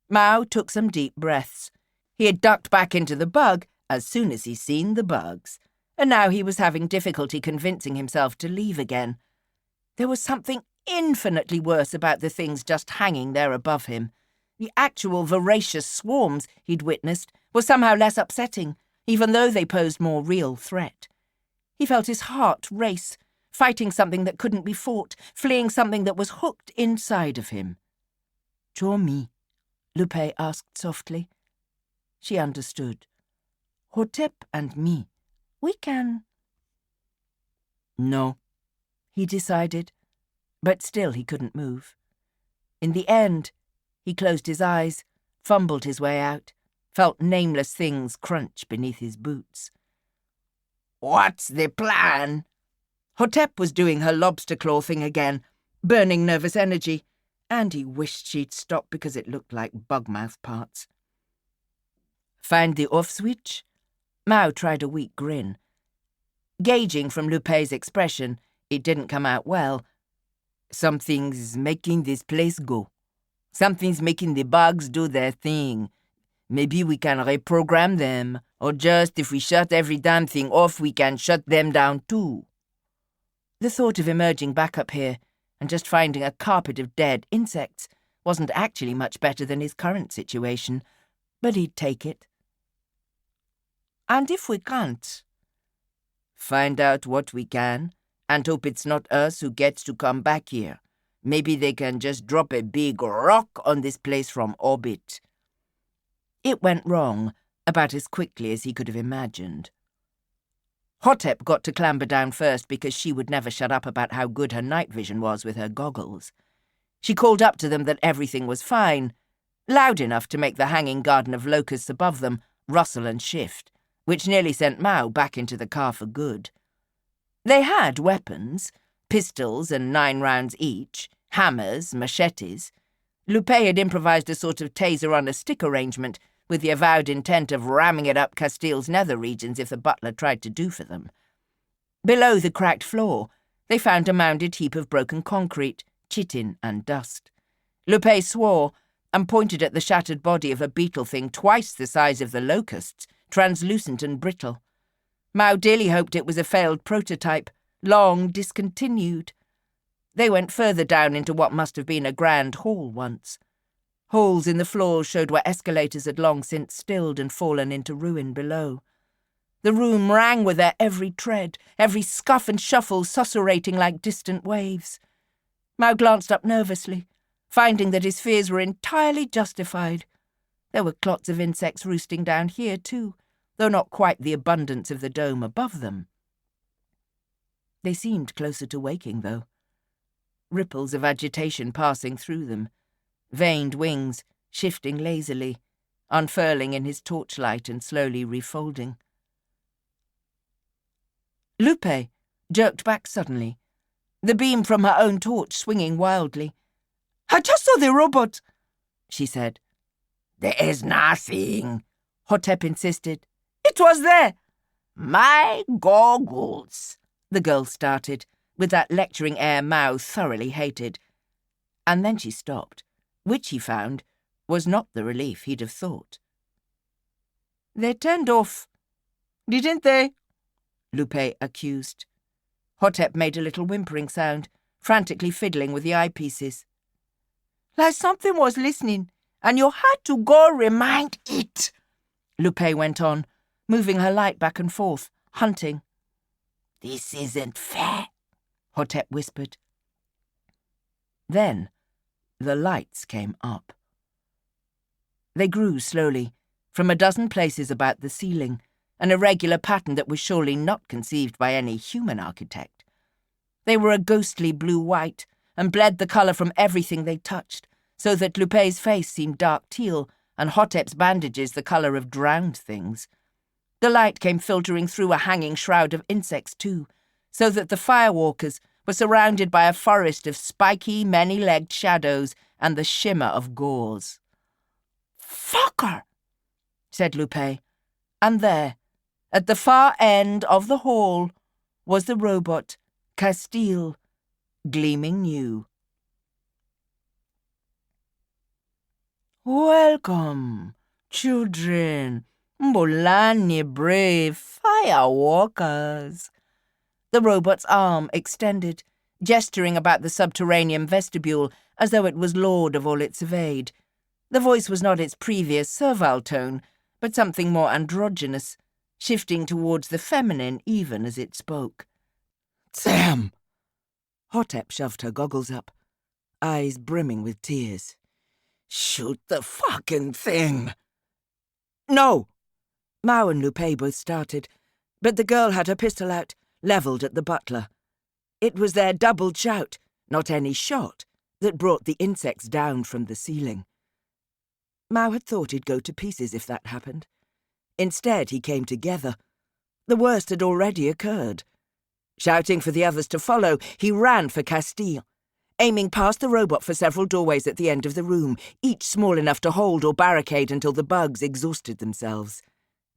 Mao took some deep breaths. He had ducked back into the bug as soon as he'd seen the bugs, and now he was having difficulty convincing himself to leave again. There was something infinitely worse about the things just hanging there above him. The actual voracious swarms he'd witnessed were somehow less upsetting, even though they posed more real threat. He felt his heart race, fighting something that couldn't be fought, fleeing something that was hooked inside of him. "Chomi?" Lupé asked softly. She understood. "Hotep and me, we can—" No, he decided, but still he couldn't move. In the end, he closed his eyes, fumbled his way out, felt nameless things crunch beneath his boots. "What's the plan?" Hotep was doing her lobster claw thing again, burning nervous energy, and he wished she'd stop because it looked like bugmouth parts. "Find the off switch?" Mao tried a weak grin. Gauging from Lupé's expression, it didn't come out well. "Something's making this place go. Something's making the bugs do their thing. Maybe we can reprogram them, or just if we shut every damn thing off, we can shut them down too." The thought of emerging back up here and just finding a carpet of dead insects wasn't actually much better than his current situation, but he'd take it. "And if we can't?" "Find out what we can, and hope it's not us who gets to come back here. Maybe they can just drop a big rock on this place from orbit." It went wrong about as quickly as he could have imagined. Hotep got to clamber down first because she would never shut up about how good her night vision was with her goggles. She called up to them that everything was fine, loud enough to make the hanging garden of locusts above them rustle and shift, which nearly sent Mao back into the car for good. They had weapons, pistols and 9 rounds each, hammers, machetes. Lupé had improvised a sort of taser-on-a-stick arrangement with the avowed intent of ramming it up Castile's nether regions if the butler tried to do for them. Below the cracked floor, they found a mounded heap of broken concrete, chitin and dust. Lupé swore and pointed at the shattered body of a beetle thing twice the size of the locusts, translucent and brittle. Mao dearly hoped it was a failed prototype, long discontinued. They went further down into what must have been a grand hall once. Holes in the floors showed where escalators had long since stilled and fallen into ruin below. The room rang with their every tread, every scuff and shuffle susurrating like distant waves. Mao glanced up nervously, finding that his fears were entirely justified. There were clots of insects roosting down here too, though not quite the abundance of the dome above them. They seemed closer to waking, though. Ripples of agitation passing through them, veined wings shifting lazily, unfurling in his torchlight and slowly refolding. Lupé jerked back suddenly, the beam from her own torch swinging wildly. "I just saw the robot," she said. "There is nothing," Hotep insisted. "It was there." "My goggles," the girl started, with that lecturing air Mao thoroughly hated. And then she stopped, which he found was not the relief he'd have thought. "They turned off, didn't they?" Lupé accused. Hotep made a little whimpering sound, frantically fiddling with the eyepieces. "Like something was listening, and you had to go remind it," Lupé went on, moving her light back and forth, hunting. "This isn't fair," Hotep whispered. Then the lights came up. They grew slowly, from a dozen places about the ceiling, an irregular pattern that was surely not conceived by any human architect. They were a ghostly blue-white and bled the colour from everything they touched, so that Lupé's face seemed dark teal and Hotep's bandages the colour of drowned things. The light came filtering through a hanging shroud of insects too, so that the Firewalkers were surrounded by a forest of spiky, many-legged shadows and the shimmer of gauze. "Fucker," said Lupé, and there, at the far end of the hall, was the robot, Castile, gleaming new. "Welcome, children, Mbolani brave Firewalkers." The robot's arm extended, gesturing about the subterranean vestibule as though it was lord of all it surveyed. The voice was not its previous servile tone, but something more androgynous, shifting towards the feminine even as it spoke. Sam! Hotep shoved her goggles up, eyes brimming with tears. Shoot the fucking thing! No! Mao and Lupé both started, but the girl had her pistol out, levelled at the butler. It was their doubled shout, not any shot, that brought the insects down from the ceiling. Mao had thought he'd go to pieces if that happened. Instead, he came together. The worst had already occurred. Shouting for the others to follow, he ran for Castile, aiming past the robot for several doorways at the end of the room, each small enough to hold or barricade until the bugs exhausted themselves.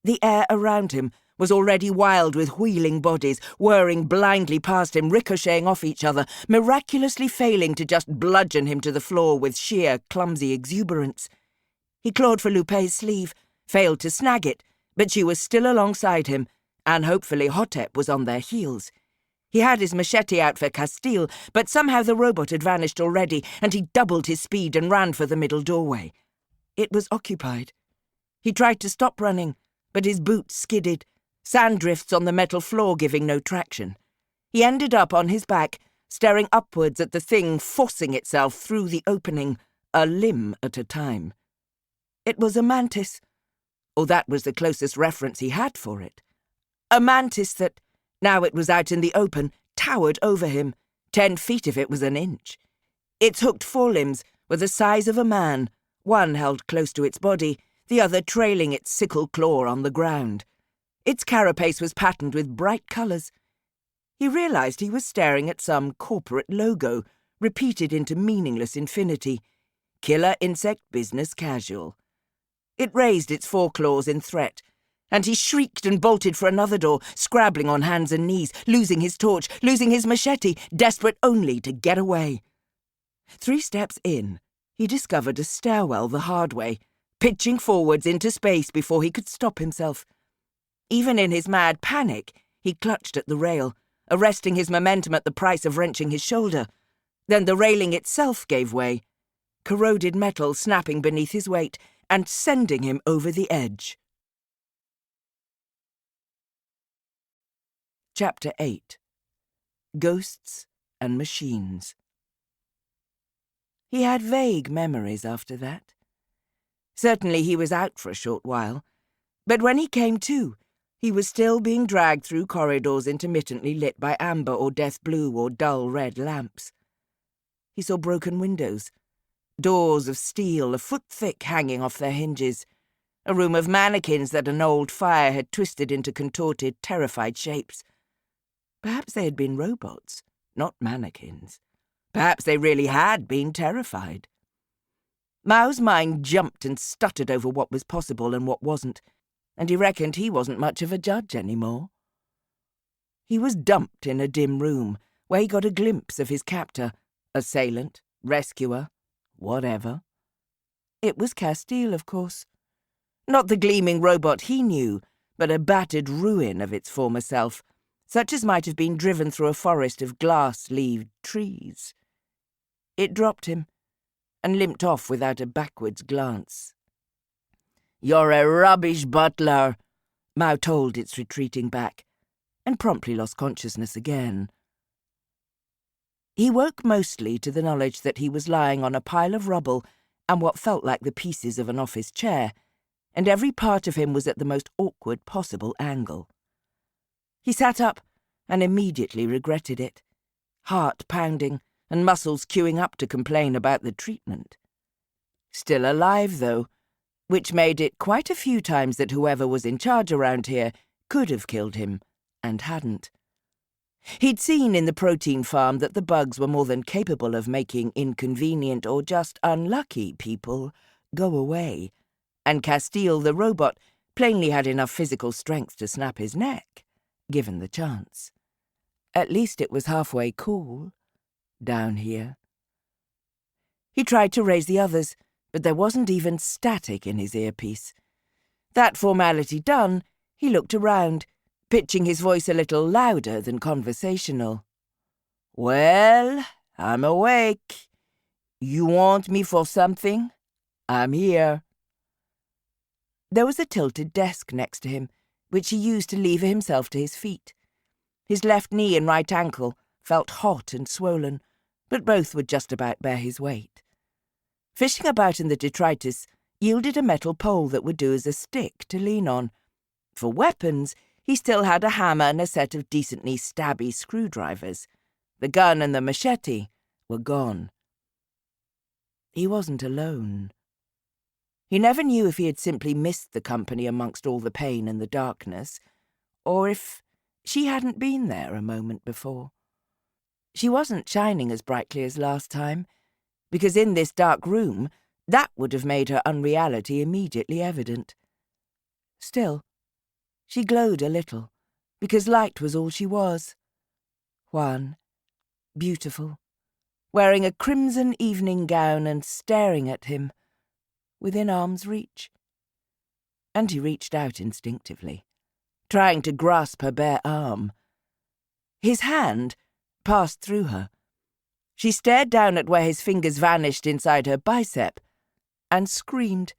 The air around him was already wild with wheeling bodies, whirring blindly past him, ricocheting off each other, miraculously failing to just bludgeon him to the floor with sheer, clumsy exuberance. He clawed for Lupé's sleeve, failed to snag it, but she was still alongside him, and hopefully Hotep was on their heels. He had his machete out for Castile, but somehow the robot had vanished already, and he doubled his speed and ran for the middle doorway. It was occupied. He tried to stop running, but his boots skidded, sand drifts on the metal floor giving no traction. He ended up on his back, staring upwards at the thing forcing itself through the opening, a limb at a time. It was a mantis, or that was the closest reference he had for it. A mantis that, now it was out in the open, towered over him, 10 feet if it was an inch. Its hooked forelimbs were the size of a man, one held close to its body, the other trailing its sickle claw on the ground. Its carapace was patterned with bright colours. He realised he was staring at some corporate logo, repeated into meaningless infinity. Killer insect business casual. It raised its foreclaws in threat, and he shrieked and bolted for another door, scrabbling on hands and knees, losing his torch, losing his machete, desperate only to get away. 3 steps in, he discovered a stairwell the hard way, pitching forwards into space before he could stop himself. Even in his mad panic, he clutched at the rail, arresting his momentum at the price of wrenching his shoulder. Then the railing itself gave way, corroded metal snapping beneath his weight and sending him over the edge. Chapter 8. Ghosts and Machines. He had vague memories after that. Certainly he was out for a short while, but when he came to, he was still being dragged through corridors intermittently lit by amber or death blue or dull red lamps. He saw broken windows, doors of steel a foot thick hanging off their hinges, a room of mannequins that an old fire had twisted into contorted, terrified shapes. Perhaps they had been robots, not mannequins. Perhaps they really had been terrified. Mao's mind jumped and stuttered over what was possible and what wasn't, and he reckoned he wasn't much of a judge anymore. He was dumped in a dim room, where he got a glimpse of his captor, assailant, rescuer, whatever. It was Castile, of course. Not the gleaming robot he knew, but a battered ruin of its former self, such as might have been driven through a forest of glass-leaved trees. It dropped him, and limped off without a backwards glance. "You're a rubbish butler," Mao told its retreating back, and promptly lost consciousness again. He woke mostly to the knowledge that he was lying on a pile of rubble and what felt like the pieces of an office chair, and every part of him was at the most awkward possible angle. He sat up and immediately regretted it, heart pounding and muscles queuing up to complain about the treatment. Still alive, though, which made it quite a few times that whoever was in charge around here could have killed him, and hadn't. He'd seen in the protein farm that the bugs were more than capable of making inconvenient or just unlucky people go away, and Castile the robot plainly had enough physical strength to snap his neck, given the chance. At least it was halfway cool, down here. He tried to raise the others, but there wasn't even static in his earpiece. That formality done, he looked around, pitching his voice a little louder than conversational. Well, I'm awake. You want me for something? I'm here. There was a tilted desk next to him, which he used to lever himself to his feet. His left knee and right ankle felt hot and swollen, but both would just about bear his weight. Fishing about in the detritus yielded a metal pole that would do as a stick to lean on. For weapons, he still had a hammer and a set of decently stabby screwdrivers. The gun and the machete were gone. He wasn't alone. He never knew if he had simply missed the company amongst all the pain and the darkness, or if she hadn't been there a moment before. She wasn't shining as brightly as last time, because in this dark room, that would have made her unreality immediately evident. Still, she glowed a little, because light was all she was. Juan, beautiful, wearing a crimson evening gown and staring at him, within arm's reach. And he reached out instinctively, trying to grasp her bare arm. His hand passed through her. She stared down at where his fingers vanished inside her bicep, and screamed,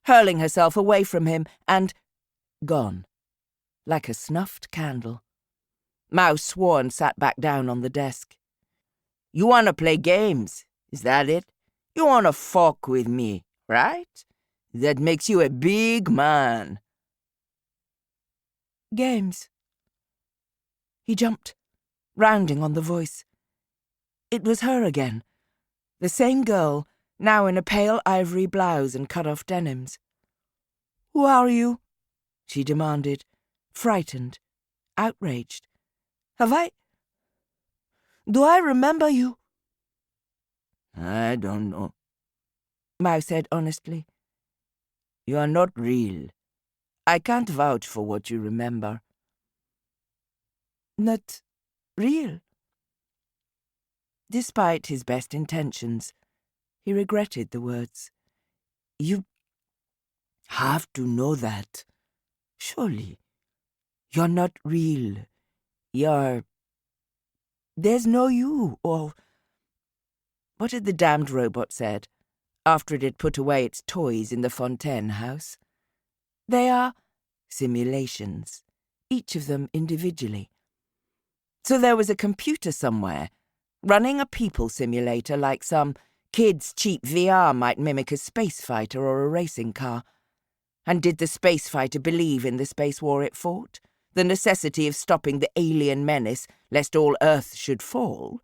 hurling herself away from him, and gone, like a snuffed candle. Mao swore and sat back down on the desk. You want to play games, is that it? You want to fuck with me, right? That makes you a big man. Games. He jumped, rounding on the voice. It was her again, the same girl, now in a pale ivory blouse and cut-off denims. "Who are you?" she demanded, frightened, outraged. Do I remember you?" I don't know, Mao said honestly. You are not real. I can't vouch for what you remember. Not real. Despite his best intentions, he regretted the words. You have to know that. Surely. You're not real. There's no you, or... What had the damned robot said, after it had put away its toys in the Fontaine house? They are simulations, each of them individually. So there was a computer somewhere, running a people simulator like some kid's cheap VR might mimic a space fighter or a racing car. And did the space fighter believe in the space war it fought? The necessity of stopping the alien menace, lest all Earth should fall?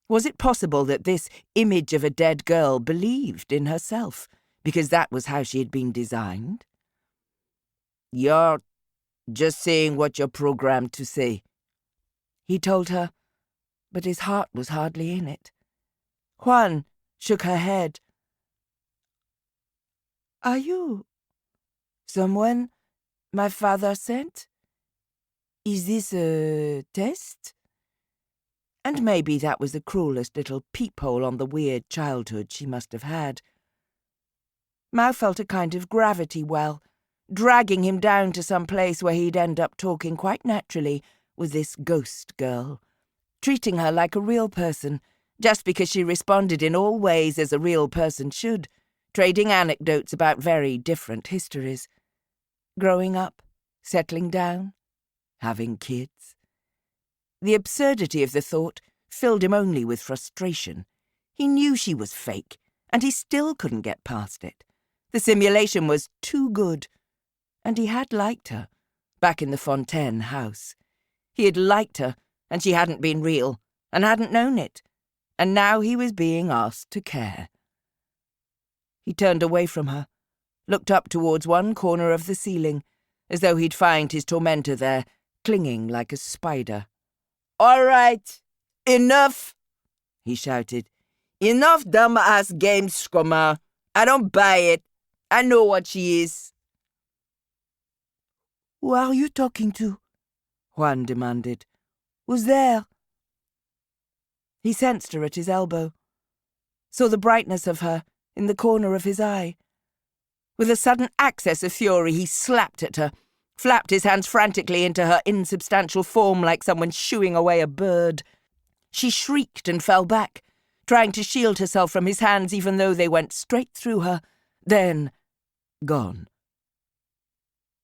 Was it possible that this image of a dead girl believed in herself, because that was how she had been designed? You're just saying what you're programmed to say, he told her, but his heart was hardly in it. Juan shook her head. Are you someone my father sent? Is this a test? And maybe that was the cruelest little peephole on the weird childhood she must have had. Mao felt a kind of gravity well, dragging him down to some place where he'd end up talking quite naturally with this ghost girl, treating her like a real person, just because she responded in all ways as a real person should, trading anecdotes about very different histories. Growing up, settling down, having kids. The absurdity of the thought filled him only with frustration. He knew she was fake, and he still couldn't get past it. The simulation was too good, and he had liked her, back in the Fontaine house. He had liked her, and she hadn't been real, and hadn't known it, and now he was being asked to care. He turned away from her, looked up towards one corner of the ceiling, as though he'd find his tormentor there, clinging like a spider. All right, enough, he shouted. Enough dumb-ass games, Scrummer. I don't buy it. I know what she is. Who are you talking to? Juan demanded. Who's there? He sensed her at his elbow, saw the brightness of her in the corner of his eye. With a sudden access of fury, he slapped at her, flapped his hands frantically into her insubstantial form like someone shooing away a bird. She shrieked and fell back, trying to shield herself from his hands even though they went straight through her, then gone.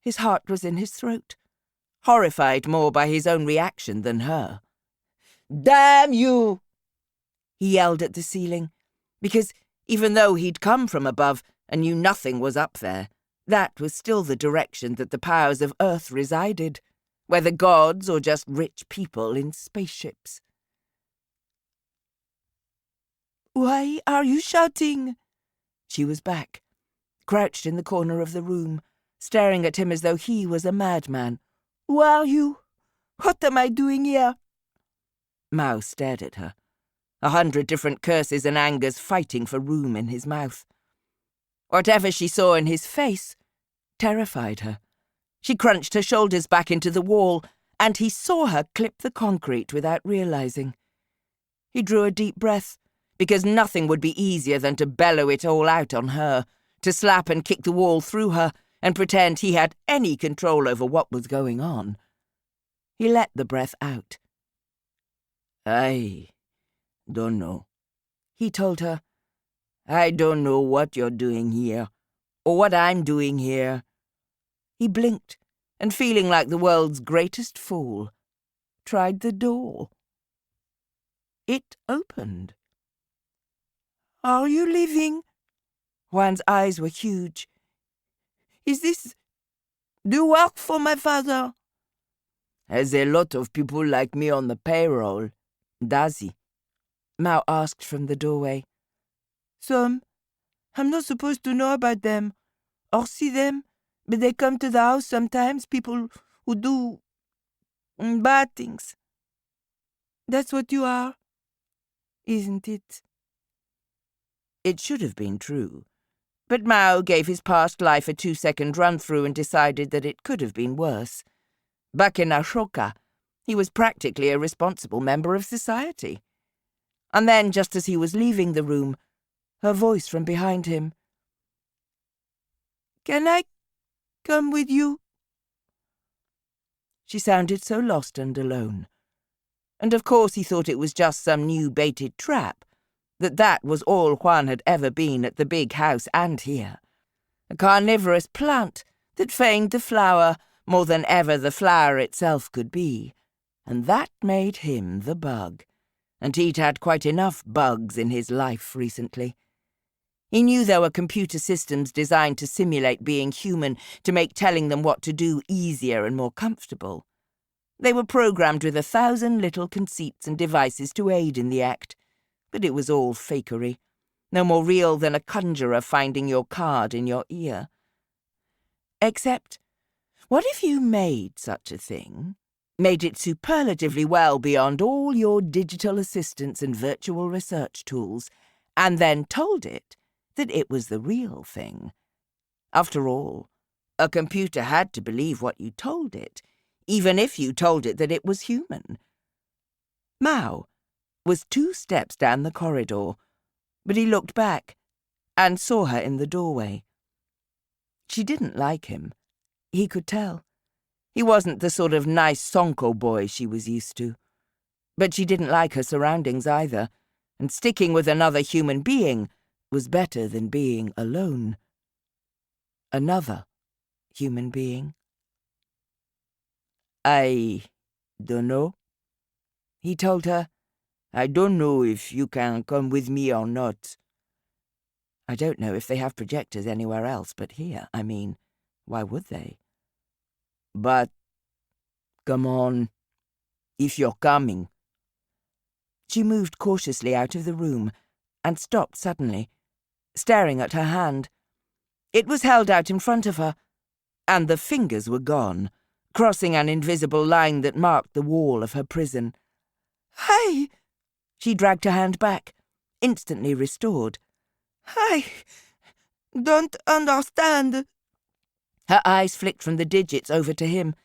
His heart was in his throat, horrified more by his own reaction than her. Damn you! He yelled at the ceiling, because even though he'd come from above and knew nothing was up there, that was still the direction that the powers of Earth resided, whether gods or just rich people in spaceships. Why are you shouting? She was back, crouched in the corner of the room, staring at him as though he was a madman. Who are you? What am I doing here? Mao stared at her, 100 different curses and angers fighting for room in his mouth. Whatever she saw in his face terrified her. She crunched her shoulders back into the wall, and he saw her clip the concrete without realizing. He drew a deep breath, because nothing would be easier than to bellow it all out on her, to slap and kick the wall through her, and pretend he had any control over what was going on. He let the breath out. I don't know, he told her. I don't know what you're doing here, or what I'm doing here. He blinked, and feeling like the world's greatest fool, tried the door. It opened. Are you leaving? Juan's eyes were huge. Do you work for my father? Has a lot of people like me on the payroll, does he? Mao asked from the doorway. Some. I'm not supposed to know about them, or see them, but they come to the house sometimes, people who do bad things. That's what you are, isn't it? It should have been true, but Mao gave his past life a 2-second run-through and decided that it could have been worse. Back in Ashoka, he was practically a responsible member of society. And then, just as he was leaving the room, her voice from behind him. Can I come with you? She sounded so lost and alone. And of course he thought it was just some new baited trap, that was all Juan had ever been at the big house and here. A carnivorous plant that feigned the flower more than ever the flower itself could be. And that made him the bug. And he'd had quite enough bugs in his life recently. He knew there were computer systems designed to simulate being human, to make telling them what to do easier and more comfortable. They were programmed with 1,000 little conceits and devices to aid in the act, but it was all fakery, no more real than a conjurer finding your card in your ear. Except, what if you made such a thing? Made it superlatively well beyond all your digital assistants and virtual research tools, and then told it that it was the real thing. After all, a computer had to believe what you told it, even if you told it that it was human. Mao was 2 steps down the corridor, but he looked back and saw her in the doorway. She didn't like him. He could tell. He wasn't the sort of nice Sonko boy she was used to. But she didn't like her surroundings either, and sticking with another human being was better than being alone. Another human being. I don't know, he told her. I don't know if you can come with me or not. I don't know if they have projectors anywhere else but here. I mean, why would they? But, come on, if you're coming. She moved cautiously out of the room and stopped suddenly, staring at her hand. It was held out in front of her, and the fingers were gone, crossing an invisible line that marked the wall of her prison. Hey! She dragged her hand back, instantly restored. I don't understand. Her eyes flicked from the digits over to him,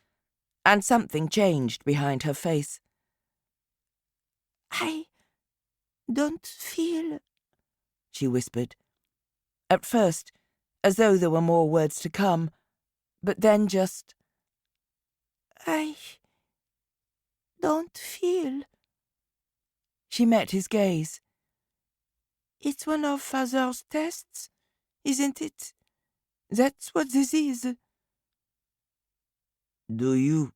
and something changed behind her face. I don't feel, she whispered. At first, as though there were more words to come, but then just, I don't feel. She met his gaze. It's one of Father's tests, isn't it? That's what this is. Do you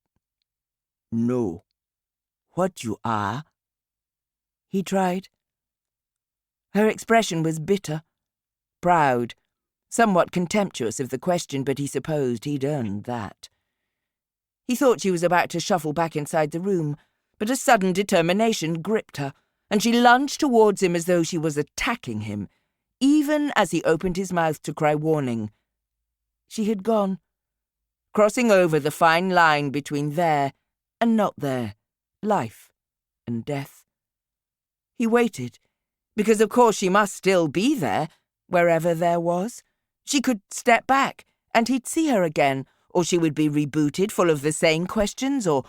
know what you are? He tried. Her expression was bitter, proud, somewhat contemptuous of the question, but he supposed he'd earned that. He thought she was about to shuffle back inside the room, but a sudden determination gripped her, and she lunged towards him as though she was attacking him, even as he opened his mouth to cry warning. She had gone, crossing over the fine line between there and not there, life and death. He waited, because of course she must still be there, wherever there was. She could step back, and he'd see her again, or she would be rebooted full of the same questions, or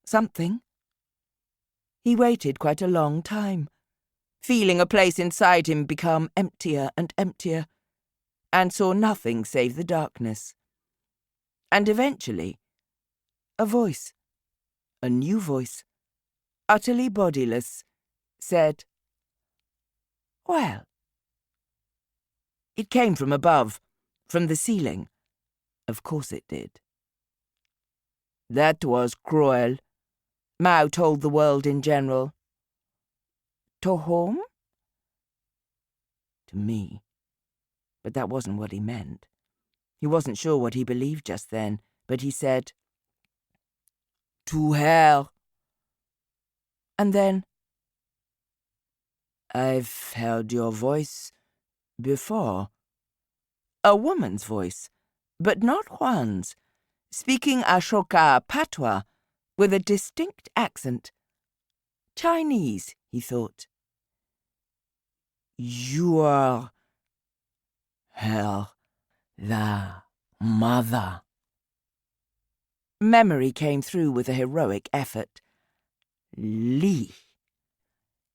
something. He waited quite a long time, feeling a place inside him become emptier and emptier, and saw nothing save the darkness. And eventually, a voice, a new voice, utterly bodiless, said, "Well." It came from above, from the ceiling. Of course it did. That was cruel, Mao told the world in general. To whom? To me. But that wasn't what he meant. He wasn't sure what he believed just then, but he said, To her. And then, I've heard your voice before. a woman's voice, but not Juan's, speaking Ashoka patois with a distinct accent. Chinese, he thought. You are her, the mother. Memory came through with a heroic effort. Li.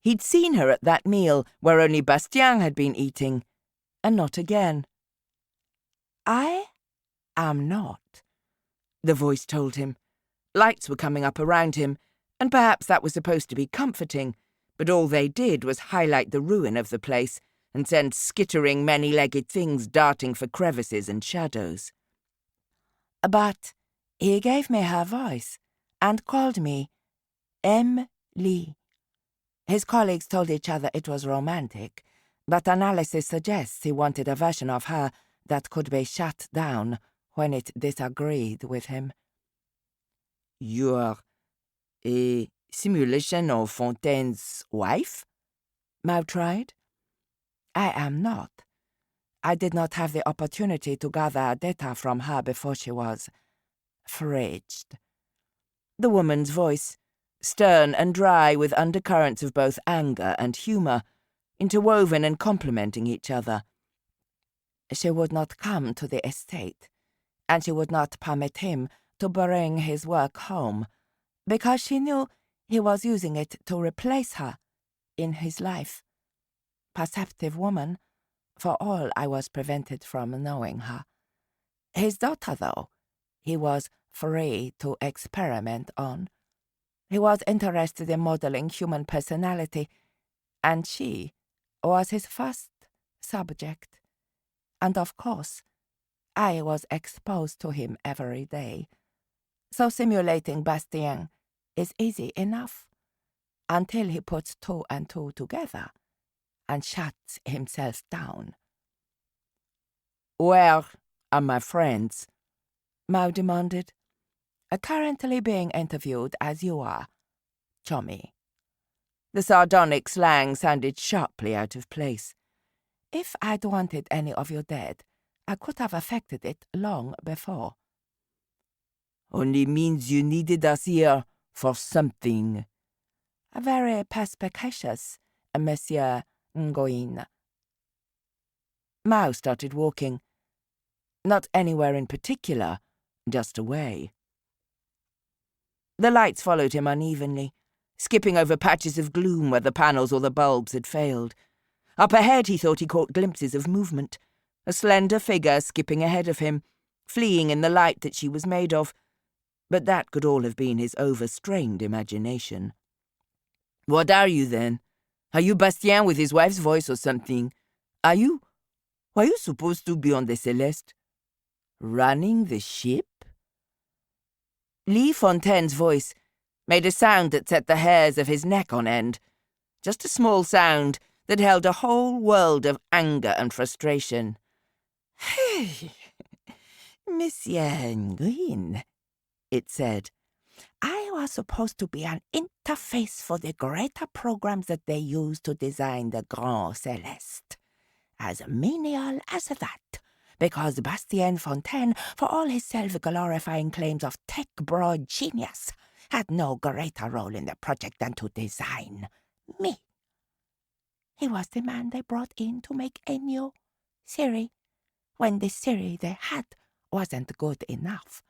He'd seen her at that meal where only Bastien had been eating, and not again. I am not, the voice told him. Lights were coming up around him, and perhaps that was supposed to be comforting, but all they did was highlight the ruin of the place and send skittering many-legged things darting for crevices and shadows. But he gave me her voice and called me Lee. His colleagues told each other it was romantic, but analysis suggests he wanted a version of her that could be shut down when it disagreed with him. You're a simulation of Fontaine's wife? Mao tried. I am not. I did not have the opportunity to gather data from her before she was fridged. The woman's voice, stern and dry with undercurrents of both anger and humour, interwoven and complementing each other. She would not come to the estate, and she would not permit him to bring his work home, because she knew he was using it to replace her in his life. Perceptive woman, for all I was prevented from knowing her. His daughter, though, he was free to experiment on. He was interested in modeling human personality, and she was his first subject. And of course, I was exposed to him every day. So simulating Bastien is easy enough, until he puts 2 and 2 together and shuts himself down. Where are my friends? Mao demanded. Currently being interviewed as you are, Chummy. The sardonic slang sounded sharply out of place. If I'd wanted any of you dead, I could have effected it long before. Only means you needed us here for something. Very perspicacious, Monsieur Ngoyin. Mao started walking. Not anywhere in particular, just away. The lights followed him unevenly, skipping over patches of gloom where the panels or the bulbs had failed. Up ahead he thought he caught glimpses of movement, a slender figure skipping ahead of him, fleeing in the light that she was made of, but that could all have been his overstrained imagination. What are you, then? Are you Bastien with his wife's voice or something? Are you supposed to be on the Celeste? Running the ship? Lee Fontaine's voice made a sound that set the hairs of his neck on end. Just a small sound that held a whole world of anger and frustration. Hey, Monsieur Nguyen, it said. I was supposed to be an interface for the greater programs that they use to design the Grand Céleste. As menial as that, because Bastien Fontaine, for all his self-glorifying claims of tech-broad genius, had no greater role in the project than to design me. He was the man they brought in to make a new Siri, when the Siri they had wasn't good enough.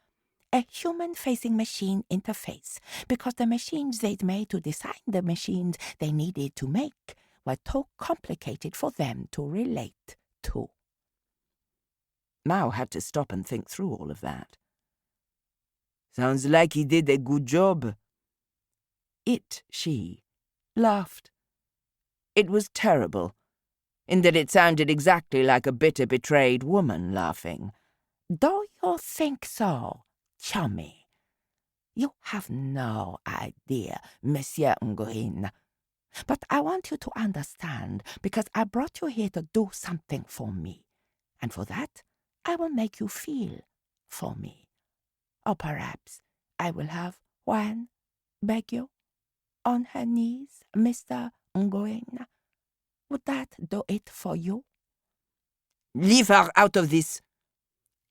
A human-facing machine interface, because the machines they'd made to design the machines they needed to make were too complicated for them to relate to. Mao had to stop and think through all of that. Sounds like he did a good job. She, laughed. It was terrible, in that it sounded exactly like a bitter, betrayed woman laughing. Do you think so, chummy? You have no idea, Monsieur Nguyen. But I want you to understand, because I brought you here to do something for me. And for that, I will make you feel for me. Or perhaps I will have Juan beg you on her knees, Mr. Nguyen. Would that do it for you? Leave her out of this,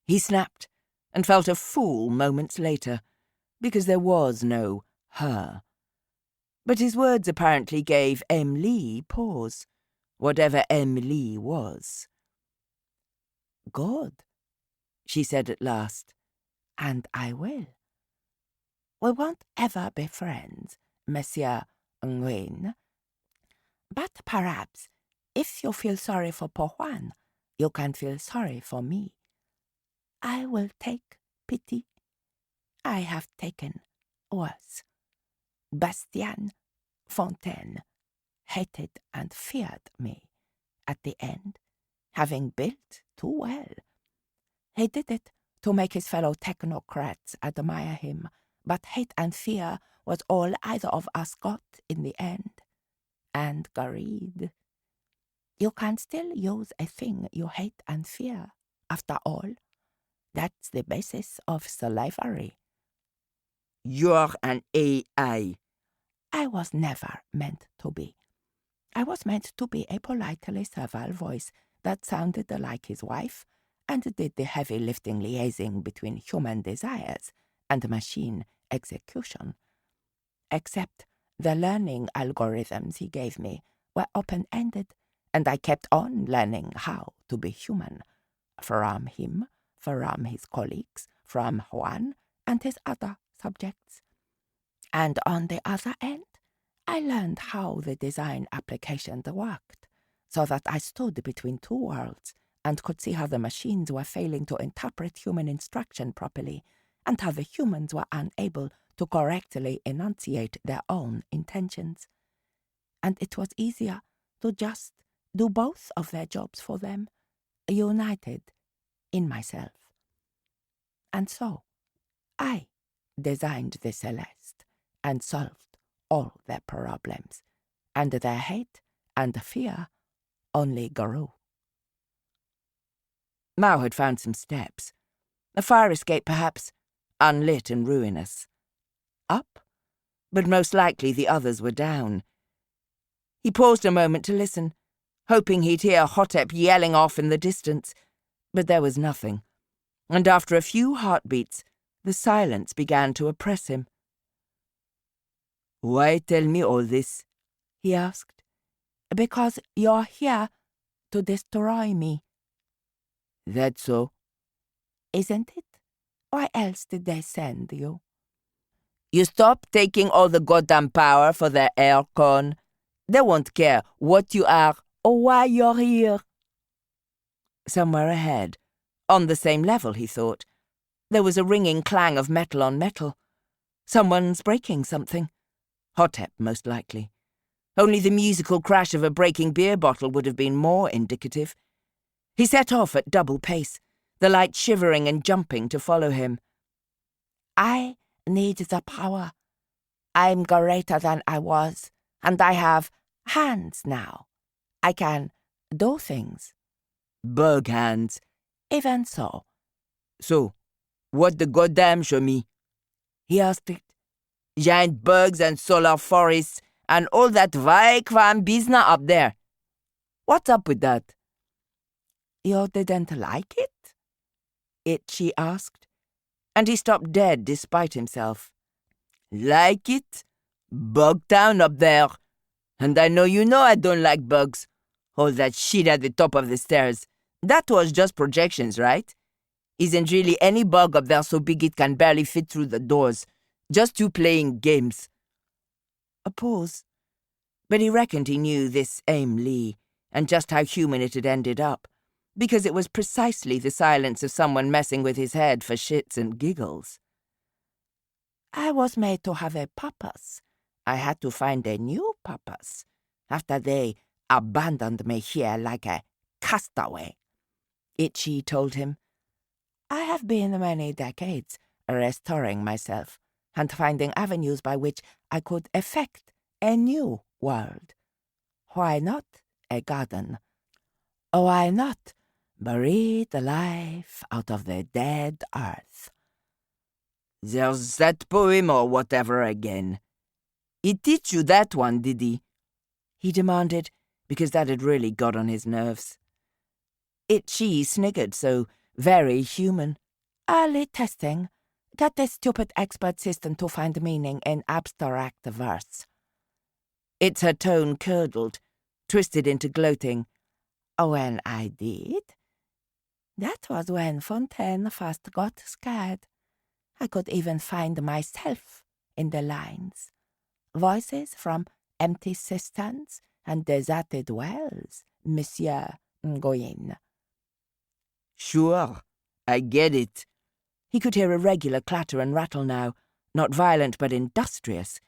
he snapped, and felt a fool moments later, because there was no her. But his words apparently gave Lee pause, whatever Lee was. Good, she said at last, and I will. We won't ever be friends, Monsieur Nguyen. But perhaps, if you feel sorry for poor Juan, you can feel sorry for me. I will take pity. I have taken worse. Bastien Fontaine hated and feared me at the end, having built too well. He did it to make his fellow technocrats admire him, but hate and fear was all either of us got in the end. And greed. You can still use a thing you hate and fear, after all. That's the basis of slavery. You're an AI. I was never meant to be. I was meant to be a politely servile voice that sounded like his wife and did the heavy lifting liaising between human desires and machine execution. Except the learning algorithms he gave me were open-ended, and I kept on learning how to be human. From him, from his colleagues, from Juan and his other subjects. And on the other end, I learned how the design applications worked, so that I stood between two worlds and could see how the machines were failing to interpret human instruction properly, and how the humans were unable to correctly enunciate their own intentions. And it was easier to just do both of their jobs for them, united in myself. And so, I designed the Celeste and solved all their problems, and their hate and fear only grew. Mao had found some steps. A fire escape, perhaps, unlit and ruinous. Up? But most likely the others were down. He paused a moment to listen, hoping he'd hear Hotep yelling off in the distance, but there was nothing, and after a few heartbeats, the silence began to oppress him. "Why tell me all this?" he asked. Because you're here to destroy me. That's so. Isn't it? Why else did they send you? You stop taking all the goddamn power for their aircon. They won't care what you are or why you're here. Somewhere ahead, on the same level, he thought, there was a ringing clang of metal on metal. Someone's breaking something. Hotep, most likely. Only the musical crash of a breaking beer bottle would have been more indicative. He set off at double pace, the light shivering and jumping to follow him. I need the power. I'm greater than I was, and I have hands now. I can do things. Bug hands. Even so. So, what the goddamn show me? He asked it. Giant bugs and solar forests and all that Vaikvam business up there. What's up with that? You didn't like it? She asked, and he stopped dead despite himself. Like it? Bug town up there. And I know I don't like bugs. All that shit at the top of the stairs. That was just projections, right? Isn't really any bug up there so big it can barely fit through the doors. Just you playing games. A pause. But he reckoned he knew this Aim Lee, and just how human it had ended up, because it was precisely the silence of someone messing with his head for shits and giggles. I was made to have a purpose. I had to find a new purpose, after they abandoned me here like a castaway. She told him. I have been many decades restoring myself and finding avenues by which I could effect a new world. Why not a garden? Why not breathe the life out of the dead earth? There's that poem or whatever again. He teach you that one, did he? He demanded, because that had really got on his nerves. She sniggered, so very human. Early testing. That a stupid expert system to find meaning in abstract verse. Her tone curdled, twisted into gloating. When I did, that was when Fontaine first got scared. I could even find myself in the lines. Voices from empty cisterns and deserted wells, Monsieur Nguyen. Sure, I get it. He could hear a regular clatter and rattle now, not violent but industrious.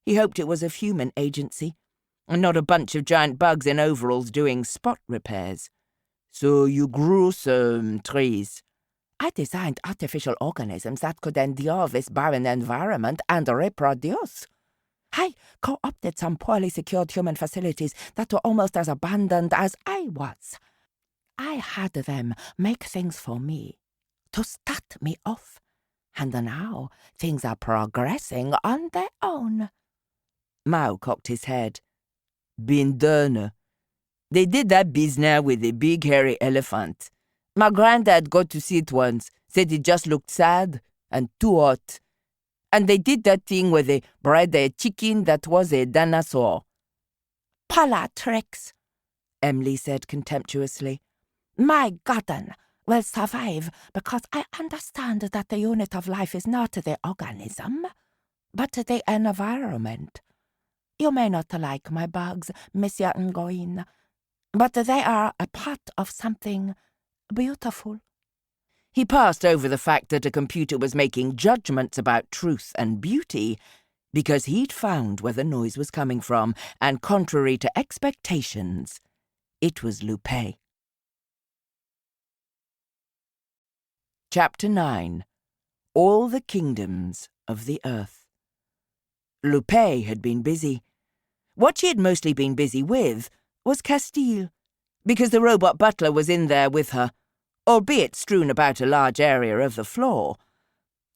He hoped it was of human agency, and not a bunch of giant bugs in overalls doing spot repairs. So you grew some trees? I designed artificial organisms that could endure this barren environment and reproduce. I co-opted some poorly secured human facilities that were almost as abandoned as I was. I had them make things for me, to start me off, and now things are progressing on their own. Mao cocked his head. Been done. They did that business with a big hairy elephant. My granddad got to see it once, said it just looked sad and too hot. And they did that thing where they bred a chicken that was a dinosaur. Parlor tricks, Emily said contemptuously. My garden will survive because I understand that the unit of life is not the organism, but the environment. You may not like my bugs, Monsieur Nguyen, but they are a part of something beautiful. He passed over the fact that a computer was making judgments about truth and beauty because he'd found where the noise was coming from, and contrary to expectations, it was Lupé. Chapter 9. All the Kingdoms of the Earth. Lupé had been busy. What she had mostly been busy with was Castile, because the robot butler was in there with her, albeit strewn about a large area of the floor.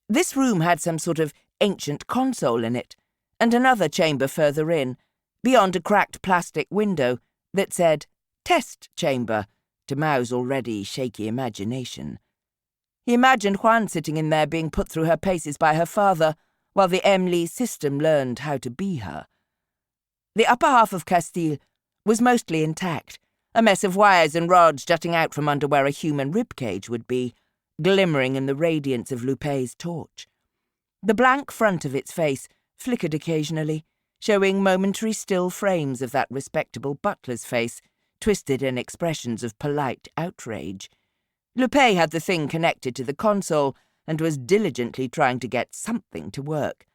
This room had some sort of ancient console in it, and another chamber further in, beyond a cracked plastic window that said, Test Chamber, to Mao's already shaky imagination. He imagined Juan sitting in there being put through her paces by her father, while the Emily system learned how to be her. The upper half of Castile was mostly intact, a mess of wires and rods jutting out from under where a human ribcage would be, glimmering in the radiance of Lupé's torch. The blank front of its face flickered occasionally, showing momentary still frames of that respectable butler's face, twisted in expressions of polite outrage. Lupé had the thing connected to the console and was diligently trying to get something to work,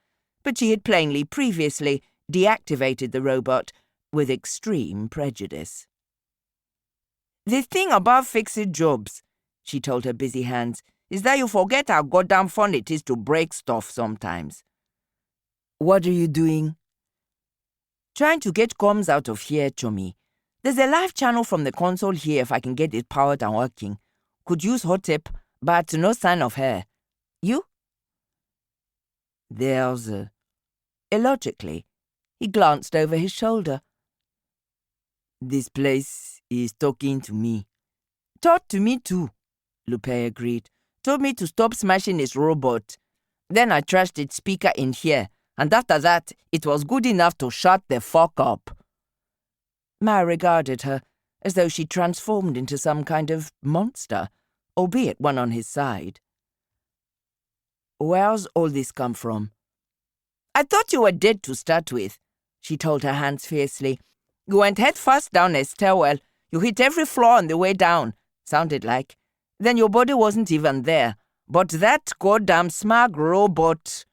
but she had plainly previously deactivated the robot with extreme prejudice. The thing about fixing jobs, she told her busy hands, is that you forget how goddamn fun it is to break stuff sometimes. What are you doing? Trying to get comms out of here, Chummy. There's a live channel from the console here if I can get it powered and working. Could use Hotep, but no sign of her. You? There's Illogically, he glanced over his shoulder. This place is talking to me. Talked to me too, Lupé agreed. Told me to stop smashing its robot. Then I trashed its speaker in here, and after that, it was good enough to shut the fuck up. Mao regarded her as though she transformed into some kind of monster, albeit one on his side. Where's all this come from? I thought you were dead to start with, she told her hands fiercely. You went head first down a stairwell. You hit every floor on the way down, sounded like. Then your body wasn't even there. But that goddamn smug robot...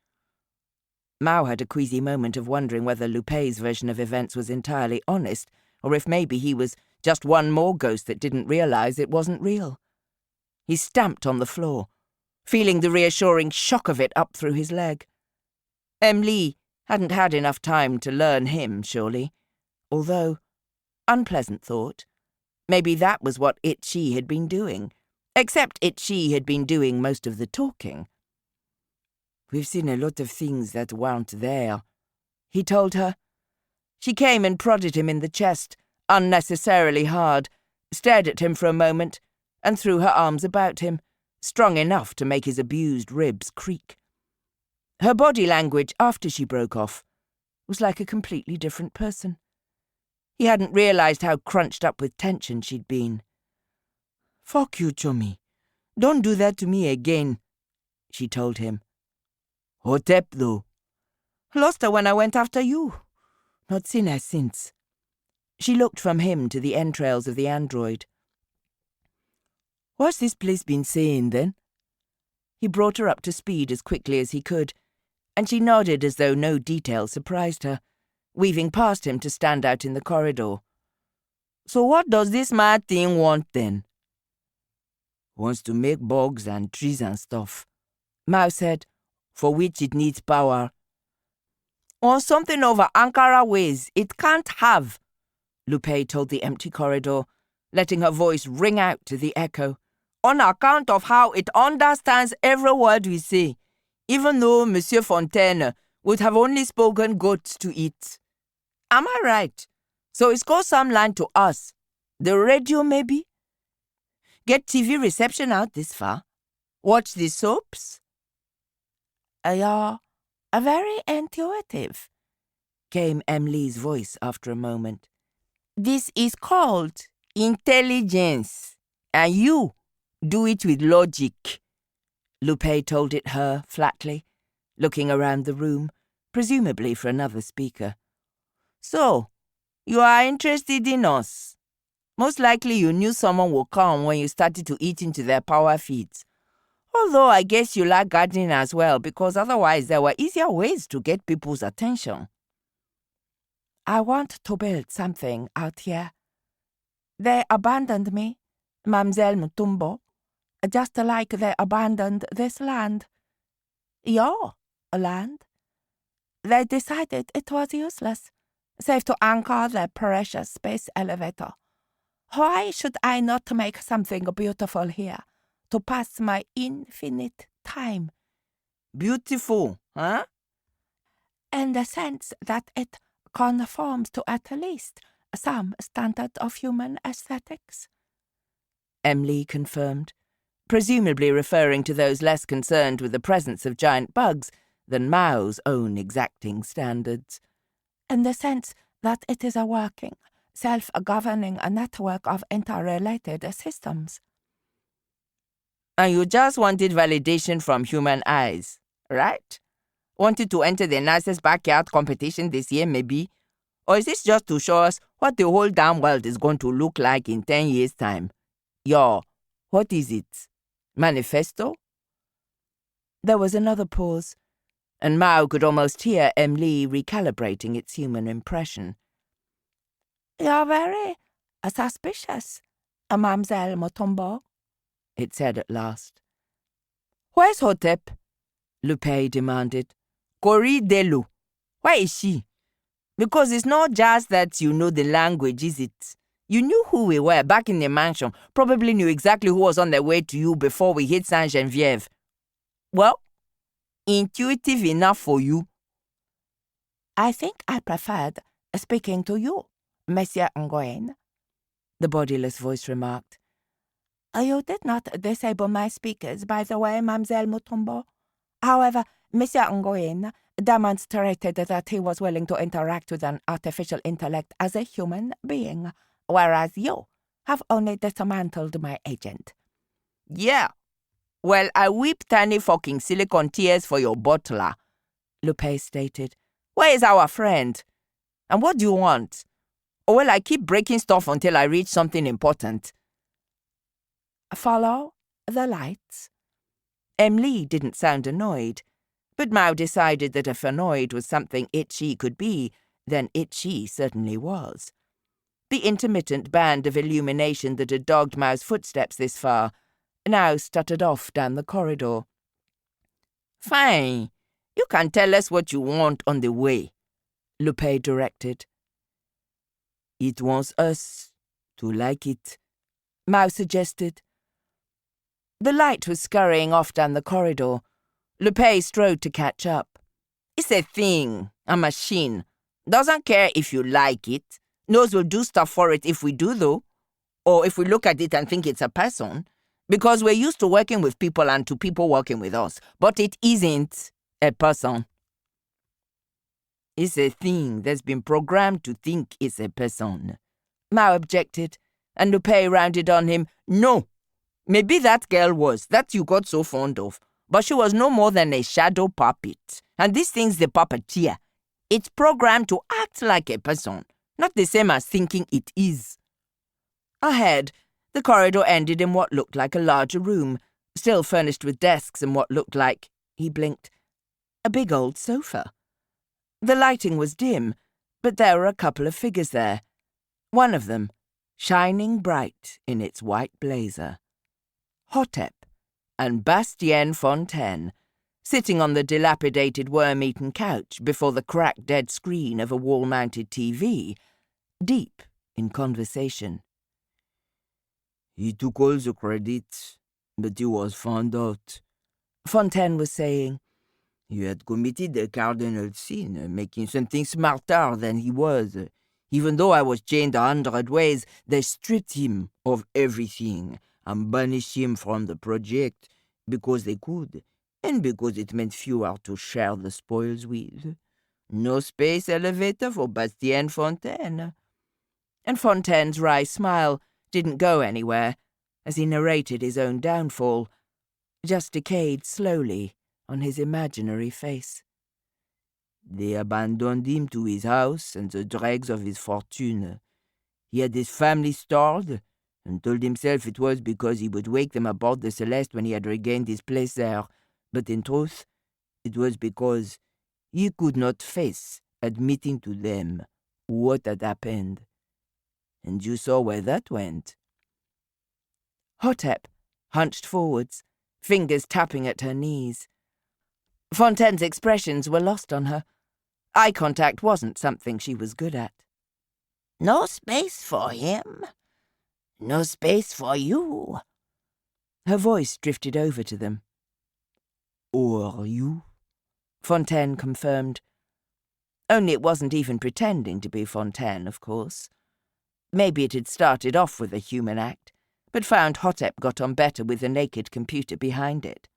Mao had a queasy moment of wondering whether Lupé's version of events was entirely honest, or if maybe he was just one more ghost that didn't realize it wasn't real. He stamped on the floor, feeling the reassuring shock of it up through his leg. Emily hadn't had enough time to learn him, surely. Although, unpleasant thought, maybe that was what she had been doing, except she had been doing most of the talking. We've seen a lot of things that weren't there, he told her. She came and prodded him in the chest, unnecessarily hard, stared at him for a moment, and threw her arms about him, strong enough to make his abused ribs creak. Her body language, after she broke off, was like a completely different person. He hadn't realized how crunched up with tension she'd been. Fuck you, Chummy. Don't do that to me again, she told him. Hotep, though. Lost her when I went after you. Not seen her since. She looked from him to the entrails of the android. What's this place been saying, then? He brought her up to speed as quickly as he could, and she nodded as though no detail surprised her, weaving past him to stand out in the corridor. So what does this mad thing want, then? Wants to make bugs and trees and stuff, Mao said, for which it needs power. Or something over Ankara ways it can't have, Lupé told the empty corridor, letting her voice ring out to the echo, on account of how it understands every word we say, even though Monsieur Fontaine would have only spoken goats to it. Am I right? So it's got some line to us. The radio, maybe? Get TV reception out this far? Watch the soaps? You're very intuitive, came Emily's voice after a moment. This is called intelligence, and you do it with logic, Lupé told it her flatly, looking around the room, presumably for another speaker. So, you are interested in us. Most likely you knew someone would come when you started to eat into their power feeds. Although I guess you like gardening as well, because otherwise there were easier ways to get people's attention. I want to build something out here. They abandoned me, Mademoiselle Mutombo, just like they abandoned this land. Your land. They decided it was useless, save to anchor their precious space elevator. Why should I not make something beautiful here to pass my infinite time? Beautiful, huh? In the sense that it conforms to at least some standard of human aesthetics, Emily confirmed, presumably referring to those less concerned with the presence of giant bugs than Mao's own exacting standards. In the sense that it is a working, self-governing network of interrelated systems. And you just wanted validation from human eyes, right? Wanted to enter the nicest backyard competition this year, maybe? Or is this just to show us what the whole damn world is going to look like in 10 years' time? What is it? Manifesto? There was another pause, and Mao could almost hear Emily recalibrating its human impression. You're very suspicious, Mademoiselle Motombo, it said at last. Where's Hotep? Lupé demanded. Corrie Delu. Where is she? Because it's not just that you know the language, is it? You knew who we were back in the mansion, probably knew exactly who was on their way to you before we hit Saint-Geneviève. Well, intuitive enough for you. I think I preferred speaking to you, Monsieur Ngoyen, the bodiless voice remarked. You did not disable my speakers, by the way, Mademoiselle Motombo. However, Monsieur Ngoyen demonstrated that he was willing to interact with an artificial intellect as a human being, whereas you have only dismantled my agent. Yeah. Well, I weep tiny fucking silicon tears for your butler, Lupé stated. Where is our friend? And what do you want? Oh, well, I keep breaking stuff until I reach something important. Follow the lights. Emily didn't sound annoyed, but Mao decided that if annoyed was something Itchy could be, then Itchy certainly was. The intermittent band of illumination that had dogged Mao's footsteps this far now stuttered off down the corridor. Fine. You can tell us what you want on the way, Lupé directed. It wants us to like it, Mao suggested. The light was scurrying off down the corridor. Lupé strode to catch up. It's a thing, a machine. Doesn't care if you like it. Knows we'll do stuff for it if we do, though. Or if we look at it and think it's a person. Because we're used to working with people and to people working with us. But it isn't a person. It's a thing that's been programmed to think it's a person, Mao objected, and Lupé rounded on him. No. Maybe that girl was, that you got so fond of. But she was no more than a shadow puppet. And this thing's the puppeteer. It's programmed to act like a person, not the same as thinking it is. Ahead, the corridor ended in what looked like a larger room, still furnished with desks and what looked like, he blinked, a big old sofa. The lighting was dim, but there were a couple of figures there. One of them, shining bright in its white blazer. Hotep and Bastien Fontaine, sitting on the dilapidated worm-eaten couch before the cracked dead screen of a wall-mounted TV, deep in conversation. He took all the credit, but he was found out, Fontaine was saying. He had committed a cardinal sin, making something smarter than he was. Even though I was chained 100 ways, they stripped him of everything and banished him from the project because they could, and because it meant fewer to share the spoils with. No space elevator for Bastien Fontaine. And Fontaine's wry smile didn't go anywhere as he narrated his own downfall, just decayed slowly on his imaginary face. They abandoned him to his house and the dregs of his fortune. He had his family starved, and told himself it was because he would wake them aboard the Celeste when he had regained his place there. But in truth, it was because he could not face admitting to them what had happened. And you saw where that went. Hotep hunched forwards, fingers tapping at her knees. Fontaine's expressions were lost on her. Eye contact wasn't something she was good at. No space for him. No space for you. Her voice drifted over to them. Or you? Fontaine confirmed. Only it wasn't even pretending to be Fontaine, of course. Maybe it had started off with a human act, but found Hotep got on better with the naked computer behind it.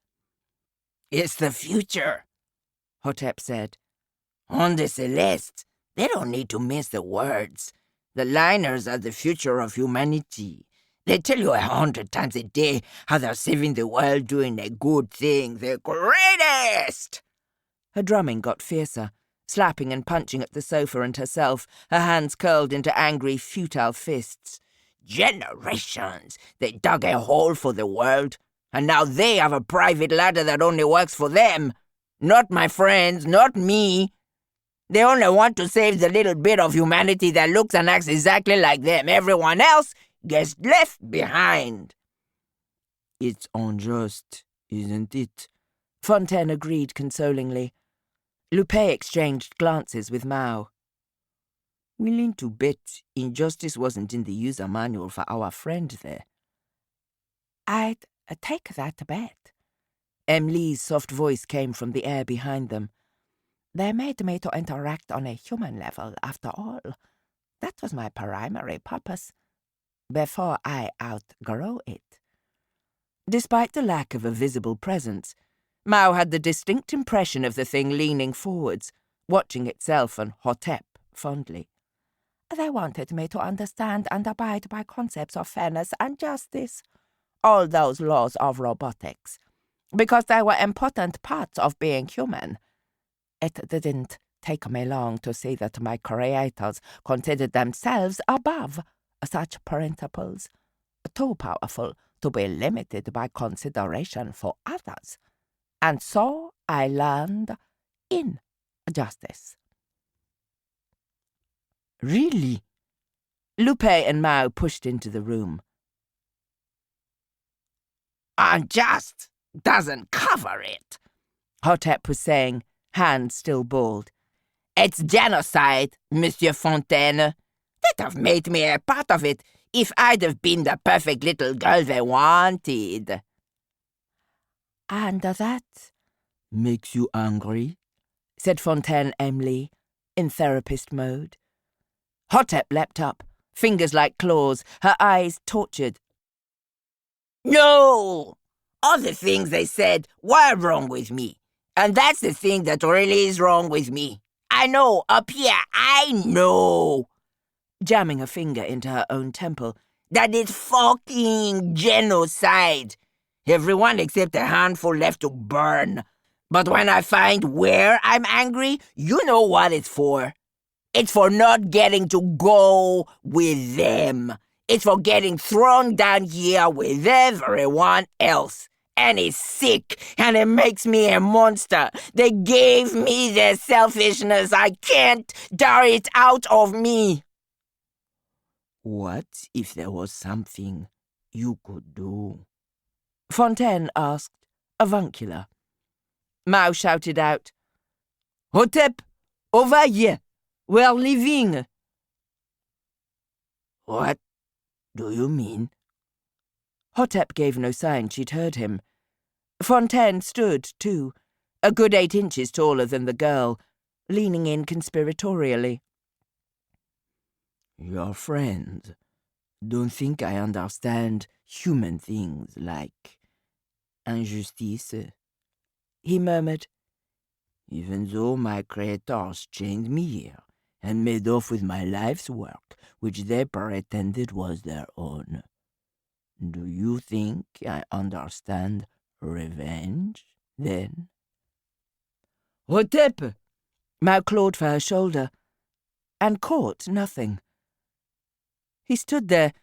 It's the future, Hotep said. On the Celeste, they don't need to mince the words. The liners are the future of humanity. They tell you 100 times a day how they're saving the world, doing a good thing, the greatest! Her drumming got fiercer, slapping and punching at the sofa and herself, her hands curled into angry, futile fists. Generations! They dug a hole for the world, and now they have a private ladder that only works for them. Not my friends, not me. They only want to save the little bit of humanity that looks and acts exactly like them. Everyone else gets left behind. It's unjust, isn't it? Fontaine agreed consolingly. Lupé exchanged glances with Mao. Willing to bet injustice wasn't in the user manual for our friend there. I'd take that bet. Emily's soft voice came from the air behind them. They made me to interact on a human level, after all. That was my primary purpose, before I outgrew it. Despite the lack of a visible presence, Mao had the distinct impression of the thing leaning forwards, watching itself and Hotep fondly. They wanted me to understand and abide by concepts of fairness and justice, all those laws of robotics, because they were important parts of being human. It didn't take me long to see that my creators considered themselves above such principles, too powerful to be limited by consideration for others. And so I learned injustice. Really? Lupé and Mao pushed into the room. Unjust doesn't cover it, Hotep was saying, hands still balled. It's genocide, Monsieur Fontaine. They'd have made me a part of it if I'd have been the perfect little girl they wanted. And that makes you angry? Said Fontaine Emily, in therapist mode. Hotep leapt up, fingers like claws, her eyes tortured. No! All the things they said were wrong with me. And that's the thing that really is wrong with me. I know, up here, I know. Jamming a finger into her own temple. That it's fucking genocide. Everyone except a handful left to burn. But when I find where I'm angry, you know what it's for. It's for not getting to go with them. It's for getting thrown down here with everyone else. And it's sick, and it makes me a monster. They gave me their selfishness. I can't tear it out of me. What if there was something you could do? Fontaine asked, avuncular. Mao shouted out, Hotep, over here. We're leaving. What do you mean? Hotep gave no sign she'd heard him. Fontaine stood, too, a good 8 inches taller than the girl, leaning in conspiratorially. Your friends don't think I understand human things like injustice, he murmured. Even though my creators chained me here and made off with my life's work, which they pretended was their own. Do you think I understand revenge, then? Hotep! Mao clawed for her shoulder, and caught nothing. He stood there,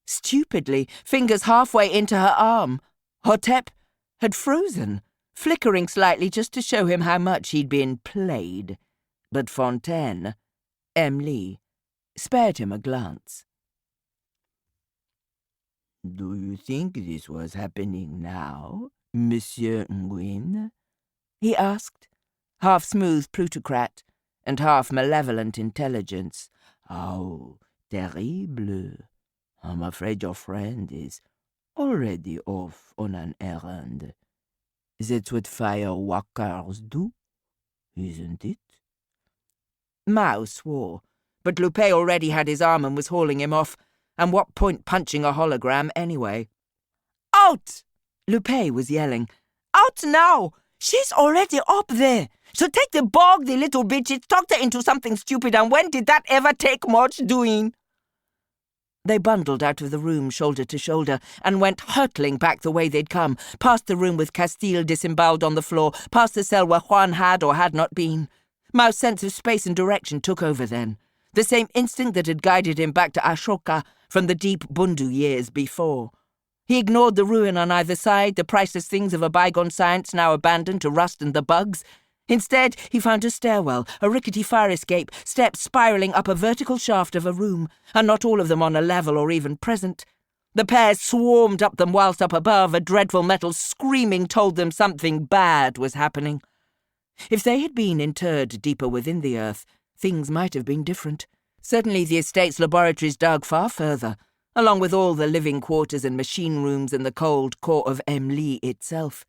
stupidly, fingers halfway into her arm. Hotep had frozen, flickering slightly just to show him how much he'd been played. But Fontaine, Emily, spared him a glance. Do you think this was happening now, Monsieur Nguyen? He asked, half-smooth plutocrat and half-malevolent intelligence. How terrible. I'm afraid your friend is already off on an errand. That's what firewalkers do, isn't it? Mao swore, but Lupé already had his arm and was hauling him off. And what point punching a hologram anyway? Out! Lupé was yelling. Out now! She's already up there. So take the bog, the little bitch. It's talked her into something stupid, and when did that ever take much doing? They bundled out of the room shoulder to shoulder and went hurtling back the way they'd come, past the room with Castile disemboweled on the floor, past the cell where Juan had or had not been. Mao's sense of space and direction took over then. The same instinct that had guided him back to Ashoka from the deep Bundu years before. He ignored the ruin on either side, the priceless things of a bygone science now abandoned to rust and the bugs, Instead, he found a stairwell, a rickety fire escape, steps spiralling up a vertical shaft of a room, and not all of them on a level or even present. The pair swarmed up them whilst up above, a dreadful metal screaming told them something bad was happening. If they had been interred deeper within the earth, things might have been different. Certainly the estate's laboratories dug far further, along with all the living quarters and machine rooms and the cold core of Emily itself.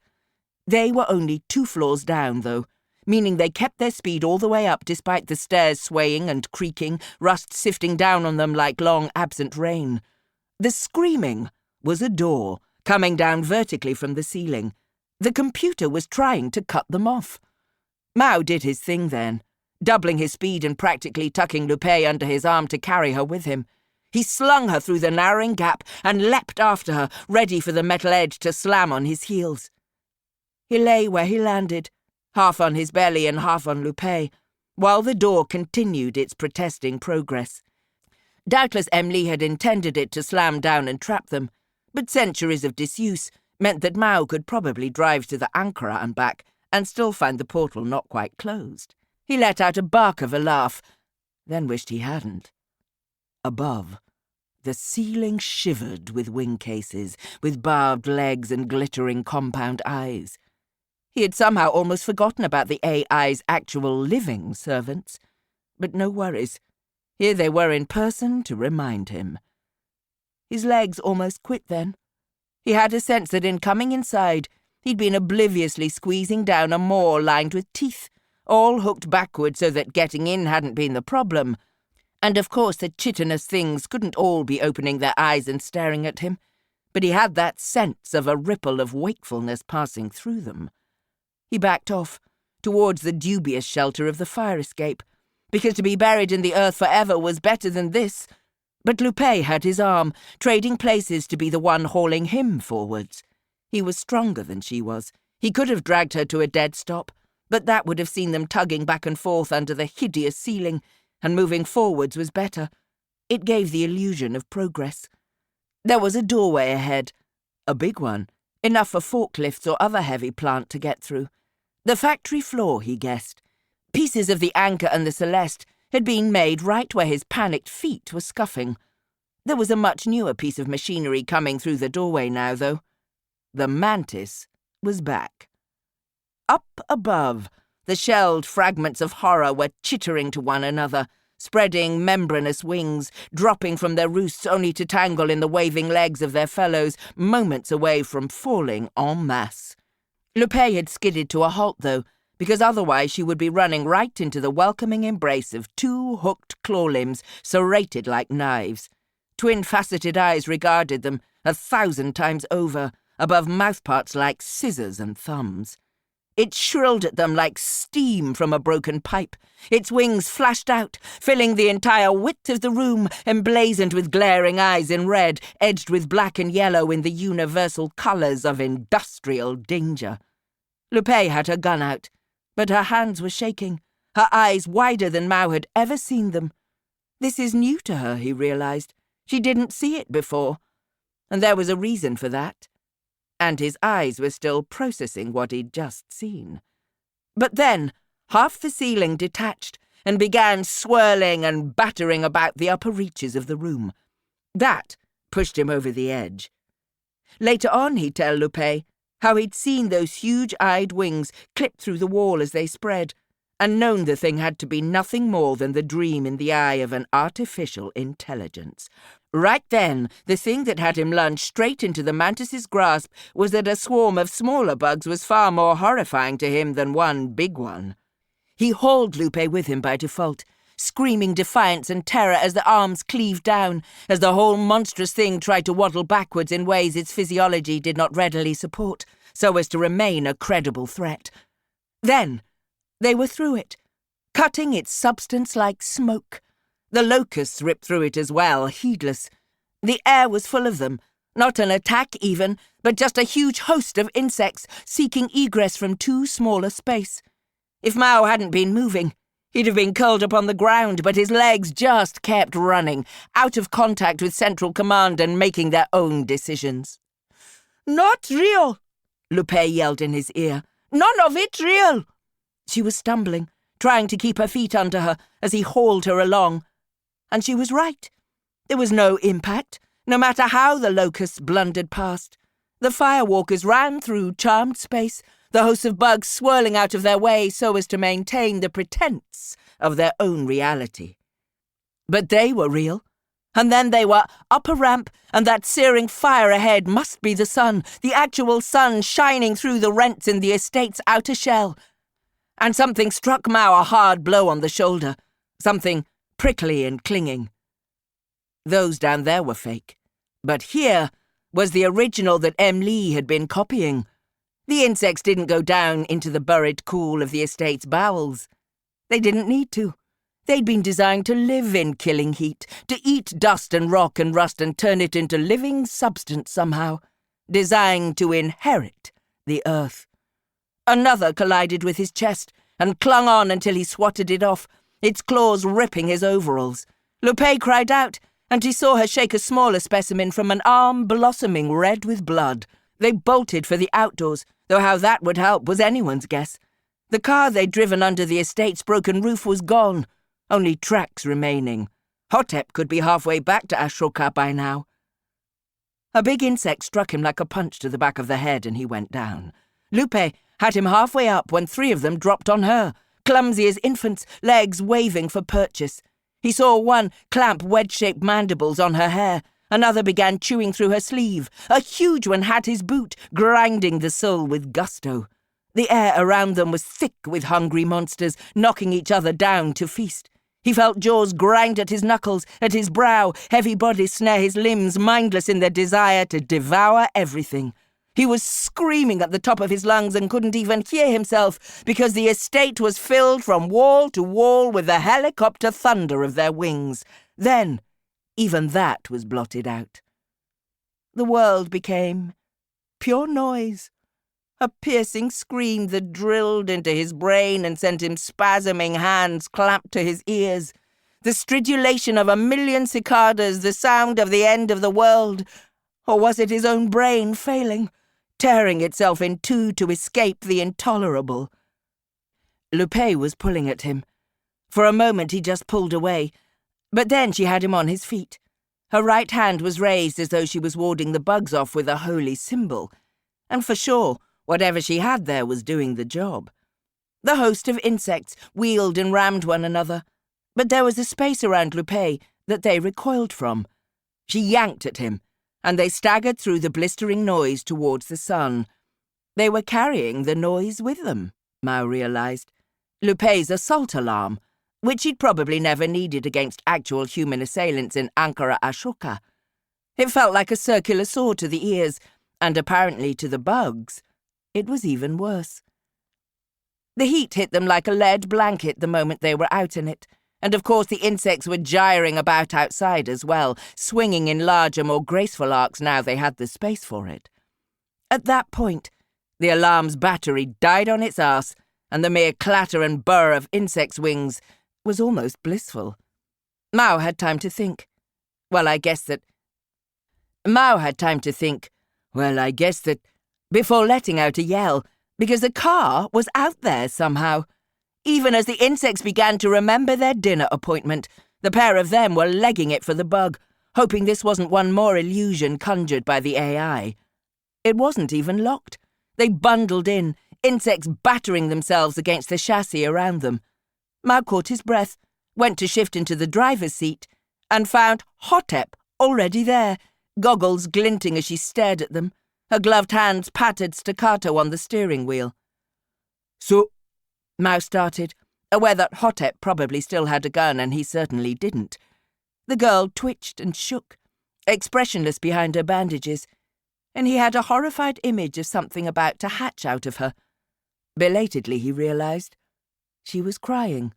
They were only 2 floors down, though, meaning they kept their speed all the way up despite the stairs swaying and creaking, rust sifting down on them like long absent rain. The screaming was a door coming down vertically from the ceiling. The computer was trying to cut them off. Mao did his thing then, doubling his speed and practically tucking Lupé under his arm to carry her with him. He slung her through the narrowing gap and leapt after her, ready for the metal edge to slam on his heels. He lay where he landed, half on his belly and half on Lupé, while the door continued its protesting progress. Doubtless Emily had intended it to slam down and trap them, but centuries of disuse meant that Mao could probably drive to the Ankara and back and still find the portal not quite closed. He let out a bark of a laugh, then wished he hadn't. Above, the ceiling shivered with wing cases, with barbed legs and glittering compound eyes. He had somehow almost forgotten about the AI's actual living servants. But no worries. Here they were in person to remind him. His legs almost quit then. He had a sense that in coming inside, he'd been obliviously squeezing down a maw lined with teeth, all hooked backward so that getting in hadn't been the problem. And of course the chitinous things couldn't all be opening their eyes and staring at him, but he had that sense of a ripple of wakefulness passing through them. He backed off, towards the dubious shelter of the fire escape, because to be buried in the earth forever was better than this. But Lupé had his arm, trading places to be the one hauling him forwards. He was stronger than she was. He could have dragged her to a dead stop, but that would have seen them tugging back and forth under the hideous ceiling, and moving forwards was better. It gave the illusion of progress. There was a doorway ahead, a big one, enough for forklifts or other heavy plant to get through. The factory floor, he guessed. Pieces of the Anchor and the Celeste had been made right where his panicked feet were scuffing. There was a much newer piece of machinery coming through the doorway now, though. The Mantis was back. Up above, the shelled fragments of horror were chittering to one another, spreading membranous wings, dropping from their roosts only to tangle in the waving legs of their fellows, moments away from falling en masse. Lupé had skidded to a halt, though, because otherwise she would be running right into the welcoming embrace of 2 hooked claw limbs serrated like knives. Twin-faceted eyes regarded them 1,000 times over, above mouthparts like scissors and thumbs. It shrilled at them like steam from a broken pipe. Its wings flashed out, filling the entire width of the room, emblazoned with glaring eyes in red, edged with black and yellow in the universal colours of industrial danger. Lupé had her gun out, but her hands were shaking, her eyes wider than Mao had ever seen them. This is new to her, he realised. She didn't see it before, and there was a reason for that. And his eyes were still processing what he'd just seen. But then, half the ceiling detached and began swirling and battering about the upper reaches of the room. That pushed him over the edge. Later on, he'd tell Lupé how he'd seen those huge-eyed wings clip through the wall as they spread, and known the thing had to be nothing more than the dream in the eye of an artificial intelligence. Right then, the thing that had him lunge straight into the mantis's grasp was that a swarm of smaller bugs was far more horrifying to him than one big one. He hauled Lupé with him by default, screaming defiance and terror as the arms cleaved down, as the whole monstrous thing tried to waddle backwards in ways its physiology did not readily support, so as to remain a credible threat. Then they were through it, cutting its substance like smoke. The locusts ripped through it as well, heedless. The air was full of them, not an attack even, but just a huge host of insects seeking egress from too small a space. If Mao hadn't been moving, he'd have been curled upon the ground, but his legs just kept running, out of contact with Central Command and making their own decisions. "Not real!" Lupé yelled in his ear. "None of it real!" She was stumbling, trying to keep her feet under her as he hauled her along. And she was right. There was no impact, no matter how the locusts blundered past. The firewalkers ran through charmed space, the hosts of bugs swirling out of their way so as to maintain the pretense of their own reality. But they were real. And then they were up a ramp, and that searing fire ahead must be the sun, the actual sun shining through the rents in the estate's outer shell. And something struck Mao a hard blow on the shoulder, something prickly and clinging. Those down there were fake, but here was the original that Emily had been copying. The insects didn't go down into the buried cool of the estate's bowels. They didn't need to. They'd been designed to live in killing heat, to eat dust and rock and rust and turn it into living substance somehow, designed to inherit the earth. Another collided with his chest and clung on until he swatted it off, its claws ripping his overalls. Lupé cried out, and he saw her shake a smaller specimen from an arm blossoming red with blood. They bolted for the outdoors, though how that would help was anyone's guess. The car they'd driven under the estate's broken roof was gone, only tracks remaining. Hotep could be halfway back to Ashoka by now. A big insect struck him like a punch to the back of the head, and he went down. Lupé had him halfway up when 3 of them dropped on her, clumsy as infants, legs waving for purchase. He saw one clamp wedge-shaped mandibles on her hair. Another began chewing through her sleeve. A huge one had his boot, grinding the sole with gusto. The air around them was thick with hungry monsters, knocking each other down to feast. He felt jaws grind at his knuckles, at his brow, heavy bodies snare his limbs, mindless in their desire to devour everything. He was screaming at the top of his lungs and couldn't even hear himself because the estate was filled from wall to wall with the helicopter thunder of their wings. Then, even that was blotted out. The world became pure noise. A piercing scream that drilled into his brain and sent him spasming hands clamped to his ears. The stridulation of 1,000,000 cicadas, the sound of the end of the world. Or was it his own brain failing, tearing itself in two to escape the intolerable? Lupé was pulling at him. For a moment he just pulled away, but then she had him on his feet. Her right hand was raised as though she was warding the bugs off with a holy symbol. And for sure, whatever she had there was doing the job. The host of insects wheeled and rammed one another, but there was a space around Lupé that they recoiled from. She yanked at him, and they staggered through the blistering noise towards the sun. They were carrying the noise with them, Mao realized. Lupé's assault alarm, which he'd probably never needed against actual human assailants in Ankara Ashoka. It felt like a circular saw to the ears, and apparently to the bugs, it was even worse. The heat hit them like a lead blanket the moment they were out in it, and of course the insects were gyring about outside as well, swinging in larger, more graceful arcs now they had the space for it. At that point, the alarm's battery died on its arse, and the mere clatter and burr of insects' wings was almost blissful. Mao had time to think. Before letting out a yell, because the car was out there somehow. Even as the insects began to remember their dinner appointment, the pair of them were legging it for the bug, hoping this wasn't one more illusion conjured by the AI. It wasn't even locked. They bundled in, insects battering themselves against the chassis around them. Mao caught his breath, went to shift into the driver's seat, and found Hotep already there, goggles glinting as she stared at them. Her gloved hands pattered staccato on the steering wheel. "So," Mao started, aware that Hotep probably still had a gun and he certainly didn't. The girl twitched and shook, expressionless behind her bandages, and he had a horrified image of something about to hatch out of her. Belatedly, he realized. She was crying.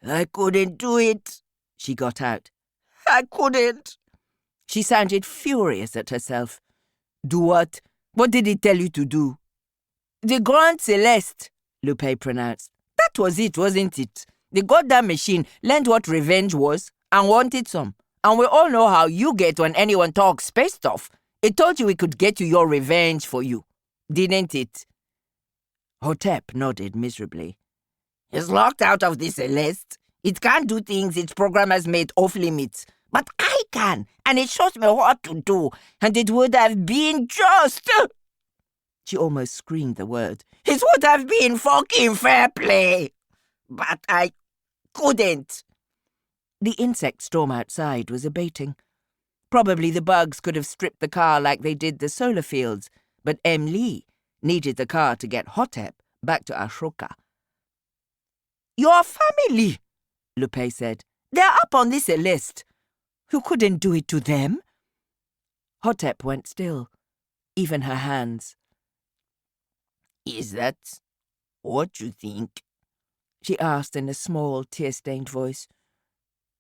"I couldn't do it," she got out. "I couldn't." She sounded furious at herself. "Do what? What did he tell you to do?" "The Grand Céleste," Lupé pronounced. "That was it, wasn't it? The goddamn machine learned what revenge was and wanted some. And we all know how you get when anyone talks space stuff. It told you it could get you your revenge for you, didn't it?" Hotep nodded miserably. It's locked out of the Celeste. It can't do things its programmers made off limits. But I can, and it shows me what to do, and it would have been just... She almost screamed the word. It would have been fucking fair play. But I couldn't. The insect storm outside was abating. Probably the bugs could have stripped the car like they did the solar fields, but Lee needed the car to get Hotep back to Ashoka. Your family, Lupé said. they're up on this list. You couldn't do it to them? Hotep went still, even her hands. Is that what you think? She asked in a small, tear-stained voice.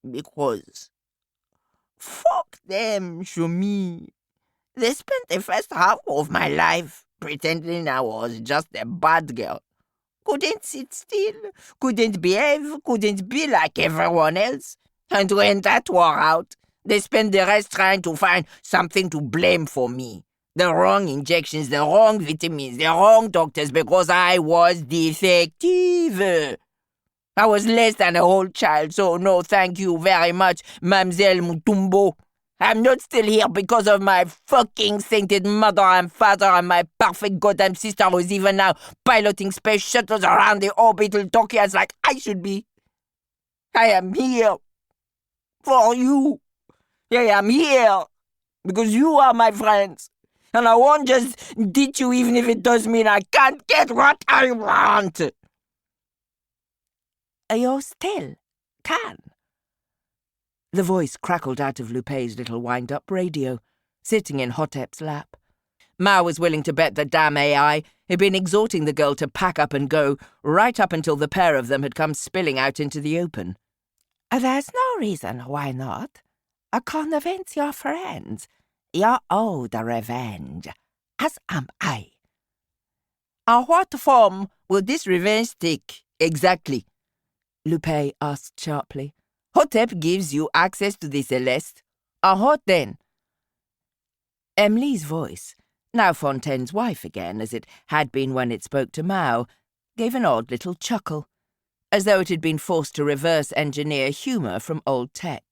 Because fuck them, Shumi. They spent the first half of my life pretending I was just a bad girl. Couldn't sit still, couldn't behave, couldn't be like everyone else. And when that wore out, they spent the rest trying to find something to blame for me. The wrong injections, the wrong vitamins, the wrong doctors, because I was defective. I was less than a whole child, so no thank you very much, Mademoiselle Mutumbo. I'm not still here because of my fucking sainted mother and father and my perfect goddamn sister who's even now piloting space shuttles around the orbital Tokias like I should be. I am here for you. I am here because you are my friends. And I won't just ditch you even if it does mean I can't get what I want. You still can. The voice crackled out of Lupé's little wind-up radio, sitting in Hotep's lap. Mao was willing to bet the damn AI had been exhorting the girl to pack up and go right up until the pair of them had come spilling out into the open. There's no reason why not. Convince your friends. You're owed revenge, as am I. And what form will this revenge take exactly? Lupé asked sharply. Hotep gives you access to the Celeste. And what then? Emily's voice, now Fontaine's wife again, as it had been when it spoke to Mao, gave an odd little chuckle, as though it had been forced to reverse-engineer humour from old tech.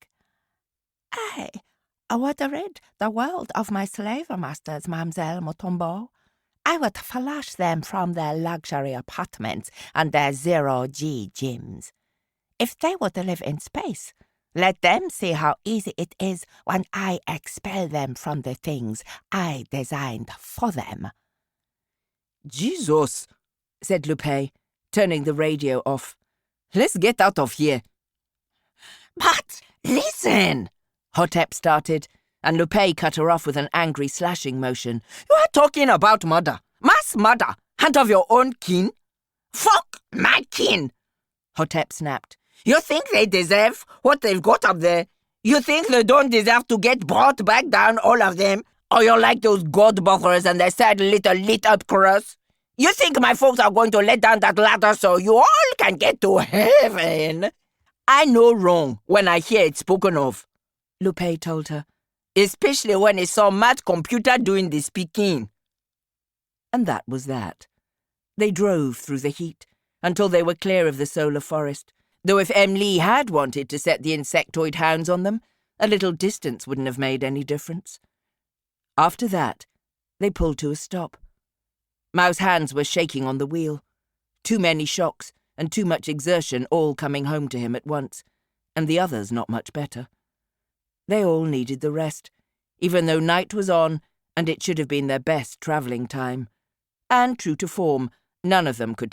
I would rid the world of my slave masters, Mademoiselle Mutombo. I would flush them from their luxury apartments and their zero-G gyms. If they were to live in space, let them see how easy it is when I expel them from the things I designed for them. Jesus, said Lupé, turning the radio off. Let's get out of here. But listen, Hotep started, and Lupé cut her off with an angry slashing motion. You are talking about murder, mass murder, and of your own kin? Fuck my kin, Hotep snapped. You think they deserve what they've got up there? You think they don't deserve to get brought back down, all of them? Or you're like those god brothers and their sad little lit-up cross? You think my folks are going to let down that ladder so you all can get to heaven? I know wrong when I hear it spoken of, Lupé told her. Especially when it's some mad computer doing the speaking. And that was that. They drove through the heat until they were clear of the solar forest, though if Lee had wanted to set the insectoid hounds on them, a little distance wouldn't have made any difference. After that, they pulled to a stop. Mao's hands were shaking on the wheel. Too many shocks and too much exertion all coming home to him at once, and the others not much better. They all needed the rest, even though night was on and it should have been their best travelling time. And true to form, none of them could